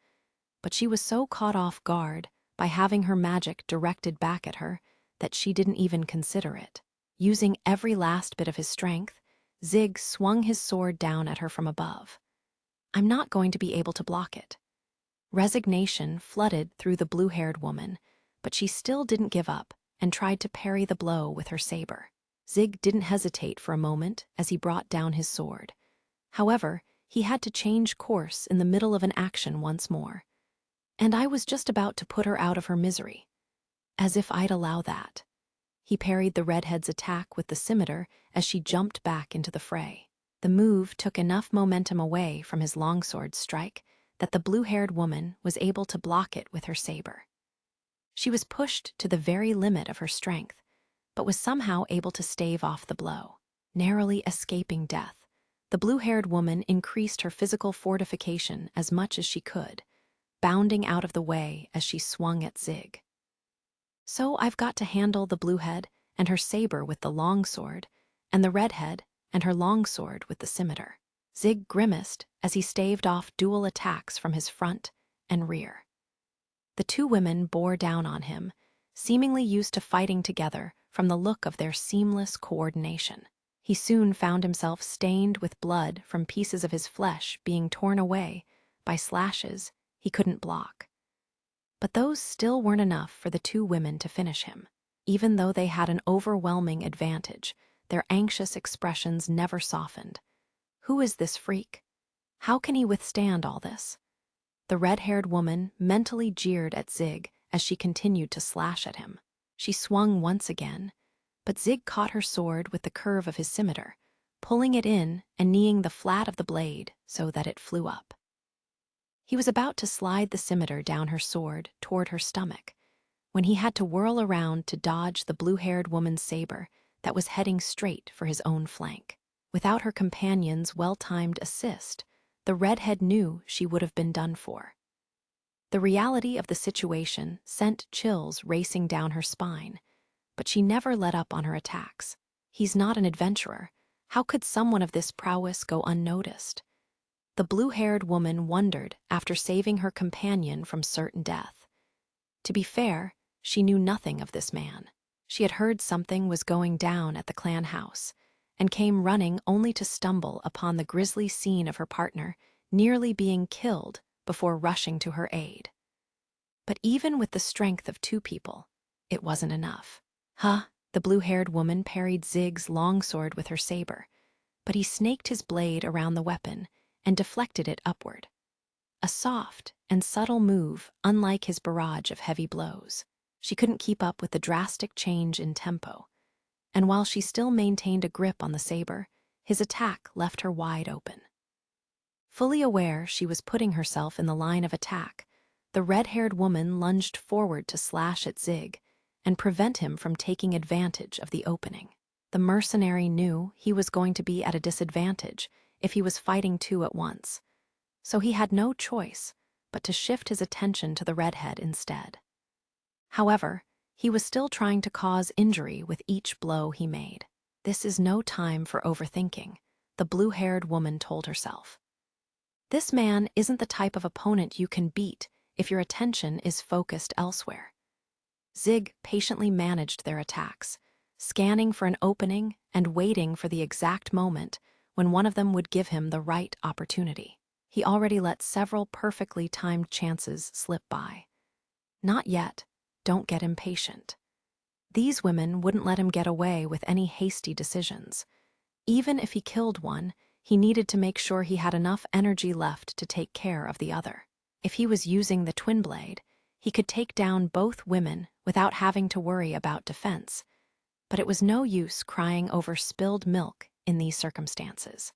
But she was so caught off guard by having her magic directed back at her that she didn't even consider it. Using every last bit of his strength, Zig swung his sword down at her from above. I'm not going to be able to block it. Resignation flooded through the blue-haired woman, but she still didn't give up and tried to parry the blow with her saber. Zig didn't hesitate for a moment as he brought down his sword. However, he had to change course in the middle of an action once more. And I was just about to put her out of her misery. As if I'd allow that. He parried the redhead's attack with the scimitar as she jumped back into the fray. The move took enough momentum away from his longsword strike that the blue-haired woman was able to block it with her saber. She was pushed to the very limit of her strength, but was somehow able to stave off the blow. Narrowly escaping death, the blue-haired woman increased her physical fortification as much as she could, bounding out of the way as she swung at Zig. So I've got to handle the bluehead and her saber with the longsword, and the redhead and her longsword with the scimitar. Zig grimaced as he staved off dual attacks from his front and rear. The two women bore down on him, seemingly used to fighting together from the look of their seamless coordination. He soon found himself stained with blood from pieces of his flesh being torn away by slashes he couldn't block. But those still weren't enough for the two women to finish him. Even though they had an overwhelming advantage, their anxious expressions never softened. Who is this freak? How can he withstand all this? The red-haired woman mentally jeered at Zig as she continued to slash at him. She swung once again, but Zig caught her sword with the curve of his scimitar, pulling it in and kneeing the flat of the blade so that it flew up. He was about to slide the scimitar down her sword toward her stomach, when he had to whirl around to dodge the blue-haired woman's saber that was heading straight for his own flank. Without her companion's well-timed assist, the redhead knew she would have been done for. The reality of the situation sent chills racing down her spine, but she never let up on her attacks. He's not an adventurer. How could someone of this prowess go unnoticed? The blue-haired woman wondered after saving her companion from certain death. To be fair, she knew nothing of this man. She had heard something was going down at the clan house, and came running only to stumble upon the grisly scene of her partner nearly being killed before rushing to her aid. But even with the strength of two people, it wasn't enough. The blue-haired woman parried Zig's longsword with her saber, but he snaked his blade around the weapon and deflected it upward. A soft and subtle move, unlike his barrage of heavy blows. She couldn't keep up with the drastic change in tempo, and while she still maintained a grip on the saber, his attack left her wide open. Fully aware she was putting herself in the line of attack, the red-haired woman lunged forward to slash at Zig and prevent him from taking advantage of the opening. The mercenary knew he was going to be at a disadvantage if he was fighting two at once, so he had no choice but to shift his attention to the redhead instead. However, he was still trying to cause injury with each blow he made. This is no time for overthinking, the blue-haired woman told herself. This man isn't the type of opponent you can beat if your attention is focused elsewhere. Zig patiently managed their attacks, scanning for an opening and waiting for the exact moment when one of them would give him the right opportunity. He already let several perfectly timed chances slip by. Not yet. Don't get impatient. These women wouldn't let him get away with any hasty decisions. Even if he killed one, he needed to make sure he had enough energy left to take care of the other. If he was using the twin blade, he could take down both women without having to worry about defense. But it was no use crying over spilled milk in these circumstances.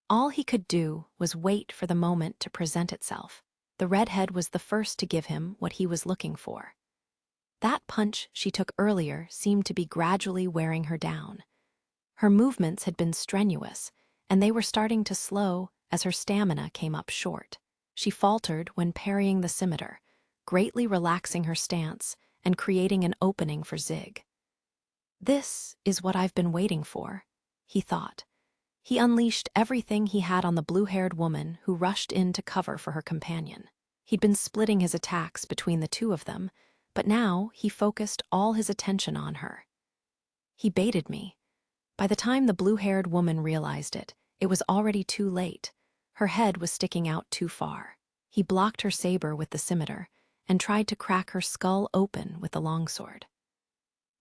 All he could do was wait for the moment to present itself. The redhead was the first to give him what he was looking for. That punch she took earlier seemed to be gradually wearing her down. Her movements had been strenuous, and they were starting to slow as her stamina came up short. She faltered when parrying the scimitar, greatly relaxing her stance and creating an opening for Zig. This is what I've been waiting for, he thought. He unleashed everything he had on the blue-haired woman who rushed in to cover for her companion. He'd been splitting his attacks between the two of them, but now he focused all his attention on her. He baited me. By the time the blue-haired woman realized it, it was already too late. Her head was sticking out too far. He blocked her saber with the scimitar and tried to crack her skull open with the longsword.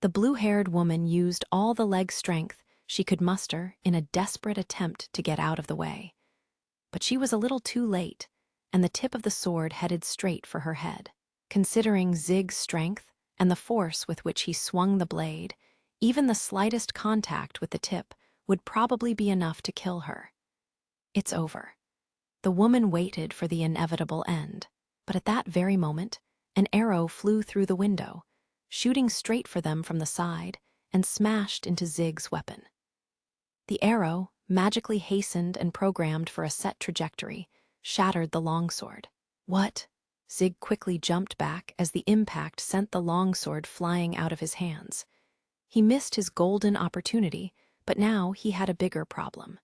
The blue-haired woman used all the leg strength she could muster in a desperate attempt to get out of the way. But she was a little too late, and the tip of the sword headed straight for her head. Considering Zig's strength and the force with which he swung the blade, even the slightest contact with the tip would probably be enough to kill her. It's over. The woman waited for the inevitable end, but at that very moment, an arrow flew through the window, shooting straight for them from the side, and smashed into Zig's weapon. The arrow, magically hastened and programmed for a set trajectory, shattered the longsword. What? Zig quickly jumped back as the impact sent the longsword flying out of his hands. He missed his golden opportunity, but now he had a bigger problem.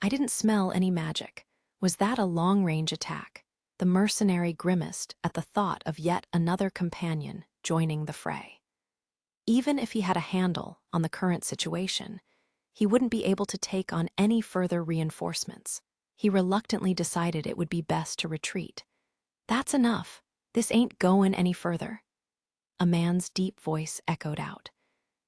I didn't smell any magic. Was that a long-range attack? The mercenary grimaced at the thought of yet another companion joining the fray. Even if he had a handle on the current situation, he wouldn't be able to take on any further reinforcements. He reluctantly decided it would be best to retreat. That's enough. This ain't going any further. A man's deep voice echoed out.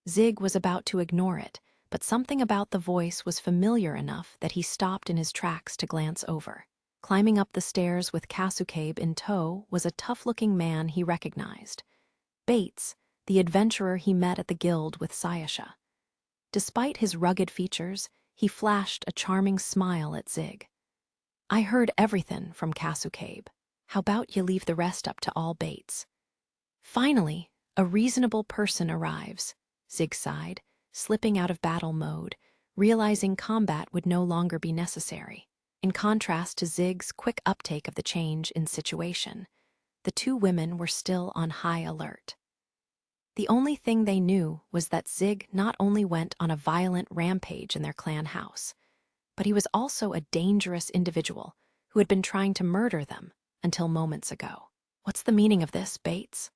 Zig was about to ignore it, but something about the voice was familiar enough that he stopped in his tracks to glance over. Climbing up the stairs with Kasukabe in tow was a tough-looking man he recognized. Bates, the adventurer he met at the guild with Sayasha. Despite his rugged features, he flashed a charming smile at Zig. I heard everything from Kasukabe. How about you leave the rest up to all Bates? Finally, a reasonable person arrives, Zig sighed, slipping out of battle mode, realizing combat would no longer be necessary. In contrast to Zig's quick uptake of the change in situation, the two women were still on high alert. The only thing they knew was that Zig not only went on a violent rampage in their clan house, but he was also a dangerous individual who had been trying to murder them until moments ago. What's the meaning of this, Bates?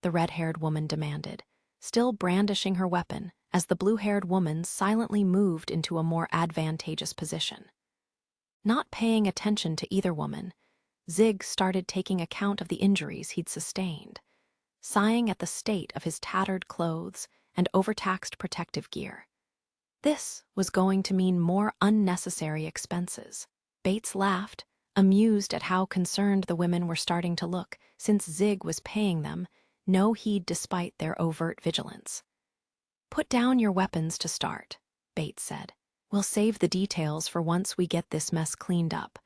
The red-haired woman demanded, still brandishing her weapon as the blue-haired woman silently moved into a more advantageous position. Not paying attention to either woman, Zig started taking account of the injuries he'd sustained, sighing at the state of his tattered clothes and overtaxed protective gear. This was going to mean more unnecessary expenses. Bates laughed, amused at how concerned the women were starting to look, since Zig was paying them no heed despite their overt vigilance. "Put down your weapons to start," Bates said. "We'll save the details for once we get this mess cleaned up.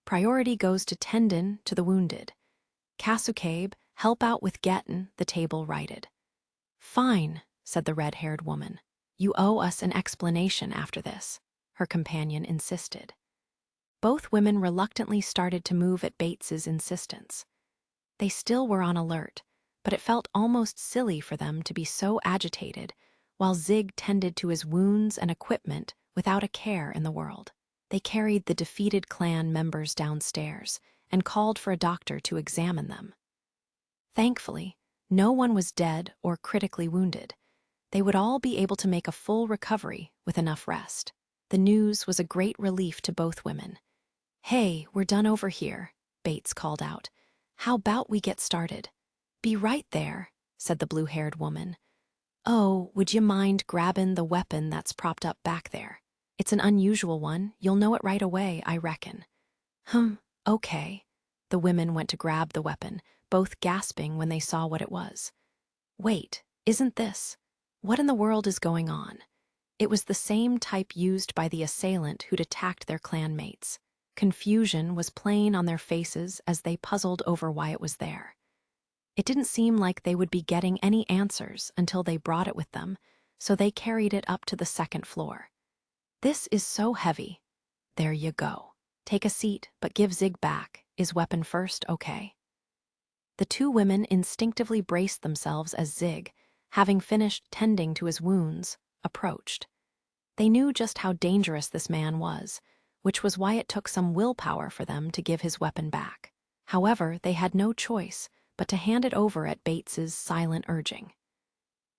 Priority goes to tendon to the wounded. Kasukabe, help out with gettin' the table righted." "Fine," said the red-haired woman. "You owe us an explanation after this," her companion insisted. Both women reluctantly started to move at Bates's insistence. They still were on alert, but it felt almost silly for them to be so agitated while Zig tended to his wounds and equipment without a care in the world. They carried the defeated clan members downstairs and called for a doctor to examine them. Thankfully, no one was dead or critically wounded. They would all be able to make a full recovery with enough rest. The news was a great relief to both women. "Hey, we're done over here," Bates called out. "How about we get started?" "Be right there," said the blue-haired woman. "Oh, would you mind grabbing the weapon that's propped up back there? It's an unusual one. You'll know it right away, I reckon." Okay." The women went to grab the weapon, both gasping when they saw what it was. "Wait, isn't this? What in the world is going on?" It was the same type used by the assailant who'd attacked their clanmates. Confusion was plain on their faces as they puzzled over why it was there. It didn't seem like they would be getting any answers until they brought it with them, so they carried it up to the second floor. "This is so heavy." "There you go. Take a seat, but give Zig back. Is weapon first, okay?" The two women instinctively braced themselves as Zig, having finished tending to his wounds, approached. They knew just how dangerous this man was, which was why it took some willpower for them to give his weapon back. However, they had no choice but to hand it over at Bates's silent urging.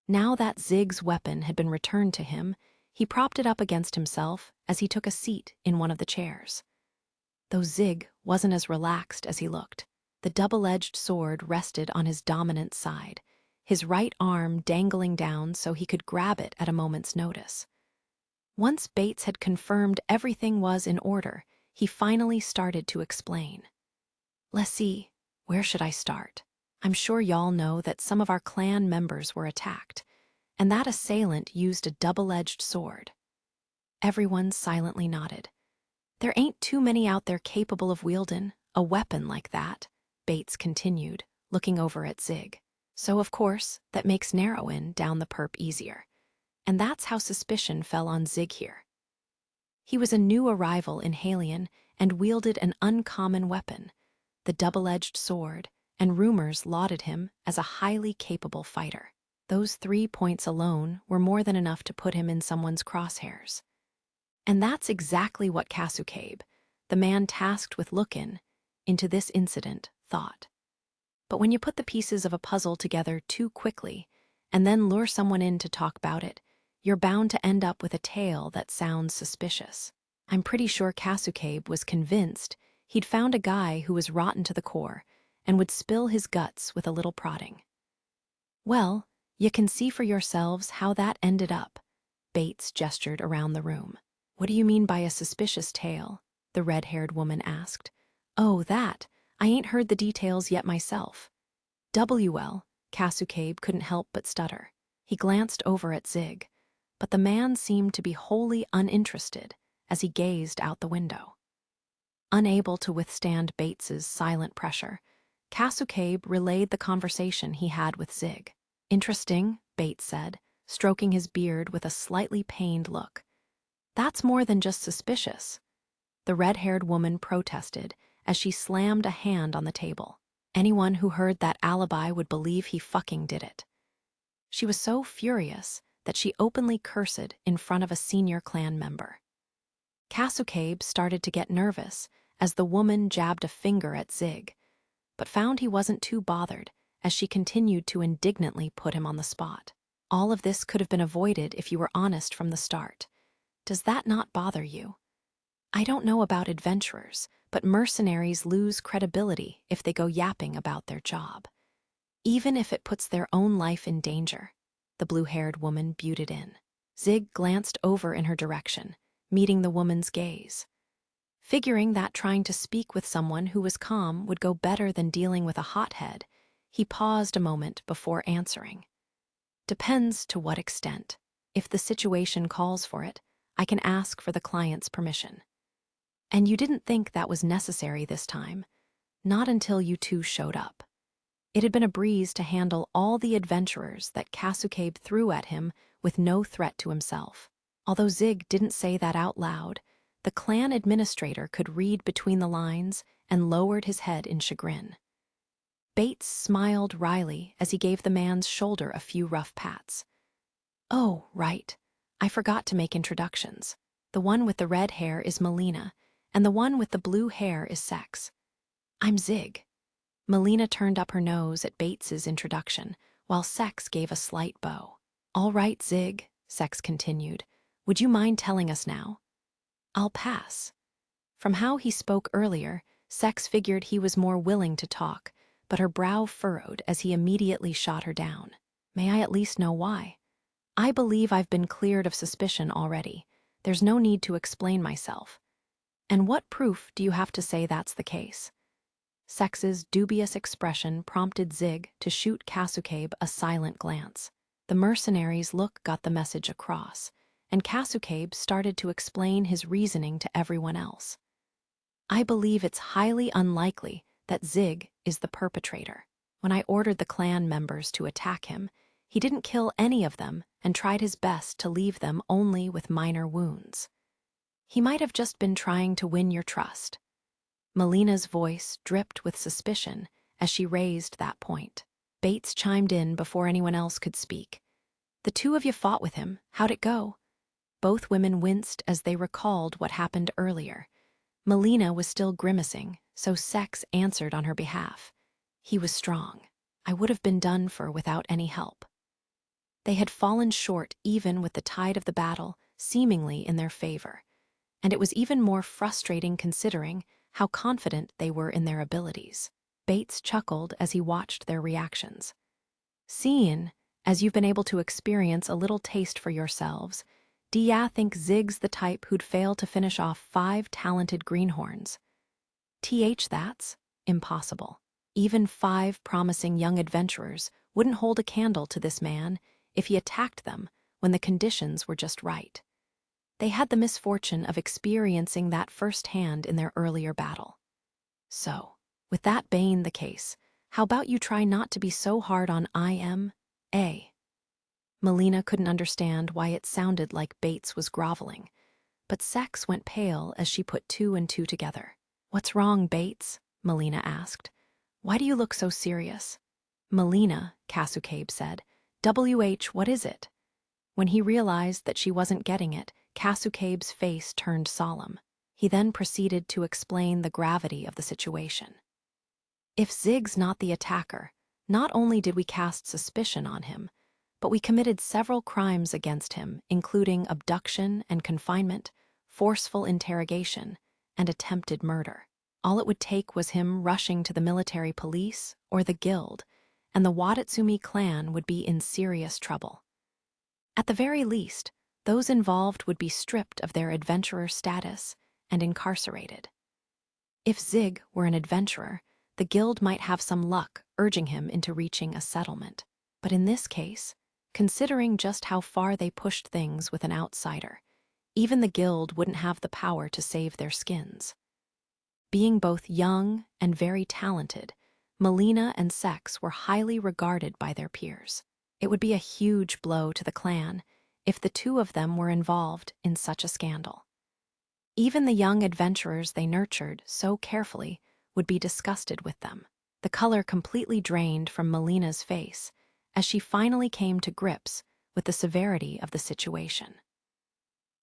Now that Zig's weapon had been returned to him, he propped it up against himself as he took a seat in one of the chairs. Though Zig wasn't as relaxed as he looked. The double-edged sword rested on his dominant side, his right arm dangling down so he could grab it at a moment's notice. Once Bates had confirmed everything was in order, he finally started to explain. "Let's see, where should I start? I'm sure y'all know that some of our clan members were attacked, and that assailant used a double-edged sword." Everyone silently nodded. "There ain't too many out there capable of wielding a weapon like that," Bates continued, looking over at Zig. "So, of course, that makes narrowing down the perp easier. And that's how suspicion fell on Zig here. He was a new arrival in Halion and wielded an uncommon weapon, the double-edged sword, and rumors lauded him as a highly capable fighter. Those 3 points alone were more than enough to put him in someone's crosshairs. And that's exactly what Kasukabe, the man tasked with looking into this incident, thought. But when you put the pieces of a puzzle together too quickly and then lure someone in to talk about it, you're bound to end up with a tale that sounds suspicious. I'm pretty sure Kasukabe was convinced he'd found a guy who was rotten to the core and would spill his guts with a little prodding. "Well, you can see for yourselves how that ended up." Bates gestured around the room. "What do you mean by a suspicious tale?" the red-haired woman asked. "Oh, that. I ain't heard the details yet myself." Kasukabe couldn't help but stutter. He glanced over at Zig, but the man seemed to be wholly uninterested as he gazed out the window. Unable to withstand Bates's silent pressure, Kasukabe relayed the conversation he had with Zig. "Interesting," Bates said, stroking his beard with a slightly pained look. "That's more than just suspicious," the red-haired woman protested as she slammed a hand on the table. "Anyone who heard that alibi would believe he fucking did it." She was so furious that she openly cursed in front of a senior clan member. Kasukabe started to get nervous as the woman jabbed a finger at Zig, but found he wasn't too bothered as she continued to indignantly put him on the spot. "All of this could have been avoided if you were honest from the start. Does that not bother you? I don't know about adventurers, but mercenaries lose credibility if they go yapping about their job, even if it puts their own life in danger, the blue-haired woman buted in. Zig glanced over in her direction, meeting the woman's gaze. Figuring that trying to speak with someone who was calm would go better than dealing with a hothead, he paused a moment before answering. Depends to what extent. If the situation calls for it, I can ask for the client's permission. And you didn't think that was necessary this time, not until you two showed up. It had been a breeze to handle all the adventurers that Kasukabe threw at him with no threat to himself. Although Zig didn't say that out loud, the clan administrator could read between the lines and lowered his head in chagrin. Bates smiled wryly as he gave the man's shoulder a few rough pats. "Oh, right. I forgot to make introductions. The one with the red hair is Melina, and the one with the blue hair is Sex. I'm Zig." Melina turned up her nose at Bates's introduction, while Sex gave a slight bow. "All right, Zig," Sex continued. "Would you mind telling us now?" "I'll pass." From how he spoke earlier, Sex figured he was more willing to talk, but her brow furrowed as he immediately shot her down. "May I at least know why?" "I believe I've been cleared of suspicion already. There's no need to explain myself." "And what proof do you have to say that's the case?" Sex's dubious expression prompted Zig to shoot Kasukabe a silent glance. The mercenary's look got the message across, and Kasukabe started to explain his reasoning to everyone else. "I believe it's highly unlikely that Zig is the perpetrator. When I ordered the clan members to attack him, he didn't kill any of them and tried his best to leave them only with minor wounds. He might have just been trying to win your trust." Melina's voice dripped with suspicion as she raised that point. Bates chimed in before anyone else could speak. "The two of you fought with him. How'd it go?" Both women winced as they recalled what happened earlier. Melina was still grimacing, so Sex answered on her behalf. "He was strong. I would have been done for without any help." They had fallen short even with the tide of the battle seemingly in their favor, and it was even more frustrating considering how confident they were in their abilities. Bates chuckled as he watched their reactions. "Seein' as you've been able to experience a little taste for yourselves, do ya think Zig's the type who'd fail to finish off 5 talented greenhorns?" That's impossible. Even 5 promising young adventurers wouldn't hold a candle to this man if he attacked them when the conditions were just right. They had the misfortune of experiencing that firsthand in their earlier battle. "So, with that being the case, how about you try not to be so hard on I.M.A.?" Melina couldn't understand why it sounded like Bates was groveling, but Sex went pale as she put 2 and 2 together. "What's wrong, Bates?" Melina asked. "Why do you look so serious?" "Melina," Kasukabe said. What is it?" When he realized that she wasn't getting it, Kasukabe's face turned solemn. He then proceeded to explain the gravity of the situation. "If Zig's not the attacker, not only did we cast suspicion on him, but we committed several crimes against him, including abduction and confinement, forceful interrogation, and attempted murder. All it would take was him rushing to the military police or the guild, and the Wadatsumi clan would be in serious trouble. At the very least, those involved would be stripped of their adventurer status and incarcerated. If Zig were an adventurer, the guild might have some luck urging him into reaching a settlement. But in this case, considering just how far they pushed things with an outsider, even the guild wouldn't have the power to save their skins. Being both young and very talented, Melina and Sex were highly regarded by their peers. It would be a huge blow to the clan if the two of them were involved in such a scandal. Even the young adventurers they nurtured so carefully would be disgusted with them. The color completely drained from Melina's face as she finally came to grips with the severity of the situation.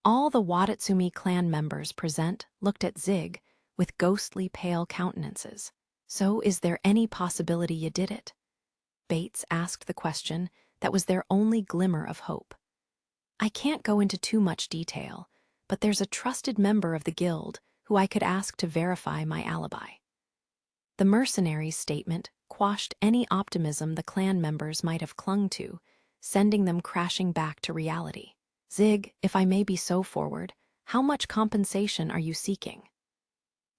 All the Wadatsumi clan members present looked at Zig with ghostly pale countenances. "So is there any possibility you did it?" Bates asked the question that was their only glimmer of hope. "I can't go into too much detail, but there's a trusted member of the guild who I could ask to verify my alibi. The mercenary's statement quashed any optimism the clan members might have clung to, sending them crashing back to reality. "Zig, if I may be so forward, how much compensation are you seeking?"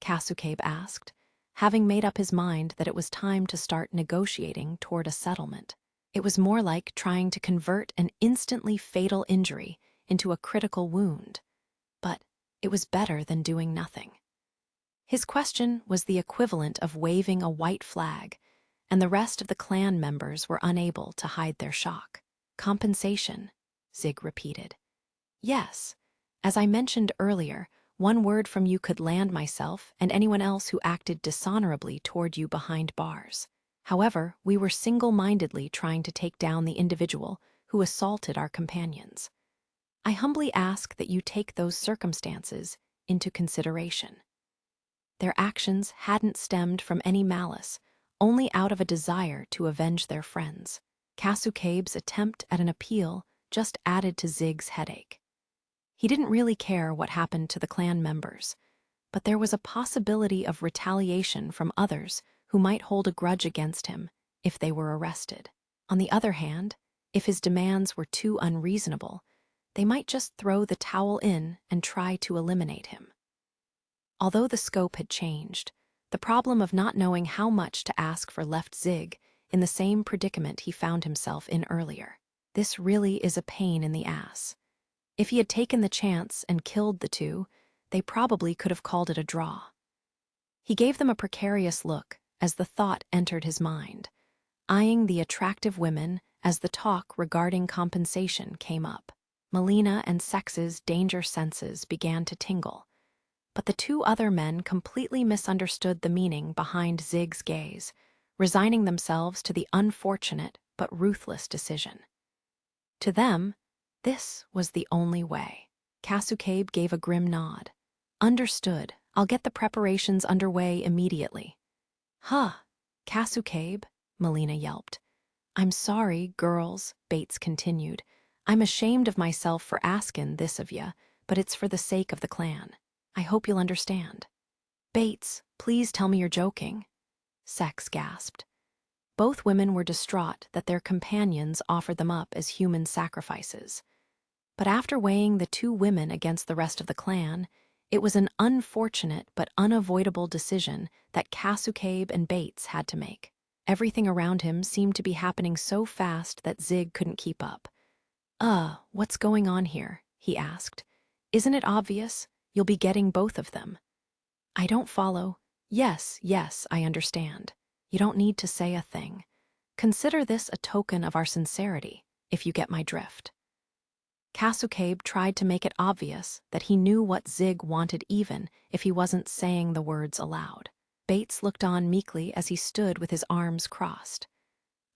Kasukabe asked, having made up his mind that it was time to start negotiating toward a settlement. It was more like trying to convert an instantly fatal injury into a critical wound, but it was better than doing nothing. His question was the equivalent of waving a white flag, and the rest of the clan members were unable to hide their shock. "Compensation," Zig repeated. "Yes. As I mentioned earlier, one word from you could land myself and anyone else who acted dishonorably toward you behind bars. However, we were single-mindedly trying to take down the individual who assaulted our companions. I humbly ask that you take those circumstances into consideration." Their actions hadn't stemmed from any malice, only out of a desire to avenge their friends. Kasukabe's attempt at an appeal just added to Zig's headache. He didn't really care what happened to the clan members, but there was a possibility of retaliation from others who might hold a grudge against him if they were arrested. On the other hand, if his demands were too unreasonable, they might just throw the towel in and try to eliminate him. Although the scope had changed, the problem of not knowing how much to ask for left Zig in the same predicament he found himself in earlier. This really is a pain in the ass. If he had taken the chance and killed the two, they probably could have called it a draw. He gave them a precarious look as the thought entered his mind, eyeing the attractive women as the talk regarding compensation came up. Melina and Sex's danger senses began to tingle, but the two other men completely misunderstood the meaning behind Zig's gaze, resigning themselves to the unfortunate but ruthless decision. To them, this was the only way. Kasukabe gave a grim nod. "Understood. I'll get the preparations underway immediately." "Huh, Kasukabe," Melina yelped. "I'm sorry, girls," Bates continued. "I'm ashamed of myself for asking this of ya, but it's for the sake of the clan. I hope you'll understand." "Bates, please tell me you're joking," Sex gasped. Both women were distraught that their companions offered them up as human sacrifices. But after weighing the two women against the rest of the clan, it was an unfortunate but unavoidable decision that Kasukabe and Bates had to make. Everything around him seemed to be happening so fast that Zig couldn't keep up. What's going on here?" he asked. "Isn't it obvious? You'll be getting both of them." "I don't follow." Yes, I understand. You don't need to say a thing. Consider this a token of our sincerity, if you get my drift." Kasukabe tried to make it obvious that he knew what Zig wanted even if he wasn't saying the words aloud. Bates looked on meekly as he stood with his arms crossed.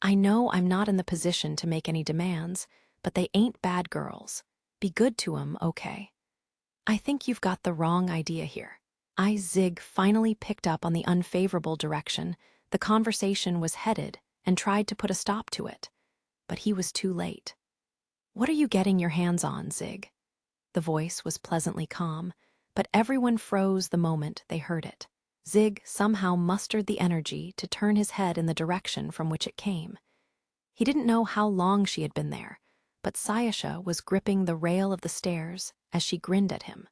"I know I'm not in the position to make any demands, but they ain't bad girls. Be good to 'em, okay?" "I think you've got the wrong idea here." Zig finally picked up on the unfavorable direction the conversation was headed and tried to put a stop to it, but he was too late. "What are you getting your hands on, Zig?" The voice was pleasantly calm, but everyone froze the moment they heard it. Zig somehow mustered the energy to turn his head in the direction from which it came. He didn't know how long she had been there, but Sayasha was gripping the rail of the stairs as she grinned at him.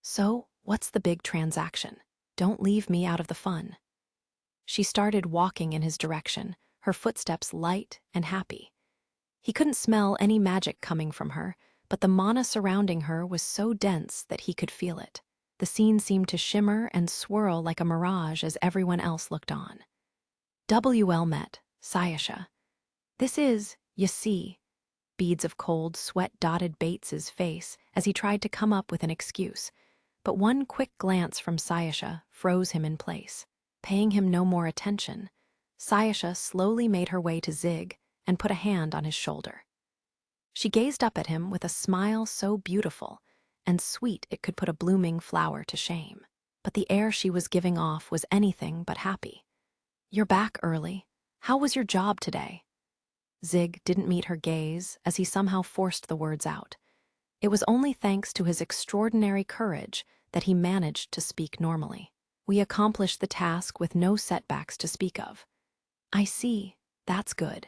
"So, what's the big transaction? Don't leave me out of the fun." She started walking in his direction, her footsteps light and happy. He couldn't smell any magic coming from her, but the mana surrounding her was so dense that he could feel it. The scene seemed to shimmer and swirl like a mirage as everyone else looked on. WL met, Sayasha. "This is, you see." Beads of cold sweat dotted Bates's face as he tried to come up with an excuse, but one quick glance from Sayasha froze him in place. Paying him no more attention, Sayasha slowly made her way to Zig and put a hand on his shoulder. She gazed up at him with a smile so beautiful and sweet it could put a blooming flower to shame. But the air she was giving off was anything but happy. "You're back early. How was your job today?" Zig didn't meet her gaze as he somehow forced the words out. It was only thanks to his extraordinary courage that he managed to speak normally. We accomplished the task with no setbacks to speak of. I see. That's good.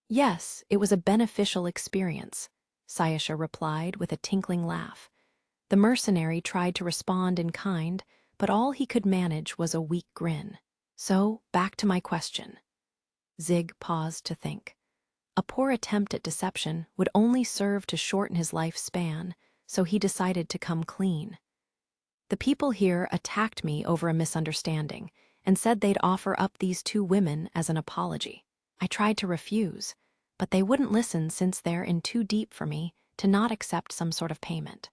Yes, it was a beneficial experience, Sayasha replied with a tinkling laugh. The mercenary tried to respond in kind, but all he could manage was a weak grin. So, back to my question. Zig paused to think. A poor attempt at deception would only serve to shorten his lifespan, so he decided to come clean. The people here attacked me over a misunderstanding and said they'd offer up these two women as an apology. I tried to refuse, but they wouldn't listen since they're in too deep for me to not accept some sort of payment.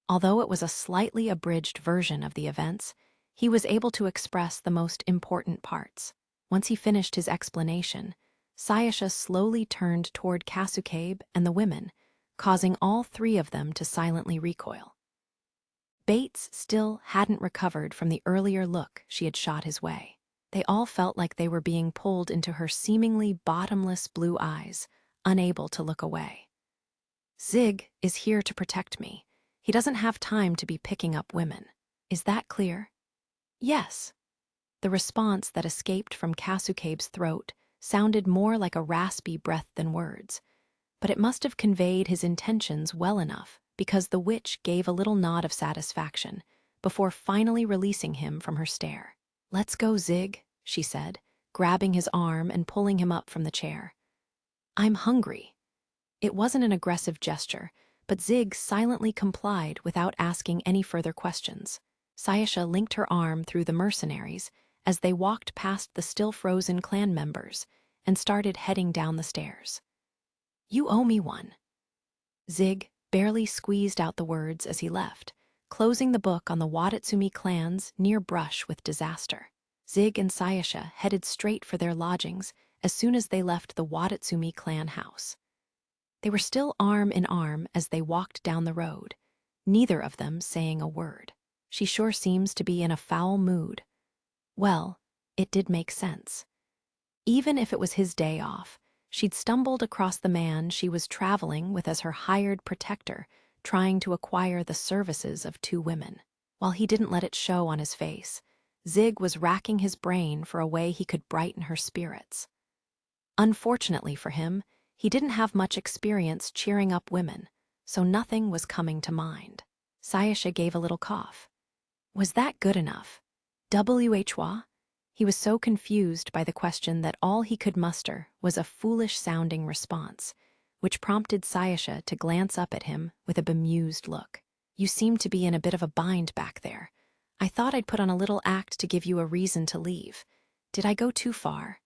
Although it was a slightly abridged version of the events, he was able to express the most important parts. Once he finished his explanation, Sayasha slowly turned toward Kasukabe and the women, causing all three of them to silently recoil. Bates still hadn't recovered from the earlier look she had shot his way. They all felt like they were being pulled into her seemingly bottomless blue eyes, unable to look away. Zig is here to protect me. He doesn't have time to be picking up women. Is that clear? Yes. The response that escaped from Kasukabe's throat sounded more like a raspy breath than words, but it must have conveyed his intentions well enough because the witch gave a little nod of satisfaction before finally releasing him from her stare. Let's go, Zig, she said, grabbing his arm and pulling him up from the chair. I'm hungry. It wasn't an aggressive gesture, but Zig silently complied without asking any further questions. Sayasha linked her arm through the mercenaries as they walked past the still-frozen clan members and started heading down the stairs. You owe me one. Zig barely squeezed out the words as he left, closing the book on the Watatsumi clan's near brush with disaster. Zig and Sayasha headed straight for their lodgings as soon as they left the Watatsumi clan house. They were still arm in arm as they walked down the road, neither of them saying a word. She sure seems to be in a foul mood. Well, it did make sense. Even if it was his day off, she'd stumbled across the man she was traveling with as her hired protector, trying to acquire the services of two women. While he didn't let it show on his face, Zig was racking his brain for a way he could brighten her spirits. Unfortunately for him, he didn't have much experience cheering up women, so nothing was coming to mind. Sayasha gave a little cough. Was that good enough? Whwa? He was so confused by the question that all he could muster was a foolish-sounding response, which prompted Sayasha to glance up at him with a bemused look. You seem to be in a bit of a bind back there. I thought I'd put on a little act to give you a reason to leave. Did I go too far?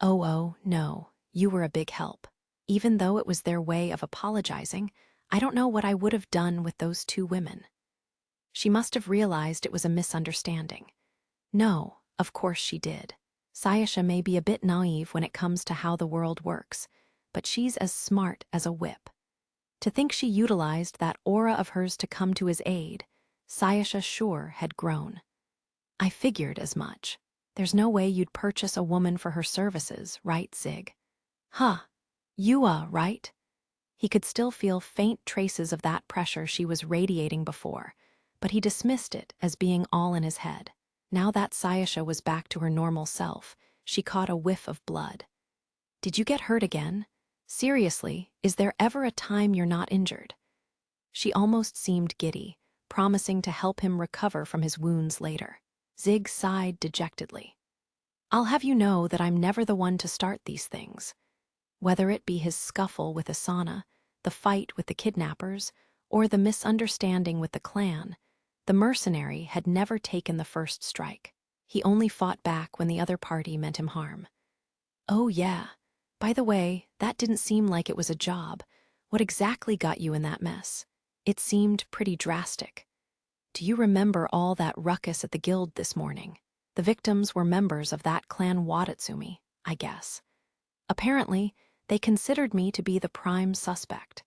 Oh, no, you were a big help. Even though it was their way of apologizing, I don't know what I would have done with those two women. She must have realized it was a misunderstanding. No, of course she did. Sayasha may be a bit naive when it comes to how the world works, but she's as smart as a whip. To think she utilized that aura of hers to come to his aid, Sayasha sure had grown. I figured as much. There's no way you'd purchase a woman for her services, right, Zig? Huh. Right? He could still feel faint traces of that pressure she was radiating before, but he dismissed it as being all in his head. Now that Sayasha was back to her normal self, she caught a whiff of blood. Did you get hurt again? Seriously, is there ever a time you're not injured? She almost seemed giddy, promising to help him recover from his wounds later. Zig sighed dejectedly. I'll have you know that I'm never the one to start these things. Whether it be his scuffle with Asana, the fight with the kidnappers, or the misunderstanding with the clan, the mercenary had never taken the first strike. He only fought back when the other party meant him harm. Oh yeah, by the way, that didn't seem like it was a job. What exactly got you in that mess? It seemed pretty drastic. Do you remember all that ruckus at the guild this morning? The victims were members of that clan Watatsumi, I guess. Apparently, they considered me to be the prime suspect.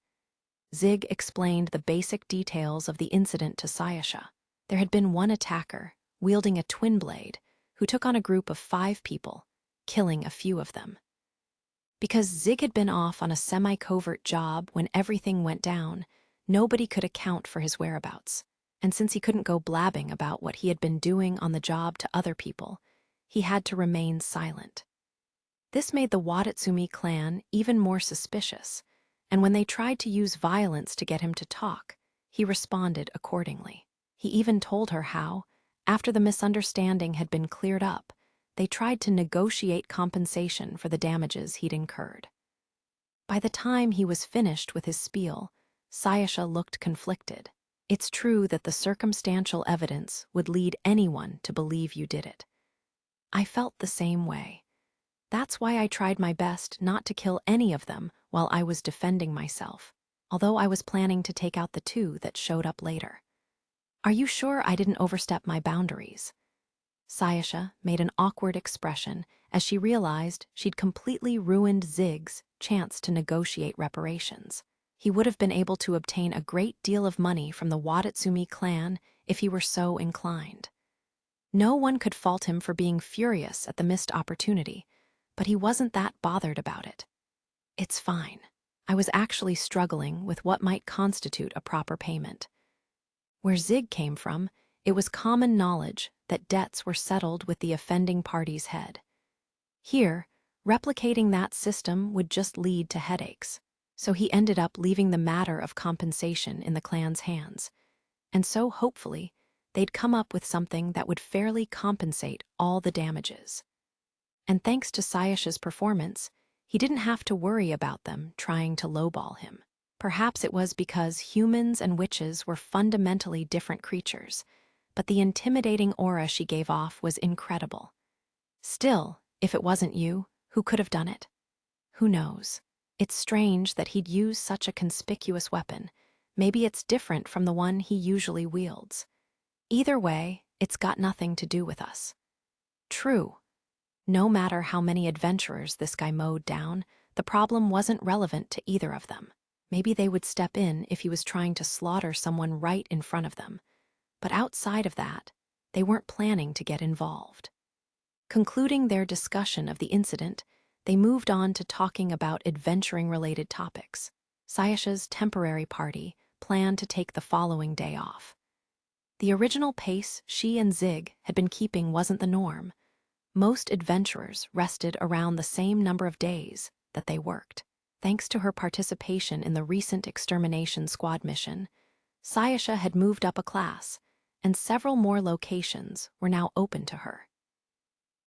Zig explained the basic details of the incident to Sayasha. There had been one attacker, wielding a twin blade, who took on a group of 5 people, killing a few of them. Because Zig had been off on a semi-covert job when everything went down, nobody could account for his whereabouts. And since he couldn't go blabbing about what he had been doing on the job to other people, he had to remain silent. This made the Wadatsumi clan even more suspicious, and when they tried to use violence to get him to talk, he responded accordingly. He even told her how, after the misunderstanding had been cleared up, they tried to negotiate compensation for the damages he'd incurred. By the time he was finished with his spiel, Sayasha looked conflicted. It's true that the circumstantial evidence would lead anyone to believe you did it. I felt the same way. That's why I tried my best not to kill any of them while I was defending myself, although I was planning to take out the two that showed up later. Are you sure I didn't overstep my boundaries? Sayasha made an awkward expression as she realized she'd completely ruined Zig's chance to negotiate reparations. He would have been able to obtain a great deal of money from the Wadatsumi clan if he were so inclined. No one could fault him for being furious at the missed opportunity, but he wasn't that bothered about it. It's fine. I was actually struggling with what might constitute a proper payment. Where Zig came from, it was common knowledge that debts were settled with the offending party's head. Here, replicating that system would just lead to headaches, so he ended up leaving the matter of compensation in the clan's hands. And so, hopefully, they'd come up with something that would fairly compensate all the damages. And thanks to Sayasha's performance, he didn't have to worry about them trying to lowball him. Perhaps it was because humans and witches were fundamentally different creatures, but the intimidating aura she gave off was incredible. Still, if it wasn't you, who could have done it? Who knows? It's strange that he'd use such a conspicuous weapon. Maybe it's different from the one he usually wields. Either way, it's got nothing to do with us. True. No matter how many adventurers this guy mowed down, the problem wasn't relevant to either of them. Maybe they would step in if he was trying to slaughter someone right in front of them. But outside of that, they weren't planning to get involved. Concluding their discussion of the incident, they moved on to talking about adventuring-related topics. Sayasha's temporary party planned to take the following day off. The original pace she and Zig had been keeping wasn't the norm. Most adventurers rested around the same number of days that they worked. Thanks to her participation in the recent extermination squad mission, Sayasha had moved up a class, and several more locations were now open to her.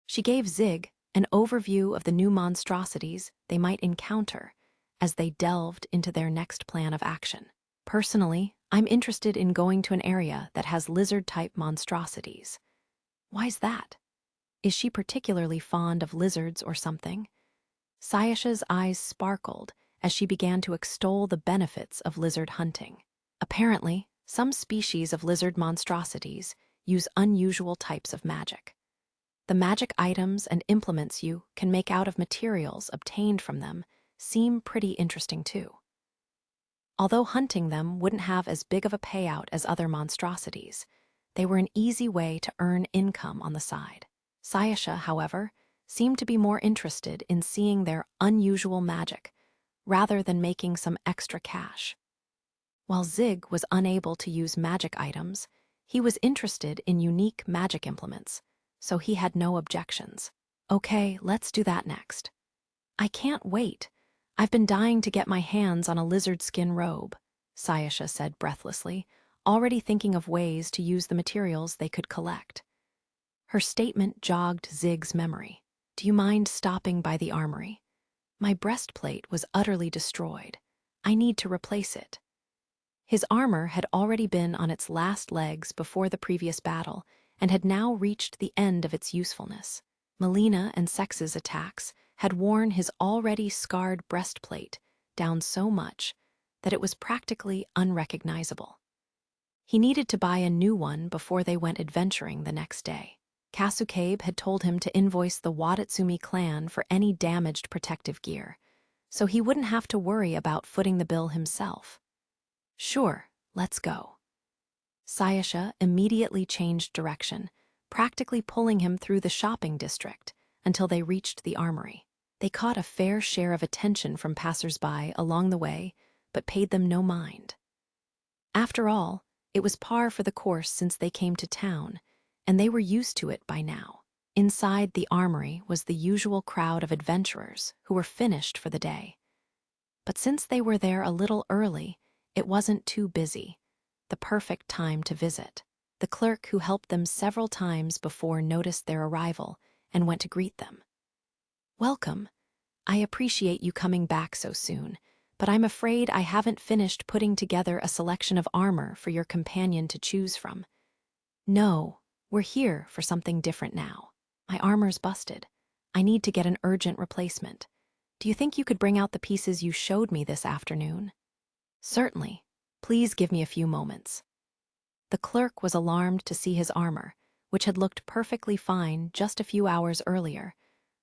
She gave Zig an overview of the new monstrosities they might encounter as they delved into their next plan of action. Personally, I'm interested in going to an area that has lizard-type monstrosities. Why's that? Is she particularly fond of lizards or something? Sayasha's eyes sparkled as she began to extol the benefits of lizard hunting. Apparently, some species of lizard monstrosities use unusual types of magic. The magic items and implements you can make out of materials obtained from them seem pretty interesting too. Although hunting them wouldn't have as big of a payout as other monstrosities, they were an easy way to earn income on the side. Sayasha, however, seemed to be more interested in seeing their unusual magic rather than making some extra cash. While Zig was unable to use magic items, he was interested in unique magic implements, so he had no objections. Okay, let's do that next. I can't wait. I've been dying to get my hands on a lizard skin robe, Sayasha said breathlessly, already thinking of ways to use the materials they could collect. Her statement jogged Zig's memory. Do you mind stopping by the armory? My breastplate was utterly destroyed. I need to replace it. His armor had already been on its last legs before the previous battle and had now reached the end of its usefulness. Melina and Sex's attacks had worn his already scarred breastplate down so much that it was practically unrecognizable. He needed to buy a new one before they went adventuring the next day. Kasukabe had told him to invoice the Wadatsumi clan for any damaged protective gear, so he wouldn't have to worry about footing the bill himself. Sure, let's go. Sayasha immediately changed direction, practically pulling him through the shopping district until they reached the armory. They caught a fair share of attention from passers-by along the way, but paid them no mind. After all, It was par for the course since they came to town, and they were used to it by now. Inside the armory was the usual crowd of adventurers who were finished for the day. But since they were there a little early, it wasn't too busy. The perfect time to visit. The clerk who helped them several times before noticed their arrival and went to greet them. "Welcome. I appreciate you coming back so soon, but I'm afraid I haven't finished putting together a selection of armor for your companion to choose from." "No, we're here for something different now. My armor's busted. I need to get an urgent replacement. Do you think you could bring out the pieces you showed me this afternoon?" "Certainly. Please give me a few moments." The clerk was alarmed to see his armor, which had looked perfectly fine just a few hours earlier,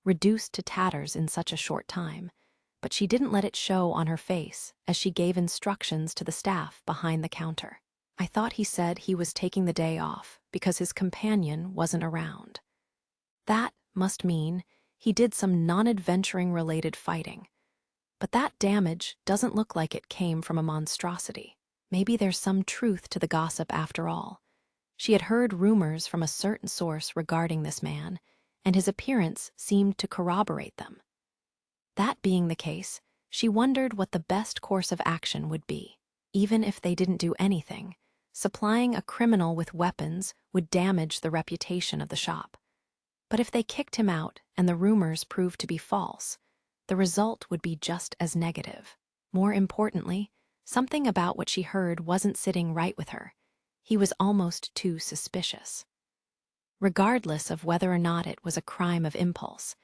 reduced to tatters in such a short time, but she didn't let it show on her face as she gave instructions to the staff behind the counter. "I thought he said he was taking the day off because his companion wasn't around. That must mean he did some non-adventuring related fighting. But that damage doesn't look like it came from a monstrosity. Maybe there's some truth to the gossip after all." She had heard rumors from a certain source regarding this man, and his appearance seemed to corroborate them. That being the case, she wondered what the best course of action would be. Even if they didn't do anything, supplying a criminal with weapons would damage the reputation of the shop. But if they kicked him out and the rumors proved to be false, the result would be just as negative. More importantly, something about what she heard wasn't sitting right with her. He was almost too suspicious. Regardless of whether or not it was a crime of impulse,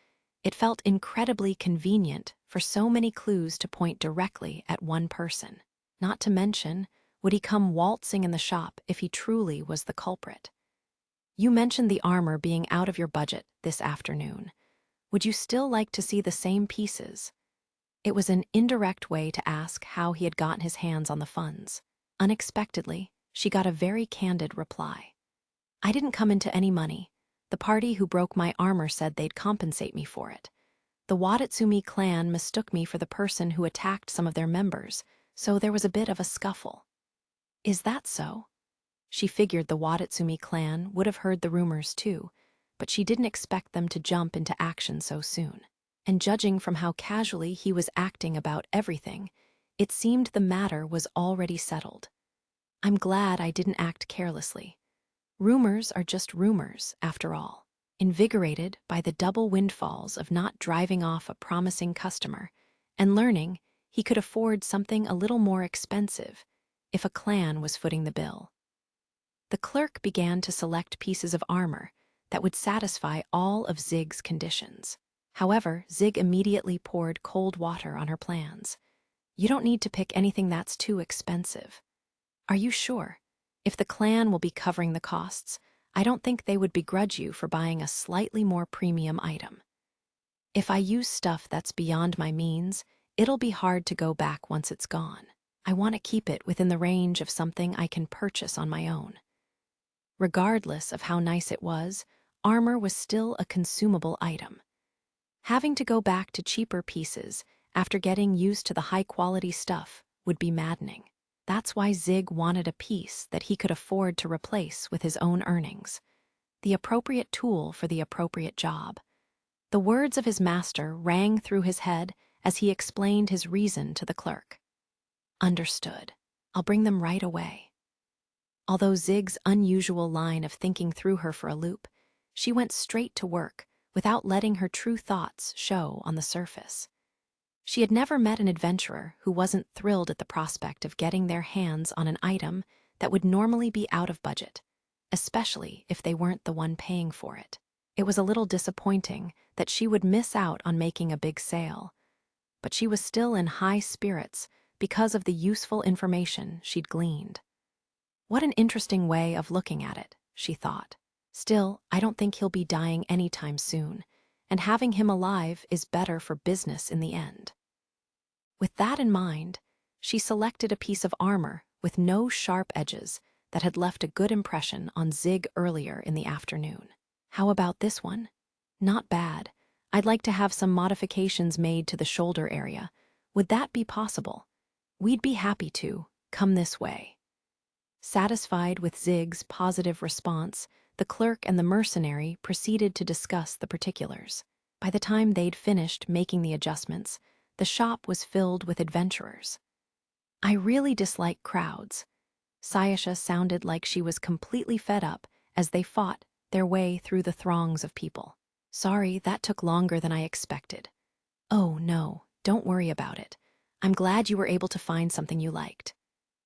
it felt incredibly convenient for so many clues to point directly at one person. Not to mention, would he come waltzing in the shop if he truly was the culprit? "You mentioned the armor being out of your budget this afternoon. Would you still like to see the same pieces?" It was an indirect way to ask how he had gotten his hands on the funds. Unexpectedly, she got a very candid reply. "I didn't come into any money. The party who broke my armor said they'd compensate me for it. The Wadatsumi clan mistook me for the person who attacked some of their members, so there was a bit of a scuffle." "Is that so?" She figured the Wadatsumi clan would have heard the rumors too, but she didn't expect them to jump into action so soon. And judging from how casually he was acting about everything, it seemed the matter was already settled. "I'm glad I didn't act carelessly. Rumors are just rumors, after all." Invigorated by the double windfalls of not driving off a promising customer and learning he could afford something a little more expensive if a clan was footing the bill, the clerk began to select pieces of armor that would satisfy all of Zig's conditions. However, Zig immediately poured cold water on her plans. "You don't need to pick anything that's too expensive." "Are you sure? If the clan will be covering the costs, I don't think they would begrudge you for buying a slightly more premium item." "If I use stuff that's beyond my means, it'll be hard to go back once it's gone. I want to keep it within the range of something I can purchase on my own." Regardless of how nice it was, armor was still a consumable item. Having to go back to cheaper pieces after getting used to the high-quality stuff would be maddening. That's why Zig wanted a piece that he could afford to replace with his own earnings. The appropriate tool for the appropriate job. The words of his master rang through his head as he explained his reason to the clerk. "Understood. I'll bring them right away." Although Zig's unusual line of thinking threw her for a loop, she went straight to work without letting her true thoughts show on the surface. She had never met an adventurer who wasn't thrilled at the prospect of getting their hands on an item that would normally be out of budget, especially if they weren't the one paying for it. It was a little disappointing that she would miss out on making a big sale, but she was still in high spirits because of the useful information she'd gleaned. What an interesting way of looking at it, she thought. Still, I don't think he'll be dying anytime soon, and having him alive is better for business in the end. With that in mind, she selected a piece of armor with no sharp edges that had left a good impression on Zig earlier in the afternoon. "How about this one?" "Not bad. I'd like to have some modifications made to the shoulder area. Would that be possible?" "We'd be happy to. Come this way." Satisfied with Zig's positive response, the clerk and the mercenary proceeded to discuss the particulars. By the time they'd finished making the adjustments, the shop was filled with adventurers. I really dislike crowds. Sayasha sounded like she was completely fed up as they fought their way through the throngs of people. Sorry, that took longer than I expected. Oh, no, don't worry about it. I'm glad you were able to find something you liked.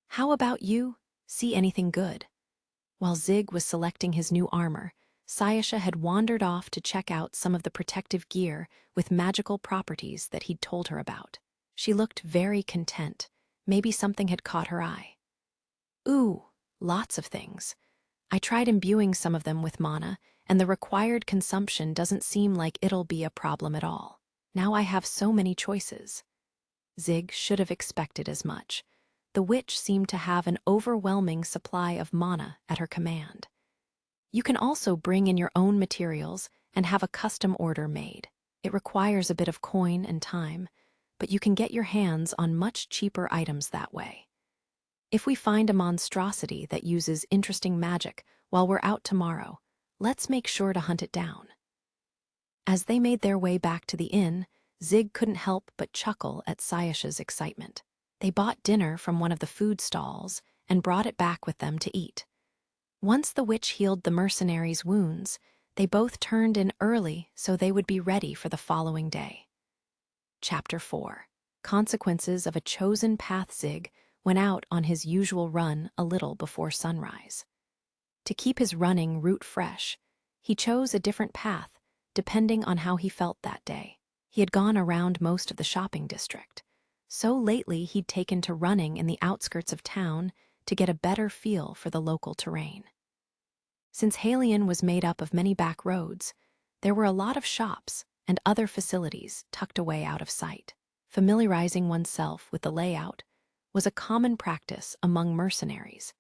How about you? See anything good? While Zig was selecting his new armor, Sayasha had wandered off to check out some of the protective gear with magical properties that he'd told her about. She looked very content. Maybe something had caught her eye. Ooh, lots of things. I tried imbuing some of them with mana, and the required consumption doesn't seem like it'll be a problem at all. Now I have so many choices. Zig should have expected as much. The witch seemed to have an overwhelming supply of mana at her command. You can also bring in your own materials and have a custom order made. It requires a bit of coin and time, but you can get your hands on much cheaper items that way. If we find a monstrosity that uses interesting magic while we're out tomorrow, let's make sure to hunt it down. As they made their way back to the inn, Zig couldn't help but chuckle at Sayasha's excitement. They bought dinner from one of the food stalls and brought it back with them to eat. Once the witch healed the mercenary's wounds, they both turned in early so they would be ready for the following day. Chapter 4. Consequences of a chosen path. Zig went out on his usual run a little before sunrise. To keep his running route fresh, he chose a different path depending on how he felt that day. He had gone around most of the shopping district, so lately he'd taken to running in the outskirts of town to get a better feel for the local terrain. Since Halion was made up of many back roads, there were a lot of shops and other facilities tucked away out of sight. Familiarizing oneself with the layout was a common practice among mercenaries,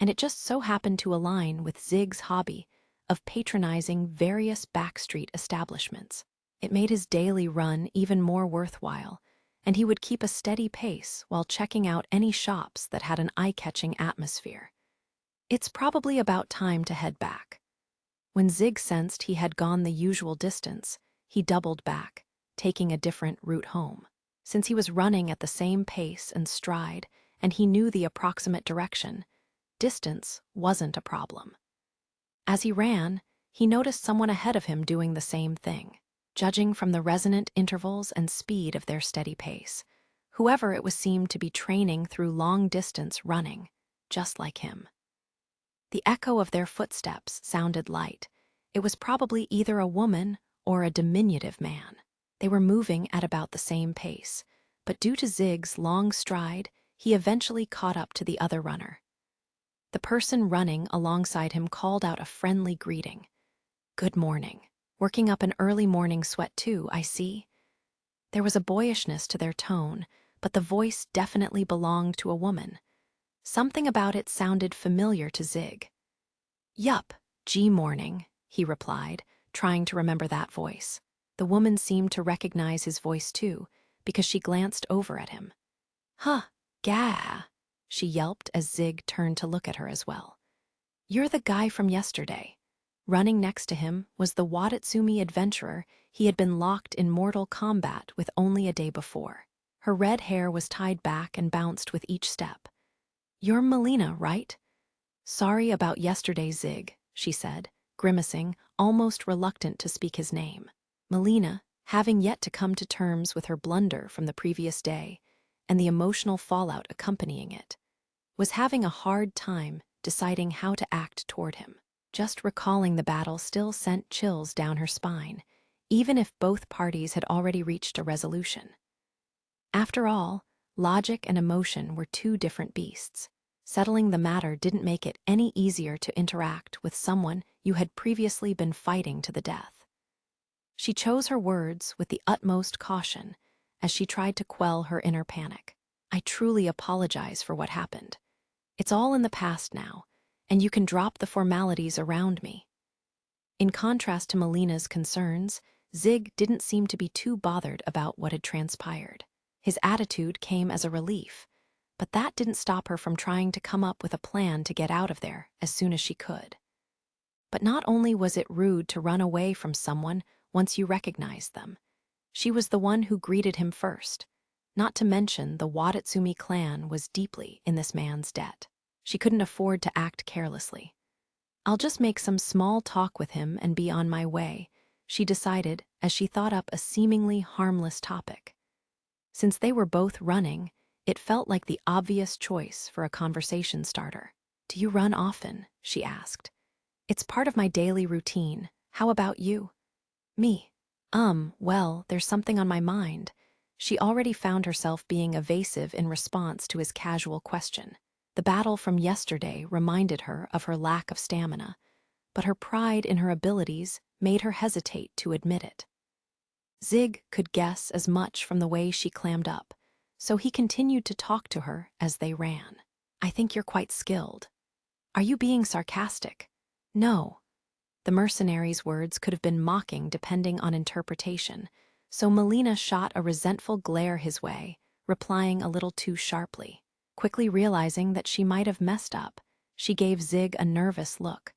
and it just so happened to align with Zig's hobby of patronizing various backstreet establishments. It made his daily run even more worthwhile, and he would keep a steady pace while checking out any shops that had an eye-catching atmosphere. It's probably about time to head back. When Zig sensed he had gone the usual distance, he doubled back, taking a different route home. Since he was running at the same pace and stride, and he knew the approximate direction, distance wasn't a problem. As he ran, he noticed someone ahead of him doing the same thing. Judging from the resonant intervals and speed of their steady pace, whoever it was seemed to be training through long-distance running, just like him. The echo of their footsteps sounded light. It was probably either a woman or a diminutive man. They were moving at about the same pace, but due to Zig's long stride, he eventually caught up to the other runner. The person running alongside him called out a friendly greeting. "Good morning. Working up an early morning sweat too, I see." There was a boyishness to their tone, but the voice definitely belonged to a woman. Something about it sounded familiar to Zig. "Yup, Morning," he replied, trying to remember that voice. The woman seemed to recognize his voice too, because she glanced over at him. "Huh, gah," she yelped as Zig turned to look at her as well. "You're the guy from yesterday." Running next to him was the Wadatsumi adventurer he had been locked in mortal combat with only a day before. Her red hair was tied back and bounced with each step. "You're Melina, right?" "Sorry about yesterday, Zig," she said, grimacing, almost reluctant to speak his name. Melina, having yet to come to terms with her blunder from the previous day and the emotional fallout accompanying it, was having a hard time deciding how to act toward him. Just recalling the battle still sent chills down her spine, even if both parties had already reached a resolution. After all, logic and emotion were two different beasts. Settling the matter didn't make it any easier to interact with someone you had previously been fighting to the death. She chose her words with the utmost caution as she tried to quell her inner panic. "I truly apologize for what happened. It's all in the past now, and you can drop the formalities around me." In contrast to Melina's concerns, Zig didn't seem to be too bothered about what had transpired. His attitude came as a relief. But that didn't stop her from trying to come up with a plan to get out of there as soon as she could. But not only was it rude to run away from someone once you recognized them, she was the one who greeted him first. Not to mention the Watatsumi clan was deeply in this man's debt. She couldn't afford to act carelessly. I'll just make some small talk with him and be on my way, she decided as she thought up a seemingly harmless topic. Since they were both running, it felt like the obvious choice for a conversation starter. "Do you run often?" she asked. "It's part of my daily routine. How about you?" "Me? Well, there's something on my mind." She already found herself being evasive in response to his casual question. The battle from yesterday reminded her of her lack of stamina, but her pride in her abilities made her hesitate to admit it. Zig could guess as much from the way she clammed up, so he continued to talk to her as they ran. "I think you're quite skilled." "Are you being sarcastic?" "No." The mercenary's words could have been mocking depending on interpretation, so Melina shot a resentful glare his way, replying a little too sharply. Quickly realizing that she might have messed up, she gave Zig a nervous look,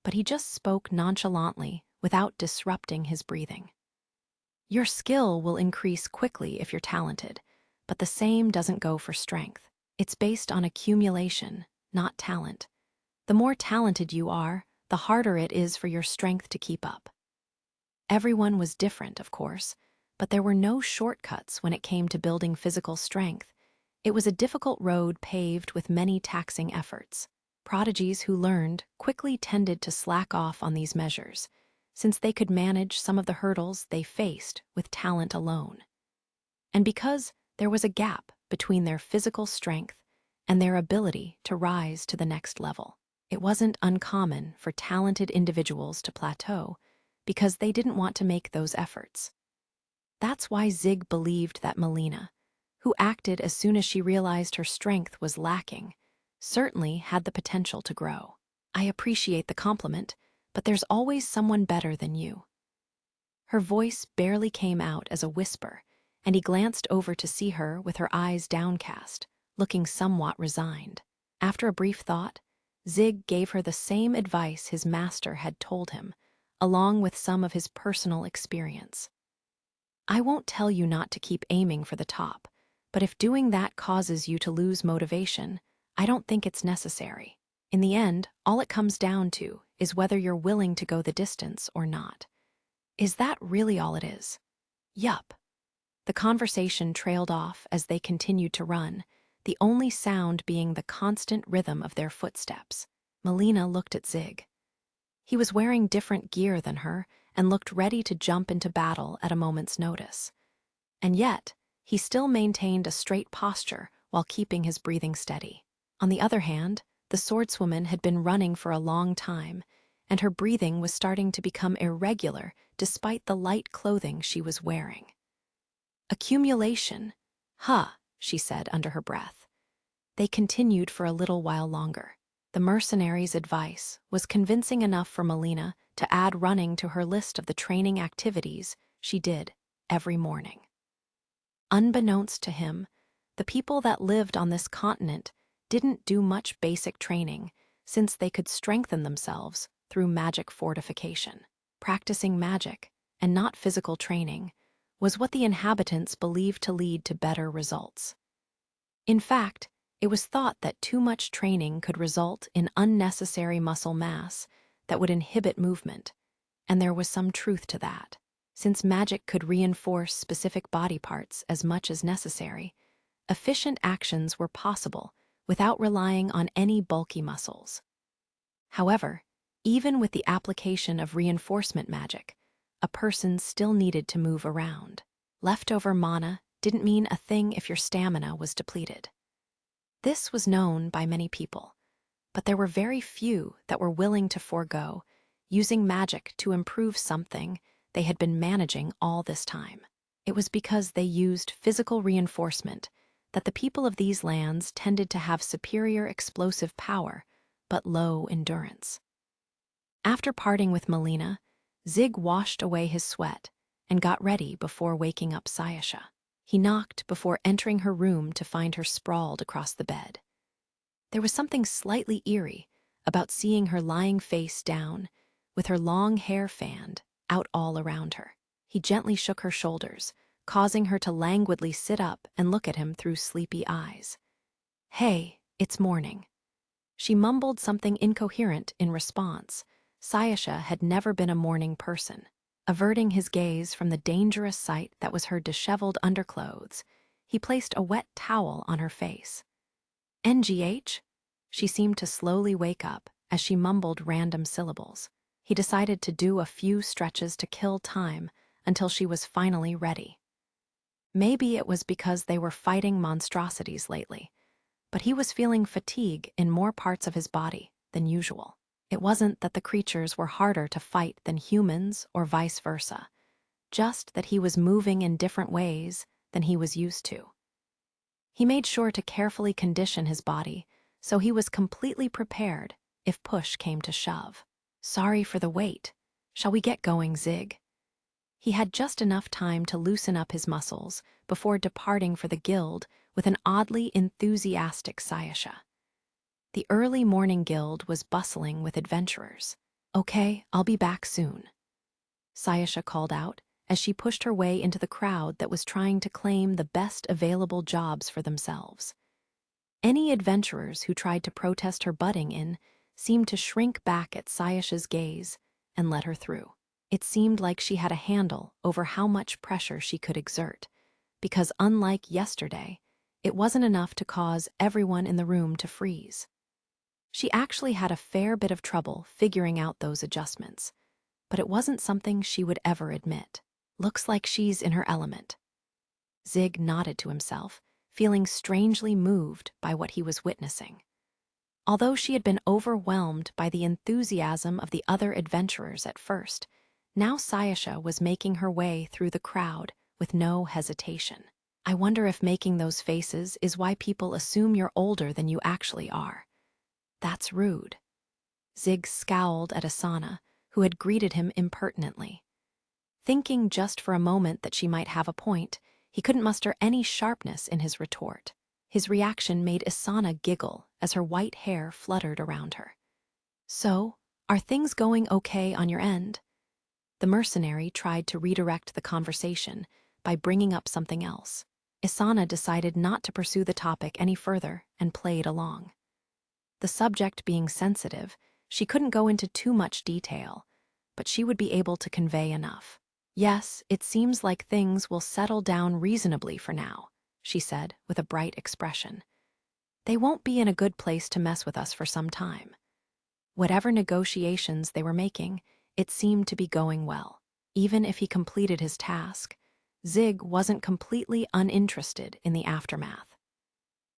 but he just spoke nonchalantly without disrupting his breathing. "Your skill will increase quickly if you're talented, but the same doesn't go for strength. It's based on accumulation, not talent. The more talented you are, the harder it is for your strength to keep up." Everyone was different, of course, but there were no shortcuts when it came to building physical strength. It was a difficult road paved with many taxing efforts. Prodigies who learned quickly tended to slack off on these measures, since they could manage some of the hurdles they faced with talent alone. And because there was a gap between their physical strength and their ability to rise to the next level, it wasn't uncommon for talented individuals to plateau because they didn't want to make those efforts. That's why Zig believed that Melina, who acted as soon as she realized her strength was lacking, certainly had the potential to grow. "I appreciate the compliment, but there's always someone better than you." Her voice barely came out as a whisper, and he glanced over to see her with her eyes downcast, looking somewhat resigned. After a brief thought, Zig gave her the same advice his master had told him, along with some of his personal experience. "I won't tell you not to keep aiming for the top, but if doing that causes you to lose motivation, I don't think it's necessary. In the end, all it comes down to is whether you're willing to go the distance or not." "Is that really all it is?" "Yup." The conversation trailed off as they continued to run, the only sound being the constant rhythm of their footsteps. Melina looked at Zig. He was wearing different gear than her and looked ready to jump into battle at a moment's notice. And yet, he still maintained a straight posture while keeping his breathing steady. On the other hand, the swordswoman had been running for a long time, and her breathing was starting to become irregular despite the light clothing she was wearing. "Accumulation. Huh," she said under her breath. They continued for a little while longer. The mercenary's advice was convincing enough for Melina to add running to her list of the training activities she did every morning. Unbeknownst to him, the people that lived on this continent didn't do much basic training, since they could strengthen themselves through magic fortification. Practicing magic, and not physical training, was what the inhabitants believed to lead to better results. In fact, it was thought that too much training could result in unnecessary muscle mass that would inhibit movement, and there was some truth to that. Since magic could reinforce specific body parts as much as necessary, efficient actions were possible without relying on any bulky muscles. However, even with the application of reinforcement magic, a person still needed to move around. Leftover mana didn't mean a thing if your stamina was depleted. This was known by many people, but there were very few that were willing to forego using magic to improve something they had been managing all this time. It was because they used physical reinforcement that the people of these lands tended to have superior explosive power, but low endurance. After parting with Melina, Zig washed away his sweat and got ready before waking up Sayasha. He knocked before entering her room to find her sprawled across the bed. There was something slightly eerie about seeing her lying face down, with her long hair fanned out all around her. He gently shook her shoulders, causing her to languidly sit up and look at him through sleepy eyes. "Hey, it's morning." She mumbled something incoherent in response. Sayasha had never been a morning person. Averting his gaze from the dangerous sight that was her disheveled underclothes, he placed a wet towel on her face. "NGH?" She seemed to slowly wake up as she mumbled random syllables. He decided to do a few stretches to kill time until she was finally ready. Maybe it was because they were fighting monstrosities lately, but he was feeling fatigue in more parts of his body than usual. It wasn't that the creatures were harder to fight than humans or vice versa, just that he was moving in different ways than he was used to. He made sure to carefully condition his body so he was completely prepared if push came to shove. "Sorry for the wait. Shall we get going, Zig?" He had just enough time to loosen up his muscles before departing for the guild with an oddly enthusiastic Sayasha. The early morning guild was bustling with adventurers. "Okay, I'll be back soon," Sayasha called out as she pushed her way into the crowd that was trying to claim the best available jobs for themselves. Any adventurers who tried to protest her butting in seemed to shrink back at Sayasha's gaze and let her through. It seemed like she had a handle over how much pressure she could exert, because unlike yesterday, it wasn't enough to cause everyone in the room to freeze. She actually had a fair bit of trouble figuring out those adjustments, but it wasn't something she would ever admit. "Looks like she's in her element." Zig nodded to himself, feeling strangely moved by what he was witnessing. Although she had been overwhelmed by the enthusiasm of the other adventurers at first, now Sayasha was making her way through the crowd with no hesitation. "I wonder if making those faces is why people assume you're older than you actually are. That's rude." Zig scowled at Asana, who had greeted him impertinently. Thinking just for a moment that she might have a point, he couldn't muster any sharpness in his retort. His reaction made Asana giggle as her white hair fluttered around her. "So, are things going okay on your end?" The mercenary tried to redirect the conversation by bringing up something else. Asana decided not to pursue the topic any further and played along. The subject being sensitive, she couldn't go into too much detail, but she would be able to convey enough. "Yes, it seems like things will settle down reasonably for now," she said with a bright expression. "They won't be in a good place to mess with us for some time." Whatever negotiations they were making, it seemed to be going well. Even if he completed his task, Zig wasn't completely uninterested in the aftermath.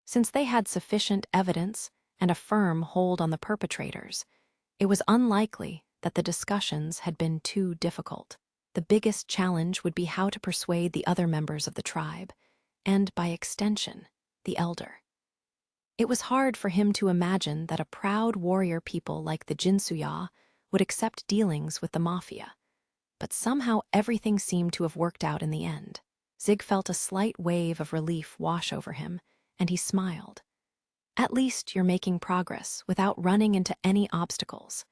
Since they had sufficient evidence and a firm hold on the perpetrators, it was unlikely that the discussions had been too difficult. The biggest challenge would be how to persuade the other members of the tribe, and by extension, the elder. It was hard for him to imagine that a proud warrior people like the Jinsuya would accept dealings with the mafia, but somehow everything seemed to have worked out in the end. Zig felt a slight wave of relief wash over him, and he smiled. "At least you're making progress without running into any obstacles.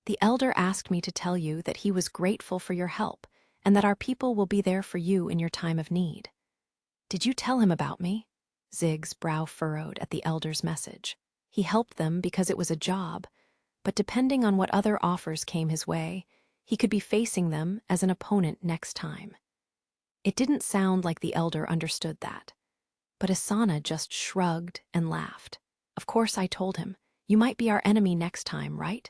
The elder asked me to tell you that he was grateful for your help and that our people will be there for you in your time of need." "Did you tell him about me?" Zig's brow furrowed at the elder's message. He helped them because it was a job, but depending on what other offers came his way, he could be facing them as an opponent next time. It didn't sound like the elder understood that, but Asana just shrugged and laughed. "Of course I told him. You might be our enemy next time, right?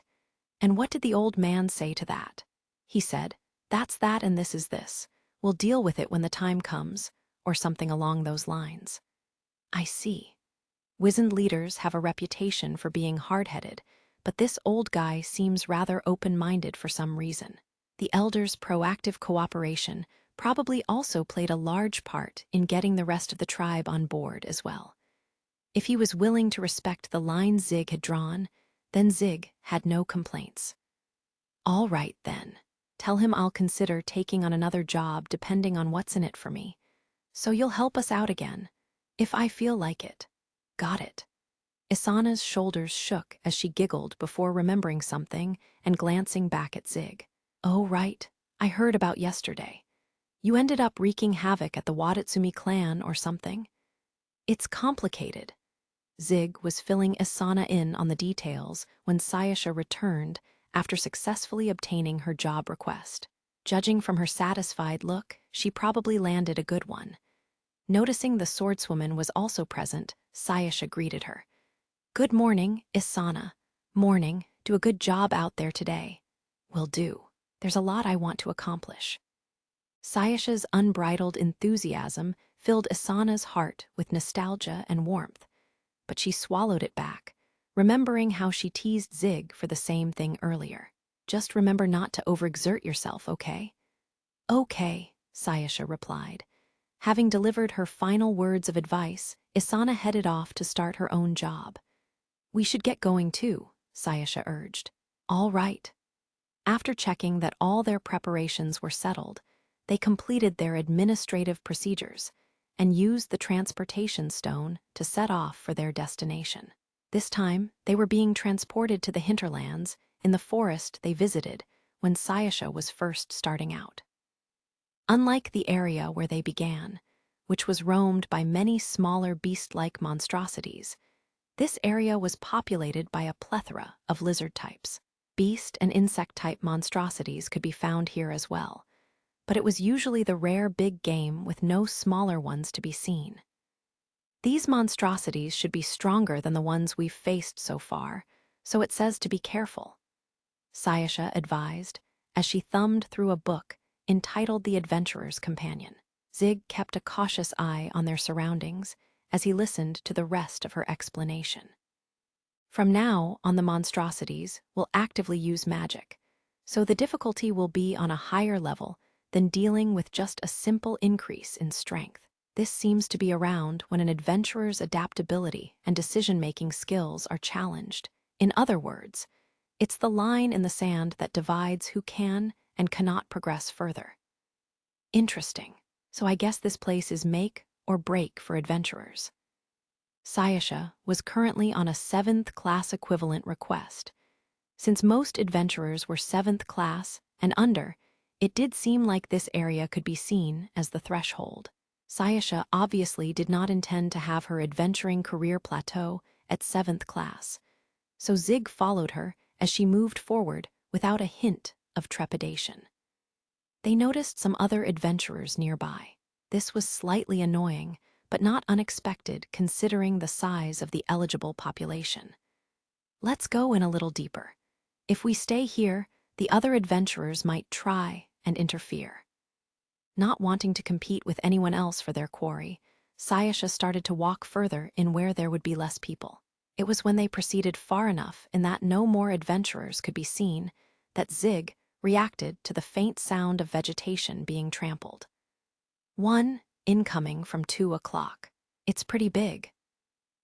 And what did the old man say to that?" "He said, 'That's that and this is this. We'll deal with it when the time comes,' or something along those lines." "I see. Wizened leaders have a reputation for being hard-headed, but this old guy seems rather open-minded for some reason." The elder's proactive cooperation probably also played a large part in getting the rest of the tribe on board as well. If he was willing to respect the lines Zig had drawn, then Zig had no complaints. "All right, then. Tell him I'll consider taking on another job depending on what's in it for me. So you'll help us out again. If I feel like it. Got it. Isana's shoulders shook as she giggled before remembering something and glancing back at Zig. Oh, right. I heard about yesterday. You ended up wreaking havoc at the Wadatsumi clan or something? It's complicated. Zig was filling Isana in on the details when Sayasha returned after successfully obtaining her job request. Judging from her satisfied look, she probably landed a good one. Noticing the swordswoman was also present, Sayasha greeted her. Good morning, Isana. Morning. Do a good job out there today. Will do. There's a lot I want to accomplish. Sayasha's unbridled enthusiasm filled Isana's heart with nostalgia and warmth, but she swallowed it back, remembering how she teased Zig for the same thing earlier. Just remember not to overexert yourself, okay? Okay, Sayasha replied. Having delivered her final words of advice, Isana headed off to start her own job. We should get going too, Sayasha urged. All right. After checking that all their preparations were settled, they completed their administrative procedures and used the transportation stone to set off for their destination. This time, they were being transported to the hinterlands in the forest they visited when Sayasha was first starting out. Unlike the area where they began, which was roamed by many smaller beast-like monstrosities, this area was populated by a plethora of lizard types. Beast and insect-type monstrosities could be found here as well, but it was usually the rare big game with no smaller ones to be seen. These monstrosities should be stronger than the ones we've faced so far, so it says to be careful, Sayasha advised as she thumbed through a book entitled The Adventurer's Companion. Zig kept a cautious eye on their surroundings as he listened to the rest of her explanation. From now on, the monstrosities will actively use magic, so the difficulty will be on a higher level than dealing with just a simple increase in strength. This seems to be around when an adventurer's adaptability and decision-making skills are challenged. In other words, it's the line in the sand that divides who can and cannot progress further. Interesting. So I guess this place is make or break for adventurers. Sayasha was currently on a 7th class equivalent request. Since most adventurers were 7th class and under, it did seem like this area could be seen as the threshold. Sayasha obviously did not intend to have her adventuring career plateau at 7th class, so Zig followed her as she moved forward without a hint of trepidation. They noticed some other adventurers nearby. This was slightly annoying, but not unexpected considering the size of the eligible population. Let's go in a little deeper. If we stay here, the other adventurers might try and interfere. Not wanting to compete with anyone else for their quarry, Sayasha started to walk further in where there would be less people. It was when they proceeded far enough in that no more adventurers could be seen that Zig reacted to the faint sound of vegetation being trampled. One incoming from 2 o'clock. It's pretty big.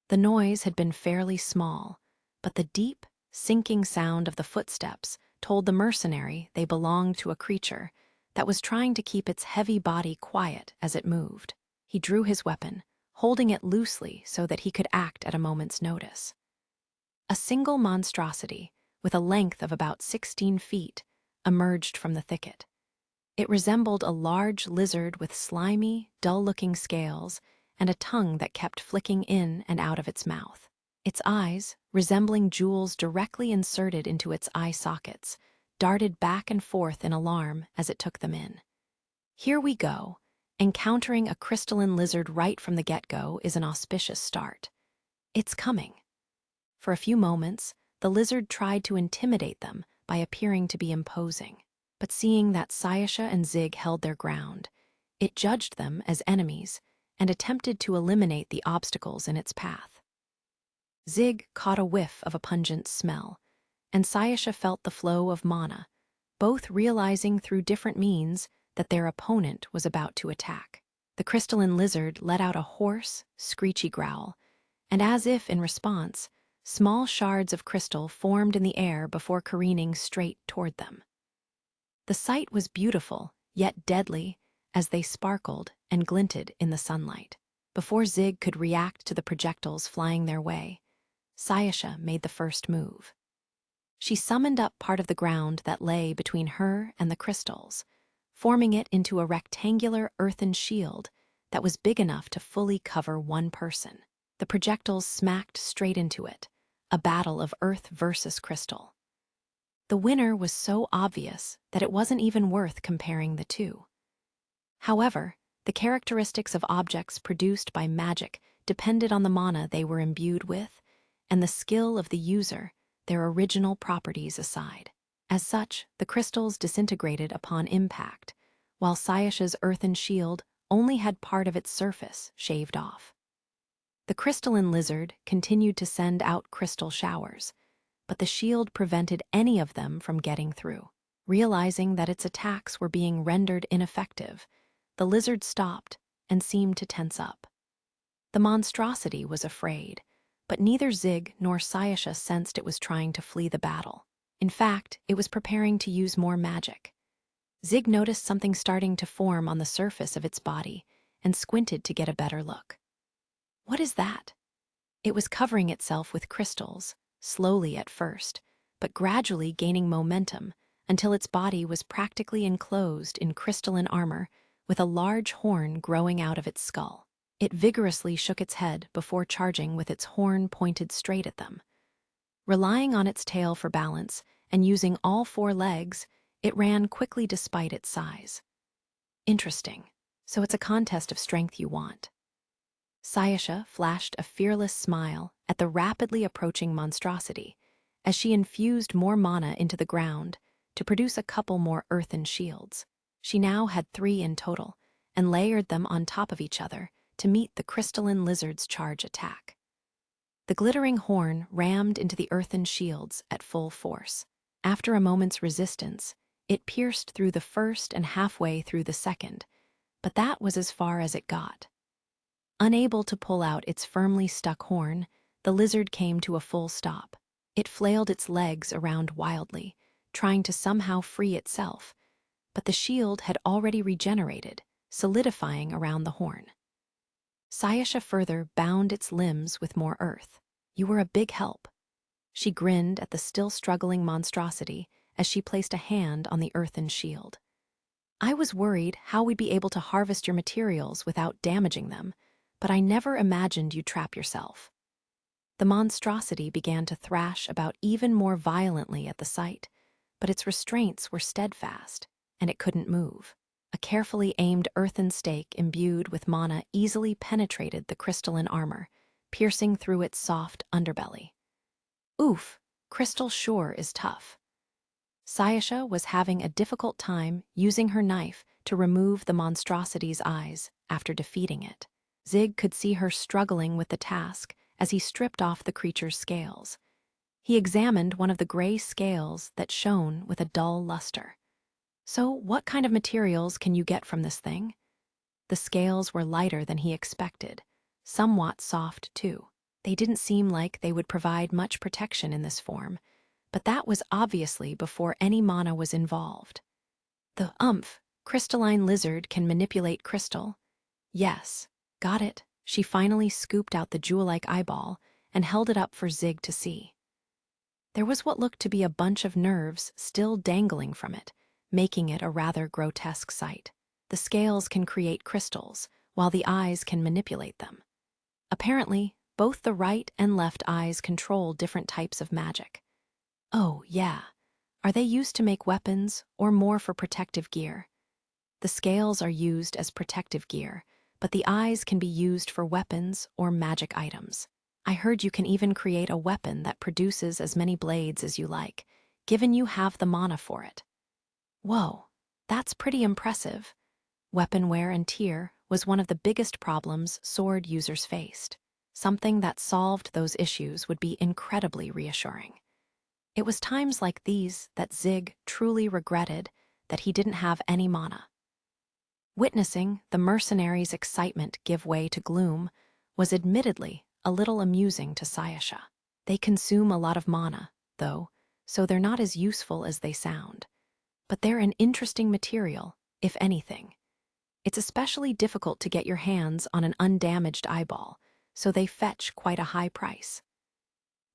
The noise had been fairly small, but the deep, sinking sound of the footsteps told the mercenary they belonged to a creature that was trying to keep its heavy body quiet as it moved. He drew his weapon, holding it loosely so that he could act at a moment's notice. A single monstrosity, with a length of about 16 feet, emerged from the thicket. It resembled a large lizard with slimy, dull-looking scales and a tongue that kept flicking in and out of its mouth. Its eyes, resembling jewels directly inserted into its eye sockets, darted back and forth in alarm as it took them in. Here we go. Encountering a crystalline lizard right from the get-go is an auspicious start. It's coming. For a few moments, the lizard tried to intimidate them by appearing to be imposing. But seeing that Sayasha and Zig held their ground, it judged them as enemies and attempted to eliminate the obstacles in its path. Zig caught a whiff of a pungent smell, and Sayasha felt the flow of mana, both realizing through different means that their opponent was about to attack. The crystalline lizard let out a hoarse, screechy growl, and as if in response, small shards of crystal formed in the air before careening straight toward them. The sight was beautiful, yet deadly, as they sparkled and glinted in the sunlight. Before Zig could react to the projectiles flying their way, Sayasha made the first move. She summoned up part of the ground that lay between her and the crystals, forming it into a rectangular earthen shield that was big enough to fully cover one person. The projectiles smacked straight into it, a battle of earth versus crystal. The winner was so obvious that it wasn't even worth comparing the two. However, the characteristics of objects produced by magic depended on the mana they were imbued with, and the skill of the user, their original properties aside. As such, the crystals disintegrated upon impact, while Sayasha's earthen shield only had part of its surface shaved off. The crystalline lizard continued to send out crystal showers, but the shield prevented any of them from getting through. Realizing that its attacks were being rendered ineffective, the lizard stopped and seemed to tense up. The monstrosity was afraid, but neither Zig nor Sayasha sensed it was trying to flee the battle. In fact, it was preparing to use more magic. Zig noticed something starting to form on the surface of its body and squinted to get a better look. What is that? It was covering itself with crystals, slowly at first, but gradually gaining momentum until its body was practically enclosed in crystalline armor with a large horn growing out of its skull. It vigorously shook its head before charging with its horn pointed straight at them. Relying on its tail for balance and using all four legs, it ran quickly despite its size. Interesting. So it's a contest of strength you want. Sayasha flashed a fearless smile at the rapidly approaching monstrosity as she infused more mana into the ground to produce a couple more earthen shields. She now had 3 in total and layered them on top of each other to meet the crystalline lizard's charge attack. The glittering horn rammed into the earthen shields at full force. After a moment's resistance, it pierced through the first and halfway through the second, but that was as far as it got. Unable to pull out its firmly stuck horn, the lizard came to a full stop. It flailed its legs around wildly, trying to somehow free itself, but the shield had already regenerated, solidifying around the horn. Sayasha further bound its limbs with more earth. You were a big help. She grinned at the still struggling monstrosity as she placed a hand on the earthen shield. I was worried how we'd be able to harvest your materials without damaging them, but I never imagined you'd trap yourself. The monstrosity began to thrash about even more violently at the sight, but its restraints were steadfast, and it couldn't move. A carefully aimed earthen stake imbued with mana easily penetrated the crystalline armor, piercing through its soft underbelly. Oof, crystal sure is tough. Sayasha was having a difficult time using her knife to remove the monstrosity's eyes after defeating it. Zig could see her struggling with the task as he stripped off the creature's scales. He examined one of the gray scales that shone with a dull luster. So, what kind of materials can you get from this thing? The scales were lighter than he expected, somewhat soft too. They didn't seem like they would provide much protection in this form, but that was obviously before any mana was involved. The crystalline lizard can manipulate crystal? Yes, got it. She finally scooped out the jewel-like eyeball and held it up for Zig to see. There was what looked to be a bunch of nerves still dangling from it, making it a rather grotesque sight. The scales can create crystals, while the eyes can manipulate them. Apparently, both the right and left eyes control different types of magic. Oh, yeah. Are they used to make weapons, or more for protective gear? The scales are used as protective gear, but the eyes can be used for weapons or magic items. I heard you can even create a weapon that produces as many blades as you like, given you have the mana for it. Whoa, that's pretty impressive. Weapon wear and tear was one of the biggest problems sword users faced. Something that solved those issues would be incredibly reassuring. It was times like these that Zig truly regretted that he didn't have any mana. Witnessing the mercenary's excitement give way to gloom was admittedly a little amusing to Sayasha. They consume a lot of mana, though, so they're not as useful as they sound. But they're an interesting material, if anything. It's especially difficult to get your hands on an undamaged eyeball, so they fetch quite a high price.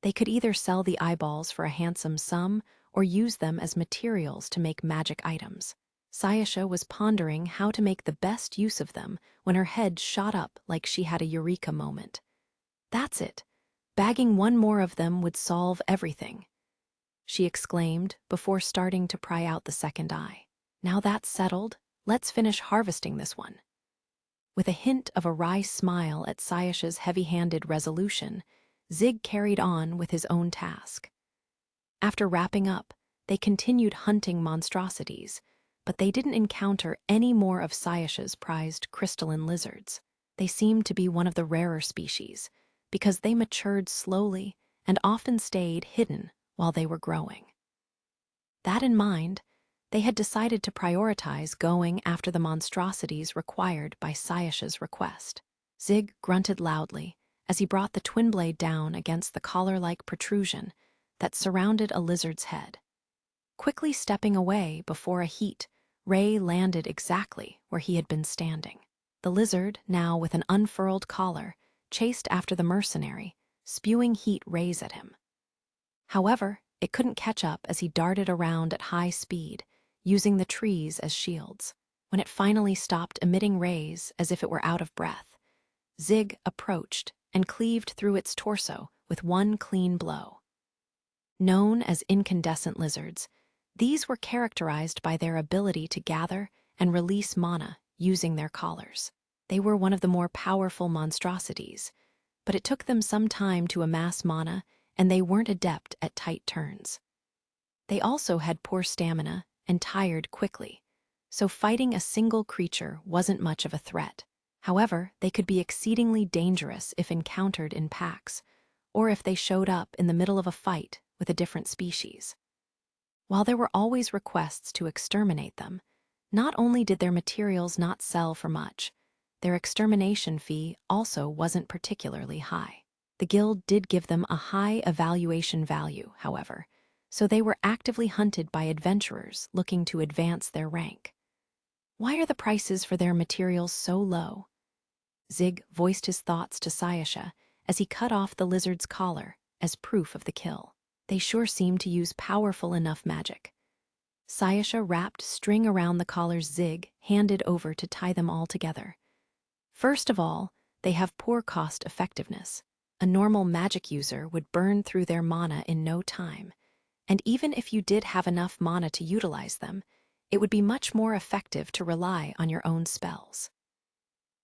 They could either sell the eyeballs for a handsome sum or use them as materials to make magic items. Sayasha was pondering how to make the best use of them when her head shot up like she had a eureka moment. That's it. Bagging one more of them would solve everything, she exclaimed before starting to pry out the second eye. Now that's settled, let's finish harvesting this one. With a hint of a wry smile at Sayasha's heavy-handed resolution, Zig carried on with his own task. After wrapping up, they continued hunting monstrosities, but they didn't encounter any more of Sayasha's prized crystalline lizards. They seemed to be one of the rarer species, because they matured slowly and often stayed hidden while they were growing. That in mind, they had decided to prioritize going after the monstrosities required by Sayasha's request. Zig grunted loudly as he brought the twin blade down against the collar-like protrusion that surrounded a lizard's head. Quickly stepping away before a heat ray landed exactly where he had been standing. The lizard, now with an unfurled collar, chased after the mercenary, spewing heat rays at him. However, it couldn't catch up as he darted around at high speed, using the trees as shields. When it finally stopped emitting rays as if it were out of breath, Zig approached and cleaved through its torso with one clean blow. Known as incandescent lizards, these were characterized by their ability to gather and release mana using their collars. They were one of the more powerful monstrosities, but it took them some time to amass mana, and they weren't adept at tight turns. They also had poor stamina and tired quickly, so fighting a single creature wasn't much of a threat. However, they could be exceedingly dangerous if encountered in packs, or if they showed up in the middle of a fight with a different species. While there were always requests to exterminate them, not only did their materials not sell for much, their extermination fee also wasn't particularly high. The guild did give them a high evaluation value, however, so they were actively hunted by adventurers looking to advance their rank. Why are the prices for their materials so low? Zig voiced his thoughts to Sayasha as he cut off the lizard's collar as proof of the kill. They sure seemed to use powerful enough magic. Sayasha wrapped string around the collars Zig handed over to tie them all together. First of all, they have poor cost effectiveness. A normal magic user would burn through their mana in no time, and even if you did have enough mana to utilize them, it would be much more effective to rely on your own spells.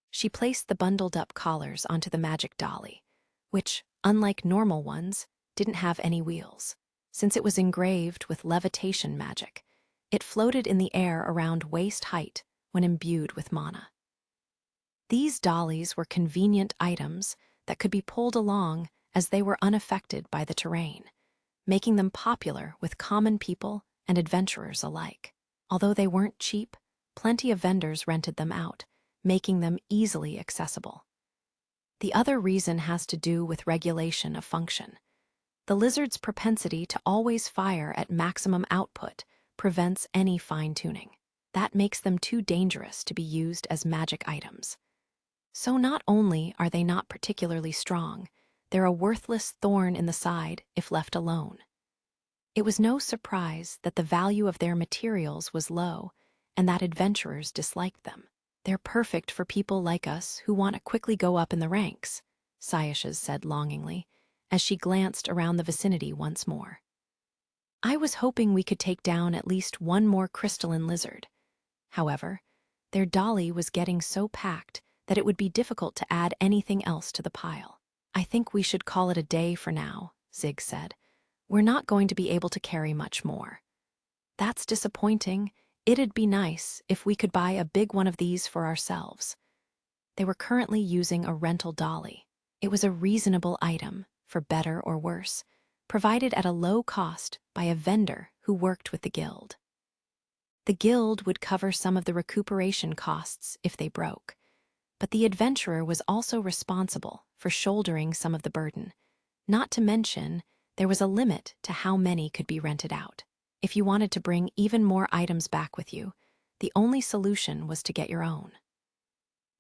She placed the bundled-up collars onto the magic dolly, which, unlike normal ones, didn't have any wheels. Since it was engraved with levitation magic, it floated in the air around waist height when imbued with mana. These dollies were convenient items that could be pulled along as they were unaffected by the terrain, making them popular with common people and adventurers alike. Although they weren't cheap, plenty of vendors rented them out, making them easily accessible. The other reason has to do with regulation of function. The lizard's propensity to always fire at maximum output prevents any fine-tuning. That makes them too dangerous to be used as magic items. So not only are they not particularly strong, they're a worthless thorn in the side if left alone. It was no surprise that the value of their materials was low and that adventurers disliked them. They're perfect for people like us who want to quickly go up in the ranks, Sayasha said longingly, as she glanced around the vicinity once more. I was hoping we could take down at least one more crystalline lizard. However, their dolly was getting so packed that it would be difficult to add anything else to the pile. I think we should call it a day for now, Zig said. We're not going to be able to carry much more. That's disappointing. It'd be nice if we could buy a big one of these for ourselves. They were currently using a rental dolly. It was a reasonable item, for better or worse, provided at a low cost by a vendor who worked with the guild. The guild would cover some of the recuperation costs if they broke, but the adventurer was also responsible for shouldering some of the burden. Not to mention, there was a limit to how many could be rented out. If you wanted to bring even more items back with you, the only solution was to get your own.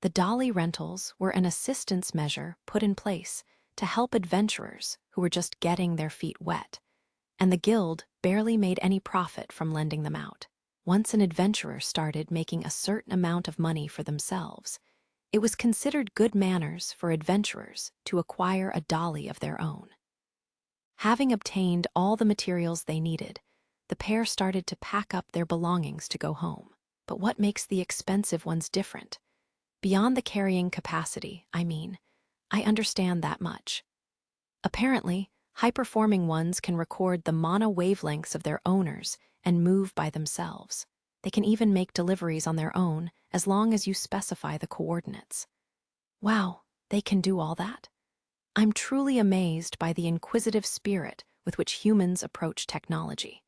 The dolly rentals were an assistance measure put in place to help adventurers who were just getting their feet wet, and the guild barely made any profit from lending them out. Once an adventurer started making a certain amount of money for themselves, it was considered good manners for adventurers to acquire a dolly of their own. Having obtained all the materials they needed, the pair started to pack up their belongings to go home. But what makes the expensive ones different? Beyond the carrying capacity, I understand that much. Apparently, high-performing ones can record the mono wavelengths of their owners and move by themselves. They can even make deliveries on their own as long as you specify the coordinates. Wow, they can do all that? I'm truly amazed by the inquisitive spirit with which humans approach technology.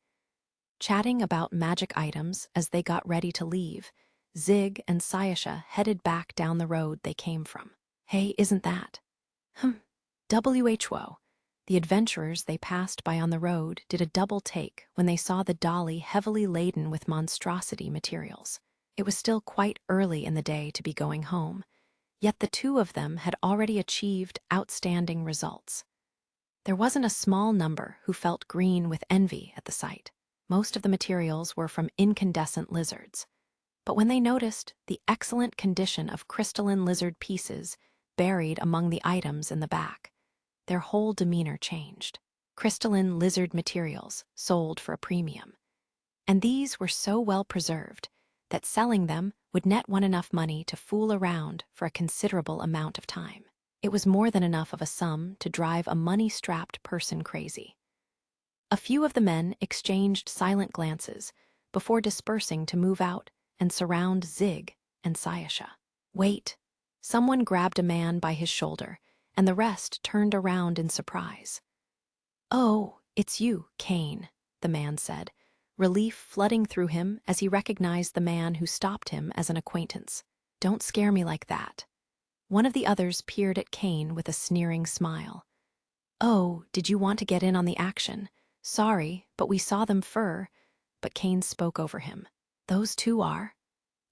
Chatting about magic items as they got ready to leave, Zig and Sayasha headed back down the road they came from. Hey, isn't that? WHO. The adventurers they passed by on the road did a double take when they saw the dolly heavily laden with monstrosity materials. It was still quite early in the day to be going home, yet the two of them had already achieved outstanding results. There wasn't a small number who felt green with envy at the sight. Most of the materials were from incandescent lizards. But when they noticed the excellent condition of crystalline lizard pieces buried among the items in the back, their whole demeanor changed. Crystalline lizard materials sold for a premium. And these were so well preserved that selling them would net one enough money to fool around for a considerable amount of time. It was more than enough of a sum to drive a money-strapped person crazy. A few of the men exchanged silent glances before dispersing to move out and surround Zig and Sayasha. Wait! Someone grabbed a man by his shoulder, and the rest turned around in surprise. Oh, it's you, Kane, the man said, relief flooding through him as he recognized the man who stopped him as an acquaintance. Don't scare me like that. One of the others peered at Kane with a sneering smile. Oh, did you want to get in on the action? Sorry, but we saw them but Kane spoke over him. Those two are?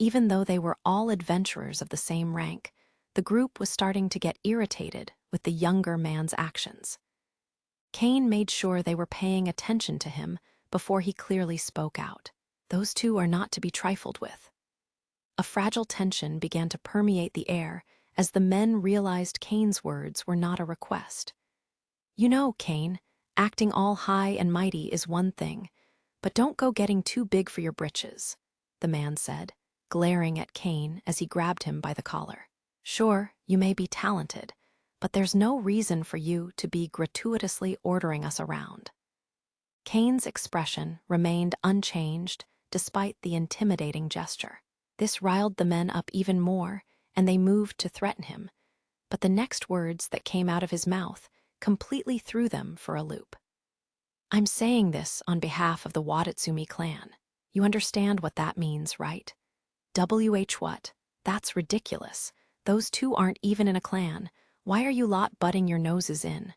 Even though they were all adventurers of the same rank, the group was starting to get irritated with the younger man's actions. Kane made sure they were paying attention to him before he clearly spoke out. Those two are not to be trifled with. A fragile tension began to permeate the air as the men realized Kane's words were not a request. You know, Kane, acting all high and mighty is one thing, but don't go getting too big for your britches, the man said, glaring at Kane as he grabbed him by the collar. Sure, you may be talented, but there's no reason for you to be gratuitously ordering us around. Kane's expression remained unchanged despite the intimidating gesture. This riled the men up even more, and they moved to threaten him, but the next words that came out of his mouth completely threw them for a loop. I'm saying this on behalf of the Watatsumi clan. You understand what that means, right? What? That's ridiculous. Those two aren't even in a clan. Why are you lot butting your noses in?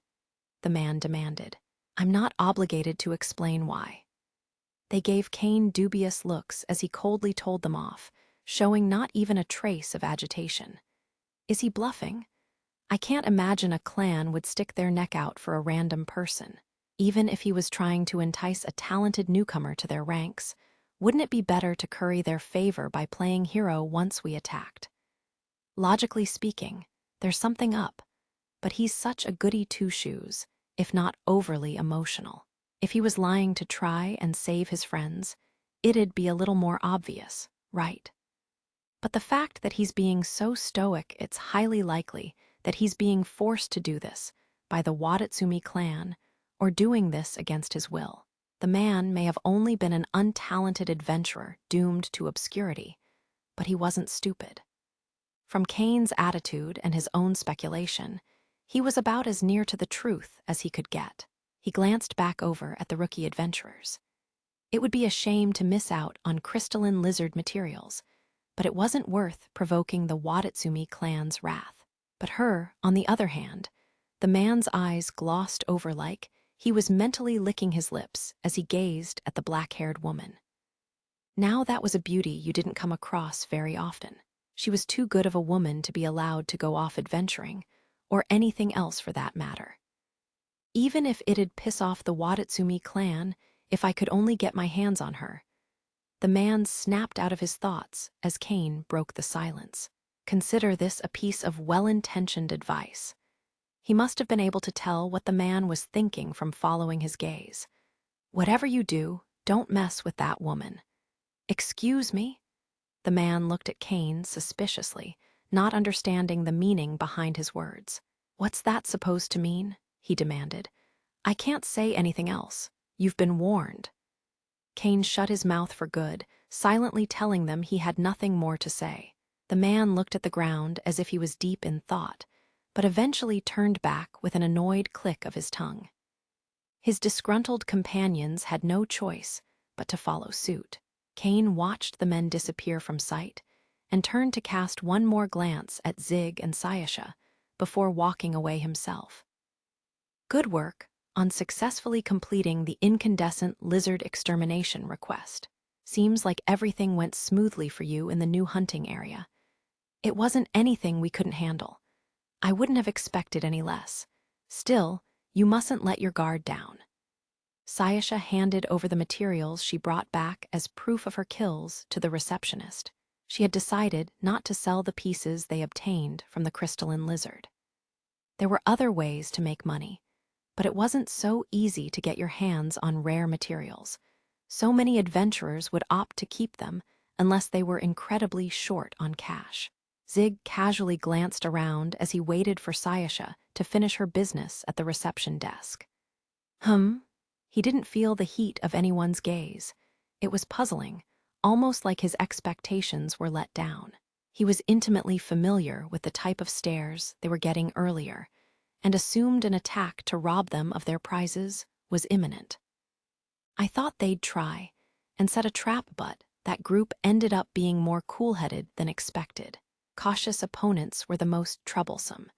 The man demanded. I'm not obligated to explain why. They gave Kane dubious looks as he coldly told them off, showing not even a trace of agitation. Is he bluffing? I can't imagine a clan would stick their neck out for a random person. Even if he was trying to entice a talented newcomer to their ranks, wouldn't it be better to curry their favor by playing hero once we attacked? Logically speaking, there's something up, but he's such a goody two-shoes, if not overly emotional. If he was lying to try and save his friends, it'd be a little more obvious, right? But the fact that he's being so stoic, it's highly likely that he's being forced to do this by the Watatsumi clan or doing this against his will. The man may have only been an untalented adventurer doomed to obscurity, but he wasn't stupid. From Kane's attitude and his own speculation, he was about as near to the truth as he could get. He glanced back over at the rookie adventurers. It would be a shame to miss out on crystalline lizard materials, but it wasn't worth provoking the Watatsumi clan's wrath. But her, on the other hand, the man's eyes glossed over like he was mentally licking his lips as he gazed at the black-haired woman. Now that was a beauty you didn't come across very often. She was too good of a woman to be allowed to go off adventuring, or anything else for that matter. Even if it'd piss off the Watatsumi clan, if I could only get my hands on her. The man snapped out of his thoughts as Kane broke the silence. Consider this a piece of well-intentioned advice. He must have been able to tell what the man was thinking from following his gaze. Whatever you do, don't mess with that woman. Excuse me? The man looked at Kane suspiciously, not understanding the meaning behind his words. What's that supposed to mean? He demanded. I can't say anything else. You've been warned. Kane shut his mouth for good, silently telling them he had nothing more to say. The man looked at the ground as if he was deep in thought, but eventually turned back with an annoyed click of his tongue. His disgruntled companions had no choice but to follow suit. Kane watched the men disappear from sight and turned to cast one more glance at Zig and Sayasha before walking away himself. Good work on successfully completing the incandescent lizard extermination request. Seems like everything went smoothly for you in the new hunting area. It wasn't anything we couldn't handle. I wouldn't have expected any less. Still, you mustn't let your guard down. Sayasha handed over the materials she brought back as proof of her kills to the receptionist. She had decided not to sell the pieces they obtained from the crystalline lizard. There were other ways to make money, but it wasn't so easy to get your hands on rare materials. So many adventurers would opt to keep them unless they were incredibly short on cash. Zig casually glanced around as he waited for Sayasha to finish her business at the reception desk. He didn't feel the heat of anyone's gaze. It was puzzling, almost like his expectations were let down. He was intimately familiar with the type of stares they were getting earlier, and assumed an attack to rob them of their prizes was imminent. I thought they'd try and set a trap, but that group ended up being more cool-headed than expected. Cautious opponents were the most troublesome.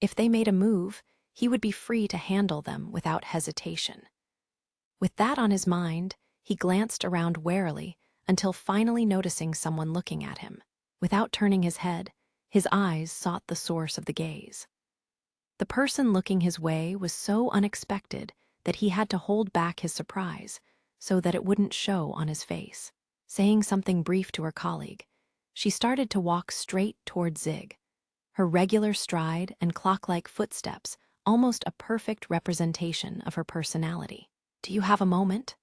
If they made a move, he would be free to handle them without hesitation. With that on his mind, he glanced around warily until finally noticing someone looking at him. Without turning his head, his eyes sought the source of the gaze. The person looking his way was so unexpected that he had to hold back his surprise so that it wouldn't show on his face. Saying something brief to her colleague, she started to walk straight toward Zig. Her regular stride and clock-like footsteps almost a perfect representation of her personality. Do you have a moment?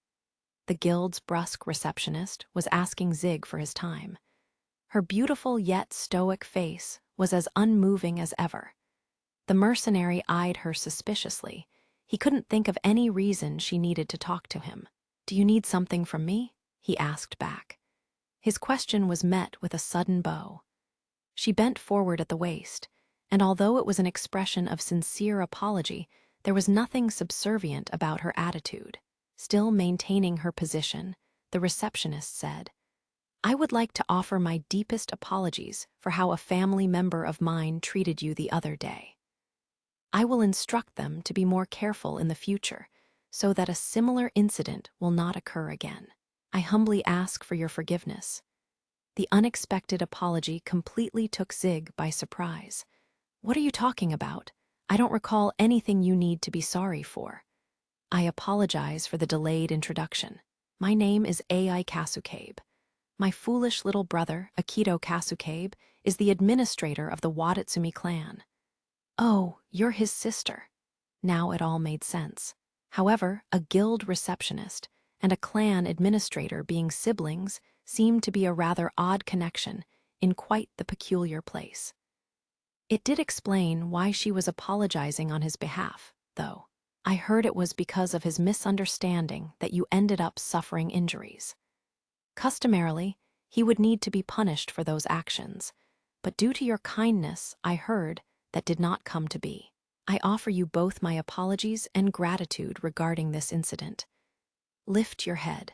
The guild's brusque receptionist was asking Zig for his time. Her beautiful yet stoic face was as unmoving as ever. The mercenary eyed her suspiciously. He couldn't think of any reason she needed to talk to him. Do you need something from me? He asked back. His question was met with a sudden bow. She bent forward at the waist, and although it was an expression of sincere apology, there was nothing subservient about her attitude. Still maintaining her position, the receptionist said, I would like to offer my deepest apologies for how a family member of mine treated you the other day. I will instruct them to be more careful in the future so that a similar incident will not occur again. I humbly ask for your forgiveness. The unexpected apology completely took Zig by surprise. What are you talking about? I don't recall anything you need to be sorry for. I apologize for the delayed introduction. My name is Ai Kasukabe. My foolish little brother, Akito Kasukabe, is the administrator of the Watatsumi clan. Oh, you're his sister. Now it all made sense. However, a guild receptionist and a clan administrator being siblings seemed to be a rather odd connection in quite the peculiar place. It did explain why she was apologizing on his behalf, though. I heard it was because of his misunderstanding that you ended up suffering injuries. Customarily, he would need to be punished for those actions, but due to your kindness, I heard that did not come to be. I offer you both my apologies and gratitude regarding this incident. Lift your head.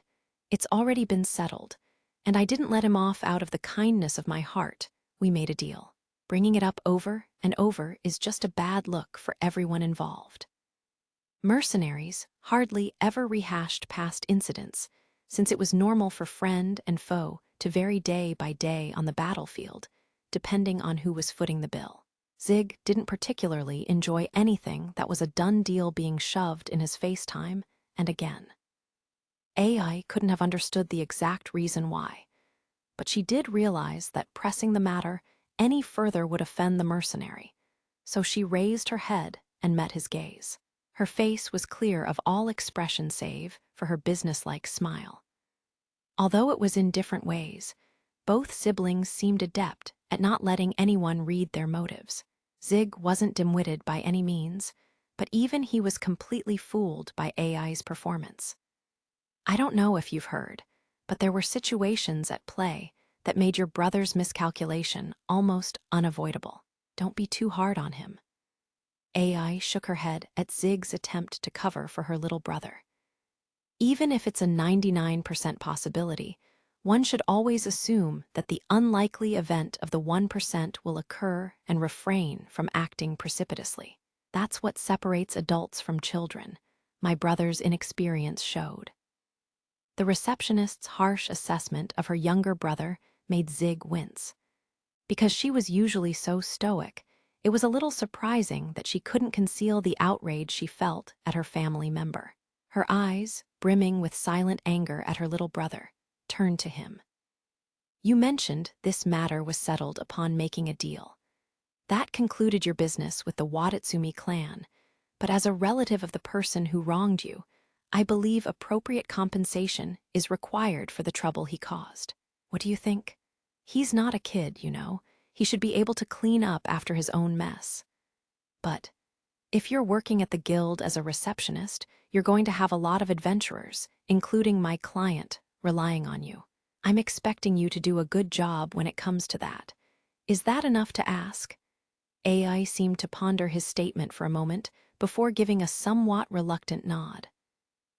It's already been settled, and I didn't let him off out of the kindness of my heart. We made a deal. Bringing it up over and over is just a bad look for everyone involved. Mercenaries hardly ever rehashed past incidents, since it was normal for friend and foe to vary day by day on the battlefield, depending on who was footing the bill. Zig didn't particularly enjoy anything that was a done deal being shoved in his face time and again. AI couldn't have understood the exact reason why, but she did realize that pressing the matter any further would offend the mercenary, so she raised her head and met his gaze. Her face was clear of all expression save for her businesslike smile. Although it was in different ways, both siblings seemed adept at not letting anyone read their motives. Zig wasn't dim-witted by any means, but even he was completely fooled by AI's performance. I don't know if you've heard, but there were situations at play that made your brother's miscalculation almost unavoidable. Don't be too hard on him. AI shook her head at Zig's attempt to cover for her little brother. Even if it's a 99% possibility, one should always assume that the unlikely event of the 1% will occur and refrain from acting precipitously. That's what separates adults from children, my brother's inexperience showed. The receptionist's harsh assessment of her younger brother made Zig wince. Because she was usually so stoic, it was a little surprising that she couldn't conceal the outrage she felt at her family member. Her eyes, brimming with silent anger at her little brother, turned to him. You mentioned this matter was settled upon making a deal. That concluded your business with the Wadatsumi clan, but as a relative of the person who wronged you, I believe appropriate compensation is required for the trouble he caused. What do you think? He's not a kid, you know. He should be able to clean up after his own mess. But if you're working at the guild as a receptionist, you're going to have a lot of adventurers, including my client, relying on you. I'm expecting you to do a good job when it comes to that. Is that enough to ask? AI seemed to ponder his statement for a moment before giving a somewhat reluctant nod.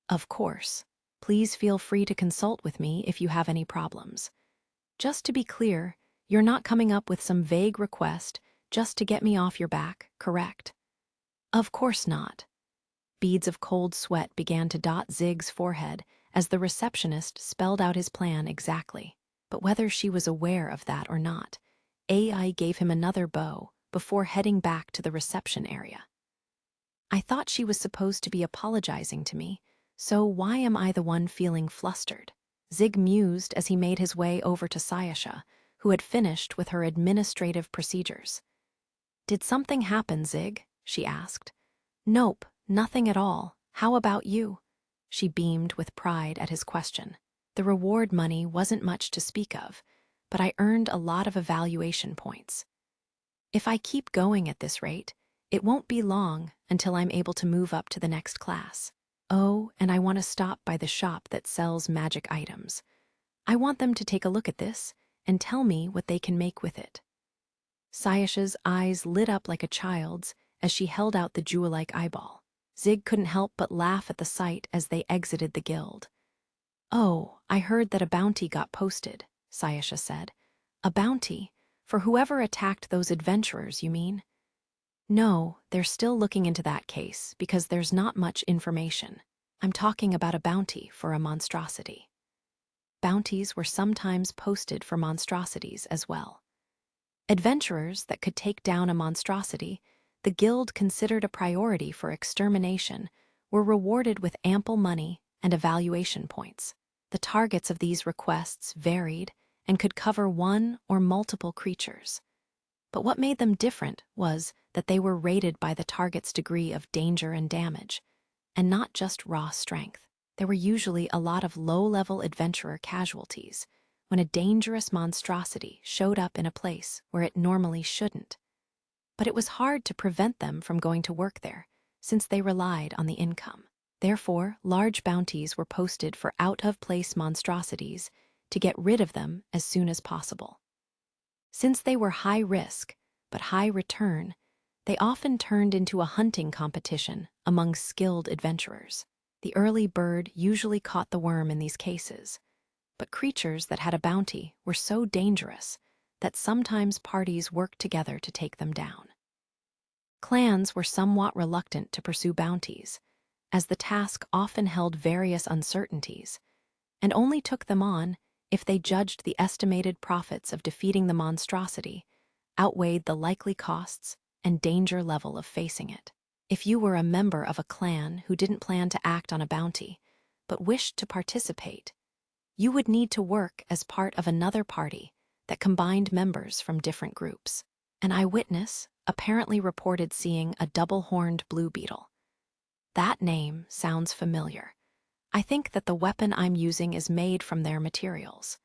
Of course. Please feel free to consult with me if you have any problems. Just to be clear, you're not coming up with some vague request just to get me off your back, correct? Of course not. Beads of cold sweat began to dot Zig's forehead as the receptionist spelled out his plan exactly. But whether she was aware of that or not, AI gave him another bow before heading back to the reception area. I thought she was supposed to be apologizing to me, so why am I the one feeling flustered? Zig mused as he made his way over to Sayasha, who had finished with her administrative procedures. Did something happen, Zig? She asked. Nope, nothing at all. How about you? She beamed with pride at his question. The reward money wasn't much to speak of, but I earned a lot of evaluation points. If I keep going at this rate, it won't be long until I'm able to move up to the next class. Oh, and I want to stop by the shop that sells magic items. I want them to take a look at this and tell me what they can make with it. Sayasha's eyes lit up like a child's as she held out the jewel-like eyeball. Zig couldn't help but laugh at the sight as they exited the guild. Oh, I heard that a bounty got posted, Sayasha said. A bounty? For whoever attacked those adventurers, you mean? No, they're still looking into that case because there's not much information. I'm talking about a bounty for a monstrosity. Bounties were sometimes posted for monstrosities as well. Adventurers that could take down a monstrosity, the guild considered a priority for extermination, were rewarded with ample money and evaluation points. The targets of these requests varied and could cover one or multiple creatures. But what made them different was that they were rated by the target's degree of danger and damage, and not just raw strength. There were usually a lot of low-level adventurer casualties when a dangerous monstrosity showed up in a place where it normally shouldn't. But it was hard to prevent them from going to work there, since they relied on the income. Therefore, large bounties were posted for out-of-place monstrosities to get rid of them as soon as possible. Since they were high risk, but high return, they often turned into a hunting competition among skilled adventurers. The early bird usually caught the worm in these cases, but creatures that had a bounty were so dangerous that sometimes parties worked together to take them down. Clans were somewhat reluctant to pursue bounties, as the task often held various uncertainties, and only took them on if they judged the estimated profits of defeating the monstrosity outweighed the likely costs and danger level of facing it. If you were a member of a clan who didn't plan to act on a bounty, but wished to participate, you would need to work as part of another party that combined members from different groups. An eyewitness apparently reported seeing a double-horned blue beetle. That name sounds familiar. I think that the weapon I'm using is made from their materials.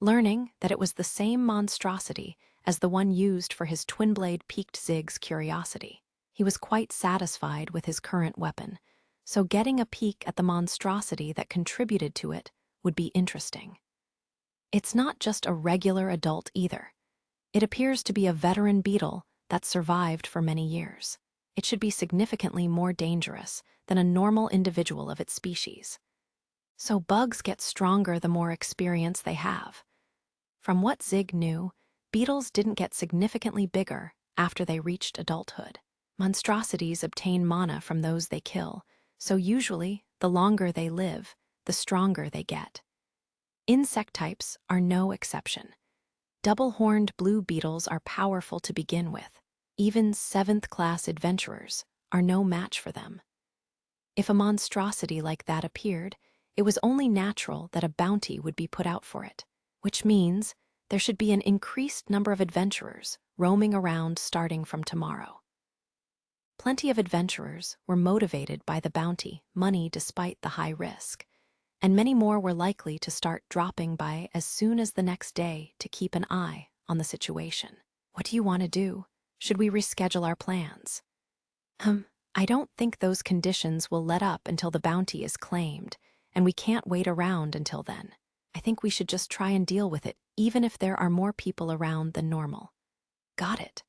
Learning that it was the same monstrosity as the one used for his twin-blade piqued Zig's curiosity. He was quite satisfied with his current weapon, so getting a peek at the monstrosity that contributed to it would be interesting. It's not just a regular adult either. It appears to be a veteran beetle that survived for many years. It should be significantly more dangerous than a normal individual of its species. So bugs get stronger the more experience they have. From what Zig knew, beetles didn't get significantly bigger after they reached adulthood. Monstrosities obtain mana from those they kill, so usually, the longer they live, the stronger they get. Insect types are no exception. Double-horned blue beetles are powerful to begin with. Even 7th-class adventurers are no match for them. If a monstrosity like that appeared, it was only natural that a bounty would be put out for it, which means there should be an increased number of adventurers roaming around starting from tomorrow. Plenty of adventurers were motivated by the bounty money despite the high risk, and many more were likely to start dropping by as soon as the next day to keep an eye on the situation. What do you want to do? Should we reschedule our plans? I don't think those conditions will let up until the bounty is claimed, and we can't wait around until then. I think we should just try and deal with it, even if there are more people around than normal. Got it.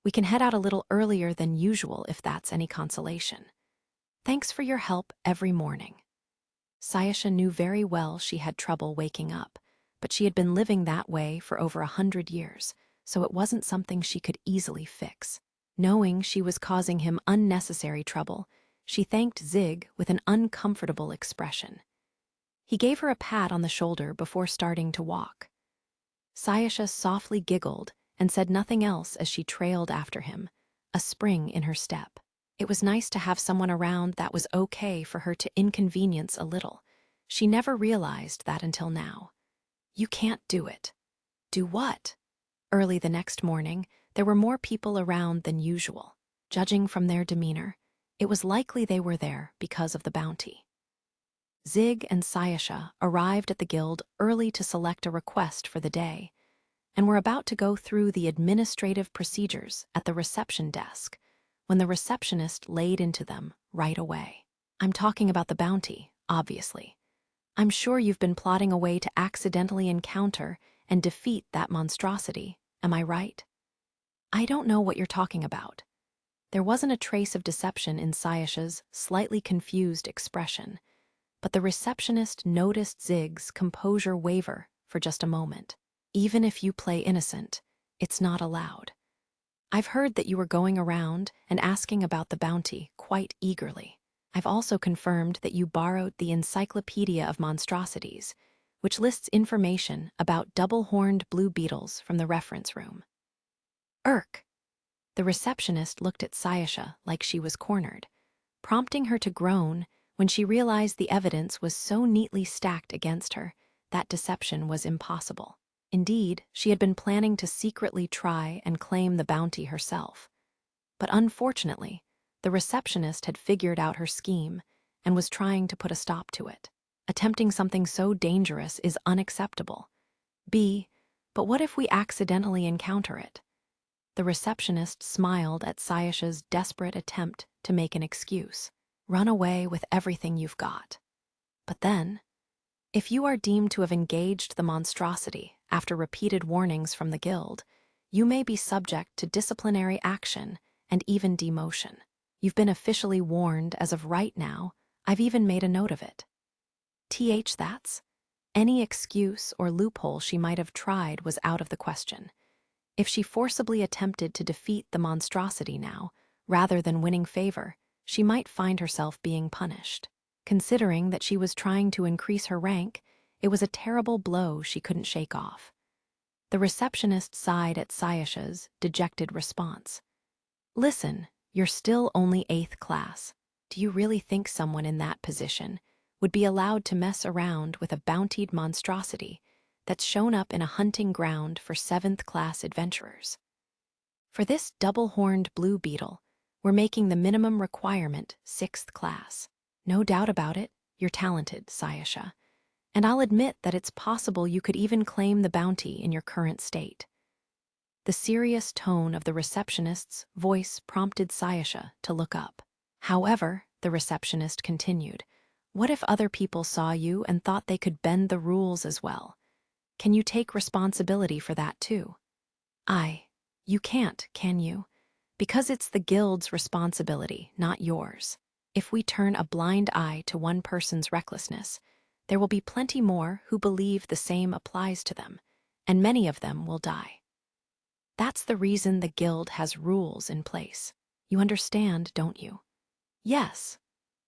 We can head out a little earlier than usual if that's any consolation. Thanks for your help every morning. Sayasha knew very well she had trouble waking up, but she had been living that way for over 100 years, so it wasn't something she could easily fix. Knowing she was causing him unnecessary trouble, she thanked Zig with an uncomfortable expression. He gave her a pat on the shoulder before starting to walk. Sayasha softly giggled and said nothing else as she trailed after him, a spring in her step. It was nice to have someone around that was okay for her to inconvenience a little. She never realized that until now. You can't do it. Do what? Early the next morning, there were more people around than usual. Judging from their demeanor, it was likely they were there because of the bounty. Zig and Sayasha arrived at the guild early to select a request for the day, and were about to go through the administrative procedures at the reception desk when the receptionist laid into them right away. I'm talking about the bounty, obviously. I'm sure you've been plotting a way to accidentally encounter and defeat that monstrosity, am I right? I don't know what you're talking about. There wasn't a trace of deception in Sayasha's slightly confused expression, but the receptionist noticed Zig's composure waver for just a moment. Even if you play innocent, it's not allowed. I've heard that you were going around and asking about the bounty quite eagerly. I've also confirmed that you borrowed the Encyclopedia of Monstrosities, which lists information about double-horned blue beetles from the reference room. Irk! The receptionist looked at Sayasha like she was cornered, prompting her to groan when she realized the evidence was so neatly stacked against her that deception was impossible. Indeed, she had been planning to secretly try and claim the bounty herself. But unfortunately, the receptionist had figured out her scheme and was trying to put a stop to it. Attempting something so dangerous is unacceptable. But what if we accidentally encounter it? The receptionist smiled at Sayasha's desperate attempt to make an excuse. Run away with everything you've got. But then, if you are deemed to have engaged the monstrosity after repeated warnings from the guild, you may be subject to disciplinary action and even demotion. You've been officially warned as of right now. I've even made a note of it. That's any excuse or loophole she might have tried was out of the question. If she forcibly attempted to defeat the monstrosity now, rather than winning favor, she might find herself being punished. Considering that she was trying to increase her rank, it was a terrible blow she couldn't shake off. The receptionist sighed at Sayasha's dejected response. Listen, you're still only 8th class. Do you really think someone in that position would be allowed to mess around with a bountied monstrosity that's shown up in a hunting ground for 7th class adventurers? For this double-horned blue beetle, we're making the minimum requirement 6th class. No doubt about it, you're talented, Sayasha. And I'll admit that it's possible you could even claim the bounty in your current state. The serious tone of the receptionist's voice prompted Sayasha to look up. However, the receptionist continued, what if other people saw you and thought they could bend the rules as well? Can you take responsibility for that too? You can't, can you? Because it's the guild's responsibility, not yours. If we turn a blind eye to one person's recklessness, there will be plenty more who believe the same applies to them, and many of them will die. That's the reason the guild has rules in place. You understand, don't you? Yes.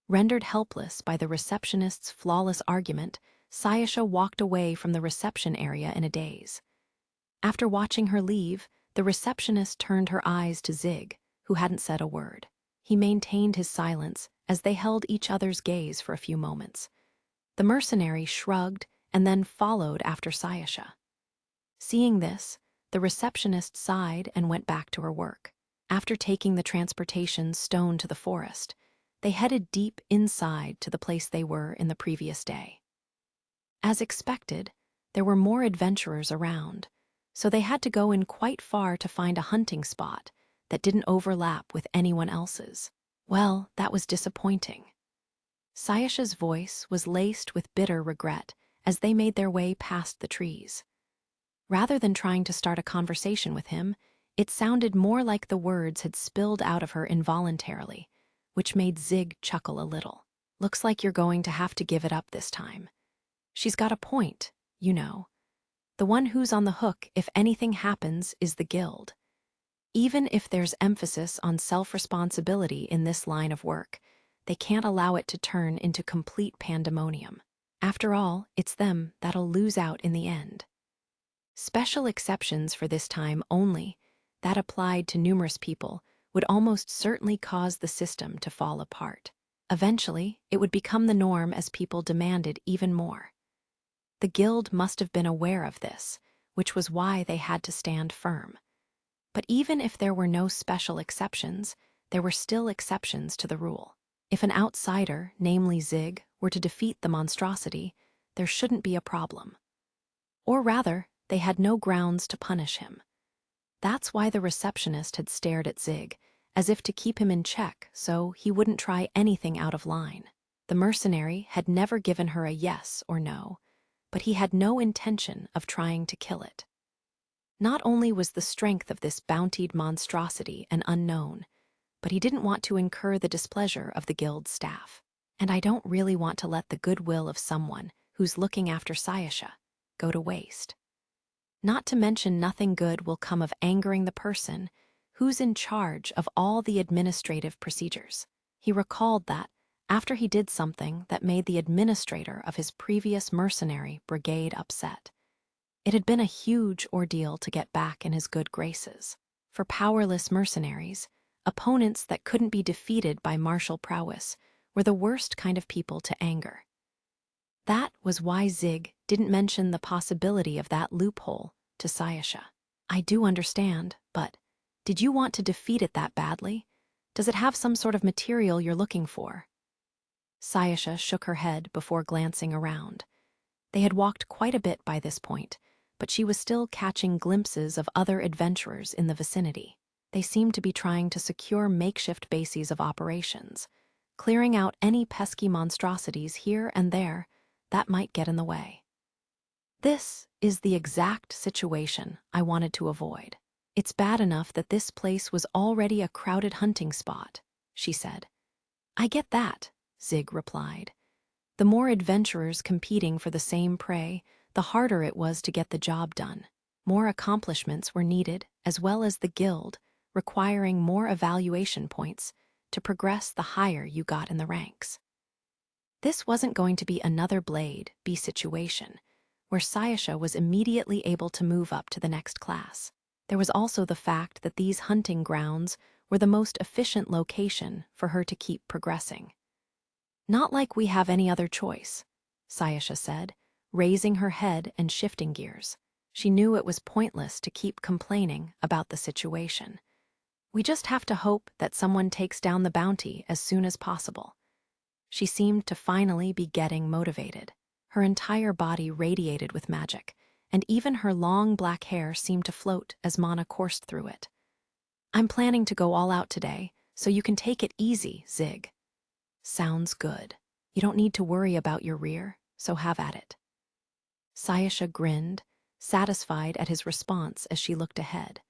Rendered helpless by the receptionist's flawless argument, Sayasha walked away from the reception area in a daze. After watching her leave, the receptionist turned her eyes to Zig, who hadn't said a word. He maintained his silence as they held each other's gaze for a few moments. The mercenary shrugged and then followed after Sayasha. Seeing this, the receptionist sighed and went back to her work. After taking the transportation stone to the forest, they headed deep inside to the place they were in the previous day. As expected, there were more adventurers around, so they had to go in quite far to find a hunting spot that didn't overlap with anyone else's. Well, that was disappointing. Sayasha's voice was laced with bitter regret as they made their way past the trees. Rather than trying to start a conversation with him, it sounded more like the words had spilled out of her involuntarily, which made Zig chuckle a little. Looks like you're going to have to give it up this time. She's got a point, you know. The one who's on the hook if anything happens is the guild. Even if there's emphasis on self-responsibility in this line of work, they can't allow it to turn into complete pandemonium. After all, it's them that'll lose out in the end. Special exceptions for this time only, that applied to numerous people, would almost certainly cause the system to fall apart. Eventually, it would become the norm as people demanded even more. The guild must have been aware of this, which was why they had to stand firm. But even if there were no special exceptions, there were still exceptions to the rule. If an outsider, namely Zig, were to defeat the monstrosity, there shouldn't be a problem. Or rather, they had no grounds to punish him. That's why the receptionist had stared at Zig, as if to keep him in check so he wouldn't try anything out of line. The mercenary had never given her a yes or no, but he had no intention of trying to kill it. Not only was the strength of this bountied monstrosity an unknown, but he didn't want to incur the displeasure of the guild staff. And I don't really want to let the goodwill of someone who's looking after Sayasha go to waste. Not to mention nothing good will come of angering the person who's in charge of all the administrative procedures. He recalled that after he did something that made the administrator of his previous mercenary brigade upset. It had been a huge ordeal to get back in his good graces. For powerless mercenaries, opponents that couldn't be defeated by martial prowess were the worst kind of people to anger. That was why Zig didn't mention the possibility of that loophole to Sayasha. I do understand, but did you want to defeat it that badly? Does it have some sort of material you're looking for? Sayasha shook her head before glancing around. They had walked quite a bit by this point, but she was still catching glimpses of other adventurers in the vicinity. They seemed to be trying to secure makeshift bases of operations, clearing out any pesky monstrosities here and there that might get in the way. This is the exact situation I wanted to avoid. It's bad enough that this place was already a crowded hunting spot, she said. I get that, Zig replied. The more adventurers competing for the same prey, the harder it was to get the job done. More accomplishments were needed, as well as the guild, requiring more evaluation points to progress the higher you got in the ranks. This wasn't going to be another Blade B situation, where Sayasha was immediately able to move up to the next class. There was also the fact that these hunting grounds were the most efficient location for her to keep progressing. "Not like we have any other choice," Sayasha said, raising her head and shifting gears. She knew it was pointless to keep complaining about the situation. "We just have to hope that someone takes down the bounty as soon as possible." She seemed to finally be getting motivated. Her entire body radiated with magic, and even her long black hair seemed to float as mana coursed through it. "I'm planning to go all out today, so you can take it easy, Zig." "Sounds good. You don't need to worry about your rear, so have at it." Sayasha grinned, satisfied at his response as she looked ahead.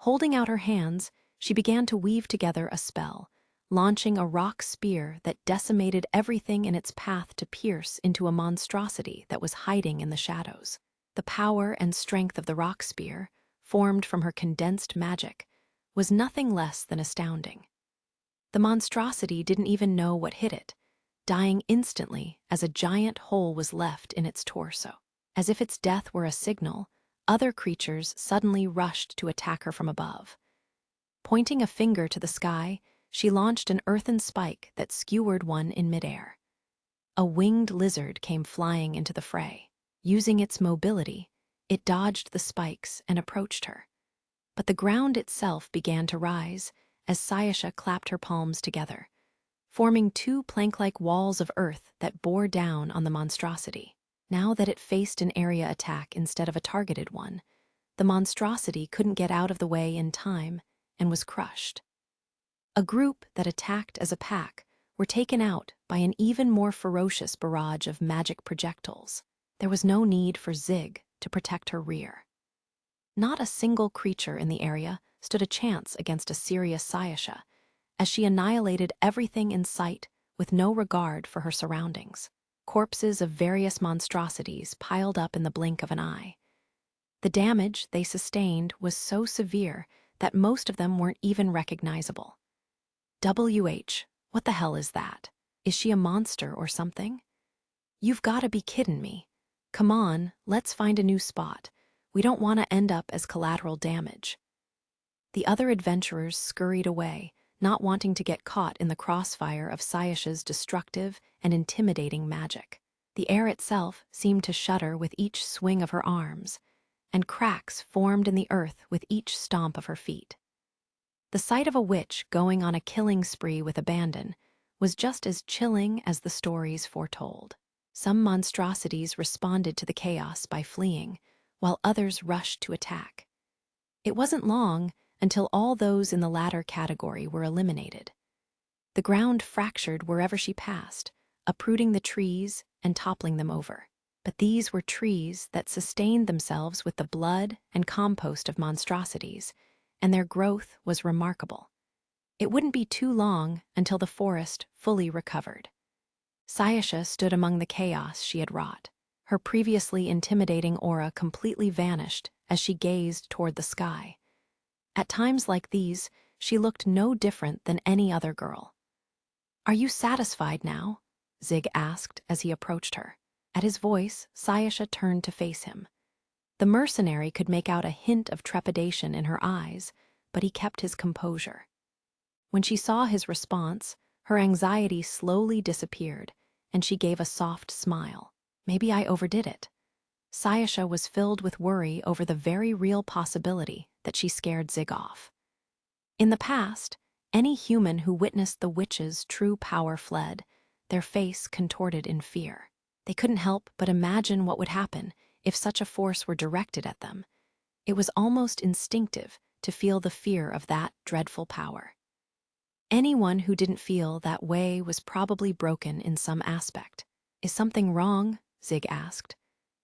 Holding out her hands, she began to weave together a spell, launching a rock spear that decimated everything in its path to pierce into a monstrosity that was hiding in the shadows. The power and strength of the rock spear, formed from her condensed magic, was nothing less than astounding. The monstrosity didn't even know what hit it, dying instantly as a giant hole was left in its torso. As if its death were a signal, other creatures suddenly rushed to attack her from above. Pointing a finger to the sky, she launched an earthen spike that skewered one in midair. A winged lizard came flying into the fray. Using its mobility, it dodged the spikes and approached her. But the ground itself began to rise as Sayasha clapped her palms together, forming two plank-like walls of earth that bore down on the monstrosity. Now that it faced an area attack instead of a targeted one, the monstrosity couldn't get out of the way in time and was crushed. A group that attacked as a pack were taken out by an even more ferocious barrage of magic projectiles. There was no need for Zig to protect her rear. Not a single creature in the area stood a chance against a serious Sayasha, as she annihilated everything in sight with no regard for her surroundings. Corpses of various monstrosities piled up in the blink of an eye. The damage they sustained was so severe that most of them weren't even recognizable. "WH, what the hell is that? Is she a monster or something? You've gotta be kidding me. Come on, let's find a new spot. We don't want to end up as collateral damage." The other adventurers scurried away, not wanting to get caught in the crossfire of Sayasha's destructive and intimidating magic. The air itself seemed to shudder with each swing of her arms, and cracks formed in the earth with each stomp of her feet. The sight of a witch going on a killing spree with abandon was just as chilling as the stories foretold. Some monstrosities responded to the chaos by fleeing, while others rushed to attack. It wasn't long until all those in the latter category were eliminated. The ground fractured wherever she passed, uprooting the trees and toppling them over. But these were trees that sustained themselves with the blood and compost of monstrosities, and their growth was remarkable. It wouldn't be too long until the forest fully recovered. Sayasha stood among the chaos she had wrought. Her previously intimidating aura completely vanished as she gazed toward the sky. At times like these, she looked no different than any other girl. "Are you satisfied now?" Zig asked as he approached her. At his voice, Sayasha turned to face him. The mercenary could make out a hint of trepidation in her eyes, but he kept his composure. When she saw his response, her anxiety slowly disappeared, and she gave a soft smile. "Maybe I overdid it." Sayasha was filled with worry over the very real possibility that she scared Zig off. In the past, any human who witnessed the witch's true power fled, their face contorted in fear. They couldn't help but imagine what would happen if such a force were directed at them. It was almost instinctive to feel the fear of that dreadful power. Anyone who didn't feel that way was probably broken in some aspect. "Is something wrong?" Zig asked.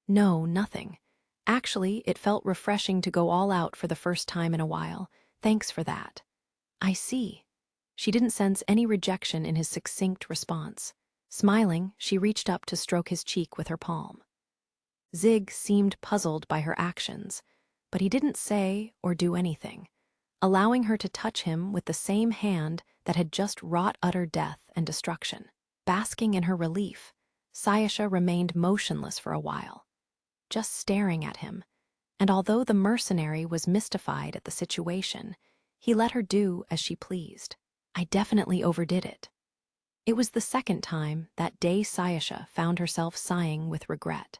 "No, nothing. Actually, it felt refreshing to go all out for the first time in a while. Thanks for that." "I see." She didn't sense any rejection in his succinct response. Smiling, she reached up to stroke his cheek with her palm. Zig seemed puzzled by her actions, but he didn't say or do anything, allowing her to touch him with the same hand that had just wrought utter death and destruction. Basking in her relief, Sayasha remained motionless for a while. just staring at him, and although the mercenary was mystified at the situation, he let her do as she pleased. I definitely overdid it. It was the second time that day Sayasha found herself sighing with regret.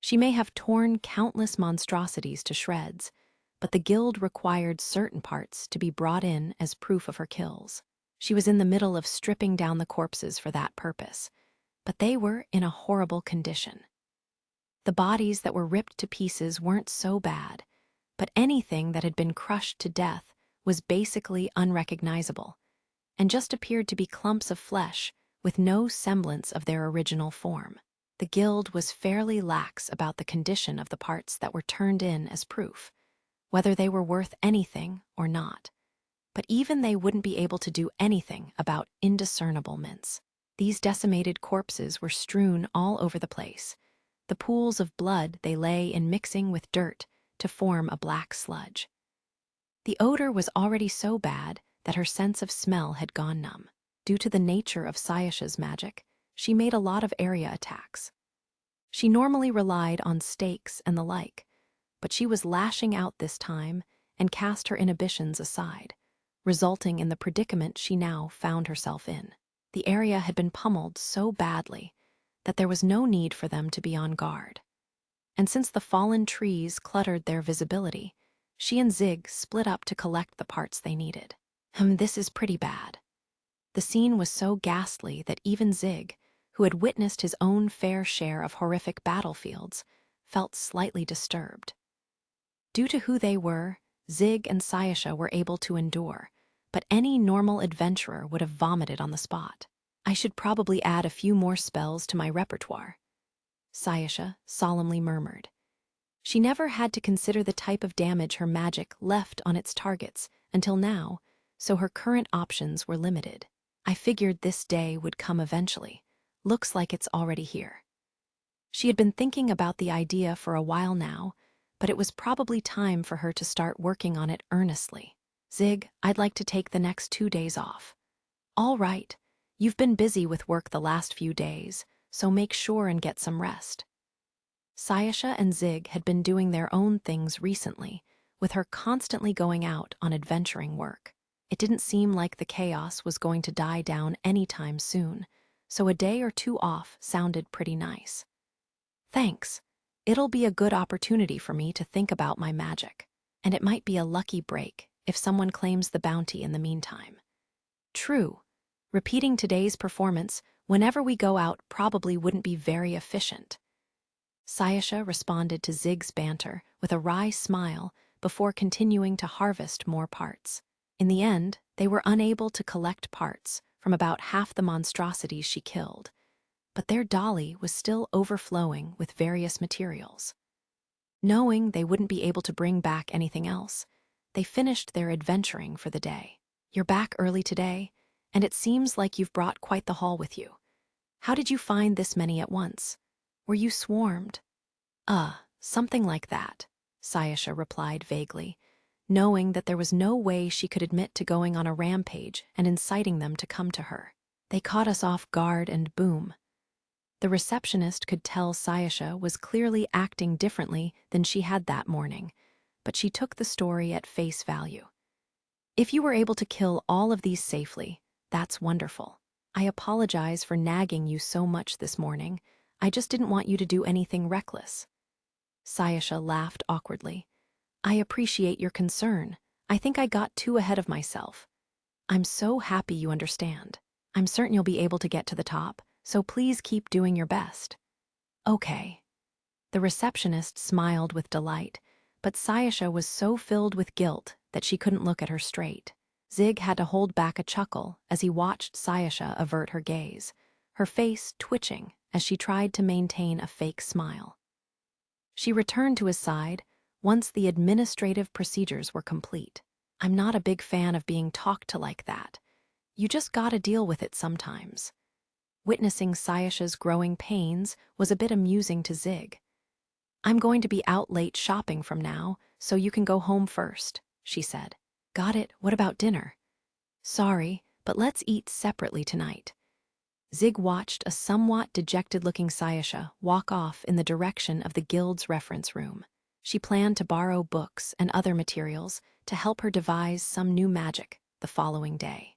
She may have torn countless monstrosities to shreds, but the guild required certain parts to be brought in as proof of her kills. She was in the middle of stripping down the corpses for that purpose, but they were in a horrible condition. The bodies that were ripped to pieces weren't so bad, but anything that had been crushed to death was basically unrecognizable, and just appeared to be clumps of flesh with no semblance of their original form. The guild was fairly lax about the condition of the parts that were turned in as proof, whether they were worth anything or not. But even they wouldn't be able to do anything about indiscerniblements. These decimated corpses were strewn all over the place. The pools of blood they lay in mixing with dirt to form a black sludge. The odor was already so bad that her sense of smell had gone numb. Due to the nature of Sayasha's magic, she made a lot of area attacks. She normally relied on stakes and the like, but she was lashing out this time and cast her inhibitions aside, resulting in the predicament she now found herself in. The area had been pummeled so badly that there was no need for them to be on guard. And since the fallen trees cluttered their visibility, she and Zig split up to collect the parts they needed. This is pretty bad. The scene was so ghastly that even Zig, who had witnessed his own fair share of horrific battlefields, felt slightly disturbed. Due to who they were, Zig and Sayasha were able to endure, but any normal adventurer would have vomited on the spot. I should probably add a few more spells to my repertoire, Sayasha solemnly murmured. She never had to consider the type of damage her magic left on its targets until now, so her current options were limited. I figured this day would come eventually. Looks like it's already here. She had been thinking about the idea for a while now, but it was probably time for her to start working on it earnestly. Zig, I'd like to take the next 2 days off. All right. You've been busy with work the last few days, so make sure and get some rest. Sayasha and Zig had been doing their own things recently, with her constantly going out on adventuring work. It didn't seem like the chaos was going to die down anytime soon, so a day or 2 off sounded pretty nice. Thanks. It'll be a good opportunity for me to think about my magic, and it might be a lucky break if someone claims the bounty in the meantime. True. Repeating today's performance whenever we go out probably wouldn't be very efficient. Sayasha responded to Zig's banter with a wry smile before continuing to harvest more parts. In the end, they were unable to collect parts from about half the monstrosities she killed, but their dolly was still overflowing with various materials. Knowing they wouldn't be able to bring back anything else, they finished their adventuring for the day. You're back early today, and it seems like you've brought quite the haul with you. How did you find this many at once? Were you swarmed? Something like that, Sayasha replied vaguely, knowing that there was no way she could admit to going on a rampage and inciting them to come to her. They caught us off guard and boom. The receptionist could tell Sayasha was clearly acting differently than she had that morning, but she took the story at face value. If you were able to kill all of these safely, that's wonderful. I apologize for nagging you so much this morning. I just didn't want you to do anything reckless. Sayasha laughed awkwardly. I appreciate your concern. I think I got too ahead of myself. I'm so happy you understand. I'm certain you'll be able to get to the top, so please keep doing your best. Okay. The receptionist smiled with delight, but Sayasha was so filled with guilt that she couldn't look at her straight. Zig had to hold back a chuckle as he watched Sayasha avert her gaze, her face twitching as she tried to maintain a fake smile. She returned to his side once the administrative procedures were complete. I'm not a big fan of being talked to like that. You just gotta deal with it sometimes. Witnessing Sayasha's growing pains was a bit amusing to Zig. I'm going to be out late shopping from now, so you can go home first, she said. Got it, what about dinner? Sorry, but let's eat separately tonight. Zig watched a somewhat dejected-looking Sayasha walk off in the direction of the guild's reference room. She planned to borrow books and other materials to help her devise some new magic the following day.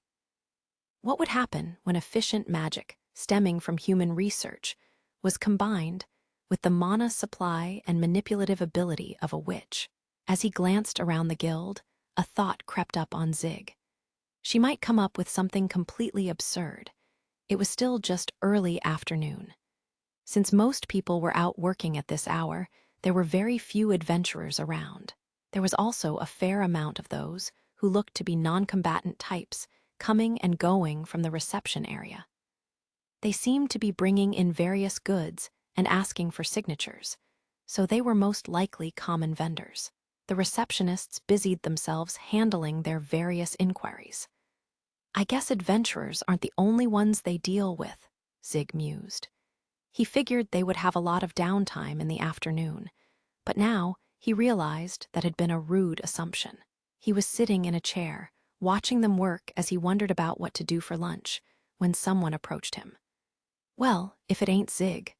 What would happen when efficient magic, stemming from human research, was combined with the mana supply and manipulative ability of a witch? As he glanced around the guild, a thought crept up on Zig. She might come up with something completely absurd. It was still just early afternoon. Since most people were out working at this hour, there were very few adventurers around. There was also a fair amount of those who looked to be non-combatant types coming and going from the reception area. They seemed to be bringing in various goods and asking for signatures, so they were most likely common vendors. The receptionists busied themselves handling their various inquiries. I guess adventurers aren't the only ones they deal with, Zig mused. He figured they would have a lot of downtime in the afternoon, but now he realized that had been a rude assumption. He was sitting in a chair, watching them work as he wondered about what to do for lunch, when someone approached him. Well, if it ain't Zig.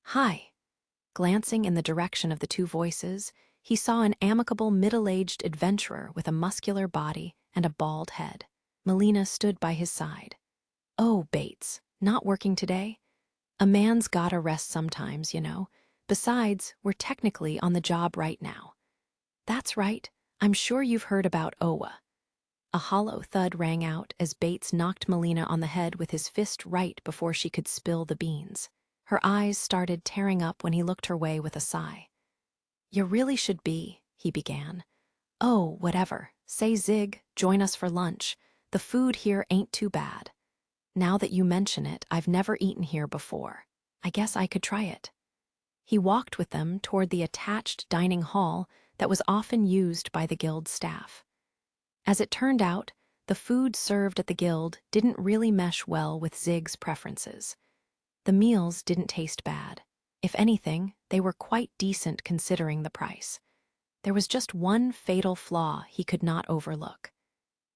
Hi. Glancing in the direction of the two voices, he saw an amicable middle-aged adventurer with a muscular body and a bald head. Melina stood by his side. Oh, Bates, not working today? A man's gotta rest sometimes, you know. Besides, we're technically on the job right now. That's right. I'm sure you've heard about Owa. A hollow thud rang out as Bates knocked Melina on the head with his fist right before she could spill the beans. Her eyes started tearing up when he looked her way with a sigh. You really should be, he began. Oh, whatever. Say, Zig, join us for lunch. The food here ain't too bad. Now that you mention it, I've never eaten here before. I guess I could try it. He walked with them toward the attached dining hall that was often used by the guild staff. As it turned out, the food served at the guild didn't really mesh well with Zig's preferences. The meals didn't taste bad. If anything, they were quite decent considering the price. There was just one fatal flaw he could not overlook.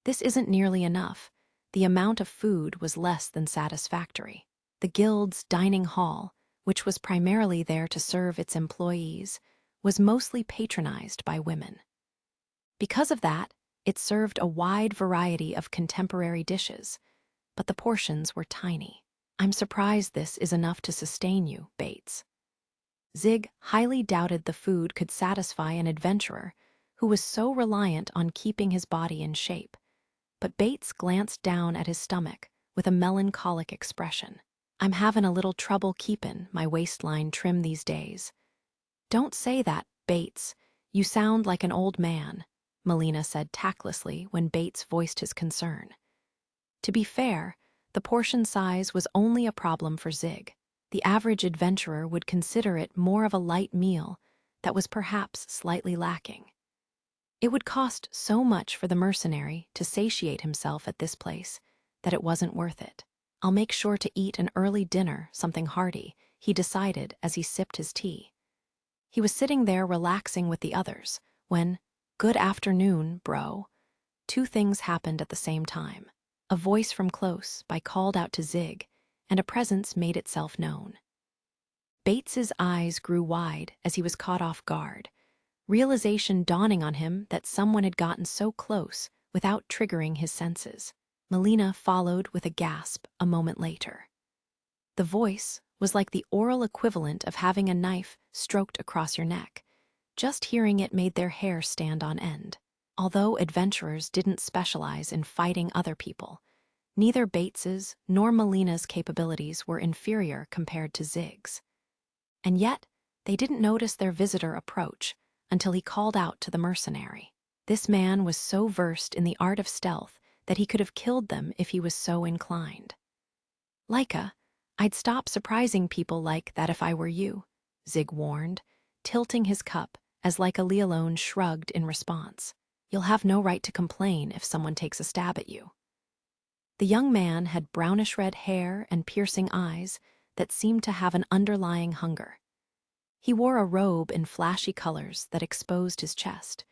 This isn't nearly enough. The amount of food was less than satisfactory. The guild's dining hall, which was primarily there to serve its employees, was mostly patronized by women. Because of that, it served a wide variety of contemporary dishes, but the portions were tiny. I'm surprised this is enough to sustain you, Bates. Zig highly doubted the food could satisfy an adventurer who was so reliant on keeping his body in shape, but Bates glanced down at his stomach with a melancholic expression. I'm having a little trouble keepin' my waistline trim these days. Don't say that, Bates. You sound like an old man, Melina said tactlessly when Bates voiced his concern. To be fair, the portion size was only a problem for Zig. The average adventurer would consider it more of a light meal that was perhaps slightly lacking. It would cost so much for the mercenary to satiate himself at this place that it wasn't worth it. I'll make sure to eat an early dinner, something hearty, he decided as he sipped his tea. He was sitting there relaxing with the others when, good afternoon, bro. Two things happened at the same time. A voice from close by called out to Zig, and a presence made itself known. Bates's eyes grew wide as he was caught off guard, realization dawning on him that someone had gotten so close without triggering his senses. Melina followed with a gasp a moment later. The voice was like the oral equivalent of having a knife stroked across your neck. Just hearing it made their hair stand on end. Although adventurers didn't specialize in fighting other people, neither Bates's nor Melina's capabilities were inferior compared to Zig's. And yet, they didn't notice their visitor approach until he called out to the mercenary. This man was so versed in the art of stealth that he could have killed them if he was so inclined. Laika, I'd stop surprising people like that if I were you, Zig warned, tilting his cup as Laika Lealone shrugged in response. You'll have no right to complain if someone takes a stab at you. The young man had brownish-red hair and piercing eyes that seemed to have an underlying hunger. He wore a robe in flashy colors that exposed his chest,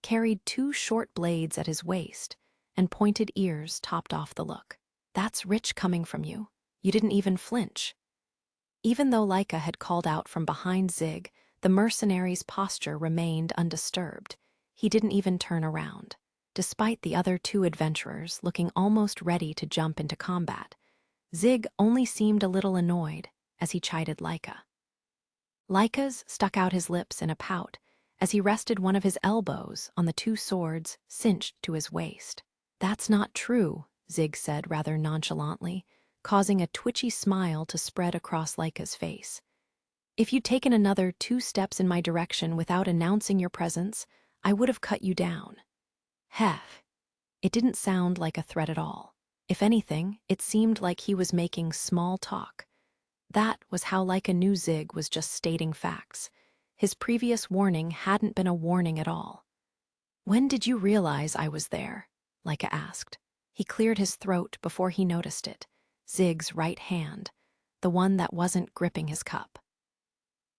carried two short blades at his waist, and pointed ears topped off the look. That's rich coming from you, You didn't even flinch." Even though Laika had called out from behind Zig, the mercenary's posture remained undisturbed. He didn't even turn around. Despite the other two adventurers looking almost ready to jump into combat, Zig only seemed a little annoyed as he chided Laika. Laika's stuck out his lips in a pout as he rested one of his elbows on the two swords cinched to his waist. "That's not true," Zig said rather nonchalantly, causing a twitchy smile to spread across Laika's face. "If you'd taken another 2 steps in my direction without announcing your presence, I would have cut you down." Heh. It didn't sound like a threat at all. If anything, it seemed like he was making small talk. That was how Laika knew Zig was just stating facts. His previous warning hadn't been a warning at all. "When did you realize I was there?" Laika asked. He cleared his throat before he noticed it. Zig's right hand, the one that wasn't gripping his cup.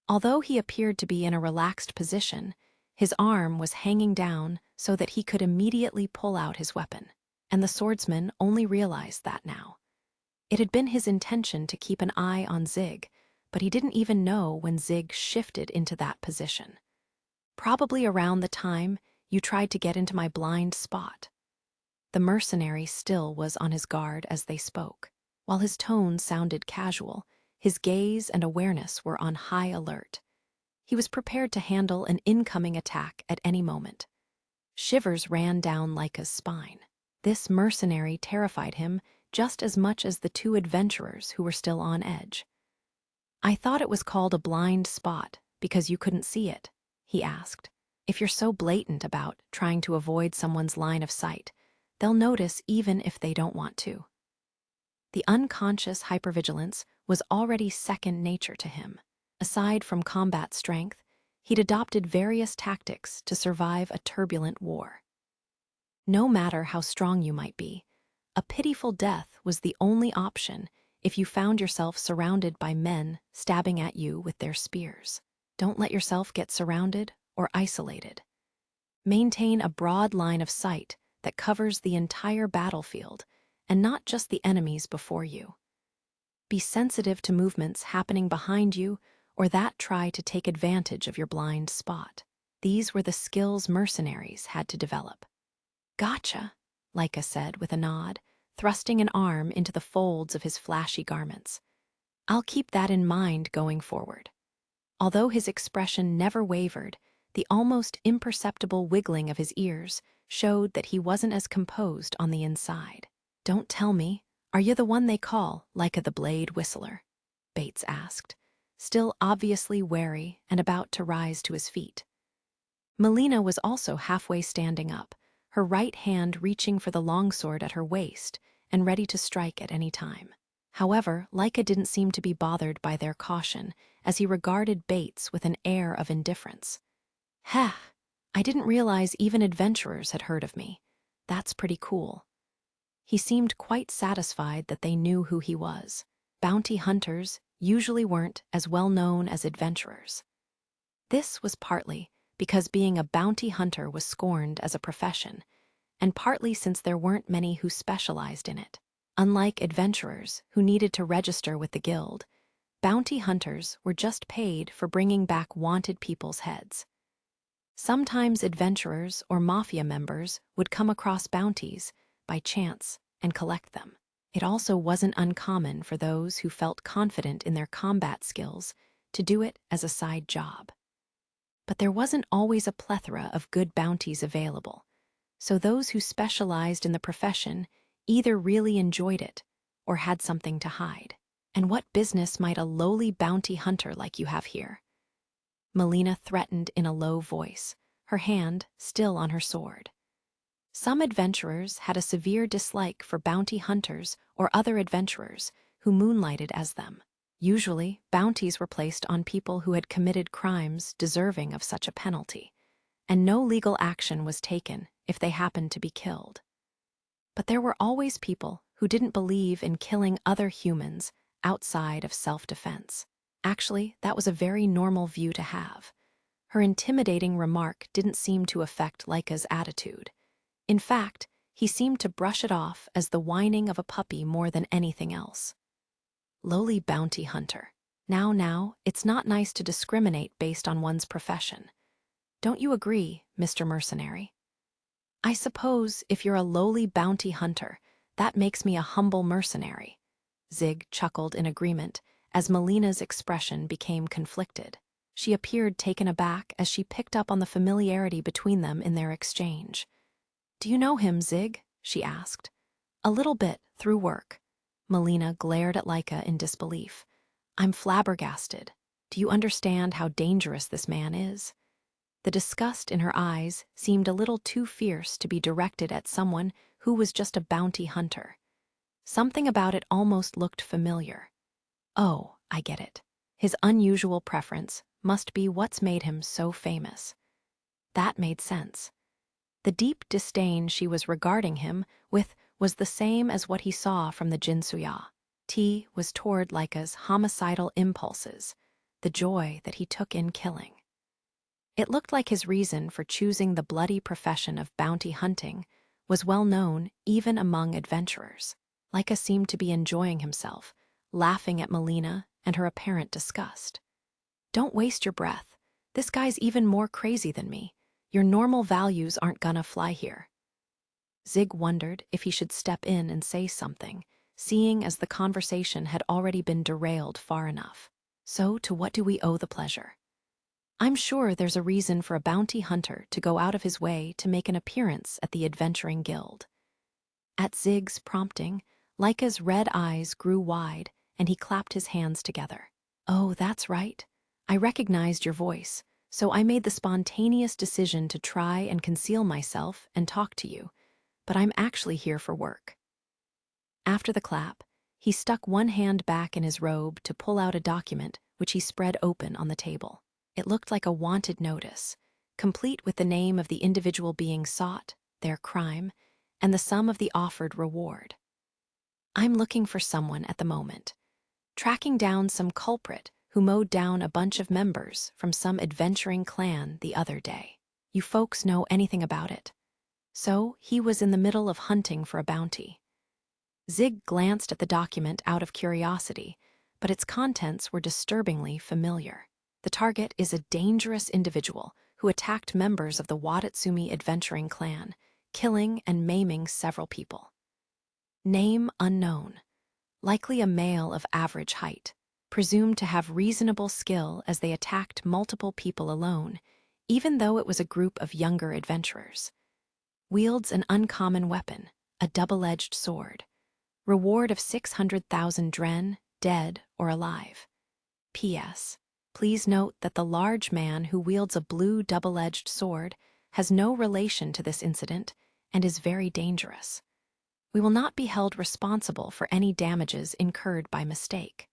Although he appeared to be in a relaxed position, his arm was hanging down so that he could immediately pull out his weapon, and the swordsman only realized that now. It had been his intention to keep an eye on Zig, but he didn't even know when Zig shifted into that position. "Probably around the time you tried to get into my blind spot." The mercenary still was on his guard as they spoke. While his tone sounded casual, his gaze and awareness were on high alert. He was prepared to handle an incoming attack at any moment. Shivers ran down Laika's spine. This mercenary terrified him just as much as the two adventurers who were still on edge. "I thought it was called a blind spot because you couldn't see it," he asked. "If you're so blatant about trying to avoid someone's line of sight, they'll notice even if they don't want to." The unconscious hypervigilance was already second nature to him. Aside from combat strength, he'd adopted various tactics to survive a turbulent war. No matter how strong you might be, a pitiful death was the only option if you found yourself surrounded by men stabbing at you with their spears. Don't let yourself get surrounded or isolated. Maintain a broad line of sight that covers the entire battlefield and not just the enemies before you. Be sensitive to movements happening behind you or that try to take advantage of your blind spot. These were the skills mercenaries had to develop. "Gotcha," Laika said with a nod, thrusting an arm into the folds of his flashy garments. "I'll keep that in mind going forward." Although his expression never wavered, the almost imperceptible wiggling of his ears showed that he wasn't as composed on the inside. "Don't tell me, are you the one they call Laika the Blade Whistler?" Bates asked, still obviously wary and about to rise to his feet. Melina was also halfway standing up, her right hand reaching for the longsword at her waist and ready to strike at any time. However, Laika didn't seem to be bothered by their caution as he regarded Bates with an air of indifference. "Heh, I didn't realize even adventurers had heard of me. That's pretty cool." He seemed quite satisfied that they knew who he was. Bounty hunters usually weren't as well known as adventurers. This was partly because being a bounty hunter was scorned as a profession, and partly since there weren't many who specialized in it. Unlike adventurers who needed to register with the guild, bounty hunters were just paid for bringing back wanted people's heads. Sometimes adventurers or mafia members would come across bounties by chance and collect them. It also wasn't uncommon for those who felt confident in their combat skills to do it as a side job. But there wasn't always a plethora of good bounties available, so those who specialized in the profession either really enjoyed it or had something to hide. "And what business might a lowly bounty hunter like you have here?" Melina threatened in a low voice, her hand still on her sword. Some adventurers had a severe dislike for bounty hunters or other adventurers who moonlighted as them. Usually, bounties were placed on people who had committed crimes deserving of such a penalty, and no legal action was taken if they happened to be killed. But there were always people who didn't believe in killing other humans outside of self-defense. Actually, that was a very normal view to have. Her intimidating remark didn't seem to affect Laika's attitude. In fact, he seemed to brush it off as the whining of a puppy more than anything else. Lowly bounty hunter. Now, it's not nice to discriminate based on one's profession. Don't you agree, Mr. Mercenary? I suppose if you're a lowly bounty hunter, that makes me a humble mercenary. Zig chuckled in agreement as Melina's expression became conflicted. She appeared taken aback as she picked up on the familiarity between them in their exchange. "Do you know him, Zig?" she asked. "A little bit, through work." Melina glared at Laika in disbelief. "I'm flabbergasted. Do you understand how dangerous this man is?" The disgust in her eyes seemed a little too fierce to be directed at someone who was just a bounty hunter. Something about it almost looked familiar. Oh, I get it. His unusual preference must be what's made him so famous. That made sense. The deep disdain she was regarding him with was the same as what he saw from the Jinsuya. T was toward Laika's homicidal impulses, the joy that he took in killing. It looked like his reason for choosing the bloody profession of bounty hunting was well known even among adventurers. Laika seemed to be enjoying himself, laughing at Melina and her apparent disgust. "Don't waste your breath. This guy's even more crazy than me. Your normal values aren't gonna fly here." Zig wondered if he should step in and say something, seeing as the conversation had already been derailed far enough. "So, to what do we owe the pleasure?" "I'm sure there's a reason for a bounty hunter to go out of his way to make an appearance at the Adventuring Guild." At Zig's prompting, Laika's red eyes grew wide and he clapped his hands together. "Oh, that's right. I recognized your voice, so I made the spontaneous decision to try and conceal myself and talk to you, but I'm actually here for work." After the clap, he stuck one hand back in his robe to pull out a document which he spread open on the table. It looked like a wanted notice, complete with the name of the individual being sought, their crime, and the sum of the offered reward. "I'm looking for someone at the moment. Tracking down some culprit who mowed down a bunch of members from some adventuring clan the other day. You folks know anything about it?" So he was in the middle of hunting for a bounty. Zig glanced at the document out of curiosity, but its contents were disturbingly familiar. The target is a dangerous individual who attacked members of the Watatsumi adventuring clan, killing and maiming several people. Name unknown. Likely a male of average height, presumed to have reasonable skill as they attacked multiple people alone, even though it was a group of younger adventurers. Wields an uncommon weapon, a double-edged sword. Reward of 600,000 dren, dead or alive. P.S. Please note that the large man who wields a blue double-edged sword has no relation to this incident and is very dangerous. We will not be held responsible for any damages incurred by mistake.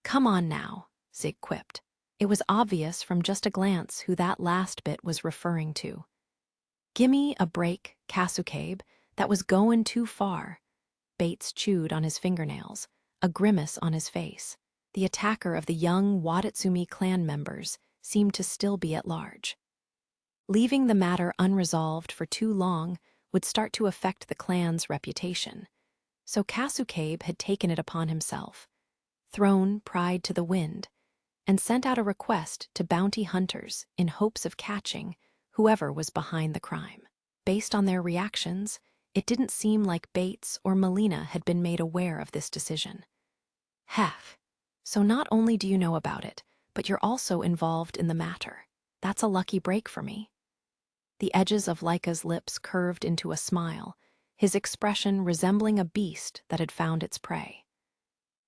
"Come on now," Zig quipped. It was obvious from just a glance who that last bit was referring to. "Gimme a break, Kasukabe, that was goin' too far." Bates chewed on his fingernails, a grimace on his face. The attacker of the young Watatsumi clan members seemed to still be at large. Leaving the matter unresolved for too long would start to affect the clan's reputation, so Kasukabe had taken it upon himself, thrown pride to the wind, and sent out a request to bounty hunters in hopes of catching whoever was behind the crime. Based on their reactions, it didn't seem like Bates or Melina had been made aware of this decision. "Hef, so not only do you know about it, but you're also involved in the matter. That's a lucky break for me." The edges of Laika's lips curved into a smile, his expression resembling a beast that had found its prey.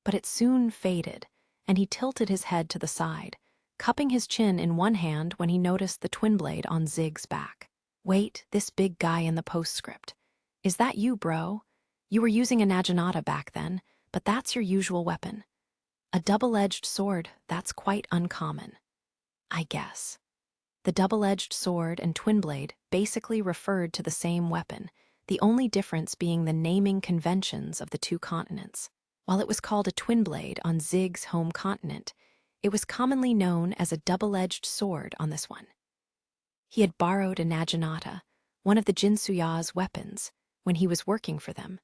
But it soon faded, and he tilted his head to the side, cupping his chin in one hand when he noticed the twin blade on Zig's back. "Wait, this big guy in the postscript. Is that you, bro? You were using a naginata back then, but that's your usual weapon. A double-edged sword, that's quite uncommon. I guess." The double-edged sword and twin blade basically referred to the same weapon, the only difference being the naming conventions of the two continents. While it was called a twin blade on Zig's home continent, it was commonly known as a double-edged sword on this one. He had borrowed a naginata, one of the Jinsuya's weapons, when he was working for them,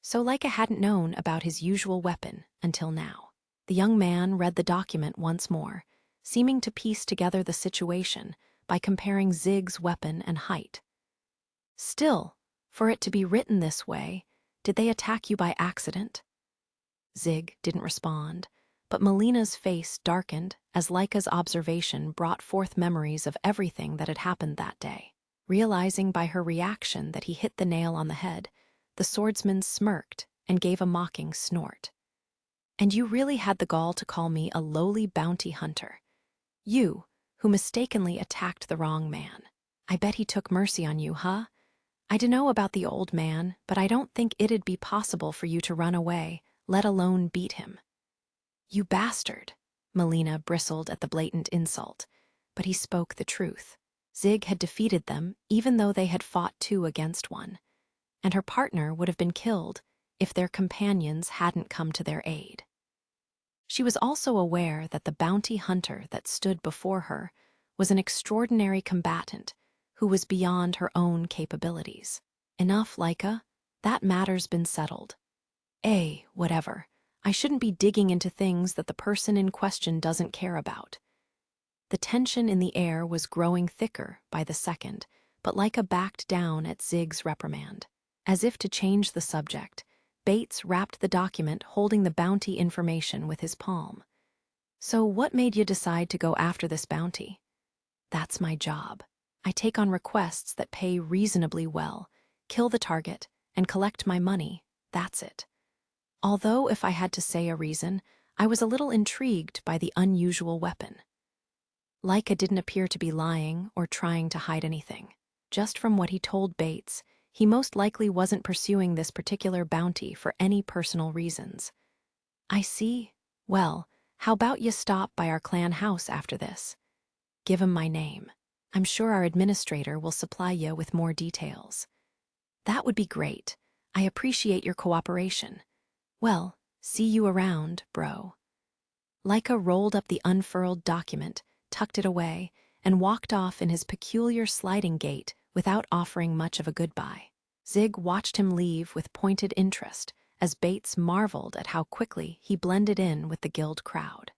So Leica hadn't known about his usual weapon until now. The young man read the document once more, seeming to piece together the situation by comparing Zig's weapon and height. Still, for it to be written this way, did they attack you by accident? Zig didn't respond, but Melina's face darkened as Leica's observation brought forth memories of everything that had happened that day. Realizing by her reaction that he hit the nail on the head, the swordsman smirked and gave a mocking snort. And you really had the gall to call me a lowly bounty hunter. You, who mistakenly attacked the wrong man. I bet he took mercy on you, huh? I dunno about the old man, but I don't think it'd be possible for you to run away, let alone beat him. You bastard! Melina bristled at the blatant insult, but he spoke the truth. Zig had defeated them even though they had fought 2 against 1, and her partner would have been killed if their companions hadn't come to their aid. She was also aware that the bounty hunter that stood before her was an extraordinary combatant who was beyond her own capabilities. Enough, Leica. That matter's been settled. Whatever. I shouldn't be digging into things that the person in question doesn't care about. The tension in the air was growing thicker by the second, but Leica backed down at Zig's reprimand. As if to change the subject, Bates wrapped the document holding the bounty information with his palm. So what made you decide to go after this bounty? That's my job. I take on requests that pay reasonably well, kill the target, and collect my money. That's it. Although if I had to say a reason, I was a little intrigued by the unusual weapon. Leica didn't appear to be lying or trying to hide anything. Just from what he told Bates, he most likely wasn't pursuing this particular bounty for any personal reasons. I see. Well, how about you stop by our clan house after this? Give him my name. I'm sure our administrator will supply you with more details. That would be great. I appreciate your cooperation. Well, see you around, bro. Leica rolled up the unfurled document, tucked it away, and walked off in his peculiar sliding gait without offering much of a goodbye. Zig watched him leave with pointed interest as Bates marveled at how quickly he blended in with the guild crowd.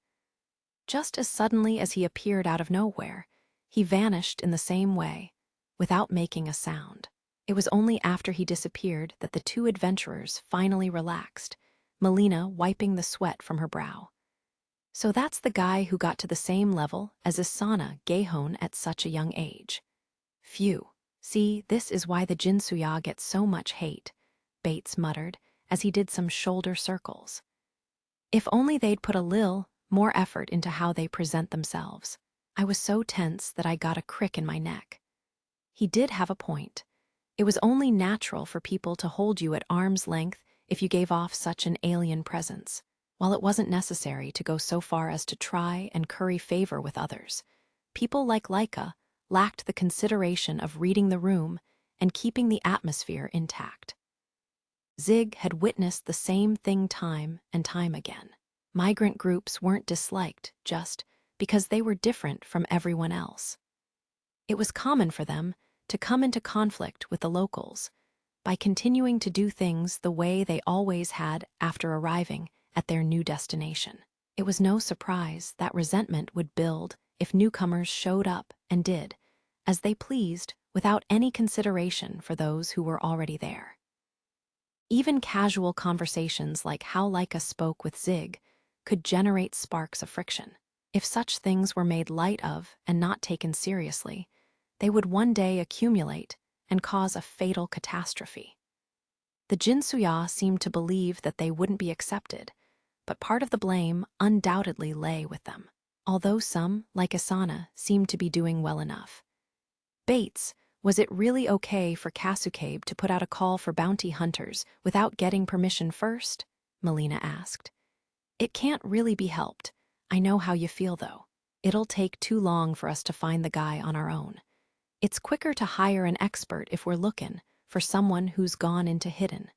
Just as suddenly as he appeared out of nowhere, he vanished in the same way, without making a sound. It was only after he disappeared that the 2 adventurers finally relaxed, Melina wiping the sweat from her brow. So that's the guy who got to the same level as Isana Gehon at such a young age. Phew. See, this is why the Jinsuya get so much hate, Bates muttered as he did some shoulder circles. If only they'd put a little more effort into how they present themselves. I was so tense that I got a crick in my neck. He did have a point. It was only natural for people to hold you at arm's length if you gave off such an alien presence, while it wasn't necessary to go so far as to try and curry favor with others. People like Leica lacked the consideration of reading the room and keeping the atmosphere intact. Zig had witnessed the same thing time and time again. Migrant groups weren't disliked just because they were different from everyone else. It was common for them to come into conflict with the locals by continuing to do things the way they always had after arriving at their new destination. It was no surprise that resentment would build if newcomers showed up and did as they pleased without any consideration for those who were already there. Even casual conversations like how Leica spoke with Zig could generate sparks of friction. If such things were made light of and not taken seriously, they would one day accumulate and cause a fatal catastrophe. The Jinsuya seemed to believe that they wouldn't be accepted, but part of the blame undoubtedly lay with them, although some, like Isana, seemed to be doing well enough. Bates, was it really okay for Kasukabe to put out a call for bounty hunters without getting permission first? Melina asked. It can't really be helped. I know how you feel, though. It'll take too long for us to find the guy on our own. It's quicker to hire an expert if we're looking for someone who's gone into hidden.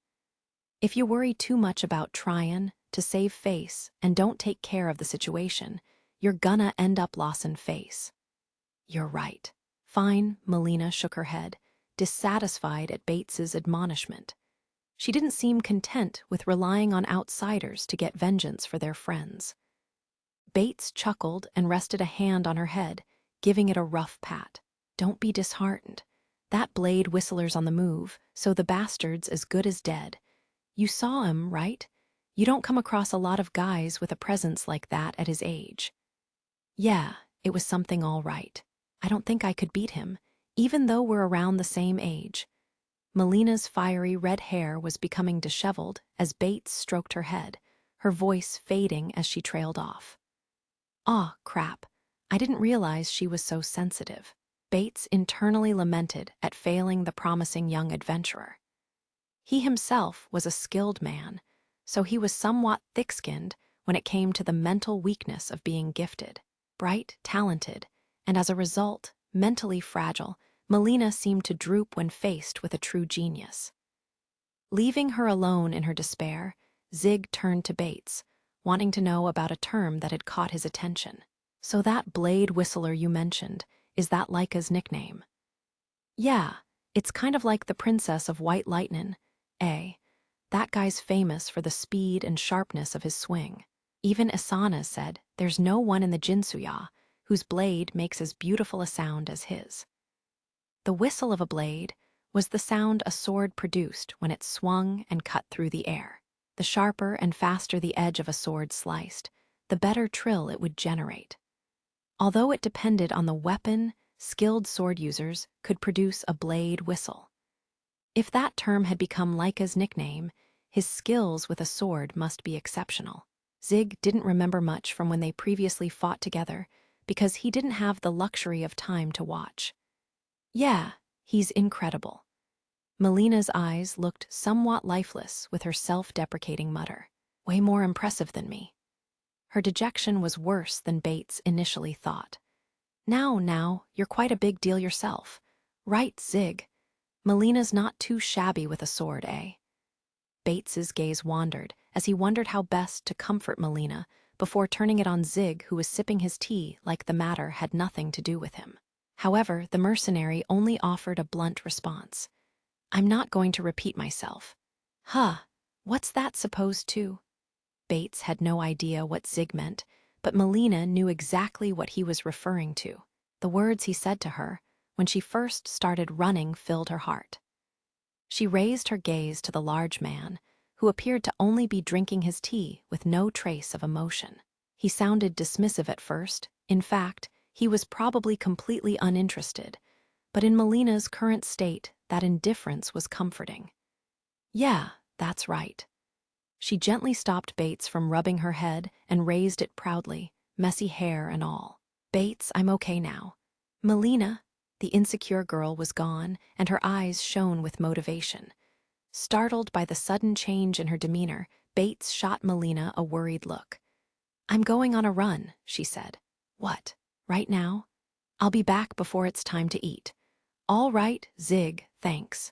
If you worry too much about trying to save face and don't take care of the situation, you're gonna end up losing face. You're right. Fine, Melina shook her head, dissatisfied at Bates's admonishment. She didn't seem content with relying on outsiders to get vengeance for their friends. Bates chuckled and rested a hand on her head, giving it a rough pat. Don't be disheartened. That blade whistler's on the move, so the bastard's as good as dead. You saw him, right? You don't come across a lot of guys with a presence like that at his age. Yeah, it was something all right. I don't think I could beat him, even though we're around the same age. Melina's fiery red hair was becoming disheveled as Bates stroked her head, her voice fading as she trailed off. Aw, crap. I didn't realize she was so sensitive. Bates internally lamented at failing the promising young adventurer. He himself was a skilled man, so he was somewhat thick-skinned when it came to the mental weakness of being gifted. Bright, talented, and as a result, mentally fragile, Melina seemed to droop when faced with a true genius. Leaving her alone in her despair, Zig turned to Bates, wanting to know about a term that had caught his attention. So that blade whistler you mentioned, is that Laika's nickname? Yeah, it's kind of like the Princess of White Lightning, eh? That guy's famous for the speed and sharpness of his swing. Even Asana said there's no one in the Jinsuya whose blade makes as beautiful a sound as his. The whistle of a blade was the sound a sword produced when it swung and cut through the air. The sharper and faster the edge of a sword sliced, the better trill it would generate. Although it depended on the weapon, skilled sword users could produce a blade whistle. If that term had become Laika's nickname, his skills with a sword must be exceptional. Zig didn't remember much from when they previously fought together because he didn't have the luxury of time to watch. Yeah, he's incredible. Melina's eyes looked somewhat lifeless with her self-deprecating mutter. Way more impressive than me. Her dejection was worse than Bates initially thought. Now, you're quite a big deal yourself. Right, Zig. Melina's not too shabby with a sword, eh? Bates's gaze wandered as he wondered how best to comfort Melina before turning it on Zig, who was sipping his tea like the matter had nothing to do with him. However, the mercenary only offered a blunt response. I'm not going to repeat myself. Huh, what's that supposed to? Bates had no idea what Zig meant, but Melina knew exactly what he was referring to. The words he said to her, when she first started running, filled her heart. She raised her gaze to the large man, who appeared to only be drinking his tea with no trace of emotion. He sounded dismissive at first. In fact, he was probably completely uninterested, but in Melina's current state, that indifference was comforting. Yeah, that's right. She gently stopped Bates from rubbing her head and raised it proudly, messy hair and all. Bates, I'm okay now. Melina, the insecure girl, was gone, and her eyes shone with motivation. Startled by the sudden change in her demeanor, Bates shot Melina a worried look. I'm going on a run, she said. What, right now? I'll be back before it's time to eat. All right, Zig, thanks.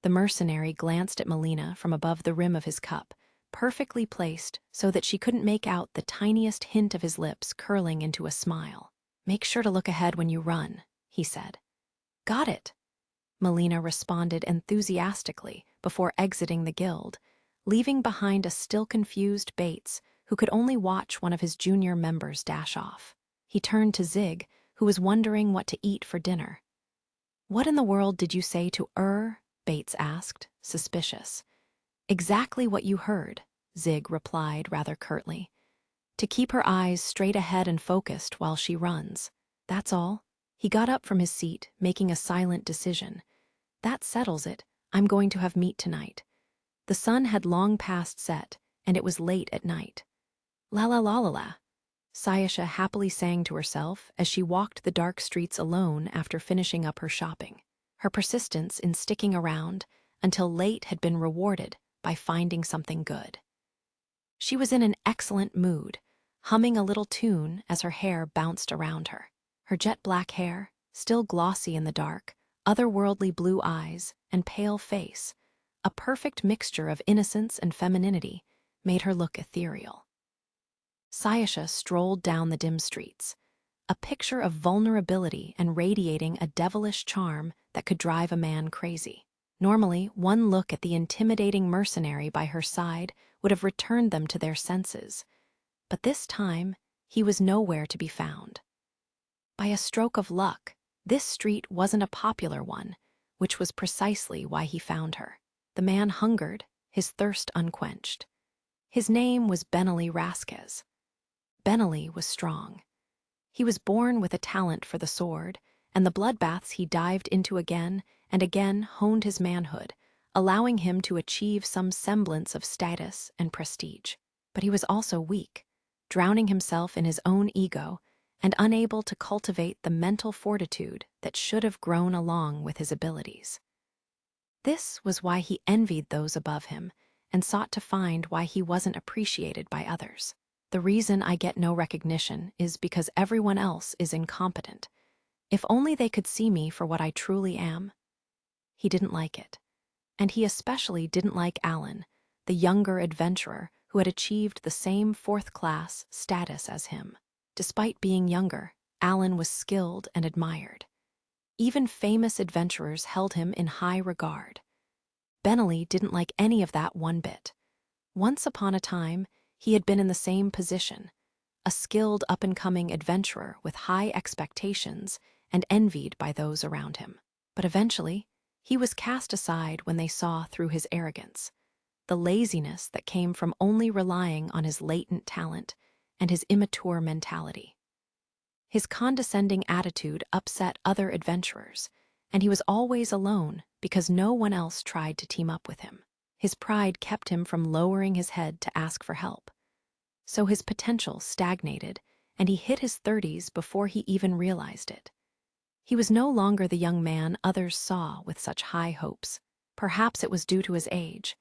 The mercenary glanced at Melina from above the rim of his cup, perfectly placed so that she couldn't make out the tiniest hint of his lips curling into a smile. Make sure to look ahead when you run, he said. Got it, Melina responded enthusiastically before exiting the guild, leaving behind a still confused Bates who could only watch one of his junior members dash off. He turned to Zig, who was wondering what to eat for dinner. What in the world did you say to Bates asked, suspicious. Exactly what you heard, Zig replied rather curtly. To keep her eyes straight ahead and focused while she runs. That's all. He got up from his seat, making a silent decision. That settles it. I'm going to have meat tonight. The sun had long past set, and it was late at night. La la la la la, Sayasha happily sang to herself as she walked the dark streets alone after finishing up her shopping. Her persistence in sticking around until late had been rewarded by finding something good. She was in an excellent mood, humming a little tune as her hair bounced around her. Her jet-black hair, still glossy in the dark, otherworldly blue eyes, and pale face, a perfect mixture of innocence and femininity, made her look ethereal. Sayasha strolled down the dim streets, a picture of vulnerability and radiating a devilish charm that could drive a man crazy. Normally, one look at the intimidating mercenary by her side would have returned them to their senses, but this time he was nowhere to be found. By a stroke of luck, this street wasn't a popular one, which was precisely why he found her. The man hungered, his thirst unquenched. His name was Benelli Rasquez. Benelli was strong. He was born with a talent for the sword, and the bloodbaths he dived into again and again honed his manhood, allowing him to achieve some semblance of status and prestige. But he was also weak, drowning himself in his own ego and unable to cultivate the mental fortitude that should have grown along with his abilities. This was why he envied those above him and sought to find why he wasn't appreciated by others. The reason I get no recognition is because everyone else is incompetent. If only they could see me for what I truly am. He didn't like it. And he especially didn't like Alan, the younger adventurer who had achieved the same fourth-class status as him. Despite being younger, Alan was skilled and admired. Even famous adventurers held him in high regard. Benelli didn't like any of that one bit. Once upon a time, he had been in the same position, a skilled up-and-coming adventurer with high expectations and envied by those around him. But eventually, he was cast aside when they saw through his arrogance, the laziness that came from only relying on his latent talent and his immature mentality. His condescending attitude upset other adventurers, and he was always alone because no one else tried to team up with him. His pride kept him from lowering his head to ask for help. So his potential stagnated, and he hit his 30s before he even realized it. He was no longer the young man others saw with such high hopes. Perhaps it was due to his age,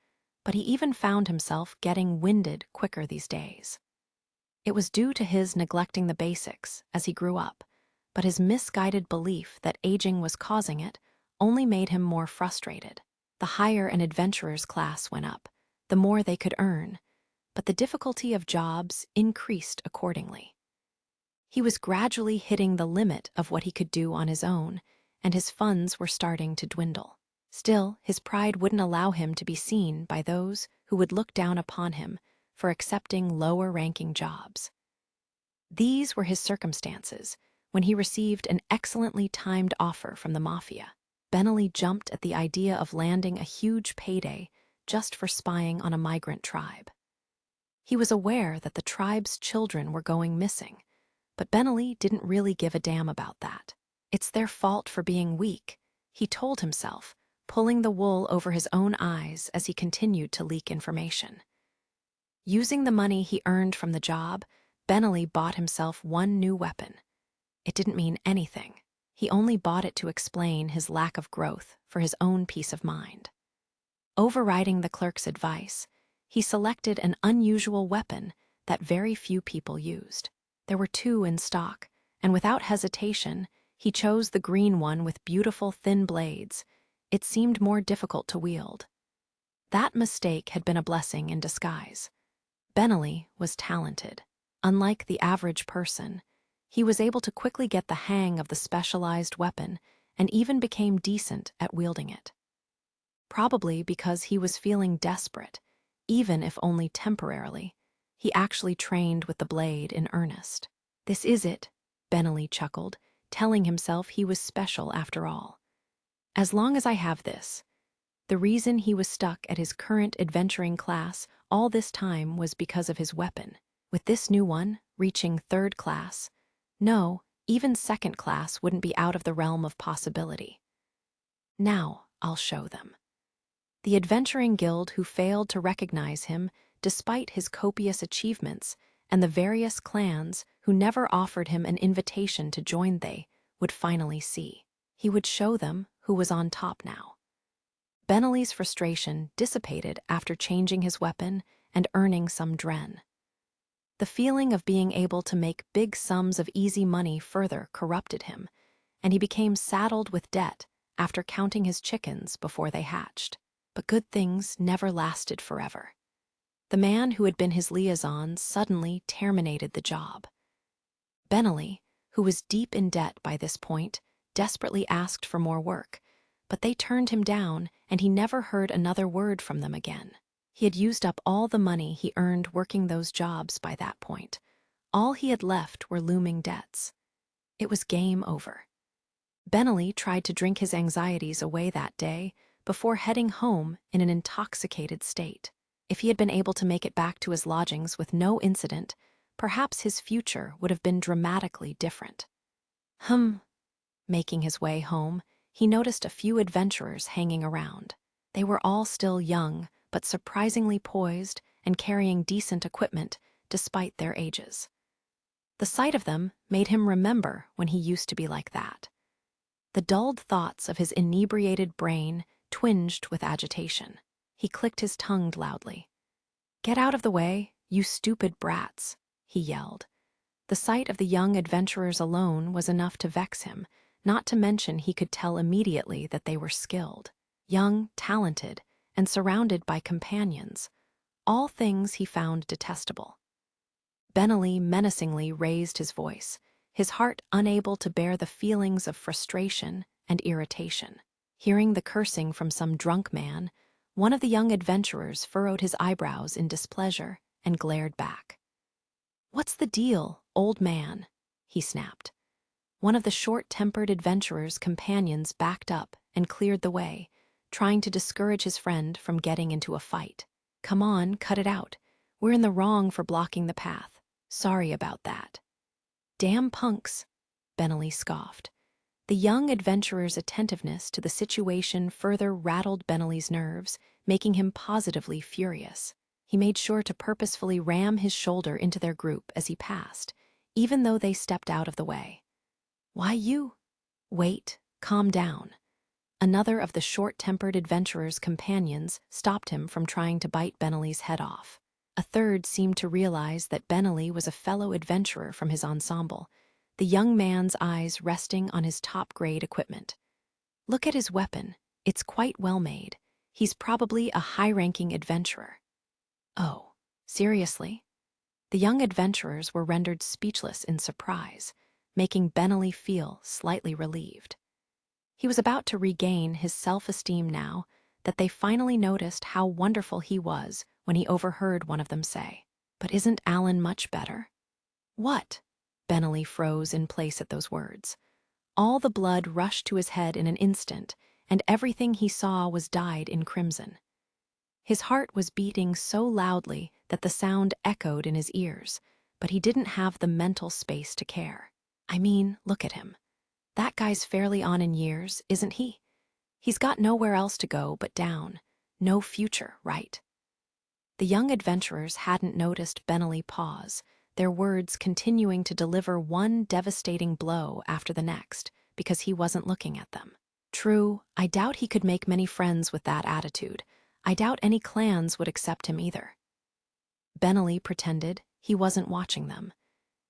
but he even found himself getting winded quicker these days. It was due to his neglecting the basics as he grew up, but his misguided belief that aging was causing it only made him more frustrated. The higher an adventurer's class went up, the more they could earn, but the difficulty of jobs increased accordingly. He was gradually hitting the limit of what he could do on his own, and his funds were starting to dwindle. Still, his pride wouldn't allow him to be seen by those who would look down upon him for accepting lower-ranking jobs. These were his circumstances when he received an excellently timed offer from the mafia. Benelli jumped at the idea of landing a huge payday just for spying on a migrant tribe. He was aware that the tribe's children were going missing, but Benelli didn't really give a damn about that. It's their fault for being weak, he told himself, pulling the wool over his own eyes as he continued to leak information. Using the money he earned from the job, Benelli bought himself one new weapon. It didn't mean anything. He only bought it to explain his lack of growth for his own peace of mind. Overriding the clerk's advice, he selected an unusual weapon that very few people used. There were 2 in stock, and without hesitation, he chose the green one with beautiful thin blades. It seemed more difficult to wield. That mistake had been a blessing in disguise. Benelli was talented. Unlike the average person, he was able to quickly get the hang of the specialized weapon and even became decent at wielding it. Probably because he was feeling desperate, even if only temporarily, he actually trained with the blade in earnest. This is it, Benelli chuckled, telling himself he was special after all. As long as I have this. The reason he was stuck at his current adventuring class all this time was because of his weapon. With this new one, reaching 3rd class, no, even 2nd class wouldn't be out of the realm of possibility. Now I'll show them. The adventuring guild who failed to recognize him despite his copious achievements, and the various clans who never offered him an invitation to join they would finally see. He would show them who was on top now. Benelli's frustration dissipated after changing his weapon and earning some dren. The feeling of being able to make big sums of easy money further corrupted him, and he became saddled with debt after counting his chickens before they hatched. But good things never lasted forever. The man who had been his liaison suddenly terminated the job. Benelli, who was deep in debt by this point, desperately asked for more work, But they turned him down, and he never heard another word from them again. He had used up all the money he earned working those jobs by that point. All he had left were looming debts. It was game over. Benelli tried to drink his anxieties away that day before heading home in an intoxicated state. If he had been able to make it back to his lodgings with no incident, perhaps his future would have been dramatically different. Making his way home, he noticed a few adventurers hanging around. They were all still young, but surprisingly poised and carrying decent equipment despite their ages. The sight of them made him remember when he used to be like that. The dulled thoughts of his inebriated brain twinged with agitation. He clicked his tongue loudly. "Get out of the way, you stupid brats," he yelled. The sight of the young adventurers alone was enough to vex him, not to mention he could tell immediately that they were skilled, young, talented, and surrounded by companions, all things he found detestable. Benelli menacingly raised his voice, his heart unable to bear the feelings of frustration and irritation. Hearing the cursing from some drunk man, one of the young adventurers furrowed his eyebrows in displeasure and glared back. "What's the deal, old man?" he snapped. One of the short-tempered adventurer's companions backed up and cleared the way, trying to discourage his friend from getting into a fight. "Come on, cut it out. We're in the wrong for blocking the path. Sorry about that." "Damn punks," Benelli scoffed. The young adventurer's attentiveness to the situation further rattled Benelli's nerves, making him positively furious. He made sure to purposefully ram his shoulder into their group as he passed, even though they stepped out of the way. "Why you?" "Wait, calm down." Another of the short-tempered adventurer's companions stopped him from trying to bite Benelli's head off. A third seemed to realize that Benelli was a fellow adventurer from his ensemble, the young man's eyes resting on his top-grade equipment. "Look at his weapon. It's quite well made. He's probably a high-ranking adventurer." "Oh, seriously?" The young adventurers were rendered speechless in surprise, making Benelli feel slightly relieved. He was about to regain his self-esteem now that they finally noticed how wonderful he was when he overheard one of them say, "But isn't Alan much better?" "What?" Benelli froze in place at those words. All the blood rushed to his head in an instant, and everything he saw was dyed in crimson. His heart was beating so loudly that the sound echoed in his ears, but he didn't have the mental space to care. "I mean, look at him. That guy's fairly on in years, isn't he? He's got nowhere else to go but down. No future, right?" The young adventurers hadn't noticed Benelli pause, their words continuing to deliver one devastating blow after the next because he wasn't looking at them. "True, I doubt he could make many friends with that attitude. I doubt any clans would accept him either." Benelli pretended he wasn't watching them.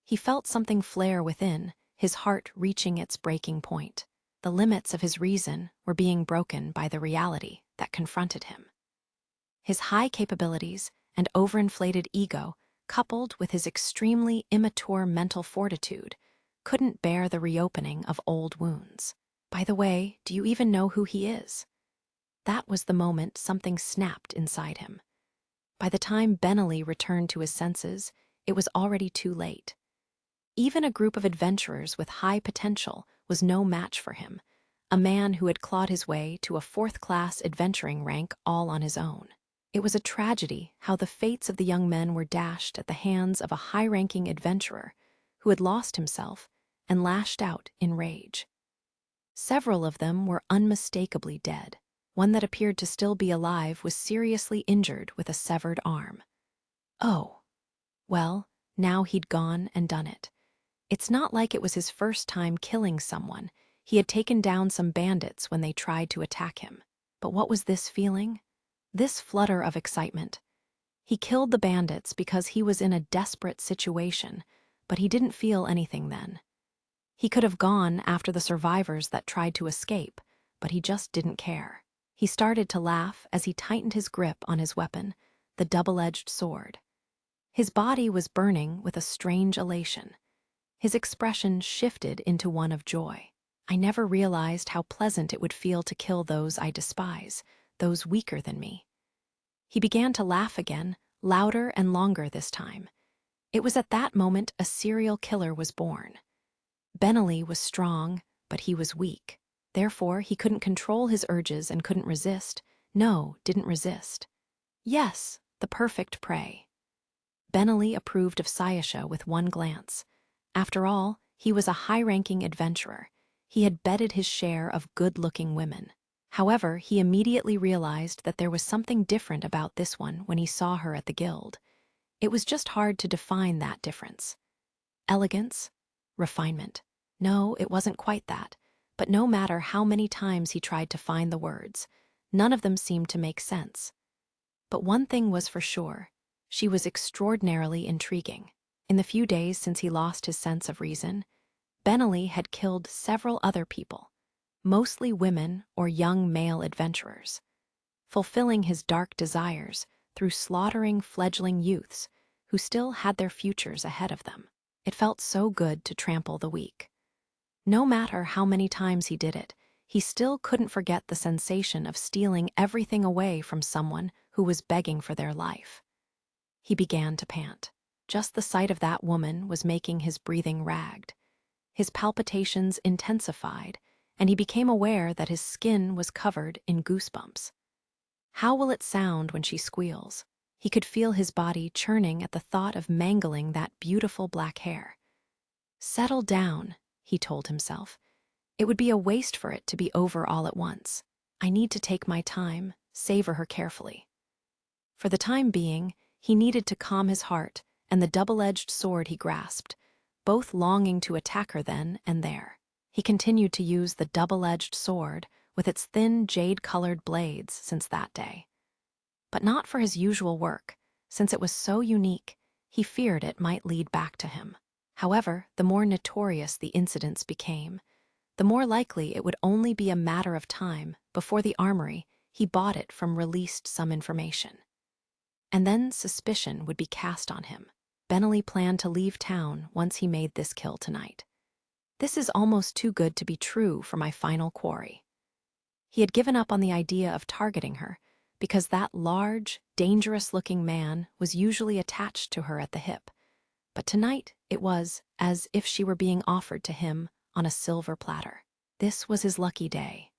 He felt something flare within, his heart reaching its breaking point. The limits of his reason were being broken by the reality that confronted him. His high capabilities and overinflated ego, coupled with his extremely immature mental fortitude, couldn't bear the reopening of old wounds. "By the way, do you even know who he is?" That was the moment something snapped inside him. By the time Benelli returned to his senses, it was already too late. Even a group of adventurers with high potential was no match for him, a man who had clawed his way to a fourth-class adventuring rank all on his own. It was a tragedy how the fates of the young men were dashed at the hands of a high-ranking adventurer who had lost himself and lashed out in rage. Several of them were unmistakably dead. One that appeared to still be alive was seriously injured with a severed arm. Oh, well, now he'd gone and done it. It's not like it was his first time killing someone. He had taken down some bandits when they tried to attack him. But what was this feeling? This flutter of excitement. He killed the bandits because he was in a desperate situation, but he didn't feel anything then. He could have gone after the survivors that tried to escape, but he just didn't care. He started to laugh as he tightened his grip on his weapon, the double-edged sword. His body was burning with a strange elation. His expression shifted into one of joy. I never realized how pleasant it would feel to kill those I despise, those weaker than me. He began to laugh again, louder and longer this time. It was at that moment a serial killer was born. Benelli was strong, but he was weak. Therefore, he couldn't control his urges and couldn't resist. No, didn't resist. Yes, the perfect prey. Benelli approved of Sayasha with one glance. After all, he was a high-ranking adventurer. He had bedded his share of good-looking women. However, he immediately realized that there was something different about this one when he saw her at the guild. It was just hard to define that difference. Elegance? Refinement? No, it wasn't quite that. But no matter how many times he tried to find the words, none of them seemed to make sense. But one thing was for sure. She was extraordinarily intriguing. In the few days since he lost his sense of reason, Benelli had killed several other people, mostly women or young male adventurers, fulfilling his dark desires through slaughtering fledgling youths who still had their futures ahead of them. It felt so good to trample the weak. No matter how many times he did it, he still couldn't forget the sensation of stealing everything away from someone who was begging for their life. He began to pant. Just the sight of that woman was making his breathing ragged. His palpitations intensified, and he became aware that his skin was covered in goosebumps. How will it sound when she squeals? He could feel his body churning at the thought of mangling that beautiful black hair. Settle down, he told himself. It would be a waste for it to be over all at once. I need to take my time, savor her carefully. For the time being, he needed to calm his heart and the double-edged sword he grasped, both longing to attack her then and there. He continued to use the double-edged sword with its thin jade-colored blades since that day. But not for his usual work. Since it was so unique, he feared it might lead back to him. However, the more notorious the incidents became, the more likely it would only be a matter of time before the armory he bought it from released some information. And then suspicion would be cast on him. Benelli planned to leave town once he made this kill tonight. This is almost too good to be true for my final quarry. He had given up on the idea of targeting her because that large, dangerous-looking man was usually attached to her at the hip. But tonight it was as if she were being offered to him on a silver platter. This was his lucky day.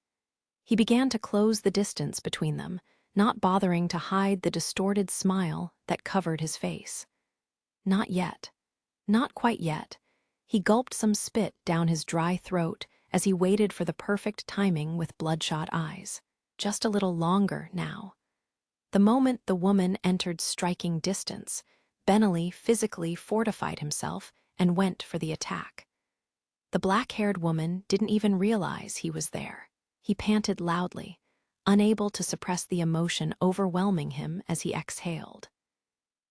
He began to close the distance between them, not bothering to hide the distorted smile that covered his face. Not yet. Not quite yet. He gulped some spit down his dry throat as he waited for the perfect timing with bloodshot eyes. Just a little longer now. The moment the woman entered striking distance, Benelli physically fortified himself and went for the attack. The black-haired woman didn't even realize he was there. He panted loudly, unable to suppress the emotion overwhelming him as he exhaled.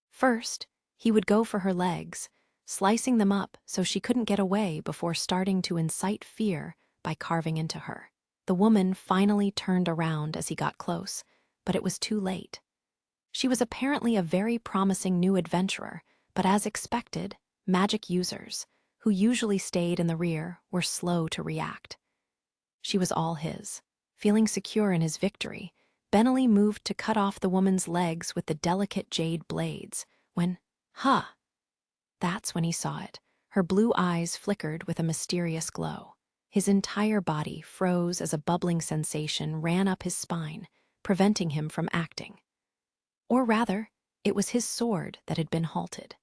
First, he would go for her legs, slicing them up so she couldn't get away before starting to incite fear by carving into her. The woman finally turned around as he got close, but it was too late. She was apparently a very promising new adventurer, but as expected, magic users, who usually stayed in the rear, were slow to react. She was all his. Feeling secure in his victory, Benelli moved to cut off the woman's legs with the delicate jade blades, when, that's when he saw it. Her blue eyes flickered with a mysterious glow. His entire body froze as a bubbling sensation ran up his spine, preventing him from acting. Or rather, it was his sword that had been halted.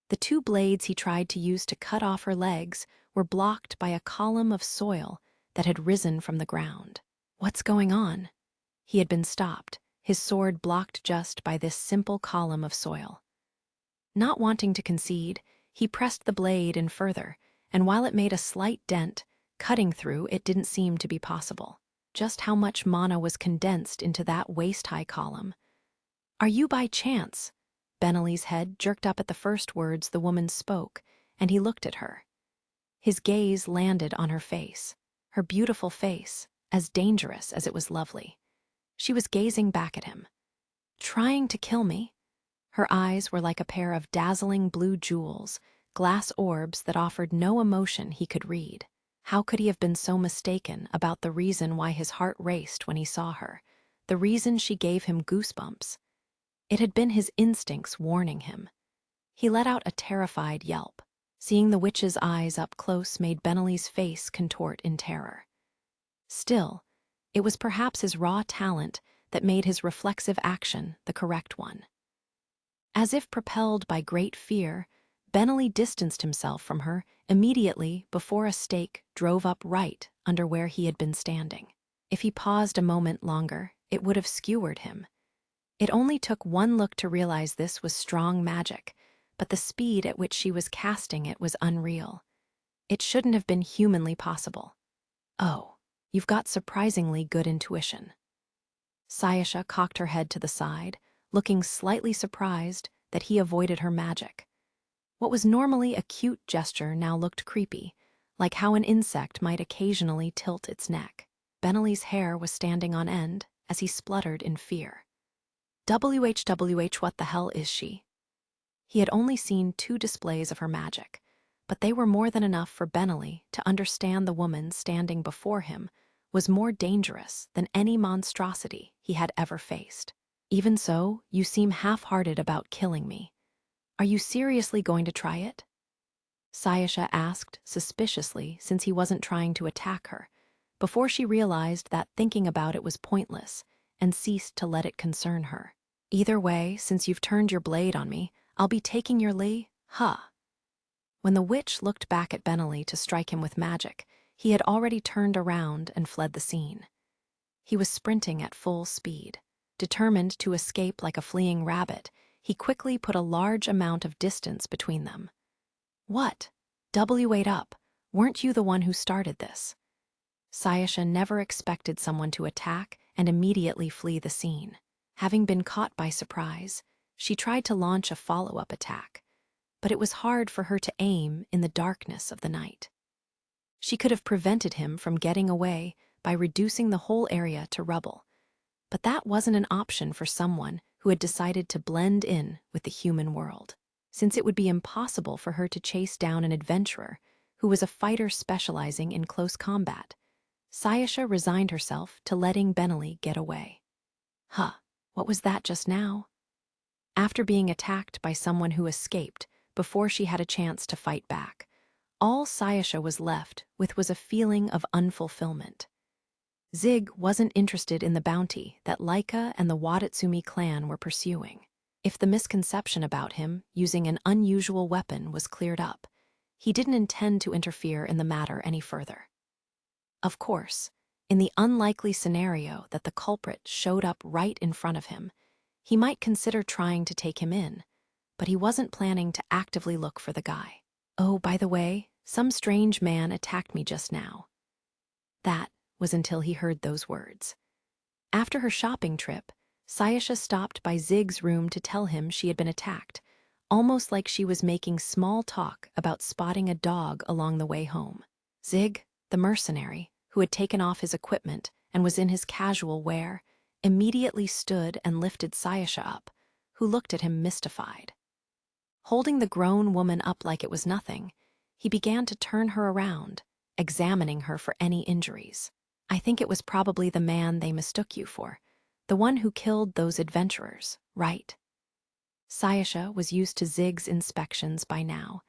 The two blades he tried to use to cut off her legs were blocked by a column of soil that had risen from the ground. What's going on? He had been stopped, his sword blocked just by this simple column of soil. Not wanting to concede, he pressed the blade in further, and while it made a slight dent, cutting through it didn't seem to be possible. Just how much mana was condensed into that waist-high column? Are you by chance? Benelli's head jerked up at the first words the woman spoke, and he looked at her. His gaze landed on her face, her beautiful face, as dangerous as it was lovely. She was gazing back at him. Trying to kill me? Her eyes were like a pair of dazzling blue jewels, glass orbs that offered no emotion he could read. How could he have been so mistaken about the reason why his heart raced when he saw her, the reason she gave him goosebumps? It had been his instincts warning him. He let out a terrified yelp. Seeing the witch's eyes up close made Benelli's face contort in terror. Still, it was perhaps his raw talent that made his reflexive action the correct one. As if propelled by great fear, Benelli distanced himself from her immediately before a stake drove up right under where he had been standing. If he paused a moment longer, it would have skewered him. It only took one look to realize this was strong magic, but the speed at which she was casting it was unreal. It shouldn't have been humanly possible. Oh, you've got surprisingly good intuition. Sayasha cocked her head to the side, looking slightly surprised that he avoided her magic. What was normally a cute gesture now looked creepy, like how an insect might occasionally tilt its neck. Benelli's hair was standing on end as he spluttered in fear. WHWH, what the hell is she? He had only seen 2 displays of her magic, but they were more than enough for Benelli to understand the woman standing before him was more dangerous than any monstrosity he had ever faced. Even so, you seem half-hearted about killing me. Are you seriously going to try it? Sayasha asked suspiciously since he wasn't trying to attack her, before she realized that thinking about it was pointless and ceased to let it concern her. Either way, since you've turned your blade on me, I'll be taking your When the witch looked back at Benelli to strike him with magic, he had already turned around and fled the scene. He was sprinting at full speed. Determined to escape like a fleeing rabbit, he quickly put a large amount of distance between them. What? Wait up. Weren't you the one who started this? Sayasha never expected someone to attack and immediately flee the scene. Having been caught by surprise, she tried to launch a follow-up attack, but it was hard for her to aim in the darkness of the night. She could have prevented him from getting away by reducing the whole area to rubble, but that wasn't an option for someone who had decided to blend in with the human world, since it would be impossible for her to chase down an adventurer who was a fighter specializing in close combat. Sayasha resigned herself to letting Benelli get away. What was that just now? After being attacked by someone who escaped before she had a chance to fight back, all Sayasha was left with was a feeling of unfulfillment. Zig wasn't interested in the bounty that Laika and the Wadatsumi clan were pursuing. If the misconception about him using an unusual weapon was cleared up, he didn't intend to interfere in the matter any further. Of course, in the unlikely scenario that the culprit showed up right in front of him, he might consider trying to take him in, but he wasn't planning to actively look for the guy. Oh, by the way, some strange man attacked me just now. That was until he heard those words. After her shopping trip, Sayasha stopped by Zig's room to tell him she had been attacked, almost like she was making small talk about spotting a dog along the way home. Zig, the mercenary, who had taken off his equipment and was in his casual wear, immediately stood and lifted Sayasha up, who looked at him mystified. Holding the grown woman up like it was nothing, he began to turn her around, examining her for any injuries. I think it was probably the man they mistook you for, the one who killed those adventurers, right? Sayasha was used to Zig's inspections by now,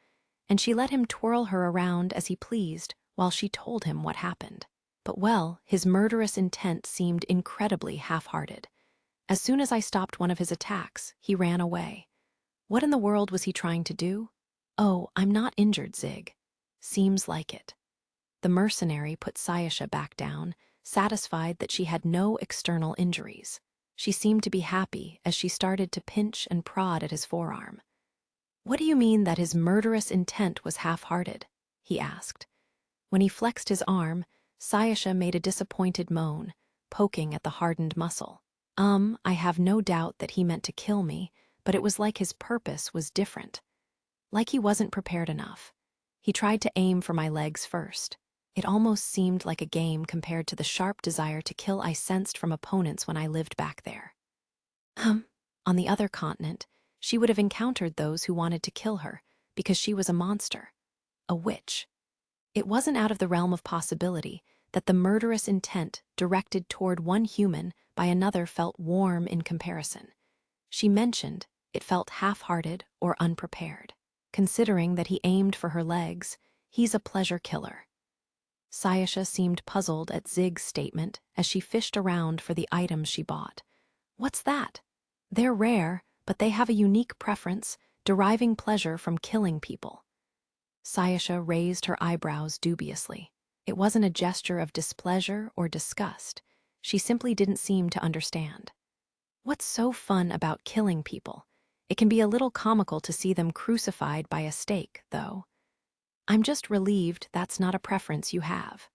and she let him twirl her around as he pleased while she told him what happened. But his murderous intent seemed incredibly half-hearted. As soon as I stopped one of his attacks, he ran away. What in the world was he trying to do? Oh, I'm not injured, Zig. Seems like it. The mercenary put Sayasha back down, satisfied that she had no external injuries. She seemed to be happy as she started to pinch and prod at his forearm. What do you mean that his murderous intent was half-hearted? He asked. When he flexed his arm, Sayasha made a disappointed moan, poking at the hardened muscle. I have no doubt that he meant to kill me, but it was like his purpose was different. Like he wasn't prepared enough. He tried to aim for my legs first. It almost seemed like a game compared to the sharp desire to kill I sensed from opponents when I lived back there. On the other continent, she would have encountered those who wanted to kill her because she was a monster, a witch. It wasn't out of the realm of possibility that the murderous intent directed toward one human by another felt warm in comparison. She mentioned it felt half-hearted or unprepared. Considering that he aimed for her legs, he's a pleasure killer. Sayasha seemed puzzled at Zig's statement as she fished around for the items she bought. What's that? They're rare, but they have a unique preference, deriving pleasure from killing people. Sayasha raised her eyebrows dubiously. It wasn't a gesture of displeasure or disgust. She simply didn't seem to understand. What's so fun about killing people? It can be a little comical to see them crucified by a stake, though. I'm just relieved that's not a preference you have.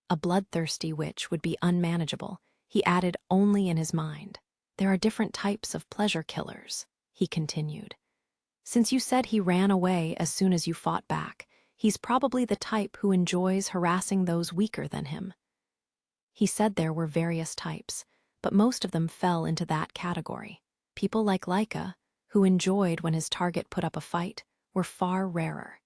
A bloodthirsty witch would be unmanageable, he added only in his mind. There are different types of pleasure killers, he continued. Since you said he ran away as soon as you fought back, he's probably the type who enjoys harassing those weaker than him. He said there were various types, but most of them fell into that category. People like Laika, who enjoyed when his target put up a fight, were far rarer.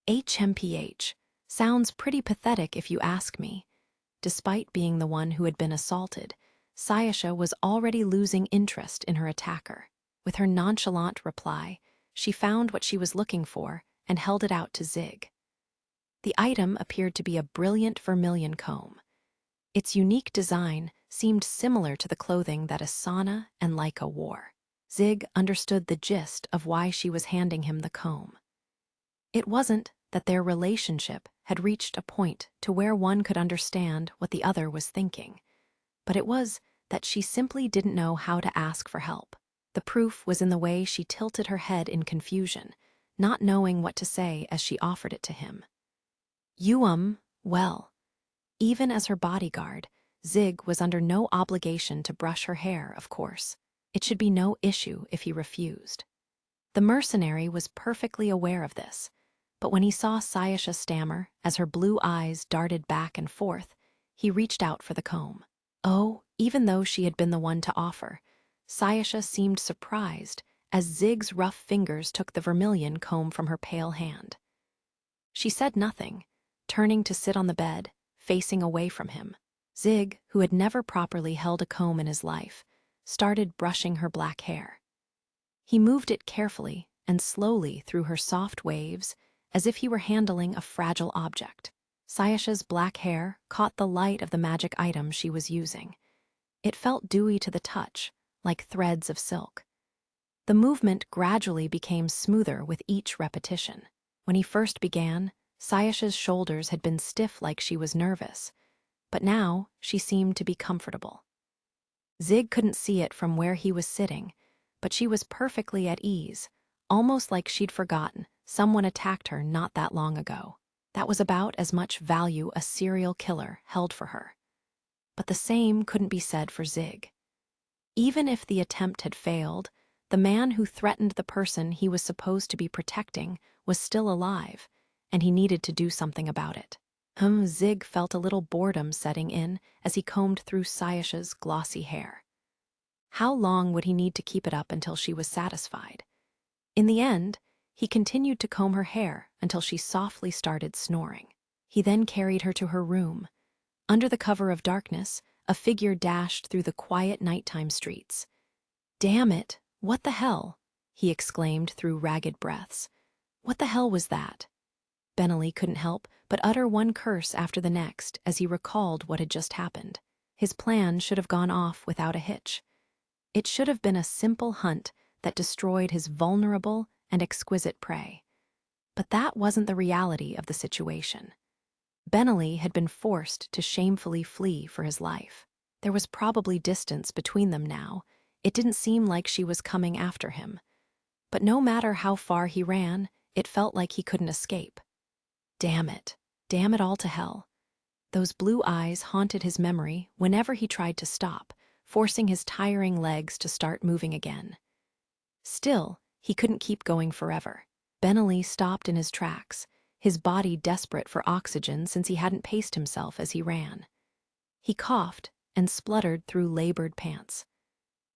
HMPH sounds pretty pathetic if you ask me. Despite being the one who had been assaulted, Sayasha was already losing interest in her attacker. With her nonchalant reply, she found what she was looking for and held it out to Zig. The item appeared to be a brilliant vermilion comb. Its unique design seemed similar to the clothing that Asana and Laika wore. Zig understood the gist of why she was handing him the comb. It wasn't that their relationship had reached a point to where one could understand what the other was thinking, but it was that she simply didn't know how to ask for help. The proof was in the way she tilted her head in confusion, not knowing what to say as she offered it to him. Well. Even as her bodyguard, Zig was under no obligation to brush her hair, of course. It should be no issue if he refused. The mercenary was perfectly aware of this, but when he saw Sayasha stammer as her blue eyes darted back and forth, he reached out for the comb. Oh, even though she had been the one to offer, Sayasha seemed surprised as Zig's rough fingers took the vermilion comb from her pale hand. She said nothing, turning to sit on the bed, facing away from him. Zig, who had never properly held a comb in his life, started brushing her black hair. He moved it carefully and slowly through her soft waves as if he were handling a fragile object. Sayasha's black hair caught the light of the magic item she was using. It felt dewy to the touch, like threads of silk. The movement gradually became smoother with each repetition. When he first began, Sayasha's shoulders had been stiff like she was nervous, but now she seemed to be comfortable. Zig couldn't see it from where he was sitting, but she was perfectly at ease, almost like she'd forgotten someone attacked her not that long ago. That was about as much value a serial killer held for her. But the same couldn't be said for Zig. Even if the attempt had failed, the man who threatened the person he was supposed to be protecting was still alive, and he needed to do something about it. Zig felt a little boredom setting in as he combed through Sayasha's glossy hair. How long would he need to keep it up until she was satisfied? In the end, he continued to comb her hair until she softly started snoring. He then carried her to her room. Under the cover of darkness, a figure dashed through the quiet nighttime streets. "Damn it, what the hell?" he exclaimed through ragged breaths. What the hell was that? Benelli couldn't help but utter one curse after the next as he recalled what had just happened. His plan should have gone off without a hitch. It should have been a simple hunt that destroyed his vulnerable and exquisite prey. But that wasn't the reality of the situation. Benelli had been forced to shamefully flee for his life. There was probably distance between them now. It didn't seem like she was coming after him. But no matter how far he ran, it felt like he couldn't escape. Damn it all to hell. Those blue eyes haunted his memory whenever he tried to stop, forcing his tiring legs to start moving again. Still, he couldn't keep going forever. Benelli stopped in his tracks, his body desperate for oxygen since he hadn't paced himself as he ran. He coughed and spluttered through labored pants.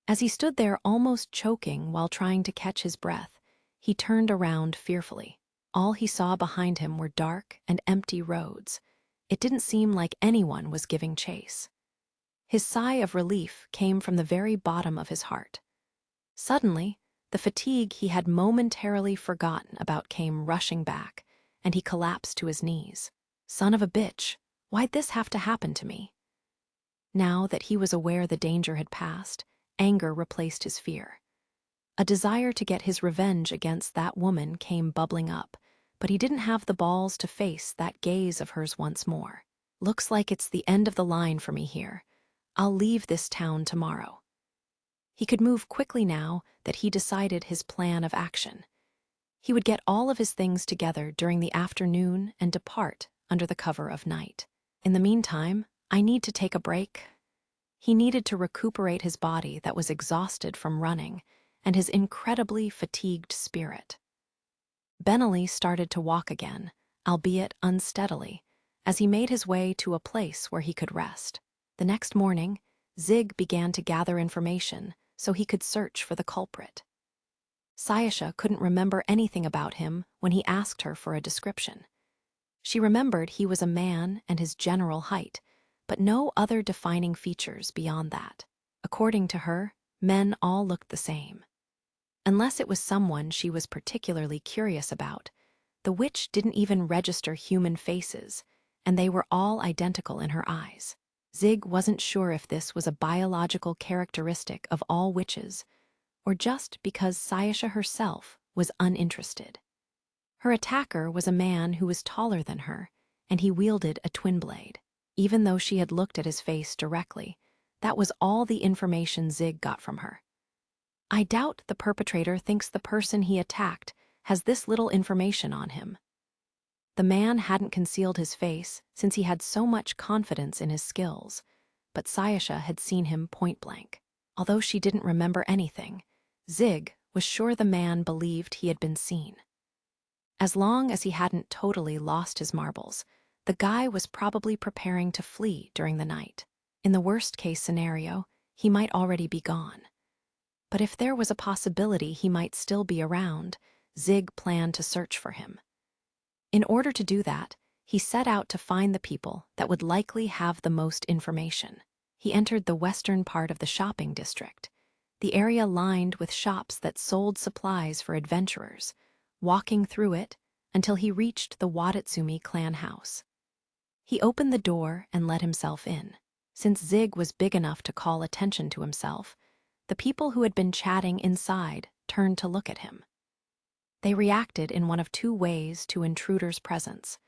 As he stood there almost choking while trying to catch his breath, he turned around fearfully. All he saw behind him were dark and empty roads. It didn't seem like anyone was giving chase. His sigh of relief came from the very bottom of his heart. Suddenly, the fatigue he had momentarily forgotten about came rushing back, and he collapsed to his knees. Son of a bitch, why'd this have to happen to me? Now that he was aware the danger had passed, anger replaced his fear. A desire to get his revenge against that woman came bubbling up, but he didn't have the balls to face that gaze of hers once more. Looks like it's the end of the line for me here. I'll leave this town tomorrow. He could move quickly now that he decided his plan of action. He would get all of his things together during the afternoon and depart under the cover of night. In the meantime, I need to take a break. He needed to recuperate his body that was exhausted from running and his incredibly fatigued spirit. Benelli started to walk again, albeit unsteadily, as he made his way to a place where he could rest. The next morning, Zig began to gather information so he could search for the culprit. Sayasha couldn't remember anything about him when he asked her for a description. She remembered he was a man and his general height, but no other defining features beyond that. According to her, men all looked the same. Unless it was someone she was particularly curious about, the witch didn't even register human faces, and they were all identical in her eyes. Zig wasn't sure if this was a biological characteristic of all witches, or just because Sayasha herself was uninterested. Her attacker was a man who was taller than her, and he wielded a twin blade. Even though she had looked at his face directly, that was all the information Zig got from her. I doubt the perpetrator thinks the person he attacked has this little information on him. The man hadn't concealed his face since he had so much confidence in his skills, but Sayasha had seen him point blank. Although she didn't remember anything, Zig was sure the man believed he had been seen. As long as he hadn't totally lost his marbles, the guy was probably preparing to flee during the night. In the worst-case scenario, he might already be gone. But if there was a possibility he might still be around, Zig planned to search for him. In order to do that, he set out to find the people that would likely have the most information. He entered the western part of the shopping district, the area lined with shops that sold supplies for adventurers, walking through it until he reached the Wadatsumi clan house. He opened the door and let himself in. Since Zig was big enough to call attention to himself, the people who had been chatting inside turned to look at him. They reacted in one of two ways to intruder's presence: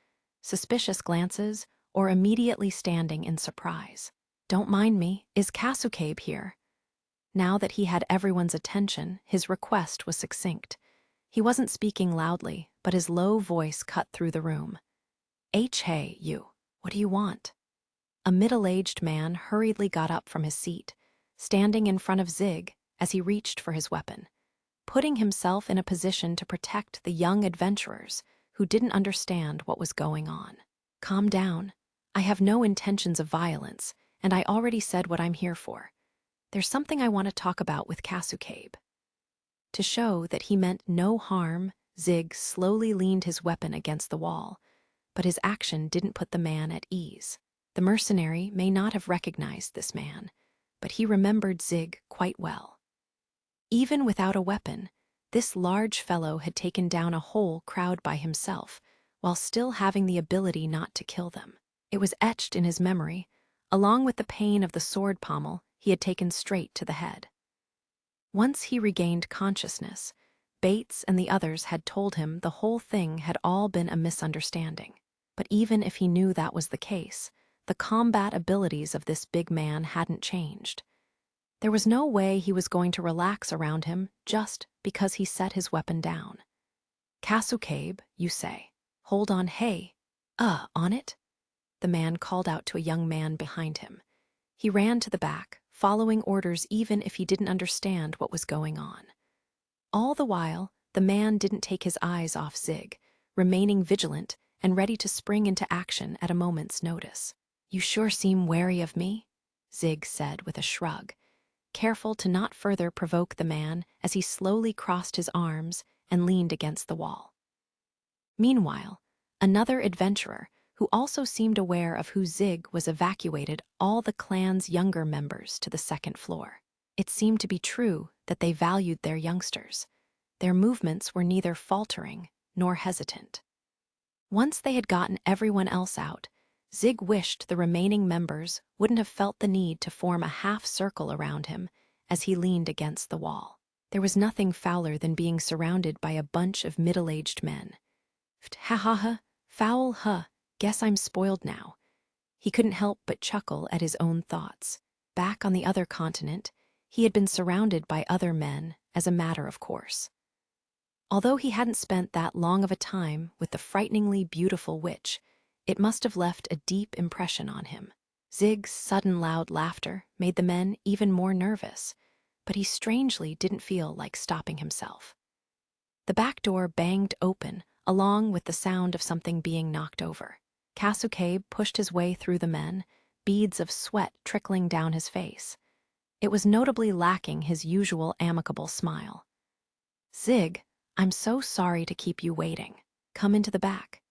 suspicious glances or immediately standing in surprise. "Don't mind me, is Kasukabe here?" Now that he had everyone's attention, his request was succinct. He wasn't speaking loudly, but his low voice cut through the room. Hey, you, what do you want?" A middle-aged man hurriedly got up from his seat, standing in front of Zig as he reached for his weapon, putting himself in a position to protect the young adventurers who didn't understand what was going on. "Calm down. I have no intentions of violence, and I already said what I'm here for. There's something I want to talk about with Kasukabe." To show that he meant no harm, Zig slowly leaned his weapon against the wall, but his action didn't put the man at ease. The mercenary may not have recognized this man, but he remembered Zig quite well. Even without a weapon, this large fellow had taken down a whole crowd by himself, while still having the ability not to kill them. It was etched in his memory, along with the pain of the sword pommel he had taken straight to the head. Once he regained consciousness, Bates and the others had told him the whole thing had all been a misunderstanding. But even if he knew that was the case, the combat abilities of this big man hadn't changed. There was no way he was going to relax around him just because he set his weapon down. "Kasukabe, you say? Hold on, hey. On it?" The man called out to a young man behind him. He ran to the back, following orders even if he didn't understand what was going on. All the while, the man didn't take his eyes off Zig, remaining vigilant and ready to spring into action at a moment's notice. "You sure seem wary of me," Zig said with a shrug, careful to not further provoke the man as he slowly crossed his arms and leaned against the wall. Meanwhile, another adventurer, who also seemed aware of who Zig was, evacuated all the clan's younger members to the second floor. It seemed to be true that they valued their youngsters. Their movements were neither faltering nor hesitant. Once they had gotten everyone else out, Zig wished the remaining members wouldn't have felt the need to form a half-circle around him as he leaned against the wall. There was nothing fouler than being surrounded by a bunch of middle-aged men. Ha ha ha, foul huh, guess I'm spoiled now. He couldn't help but chuckle at his own thoughts. Back on the other continent, he had been surrounded by other men as a matter of course. Although he hadn't spent that long of a time with the frighteningly beautiful witch, it must have left a deep impression on him. Zig's sudden loud laughter made the men even more nervous, but he strangely didn't feel like stopping himself. The back door banged open, along with the sound of something being knocked over. Kasukabe pushed his way through the men, beads of sweat trickling down his face. It was notably lacking his usual amicable smile. "Zig, I'm so sorry to keep you waiting. Come into the back."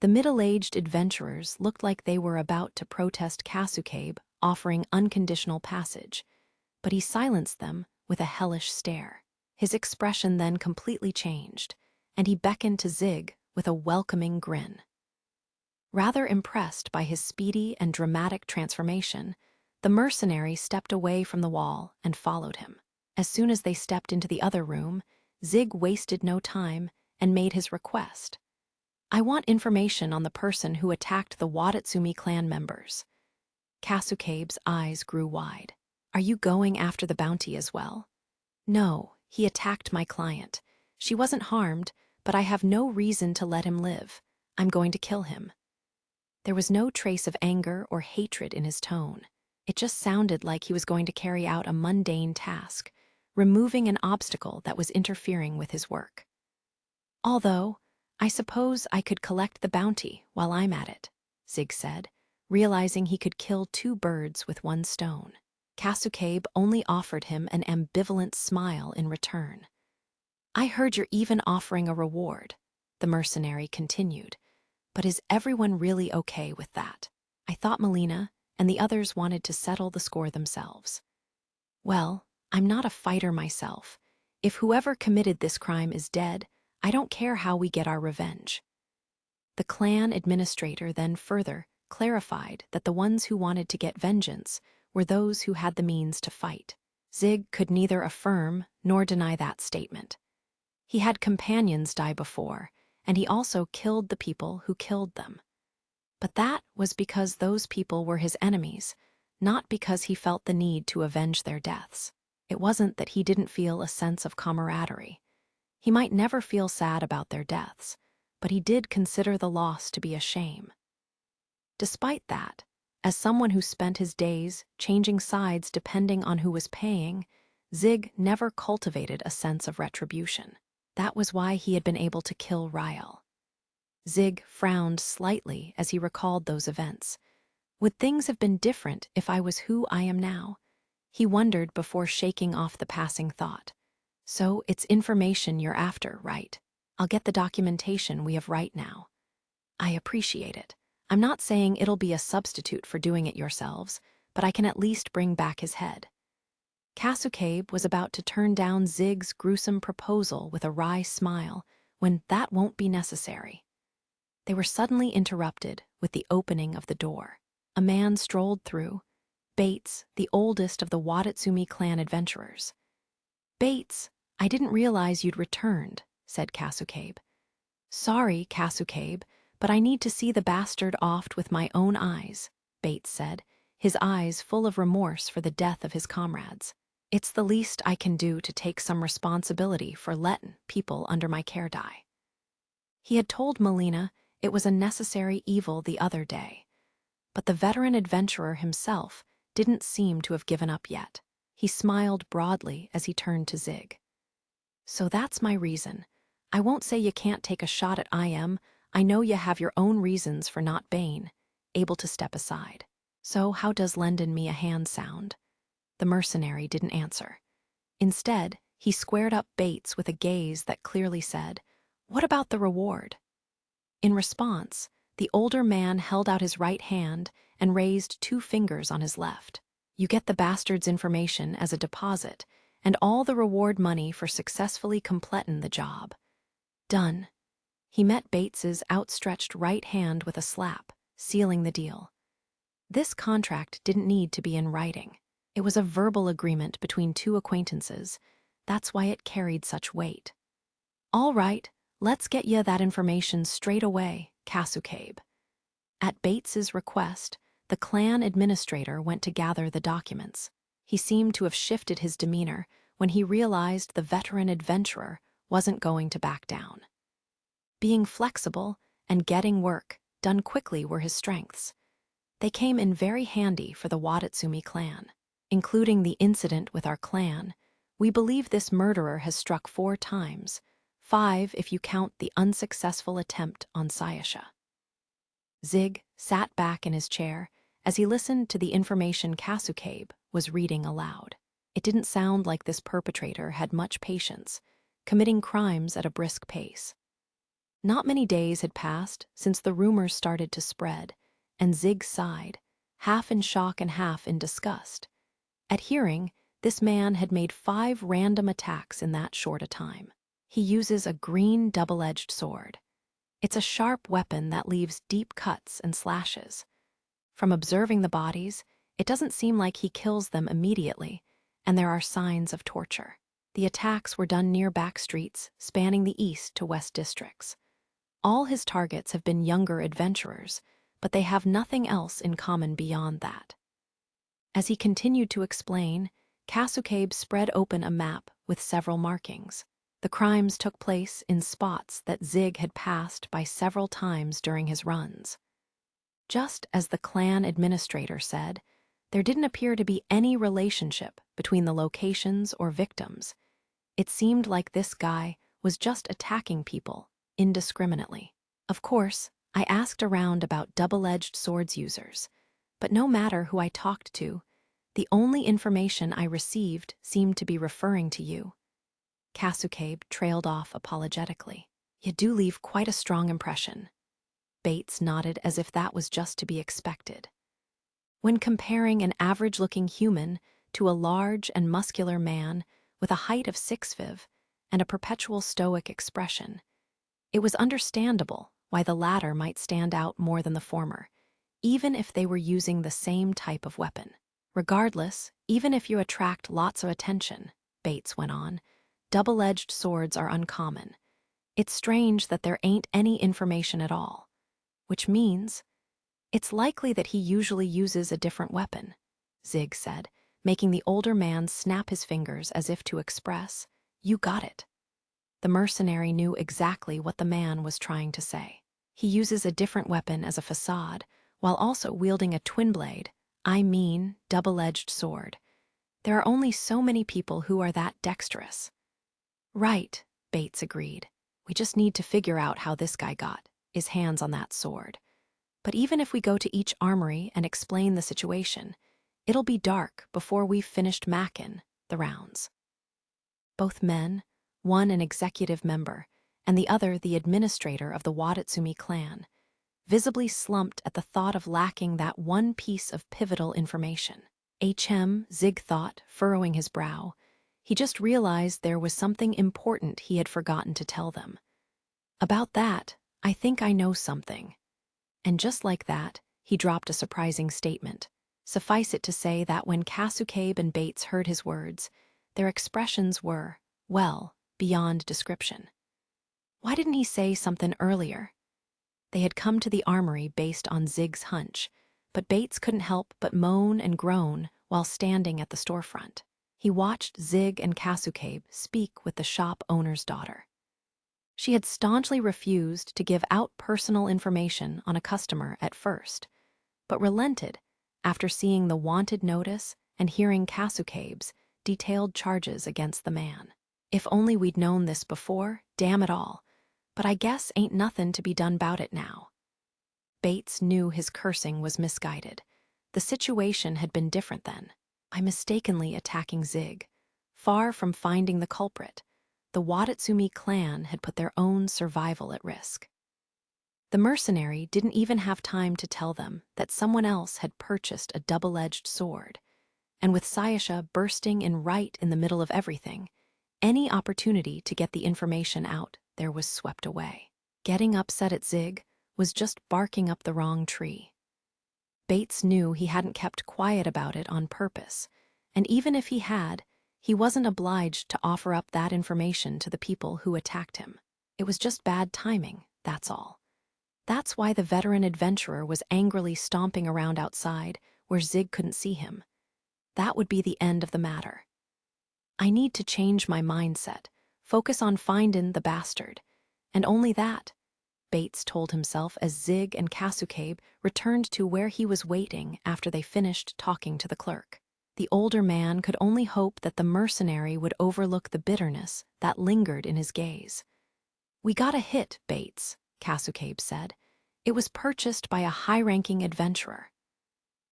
The middle-aged adventurers looked like they were about to protest Kasukabe offering unconditional passage, but he silenced them with a hellish stare. His expression then completely changed, and he beckoned to Zig with a welcoming grin. Rather impressed by his speedy and dramatic transformation, the mercenary stepped away from the wall and followed him. As soon as they stepped into the other room, Zig wasted no time and made his request. "I want information on the person who attacked the Wadatsumi clan members." Kasukabe's eyes grew wide. "Are you going after the bounty as well?" "No, he attacked my client. She wasn't harmed, but I have no reason to let him live. I'm going to kill him." There was no trace of anger or hatred in his tone. It just sounded like he was going to carry out a mundane task, removing an obstacle that was interfering with his work. "Although, I suppose I could collect the bounty while I'm at it," Zig said, realizing he could kill two birds with one stone. Kasukabe only offered him an ambivalent smile in return. "I heard you're even offering a reward," the mercenary continued. "But is everyone really okay with that? I thought Melina and the others wanted to settle the score themselves." "Well, I'm not a fighter myself. If whoever committed this crime is dead, I don't care how we get our revenge." The clan administrator then further clarified that the ones who wanted to get vengeance were those who had the means to fight. Zig could neither affirm nor deny that statement. He had companions die before, and he also killed the people who killed them. But that was because those people were his enemies, not because he felt the need to avenge their deaths. It wasn't that he didn't feel a sense of camaraderie. He might never feel sad about their deaths, but he did consider the loss to be a shame. Despite that, as someone who spent his days changing sides depending on who was paying, Zig never cultivated a sense of retribution. That was why he had been able to kill Rael. Zig frowned slightly as he recalled those events. Would things have been different if I was who I am now? He wondered before shaking off the passing thought. "So it's information you're after, right? I'll get the documentation we have right now." "I appreciate it. I'm not saying it'll be a substitute for doing it yourselves, but I can at least bring back his head." Kasukabe was about to turn down Zig's gruesome proposal with a wry smile when that won't be necessary. They were suddenly interrupted with the opening of the door. A man strolled through, Bates, the oldest of the Wadatsumi clan adventurers. "Bates, I didn't realize you'd returned," said Kasukabe. "Sorry, Kasukabe, but I need to see the bastard offed with my own eyes," Bates said, his eyes full of remorse for the death of his comrades. "It's the least I can do to take some responsibility for letting people under my care die." He had told Melina it was a necessary evil the other day, but the veteran adventurer himself didn't seem to have given up yet. He smiled broadly as he turned to Zig. "So that's my reason. I won't say you can't take a shot at I know you have your own reasons for not Bane, able to step aside. So how does lending me a hand sound?" The mercenary didn't answer. Instead, he squared up Bates with a gaze that clearly said, "What about the reward?" In response, the older man held out his right hand and raised 2 fingers on his left. You get the bastard's information as a deposit, and all the reward money for successfully completin' the job. Done. He met Bates's outstretched right hand with a slap, sealing the deal. This contract didn't need to be in writing. It was a verbal agreement between 2 acquaintances. That's why it carried such weight. All right, let's get ya that information straight away, Casucabe. At Bates's request, the clan administrator went to gather the documents. He seemed to have shifted his demeanor when he realized the veteran adventurer wasn't going to back down. Being flexible and getting work done quickly were his strengths. They came in very handy for the Watatsumi clan. Including the incident with our clan, we believe this murderer has struck 4 times, 5 if you count the unsuccessful attempt on Sayasha. Zig sat back in his chair as he listened to the information Casucabe was reading aloud. It didn't sound like this perpetrator had much patience, committing crimes at a brisk pace. Not many days had passed since the rumors started to spread, and Zig sighed, half in shock and half in disgust. At hearing, this man had made 5 random attacks in that short a time. He uses a green double-edged sword. It's a sharp weapon that leaves deep cuts and slashes. From observing the bodies, it doesn't seem like he kills them immediately, and there are signs of torture. The attacks were done near back streets spanning the east to west districts. All his targets have been younger adventurers, but they have nothing else in common beyond that. As he continued to explain, Casucabe spread open a map with several markings. The crimes took place in spots that Zig had passed by several times during his runs. Just as the clan administrator said, there didn't appear to be any relationship between the locations or victims. It seemed like this guy was just attacking people indiscriminately. Of course, I asked around about double-edged swords users, but no matter who I talked to, the only information I received seemed to be referring to you. Casucabe trailed off apologetically. You do leave quite a strong impression. Bates nodded as if that was just to be expected. When comparing an average-looking human to a large and muscular man with a height of 6'5" and a perpetual stoic expression, it was understandable why the latter might stand out more than the former, even if they were using the same type of weapon. Regardless, even if you attract lots of attention, Bates went on, double-edged swords are uncommon. It's strange that there ain't any information at all, which means it's likely that he usually uses a different weapon, Zig said, making the older man snap his fingers as if to express, "You got it." The mercenary knew exactly what the man was trying to say. He uses a different weapon as a facade, while also wielding a twin-blade, double-edged sword. There are only so many people who are that dexterous. Right, Bates agreed. We just need to figure out how this guy got his hands on that sword. But even if we go to each armory and explain the situation, it'll be dark before we've finished mackin' the rounds. Both men, one an executive member, and the other the administrator of the Watatsumi clan, visibly slumped at the thought of lacking that one piece of pivotal information. Zig thought, furrowing his brow. He just realized there was something important he had forgotten to tell them. About that, I think I know something. And just like that, he dropped a surprising statement. Suffice it to say that when Casucabe and Bates heard his words, their expressions were, well, beyond description. Why didn't he say something earlier? They had come to the armory based on Zig's hunch, but Bates couldn't help but moan and groan while standing at the storefront. He watched Zig and Casucabe speak with the shop owner's daughter. She had staunchly refused to give out personal information on a customer at first, but relented after seeing the wanted notice and hearing Casucabe's detailed charges against the man. If only we'd known this before, damn it all, but I guess ain't nothing to be done about it now. Bates knew his cursing was misguided. The situation had been different then. By mistakenly attacking Zig, far from finding the culprit, the Watatsumi clan had put their own survival at risk. The mercenary didn't even have time to tell them that someone else had purchased a double-edged sword, and with Sayasha bursting in right in the middle of everything, any opportunity to get the information out there was swept away. Getting upset at Zig was just barking up the wrong tree. Bates knew he hadn't kept quiet about it on purpose, and even if he had, he wasn't obliged to offer up that information to the people who attacked him. It was just bad timing, that's all. That's why the veteran adventurer was angrily stomping around outside where Zig couldn't see him. That would be the end of the matter. I need to change my mindset, focus on findin' the bastard, and only that, Bates told himself as Zig and Kasukabe returned to where he was waiting after they finished talking to the clerk. The older man could only hope that the mercenary would overlook the bitterness that lingered in his gaze. "We got a hit, Bates," Kasukabe said. "It was purchased by a high-ranking adventurer."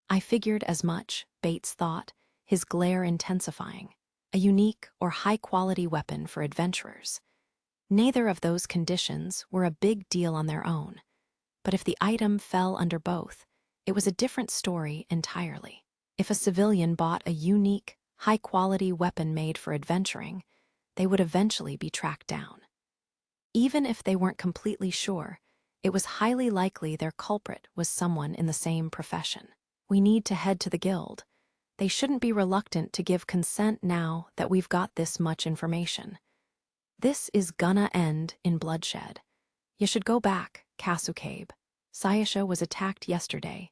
"I figured as much," Bates thought, his glare intensifying. A unique or high-quality weapon for adventurers. Neither of those conditions were a big deal on their own, but if the item fell under both, it was a different story entirely. If a civilian bought a unique, high-quality weapon made for adventuring, they would eventually be tracked down. Even if they weren't completely sure, it was highly likely their culprit was someone in the same profession. "We need to head to the guild. They shouldn't be reluctant to give consent now that we've got this much information. This is gonna end in bloodshed. You should go back, Kasukabe. Sayasha was attacked yesterday.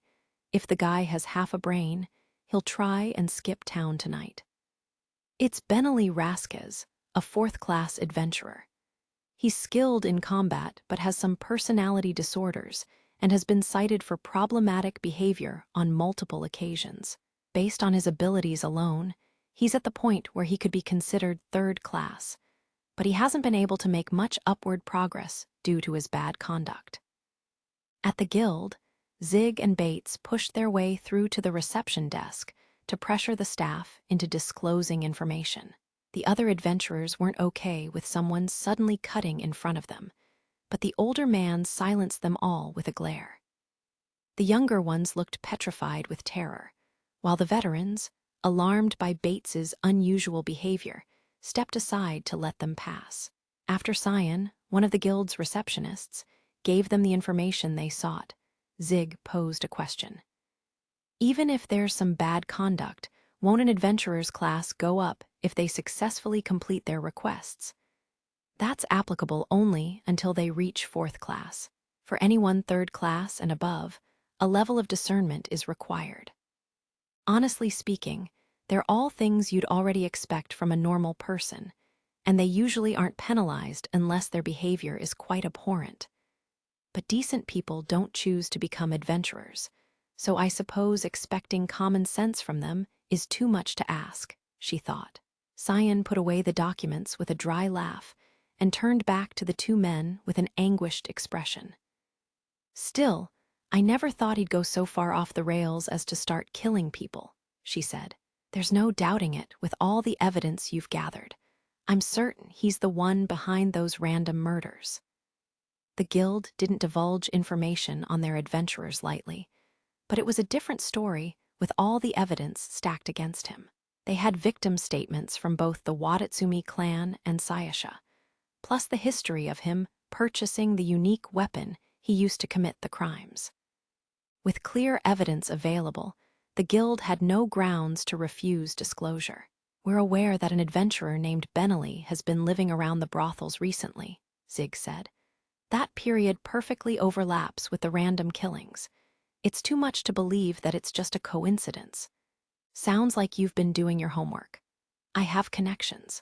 If the guy has half a brain, he'll try and skip town tonight." It's Benali Rasquez, a fourth-class adventurer. He's skilled in combat but has some personality disorders and has been cited for problematic behavior on multiple occasions. Based on his abilities alone, he's at the point where he could be considered third class, but he hasn't been able to make much upward progress due to his bad conduct. At the guild, Zig and Bates pushed their way through to the reception desk to pressure the staff into disclosing information. The other adventurers weren't okay with someone suddenly cutting in front of them, but the older man silenced them all with a glare. The younger ones looked petrified with terror, while the veterans, alarmed by Bates's unusual behavior, stepped aside to let them pass. After Cyan, one of the guild's receptionists, gave them the information they sought, Zig posed a question. "Even if there's some bad conduct, won't an adventurer's class go up if they successfully complete their requests?" "That's applicable only until they reach fourth class. For anyone third class and above, a level of discernment is required." Honestly speaking, they're all things you'd already expect from a normal person, and they usually aren't penalized unless their behavior is quite abhorrent. But decent people don't choose to become adventurers, so I suppose expecting common sense from them is too much to ask, she thought. Cyan put away the documents with a dry laugh and turned back to the two men with an anguished expression. "Still, I never thought he'd go so far off the rails as to start killing people," she said. "There's no doubting it with all the evidence you've gathered. I'm certain he's the one behind those random murders." The guild didn't divulge information on their adventurers lightly, but it was a different story with all the evidence stacked against him. They had victim statements from both the Watatsumi clan and Sayasha, plus the history of him purchasing the unique weapon he used to commit the crimes. With clear evidence available, the guild had no grounds to refuse disclosure. "We're aware that an adventurer named Benali has been living around the brothels recently," Zig said. "That period perfectly overlaps with the random killings. It's too much to believe that it's just a coincidence. Sounds like you've been doing your homework. I have connections."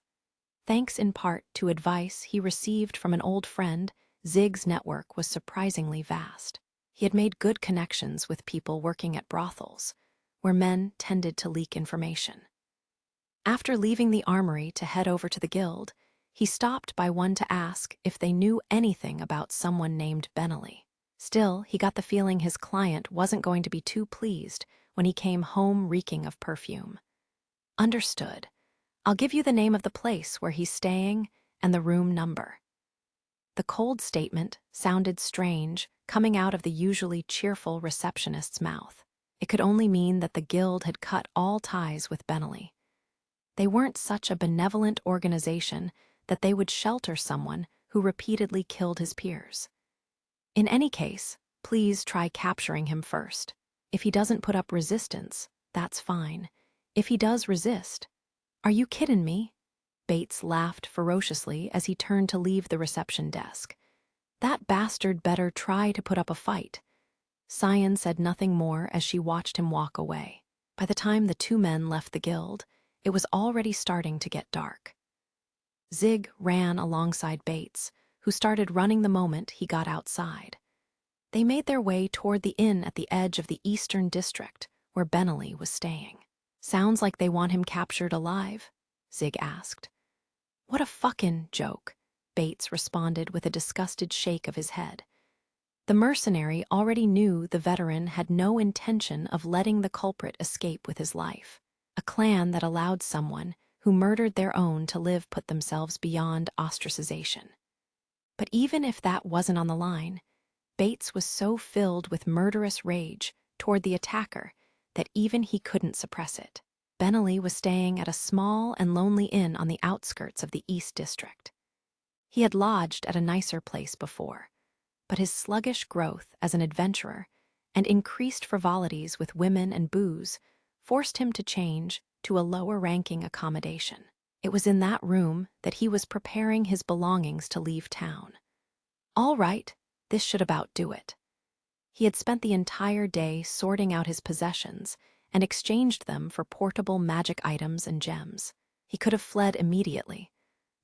Thanks in part to advice he received from an old friend, Zig's network was surprisingly vast. He had made good connections with people working at brothels, where men tended to leak information. After leaving the armory to head over to the guild, he stopped by one to ask if they knew anything about someone named Benali. Still, he got the feeling his client wasn't going to be too pleased when he came home reeking of perfume. "Understood. I'll give you the name of the place where he's staying and the room number." The cold statement sounded strange coming out of the usually cheerful receptionist's mouth. It could only mean that the guild had cut all ties with Benelli. They weren't such a benevolent organization that they would shelter someone who repeatedly killed his peers. In any case, please try capturing him first. If he doesn't put up resistance, that's fine. If he does resist, are you kidding me? Bates laughed ferociously as he turned to leave the reception desk. That bastard better try to put up a fight. Cyan said nothing more as she watched him walk away. By the time the two men left the guild, it was already starting to get dark. Zig ran alongside Bates, who started running the moment he got outside. They made their way toward the inn at the edge of the Eastern District, where Benelli was staying. Sounds like they want him captured alive? Zig asked. What a fucking joke, Bates responded with a disgusted shake of his head. The mercenary already knew the veteran had no intention of letting the culprit escape with his life. A clan that allowed someone who murdered their own to live put themselves beyond ostracization. But even if that wasn't on the line, Bates was so filled with murderous rage toward the attacker that even he couldn't suppress it. Benelli was staying at a small and lonely inn on the outskirts of the East District. He had lodged at a nicer place before, but his sluggish growth as an adventurer and increased frivolities with women and booze forced him to change to a lower-ranking accommodation. It was in that room that he was preparing his belongings to leave town. All right, this should about do it. He had spent the entire day sorting out his possessions and exchanged them for portable magic items and gems. He could have fled immediately,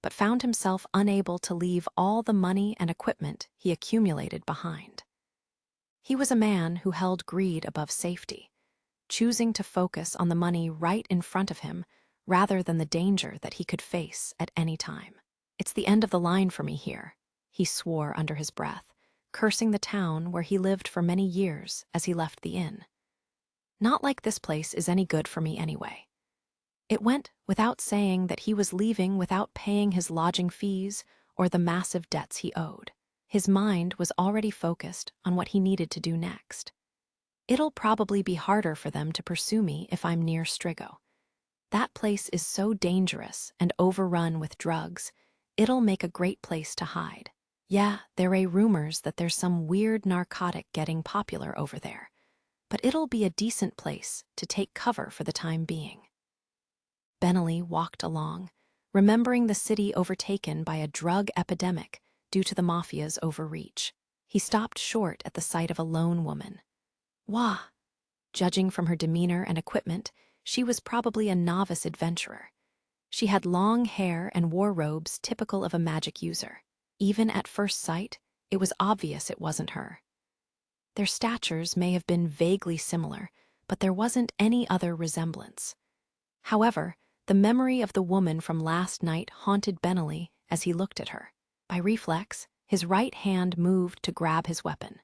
but found himself unable to leave all the money and equipment he accumulated behind. He was a man who held greed above safety, choosing to focus on the money right in front of him rather than the danger that he could face at any time. It's the end of the line for me here, he swore under his breath, cursing the town where he lived for many years as he left the inn. Not like this place is any good for me anyway. It went without saying that he was leaving without paying his lodging fees or the massive debts he owed. His mind was already focused on what he needed to do next. It'll probably be harder for them to pursue me if I'm near Strigo. That place is so dangerous and overrun with drugs, it'll make a great place to hide. Yeah, there are rumors that there's some weird narcotic getting popular over there, but it'll be a decent place to take cover for the time being. Benelli walked along, remembering the city overtaken by a drug epidemic due to the mafia's overreach. He stopped short at the sight of a lone woman. Wah! Judging from her demeanor and equipment, she was probably a novice adventurer. She had long hair and wore robes typical of a magic user. Even at first sight, it was obvious it wasn't her. Their statures may have been vaguely similar, but there wasn't any other resemblance. However, the memory of the woman from last night haunted Benelli as he looked at her. By reflex, his right hand moved to grab his weapon.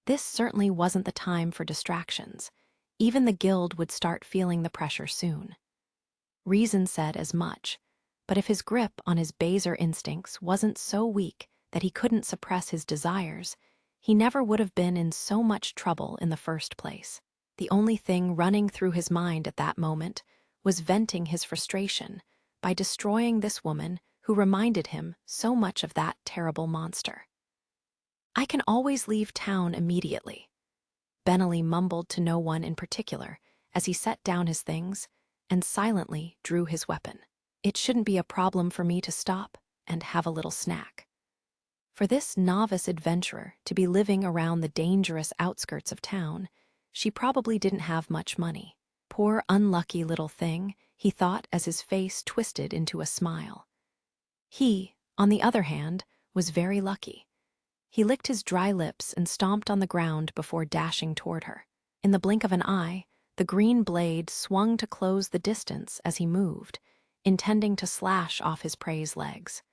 This certainly wasn't the time for distractions. Even the guild would start feeling the pressure soon. Reason said as much, but if his grip on his baser instincts wasn't so weak that he couldn't suppress his desires, he never would have been in so much trouble in the first place. The only thing running through his mind at that moment was venting his frustration by destroying this woman who reminded him so much of that terrible monster. I can always leave town immediately, Benelli mumbled to no one in particular as he set down his things and silently drew his weapon. It shouldn't be a problem for me to stop and have a little snack. For this novice adventurer to be living around the dangerous outskirts of town, she probably didn't have much money. Poor unlucky little thing, he thought as his face twisted into a smile. He, on the other hand, was very lucky. He licked his dry lips and stomped on the ground before dashing toward her. In the blink of an eye, the green blade swung to close the distance as he moved, intending to slash off his prey's legs.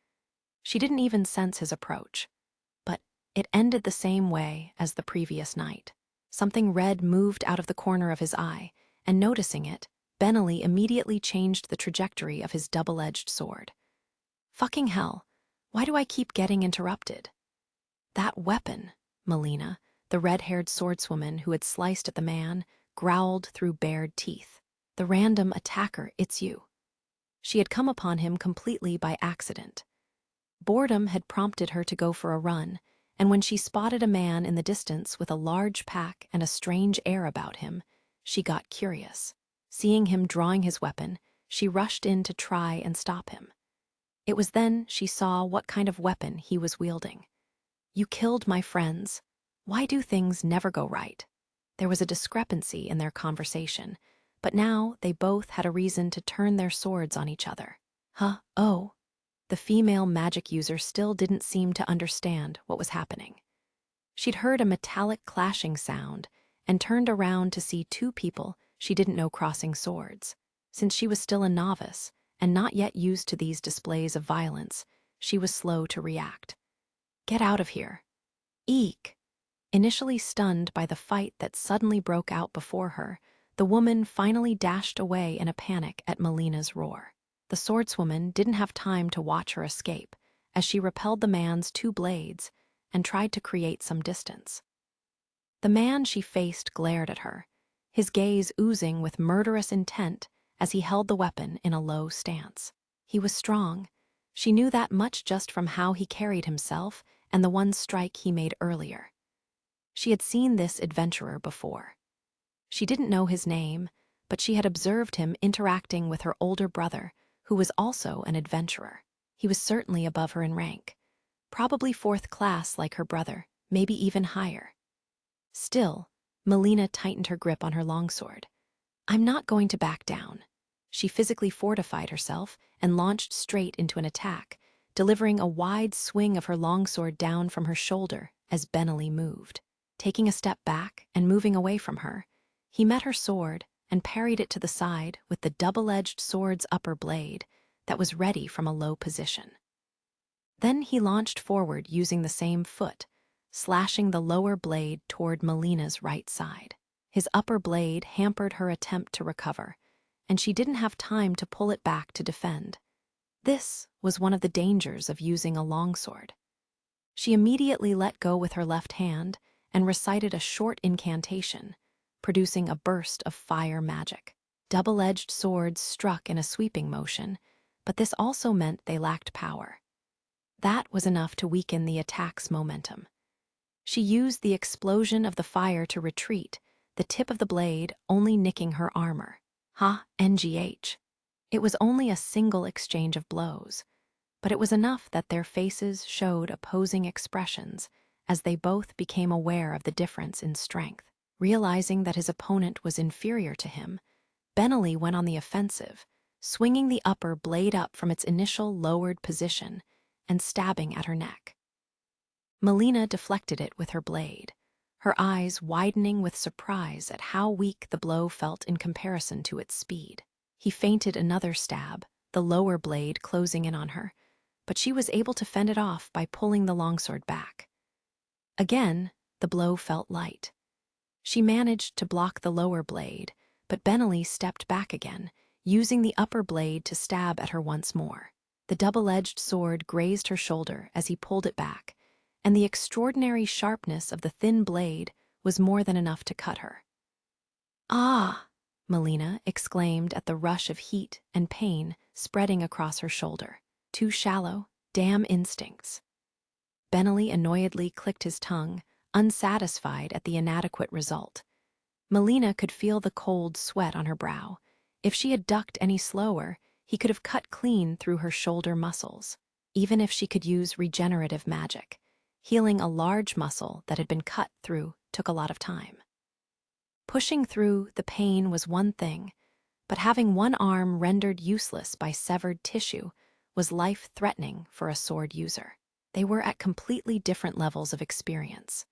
She didn't even sense his approach, but it ended the same way as the previous night. Something red moved out of the corner of his eye, and noticing it, Benelli immediately changed the trajectory of his double-edged sword. Fucking hell, why do I keep getting interrupted? That weapon, Melina, the red-haired swordswoman who had sliced at the man, growled through bared teeth. "The random attacker, it's you." She had come upon him completely by accident. Boredom had prompted her to go for a run, and when she spotted a man in the distance with a large pack and a strange air about him, she got curious. Seeing him drawing his weapon, she rushed in to try and stop him. It was then she saw what kind of weapon he was wielding. "You killed my friends. Why do things never go right?" There was a discrepancy in their conversation, but now they both had a reason to turn their swords on each other. "Huh, oh." The female magic user still didn't seem to understand what was happening. She'd heard a metallic clashing sound and turned around to see two people she didn't know crossing swords. Since she was still a novice and not yet used to these displays of violence, she was slow to react. "Get out of here." Eek! Initially stunned by the fight that suddenly broke out before her, the woman finally dashed away in a panic at Melina's roar. The swordswoman didn't have time to watch her escape, as she repelled the man's two blades and tried to create some distance. The man she faced glared at her, his gaze oozing with murderous intent as he held the weapon in a low stance. He was strong. She knew that much just from how he carried himself and the one strike he made earlier. She had seen this adventurer before. She didn't know his name, but she had observed him interacting with her older brother, who was also an adventurer. He was certainly above her in rank, probably 4th class like her brother, maybe even higher. Still, Melina tightened her grip on her longsword. "I'm not going to back down." She physically fortified herself and launched straight into an attack, delivering a wide swing of her longsword down from her shoulder as Benelli moved. Taking a step back and moving away from her, he met her sword and parried it to the side with the double-edged sword's upper blade that was ready from a low position. Then he launched forward using the same foot, slashing the lower blade toward Melina's right side. His upper blade hampered her attempt to recover, and she didn't have time to pull it back to defend. This was one of the dangers of using a longsword. She immediately let go with her left hand and recited a short incantation, producing a burst of fire magic. Double-edged swords struck in a sweeping motion, but this also meant they lacked power. That was enough to weaken the attack's momentum. She used the explosion of the fire to retreat, the tip of the blade only nicking her armor. NGH. It was only a single exchange of blows, but it was enough that their faces showed opposing expressions as they both became aware of the difference in strength. Realizing that his opponent was inferior to him, Benelli went on the offensive, swinging the upper blade up from its initial lowered position and stabbing at her neck. Melina deflected it with her blade, her eyes widening with surprise at how weak the blow felt in comparison to its speed. He feinted another stab, the lower blade closing in on her, but she was able to fend it off by pulling the longsword back. Again, the blow felt light. She managed to block the lower blade, but Benelli stepped back again, using the upper blade to stab at her once more. The double-edged sword grazed her shoulder as he pulled it back, and the extraordinary sharpness of the thin blade was more than enough to cut her. "Ah!" Melina exclaimed at the rush of heat and pain spreading across her shoulder. "Too shallow, damn instincts." Benelli annoyedly clicked his tongue, unsatisfied at the inadequate result. Melina could feel the cold sweat on her brow. If she had ducked any slower, he could have cut clean through her shoulder muscles. Even if she could use regenerative magic, healing a large muscle that had been cut through took a lot of time. Pushing through the pain was one thing, but having one arm rendered useless by severed tissue was life-threatening for a sword user. They were at completely different levels of experience.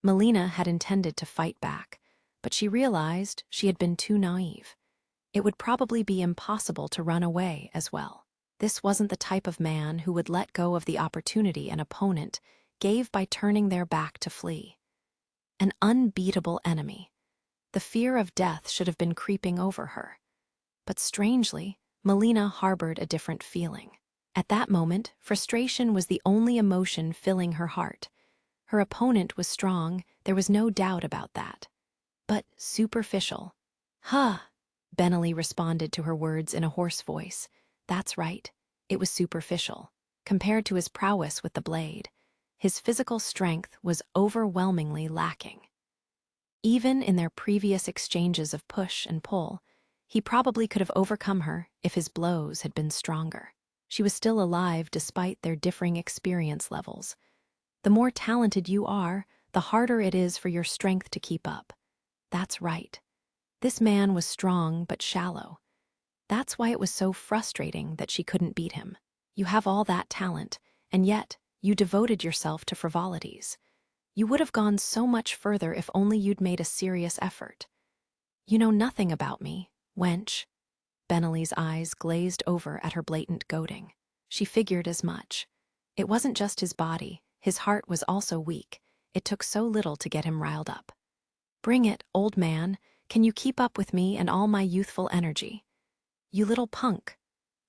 Melina had intended to fight back, but she realized she had been too naive. It would probably be impossible to run away as well. This wasn't the type of man who would let go of the opportunity an opponent gave by turning their back to flee. An unbeatable enemy. The fear of death should have been creeping over her. But strangely, Melina harbored a different feeling. At that moment, frustration was the only emotion filling her heart. Her opponent was strong, there was no doubt about that. But superficial. Huh, Benelli responded to her words in a hoarse voice. That's right, it was superficial. Compared to his prowess with the blade, his physical strength was overwhelmingly lacking. Even in their previous exchanges of push and pull, he probably could have overcome her if his blows had been stronger. She was still alive despite their differing experience levels. The more talented you are, the harder it is for your strength to keep up. That's right. This man was strong but shallow. That's why it was so frustrating that she couldn't beat him. You have all that talent, and yet you devoted yourself to frivolities. You would have gone so much further if only you'd made a serious effort. You know nothing about me, wench. Benelli's eyes glazed over at her blatant goading. She figured as much. It wasn't just his body, his heart was also weak. It took so little to get him riled up. Bring it, old man. Can you keep up with me and all my youthful energy? You little punk.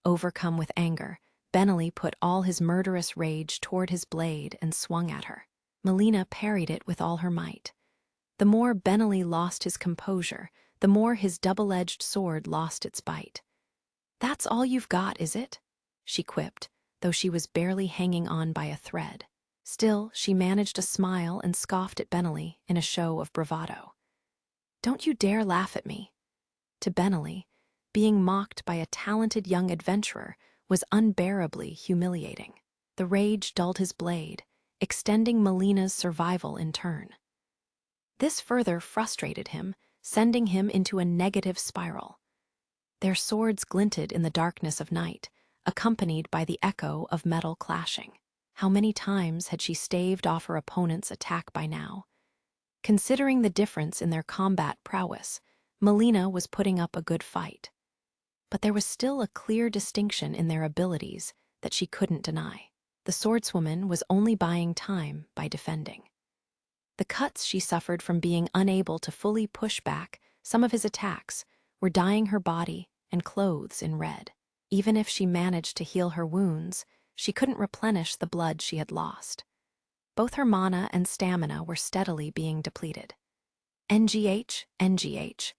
Overcome with anger, Benelli put all his murderous rage toward his blade and swung at her. Melina parried it with all her might. The more Benelli lost his composure, the more his double-edged sword lost its bite. That's all you've got, is it? She quipped, though she was barely hanging on by a thread. Still, she managed a smile and scoffed at Benelli in a show of bravado. Don't you dare laugh at me. To Benelli, being mocked by a talented young adventurer was unbearably humiliating. The rage dulled his blade, extending Melina's survival in turn. This further frustrated him, sending him into a negative spiral. Their swords glinted in the darkness of night, accompanied by the echo of metal clashing. How many times had she staved off her opponent's attack by now? Considering the difference in their combat prowess, Melina was putting up a good fight. But there was still a clear distinction in their abilities that she couldn't deny. The swordswoman was only buying time by defending. The cuts she suffered from being unable to fully push back some of his attacks were dyeing her body and clothes in red. Even if she managed to heal her wounds, she couldn't replenish the blood she had lost. Both her mana and stamina were steadily being depleted. NGH.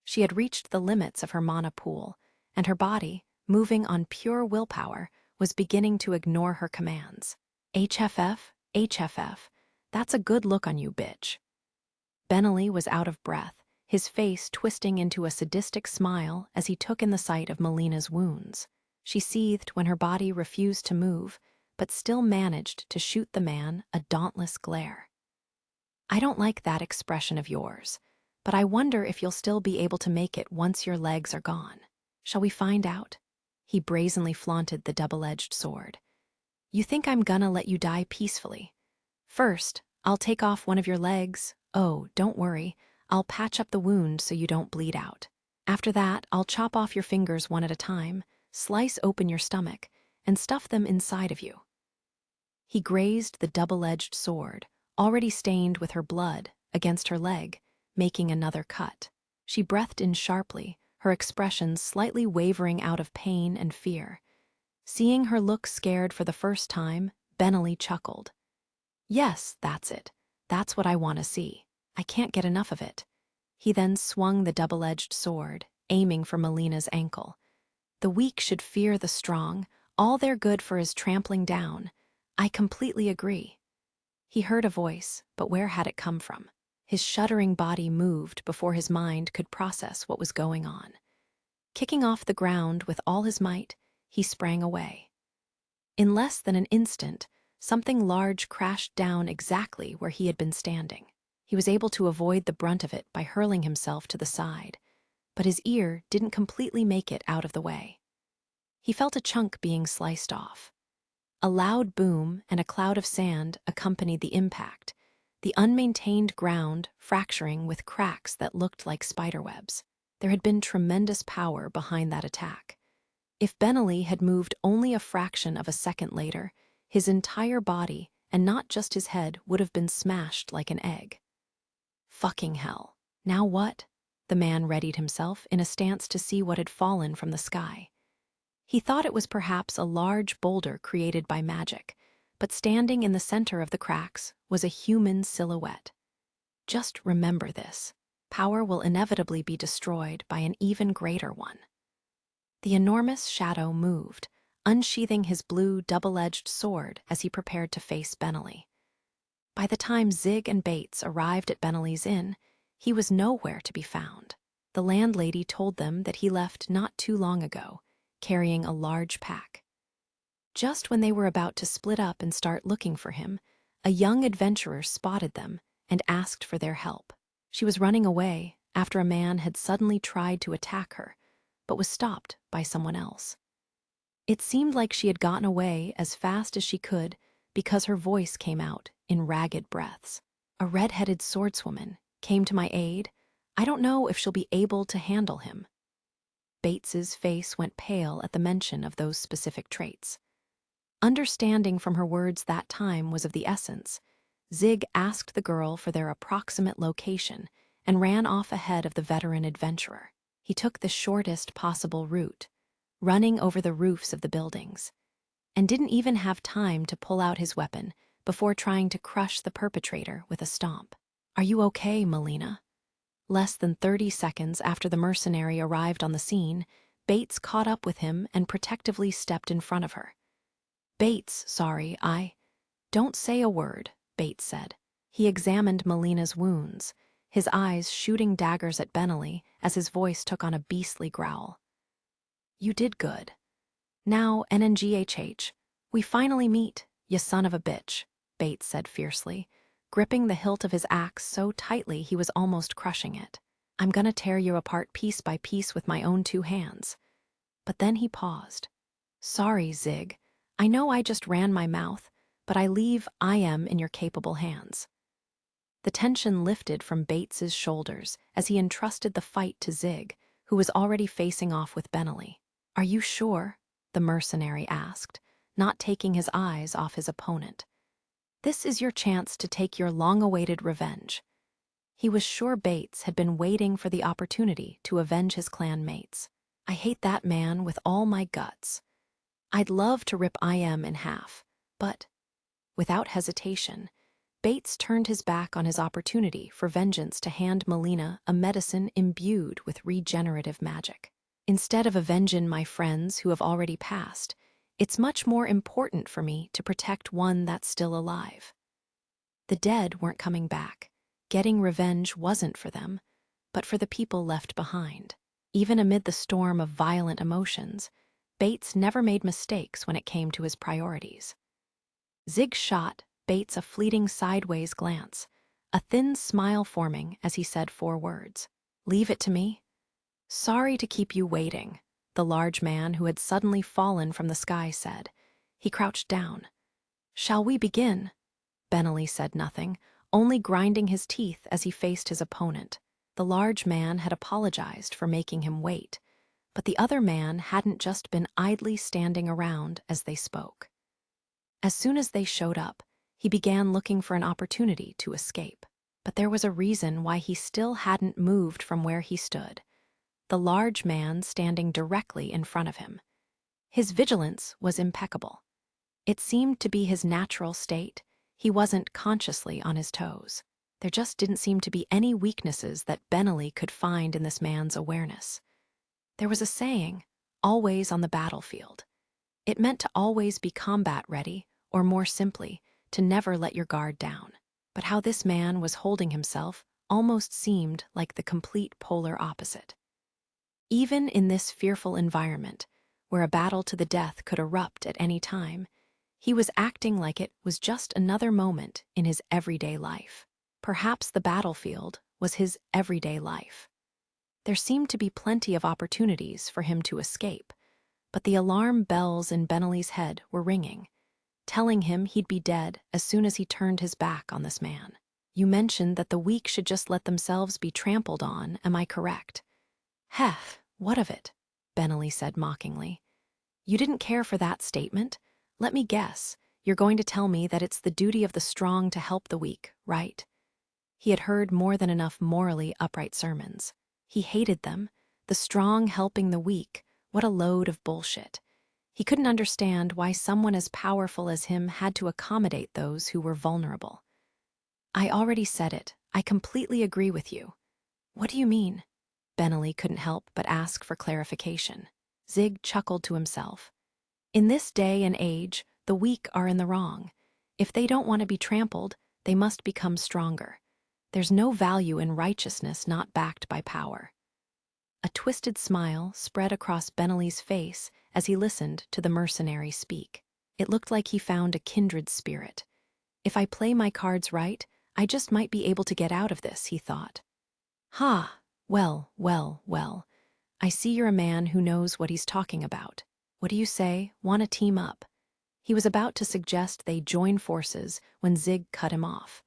She had reached the limits of her mana pool, and her body, moving on pure willpower, was beginning to ignore her commands. HFF, that's a good look on you, bitch. Benelli was out of breath, his face twisting into a sadistic smile as he took in the sight of Melina's wounds. She seethed when her body refused to move, but still managed to shoot the man a dauntless glare. I don't like that expression of yours, but I wonder if you'll still be able to make it once your legs are gone. Shall we find out? He brazenly flaunted the double-edged sword. You think I'm gonna let you die peacefully? First, I'll take off one of your legs. Oh, don't worry, I'll patch up the wound so you don't bleed out. After that, I'll chop off your fingers one at a time, slice open your stomach, and stuff them inside of you. He grazed the double-edged sword, already stained with her blood, against her leg, making another cut. She breathed in sharply, her expression slightly wavering out of pain and fear. Seeing her look scared for the first time, Benelli chuckled. Yes, that's it. That's what I want to see. I can't get enough of it. He then swung the double-edged sword, aiming for Melina's ankle. The weak should fear the strong, all they're good for is trampling down. I completely agree. He heard a voice, but where had it come from? His shuddering body moved before his mind could process what was going on. Kicking off the ground with all his might, he sprang away. In less than an instant, something large crashed down exactly where he had been standing. He was able to avoid the brunt of it by hurling himself to the side, but his ear didn't completely make it out of the way. He felt a chunk being sliced off. A loud boom and a cloud of sand accompanied the impact, the unmaintained ground fracturing with cracks that looked like spiderwebs. There had been tremendous power behind that attack. If Benelli had moved only a fraction of a second later, his entire body, and not just his head, would have been smashed like an egg. Fucking hell. Now what? The man readied himself in a stance to see what had fallen from the sky. He thought it was perhaps a large boulder created by magic, but standing in the center of the cracks was a human silhouette. Just remember this. Power will inevitably be destroyed by an even greater one. The enormous shadow moved, unsheathing his blue double-edged sword as he prepared to face Benelli. By the time Zig and Bates arrived at Benelli's inn, he was nowhere to be found. The landlady told them that he left not too long ago, carrying a large pack. Just when they were about to split up and start looking for him, a young adventurer spotted them and asked for their help. She was running away after a man had suddenly tried to attack her, but was stopped by someone else. It seemed like she had gotten away as fast as she could because her voice came out in ragged breaths. A red-headed swordswoman came to my aid. I don't know if she'll be able to handle him. Bates's face went pale at the mention of those specific traits. Understanding from her words that time was of the essence, Zig asked the girl for their approximate location and ran off ahead of the veteran adventurer. He took the shortest possible route, running over the roofs of the buildings, and didn't even have time to pull out his weapon before trying to crush the perpetrator with a stomp. "Are you okay, Melina?" Less than 30 seconds after the mercenary arrived on the scene, Bates caught up with him and protectively stepped in front of her. "Bates, sorry, Don't say a word," Bates said. He examined Melina's wounds, his eyes shooting daggers at Benelli as his voice took on a beastly growl. "You did good. Now, NNGHH, we finally meet, you son of a bitch," Bates said fiercely, gripping the hilt of his axe so tightly he was almost crushing it. "I'm gonna tear you apart piece by piece with my own 2 hands. But then he paused. "Sorry, Zig. I know I just ran my mouth, but I leave I am in your capable hands." The tension lifted from Bates's shoulders as he entrusted the fight to Zig, who was already facing off with Benelli. "Are you sure?" the mercenary asked, not taking his eyes off his opponent. "This is your chance to take your long-awaited revenge." He was sure Bates had been waiting for the opportunity to avenge his clanmates. "I hate that man with all my guts. I'd love to rip IM in half, but..." Without hesitation, Bates turned his back on his opportunity for vengeance to hand Melina a medicine imbued with regenerative magic. "Instead of avenging my friends who have already passed, it's much more important for me to protect one that's still alive." The dead weren't coming back. Getting revenge wasn't for them, but for the people left behind. Even amid the storm of violent emotions, Bates never made mistakes when it came to his priorities. Zig shot Bates a fleeting sideways glance, a thin smile forming as he said 4 words. "Leave it to me." "Sorry to keep you waiting," the large man who had suddenly fallen from the sky said. He crouched down. "Shall we begin?" Benelli said nothing, only grinding his teeth as he faced his opponent. The large man had apologized for making him wait, but the other man hadn't just been idly standing around as they spoke. As soon as they showed up, he began looking for an opportunity to escape. But there was a reason why he still hadn't moved from where he stood. The large man standing directly in front of him. His vigilance was impeccable. It seemed to be his natural state. He wasn't consciously on his toes. There just didn't seem to be any weaknesses that Benelli could find in this man's awareness. There was a saying, "always on the battlefield." It meant to always be combat ready, or more simply, to never let your guard down. But how this man was holding himself almost seemed like the complete polar opposite. Even in this fearful environment, where a battle to the death could erupt at any time, he was acting like it was just another moment in his everyday life. Perhaps the battlefield was his everyday life. There seemed to be plenty of opportunities for him to escape, but the alarm bells in Benelli's head were ringing, telling him he'd be dead as soon as he turned his back on this man. "You mentioned that the weak should just let themselves be trampled on, am I correct?" "Heh, what of it?" Benelli said mockingly. "You didn't care for that statement? Let me guess, you're going to tell me that it's the duty of the strong to help the weak, right?" He had heard more than enough morally upright sermons. He hated them. The strong helping the weak, what a load of bullshit. He couldn't understand why someone as powerful as him had to accommodate those who were vulnerable. I already said it. I completely agree with you. What do you mean? Benelli couldn't help but ask for clarification. Zig chuckled to himself. In this day and age, the weak are in the wrong. If they don't want to be trampled, they must become stronger. There's no value in righteousness not backed by power. A twisted smile spread across Benelli's face as he listened to the mercenary speak. It looked like he found a kindred spirit. If I play my cards right, I just might be able to get out of this, he thought. Ha! Well, well, well. I see you're a man who knows what he's talking about. What do you say? Want to team up? He was about to suggest they join forces when Zig cut him off.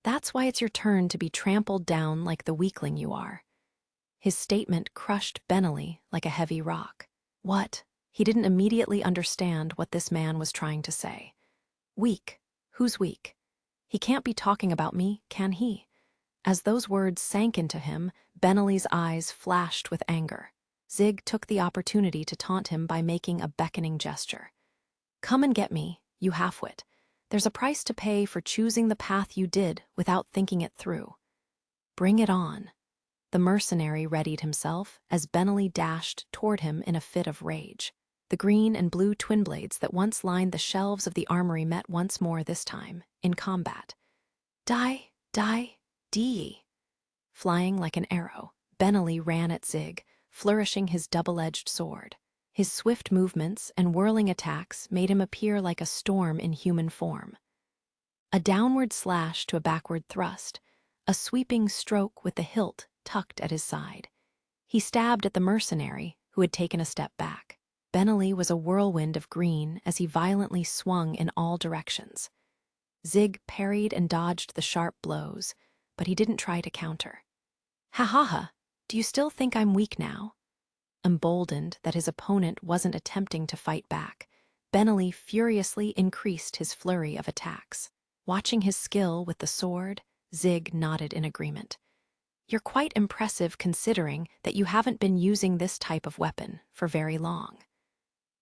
That's why it's your turn to be trampled down like the weakling you are. His statement crushed Benelli like a heavy rock. What? He didn't immediately understand what this man was trying to say. Weak? Who's weak? He can't be talking about me, can he? As those words sank into him, Benelli's eyes flashed with anger. Zig took the opportunity to taunt him by making a beckoning gesture. Come and get me, you halfwit. There's a price to pay for choosing the path you did without thinking it through. Bring it on. The mercenary readied himself as Benelli dashed toward him in a fit of rage. The green and blue twin blades that once lined the shelves of the armory met once more this time, in combat. Die, die, die. Flying like an arrow, Benelli ran at Zig, flourishing his double-edged sword. His swift movements and whirling attacks made him appear like a storm in human form. A downward slash to a backward thrust, a sweeping stroke with the hilt tucked at his side. He stabbed at the mercenary, who had taken a step back. Benelli was a whirlwind of green as he violently swung in all directions. Zig parried and dodged the sharp blows, but he didn't try to counter. Ha ha ha, do you still think I'm weak now? Emboldened that his opponent wasn't attempting to fight back, Benelli furiously increased his flurry of attacks. Watching his skill with the sword, Zig nodded in agreement. You're quite impressive considering that you haven't been using this type of weapon for very long.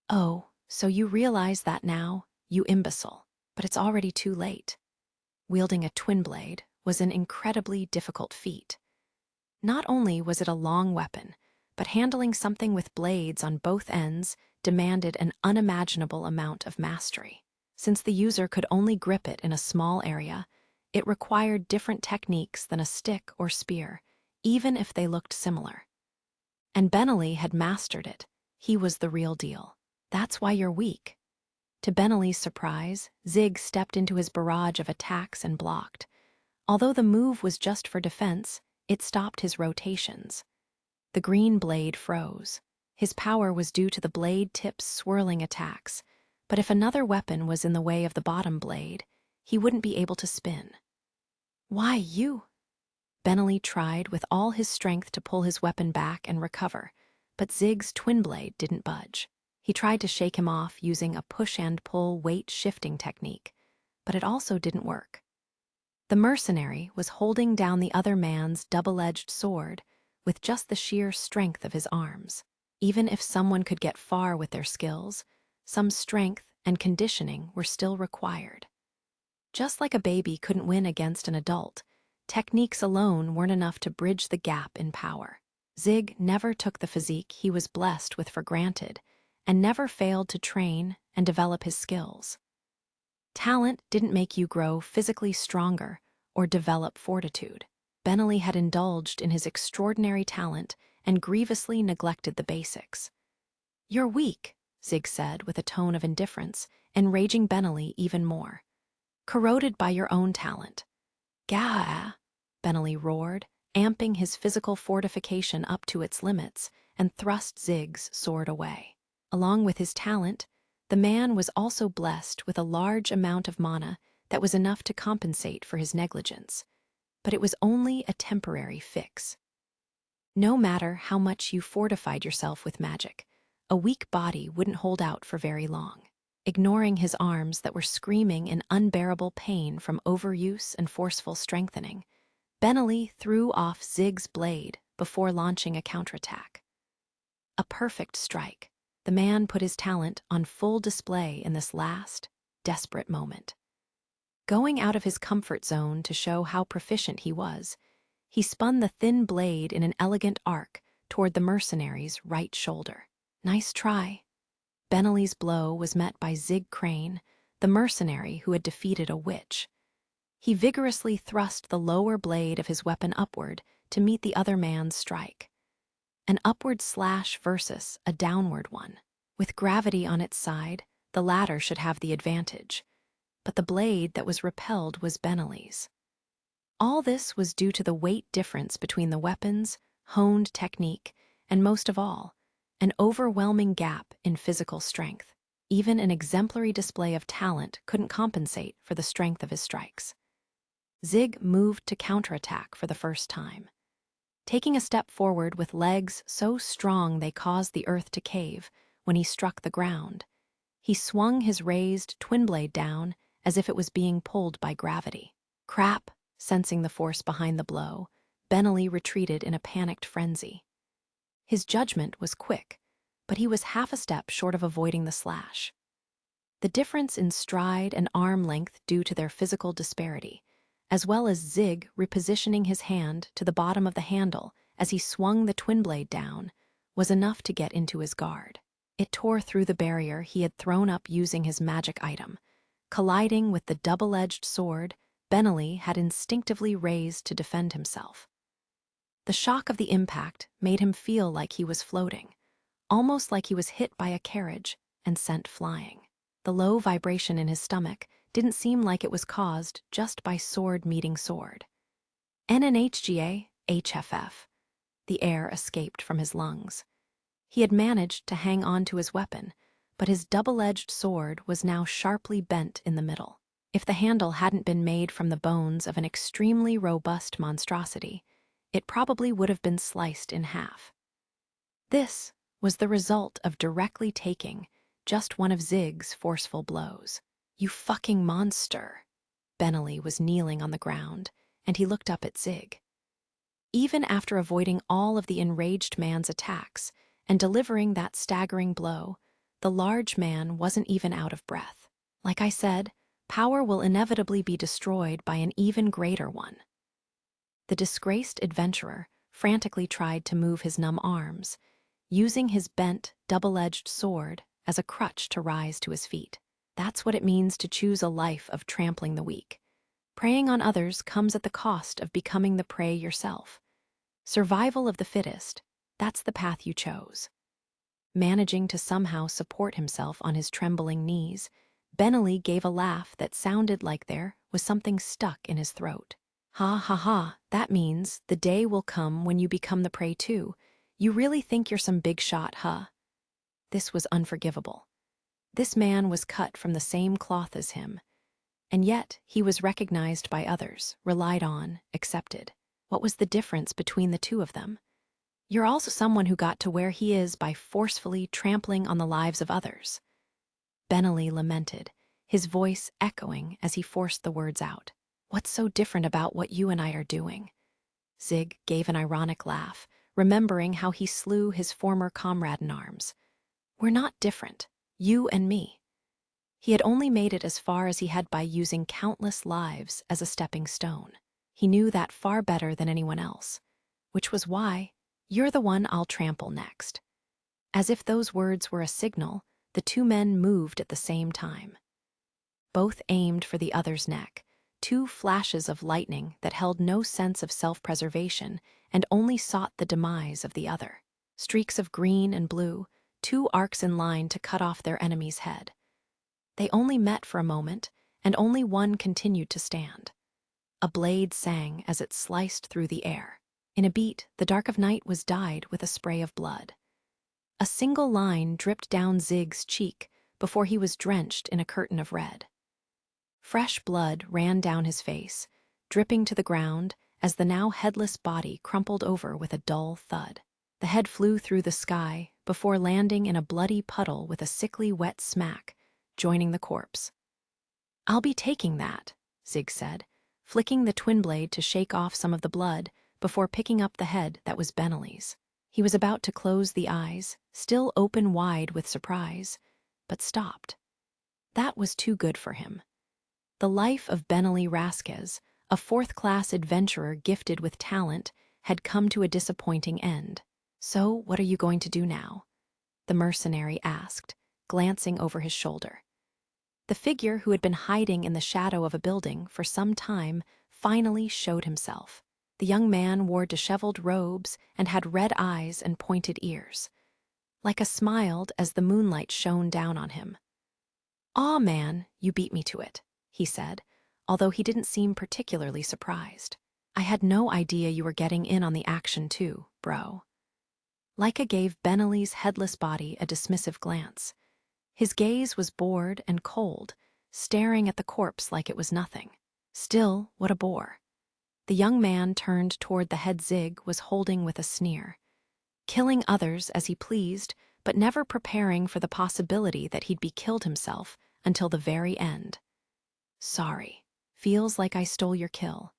Oh, so you realize that now, you imbecile, but it's already too late. Wielding a twin blade was an incredibly difficult feat. Not only was it a long weapon, but handling something with blades on both ends demanded an unimaginable amount of mastery. Since the user could only grip it in a small area, it required different techniques than a stick or spear, even if they looked similar. And Benelli had mastered it. He was the real deal. That's why you're weak. To Benelli's surprise, Zig stepped into his barrage of attacks and blocked. Although the move was just for defense, it stopped his rotations. The green blade froze. His power was due to the blade tip's swirling attacks, but if another weapon was in the way of the bottom blade, he wouldn't be able to spin. Why, you? Benelli tried with all his strength to pull his weapon back and recover, but Zig's twin blade didn't budge. He tried to shake him off using a push-and-pull weight-shifting technique, but it also didn't work. The mercenary was holding down the other man's double-edged sword with just the sheer strength of his arms. Even if someone could get far with their skills, some strength and conditioning were still required. Just like a baby couldn't win against an adult, techniques alone weren't enough to bridge the gap in power. Zig never took the physique he was blessed with for granted, and never failed to train and develop his skills. Talent didn't make you grow physically stronger or develop fortitude. Benelli had indulged in his extraordinary talent and grievously neglected the basics. You're weak, Zig said with a tone of indifference, enraging Benelli even more. Corroded by your own talent. Gah! Benelli roared, amping his physical fortification up to its limits, and thrust Zig's sword away. Along with his talent, the man was also blessed with a large amount of mana that was enough to compensate for his negligence. But it was only a temporary fix. No matter how much you fortified yourself with magic, a weak body wouldn't hold out for very long. Ignoring his arms that were screaming in unbearable pain from overuse and forceful strengthening, Benelli threw off Zig's blade before launching a counterattack. A perfect strike. the man put his talent on full display in this last, desperate moment. Going out of his comfort zone to show how proficient he was, he spun the thin blade in an elegant arc toward the mercenary's right shoulder. Nice try. Benelli's blow was met by Zig Crane, the mercenary who had defeated a witch. He vigorously thrust the lower blade of his weapon upward to meet the other man's strike. An upward slash versus a downward one. With gravity on its side, the latter should have the advantage, but the blade that was repelled was Benelli's. All this was due to the weight difference between the weapons, honed technique, and most of all, an overwhelming gap in physical strength. Even an exemplary display of talent couldn't compensate for the strength of his strikes. Zig moved to counterattack for the first time. Taking a step forward with legs so strong they caused the earth to cave when he struck the ground, he swung his raised twin blade down as if it was being pulled by gravity. Crap! Sensing the force behind the blow, Benelli retreated in a panicked frenzy. His judgment was quick, but he was half a step short of avoiding the slash. The difference in stride and arm length due to their physical disparity, as well as Zig repositioning his hand to the bottom of the handle as he swung the twin blade down, was enough to get into his guard. It tore through the barrier he had thrown up using his magic item. Colliding with the double-edged sword Benelli had instinctively raised to defend himself. The shock of the impact made him feel like he was floating, almost like he was hit by a carriage and sent flying. The low vibration in his stomach didn't seem like it was caused just by sword meeting sword. NNHGA, HFF. The air escaped from his lungs. He had managed to hang on to his weapon, but his double-edged sword was now sharply bent in the middle. If the handle hadn't been made from the bones of an extremely robust monstrosity, it probably would have been sliced in half. This was the result of directly taking just one of Zig's forceful blows. "You fucking monster!" Benelli was kneeling on the ground, and he looked up at Zig. Even after avoiding all of the enraged man's attacks and delivering that staggering blow, the large man wasn't even out of breath. Like I said, power will inevitably be destroyed by an even greater one. The disgraced adventurer frantically tried to move his numb arms, using his bent, double-edged sword as a crutch to rise to his feet. That's what it means to choose a life of trampling the weak. Preying on others comes at the cost of becoming the prey yourself. Survival of the fittest, that's the path you chose. Managing to somehow support himself on his trembling knees, Benelli gave a laugh that sounded like there was something stuck in his throat. "Ha ha ha, that means the day will come when you become the prey too. You really think you're some big shot, huh?" This was unforgivable. This man was cut from the same cloth as him, and yet he was recognized by others, relied on, accepted. What was the difference between the two of them? You're also someone who got to where he is by forcefully trampling on the lives of others. Benelli lamented, his voice echoing as he forced the words out. "What's so different about what you and I are doing?" Zig gave an ironic laugh, remembering how he slew his former comrade in arms. "We're not different, you and me." He had only made it as far as he had by using countless lives as a stepping stone. He knew that far better than anyone else, which was why, "You're the one I'll trample next." As if those words were a signal, the two men moved at the same time. Both aimed for the other's neck, two flashes of lightning that held no sense of self-preservation and only sought the demise of the other. Streaks of green and blue, two arcs in line to cut off their enemy's head. They only met for a moment, and only one continued to stand. A blade sang as it sliced through the air. In a beat, the dark of night was dyed with a spray of blood. A single line dripped down Zig's cheek before he was drenched in a curtain of red. Fresh blood ran down his face, dripping to the ground as the now headless body crumpled over with a dull thud. The head flew through the sky before landing in a bloody puddle with a sickly wet smack, joining the corpse. "I'll be taking that," Zig said, flicking the twin blade to shake off some of the blood before picking up the head that was Benelli's. He was about to close the eyes, still open wide with surprise, but stopped. That was too good for him. The life of Benelli Rasquez, a fourth-class adventurer gifted with talent, had come to a disappointing end. "So, what are you going to do now?" the mercenary asked, glancing over his shoulder. The figure who had been hiding in the shadow of a building for some time finally showed himself. The young man wore disheveled robes and had red eyes and pointed ears. Like smiled as the moonlight shone down on him. "Aw, man, you beat me to it," he said, although he didn't seem particularly surprised. "I had no idea you were getting in on the action too, bro." Leica gave Benelli's headless body a dismissive glance. His gaze was bored and cold, staring at the corpse like it was nothing. Still, what a bore. The young man turned toward the head Zig was holding with a sneer. Killing others as he pleased, but never preparing for the possibility that he'd be killed himself until the very end. "Sorry. Feels like I stole your kill.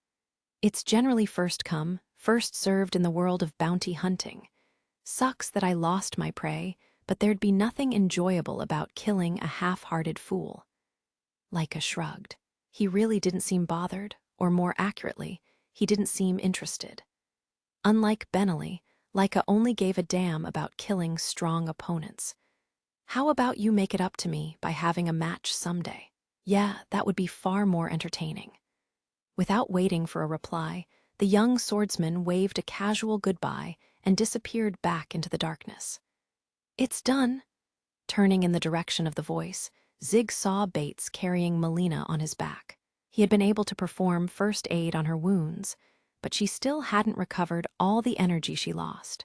It's generally first come, first served in the world of bounty hunting. Sucks that I lost my prey, but there'd be nothing enjoyable about killing a half-hearted fool." Leica shrugged. He really didn't seem bothered, or more accurately, he didn't seem interested. Unlike Benelli, Leica only gave a damn about killing strong opponents. "How about you make it up to me by having a match someday? Yeah, that would be far more entertaining." Without waiting for a reply, the young swordsman waved a casual goodbye and disappeared back into the darkness. "It's done." Turning in the direction of the voice, Zig saw Bates carrying Melina on his back. He had been able to perform first aid on her wounds, but she still hadn't recovered all the energy she lost.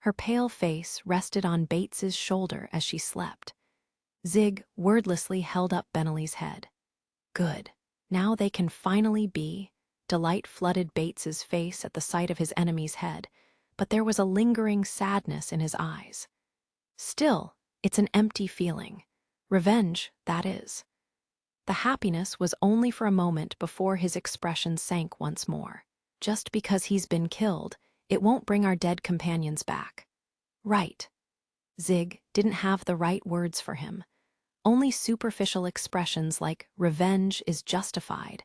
Her pale face rested on Bates's shoulder as she slept. Zig wordlessly held up Benelli's head. "Good. Now they can finally be." Delight flooded Bates's face at the sight of his enemy's head, but there was a lingering sadness in his eyes. "Still, it's an empty feeling. Revenge, that is." The happiness was only for a moment before his expression sank once more. "Just because he's been killed, it won't bring our dead companions back." "Right." Zig didn't have the right words for him. Only superficial expressions like "revenge is justified"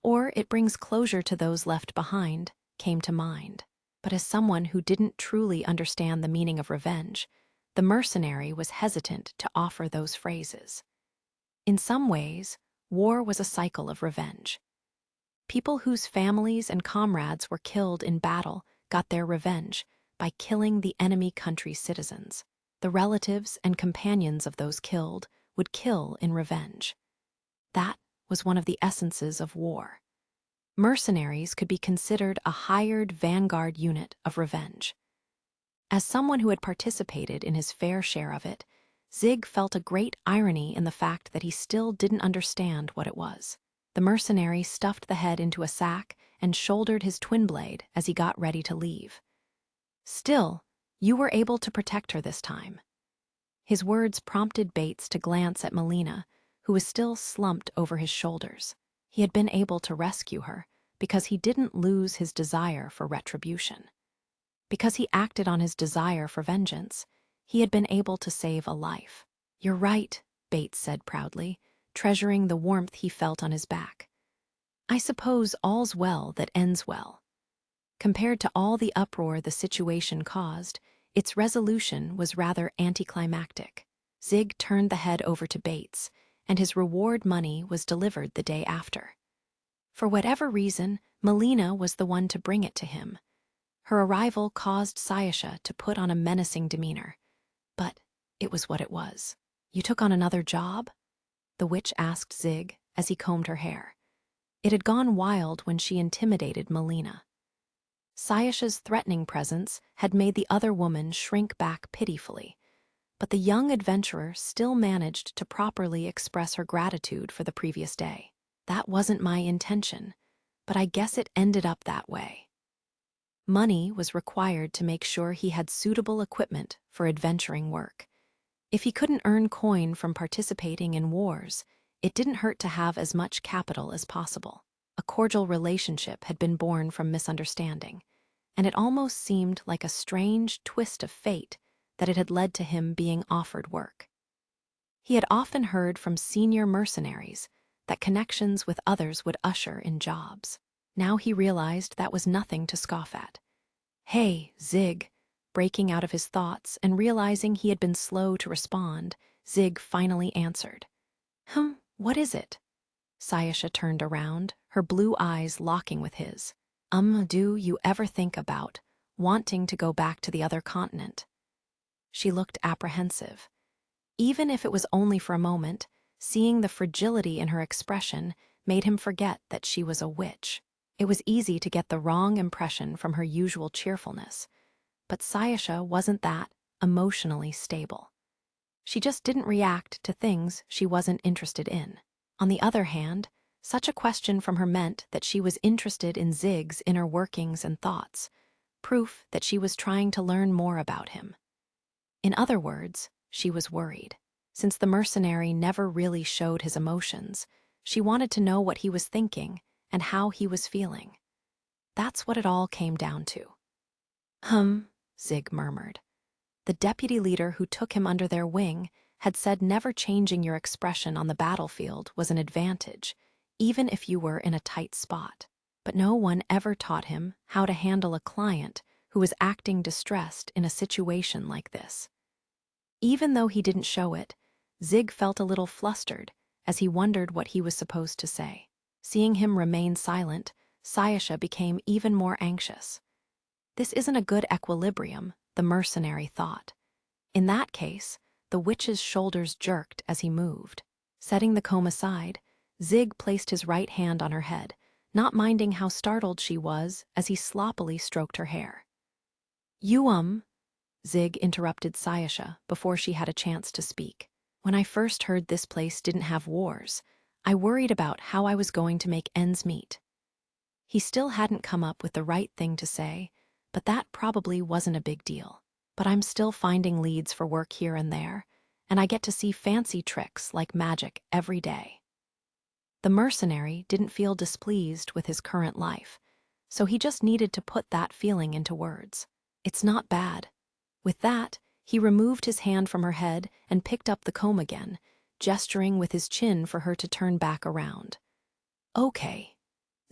or "it brings closure to those left behind" came to mind. But as someone who didn't truly understand the meaning of revenge, the mercenary was hesitant to offer those phrases. In some ways, war was a cycle of revenge. People whose families and comrades were killed in battle got their revenge by killing the enemy country's citizens. The relatives and companions of those killed would kill in revenge. That was one of the essences of war. Mercenaries could be considered a hired vanguard unit of revenge. As someone who had participated in his fair share of it, Zig felt a great irony in the fact that he still didn't understand what it was. The mercenary stuffed the head into a sack and shouldered his twin blade as he got ready to leave. "Still, you were able to protect her this time." His words prompted Bates to glance at Melina, who was still slumped over his shoulders. He had been able to rescue her because he didn't lose his desire for retribution. Because he acted on his desire for vengeance, he had been able to save a life. "You're right," Bates said proudly, treasuring the warmth he felt on his back. "I suppose all's well that ends well." Compared to all the uproar the situation caused, its resolution was rather anticlimactic. Zig turned the head over to Bates, and his reward money was delivered the day after. For whatever reason, Melina was the one to bring it to him. Her arrival caused Sayasha to put on a menacing demeanor. But it was what it was. "You took on another job?" the witch asked Zig as he combed her hair. It had gone wild when she intimidated Melina. Sayasha's threatening presence had made the other woman shrink back pitifully, but the young adventurer still managed to properly express her gratitude for the previous day. "That wasn't my intention, but I guess it ended up that way." Money was required to make sure he had suitable equipment for adventuring work. If he couldn't earn coin from participating in wars, it didn't hurt to have as much capital as possible. A cordial relationship had been born from misunderstanding, and it almost seemed like a strange twist of fate that it had led to him being offered work. He had often heard from senior mercenaries that connections with others would usher in jobs. Now he realized that was nothing to scoff at. "Hey, Zig," breaking out of his thoughts and realizing he had been slow to respond, Zig finally answered. What is it?" Sayasha turned around, her blue eyes locking with his. Do you ever think about wanting to go back to the other continent?" She looked apprehensive. Even if it was only for a moment, seeing the fragility in her expression made him forget that she was a witch. It was easy to get the wrong impression from her usual cheerfulness, but Sayasha wasn't that emotionally stable. She just didn't react to things she wasn't interested in. On the other hand, such a question from her meant that she was interested in Zig's inner workings and thoughts, proof that she was trying to learn more about him. In other words, she was worried. Since the mercenary never really showed his emotions, she wanted to know what he was thinking and how he was feeling. That's what it all came down to. Zig murmured. The deputy leader who took him under their wing had said never changing your expression on the battlefield was an advantage, even if you were in a tight spot. But no one ever taught him how to handle a client who was acting distressed in a situation like this. Even though he didn't show it, Zig felt a little flustered as he wondered what he was supposed to say. Seeing him remain silent, Sayasha became even more anxious. This isn't a good equilibrium, the mercenary thought. In that case, the witch's shoulders jerked as he moved. Setting the comb aside, Zig placed his right hand on her head, not minding how startled she was as he sloppily stroked her hair. Zig interrupted Sayasha before she had a chance to speak. "When I first heard this place didn't have wars, I worried about how I was going to make ends meet." He still hadn't come up with the right thing to say, but that probably wasn't a big deal. "But I'm still finding leads for work here and there, and I get to see fancy tricks like magic every day." The mercenary didn't feel displeased with his current life, so he just needed to put that feeling into words. "It's not bad." With that, he removed his hand from her head and picked up the comb again, gesturing with his chin for her to turn back around. "Okay."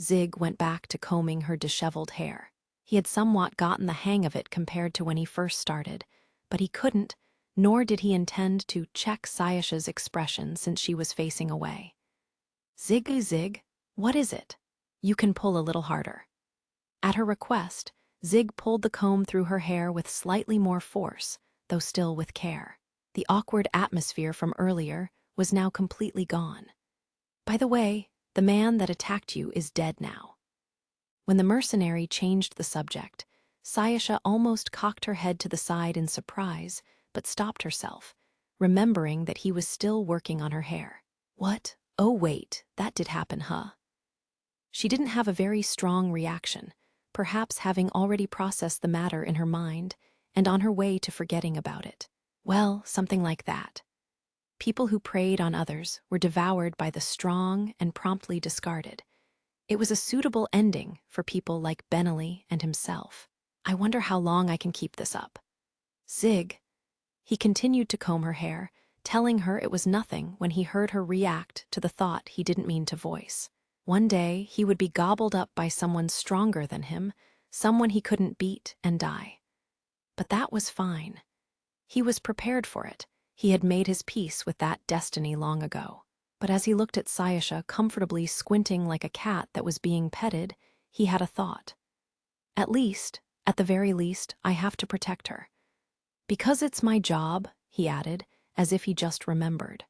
Zig went back to combing her disheveled hair. He had somewhat gotten the hang of it compared to when he first started, but he couldn't, nor did he intend to check Sayasha's expression since she was facing away. Zig, what is it? You can pull a little harder." At her request, Zig pulled the comb through her hair with slightly more force, though still with care. The awkward atmosphere from earlier was now completely gone. "By the way, the man that attacked you is dead now." When the mercenary changed the subject, Sayasha almost cocked her head to the side in surprise, but stopped herself, remembering that he was still working on her hair. "What? Oh wait, that did happen, huh?" She didn't have a very strong reaction, perhaps having already processed the matter in her mind and on her way to forgetting about it. Well, something like that. People who preyed on others were devoured by the strong and promptly discarded. It was a suitable ending for people like Benelli and himself. "I wonder how long I can keep this up." "Zig." He continued to comb her hair, telling her it was nothing when he heard her react to the thought he didn't mean to voice. One day, he would be gobbled up by someone stronger than him, someone he couldn't beat and die. But that was fine. He was prepared for it. He had made his peace with that destiny long ago. But as he looked at Sayasha comfortably squinting like a cat that was being petted, he had a thought. At the very least, I have to protect her. Because it's my job, he added, as if he just remembered.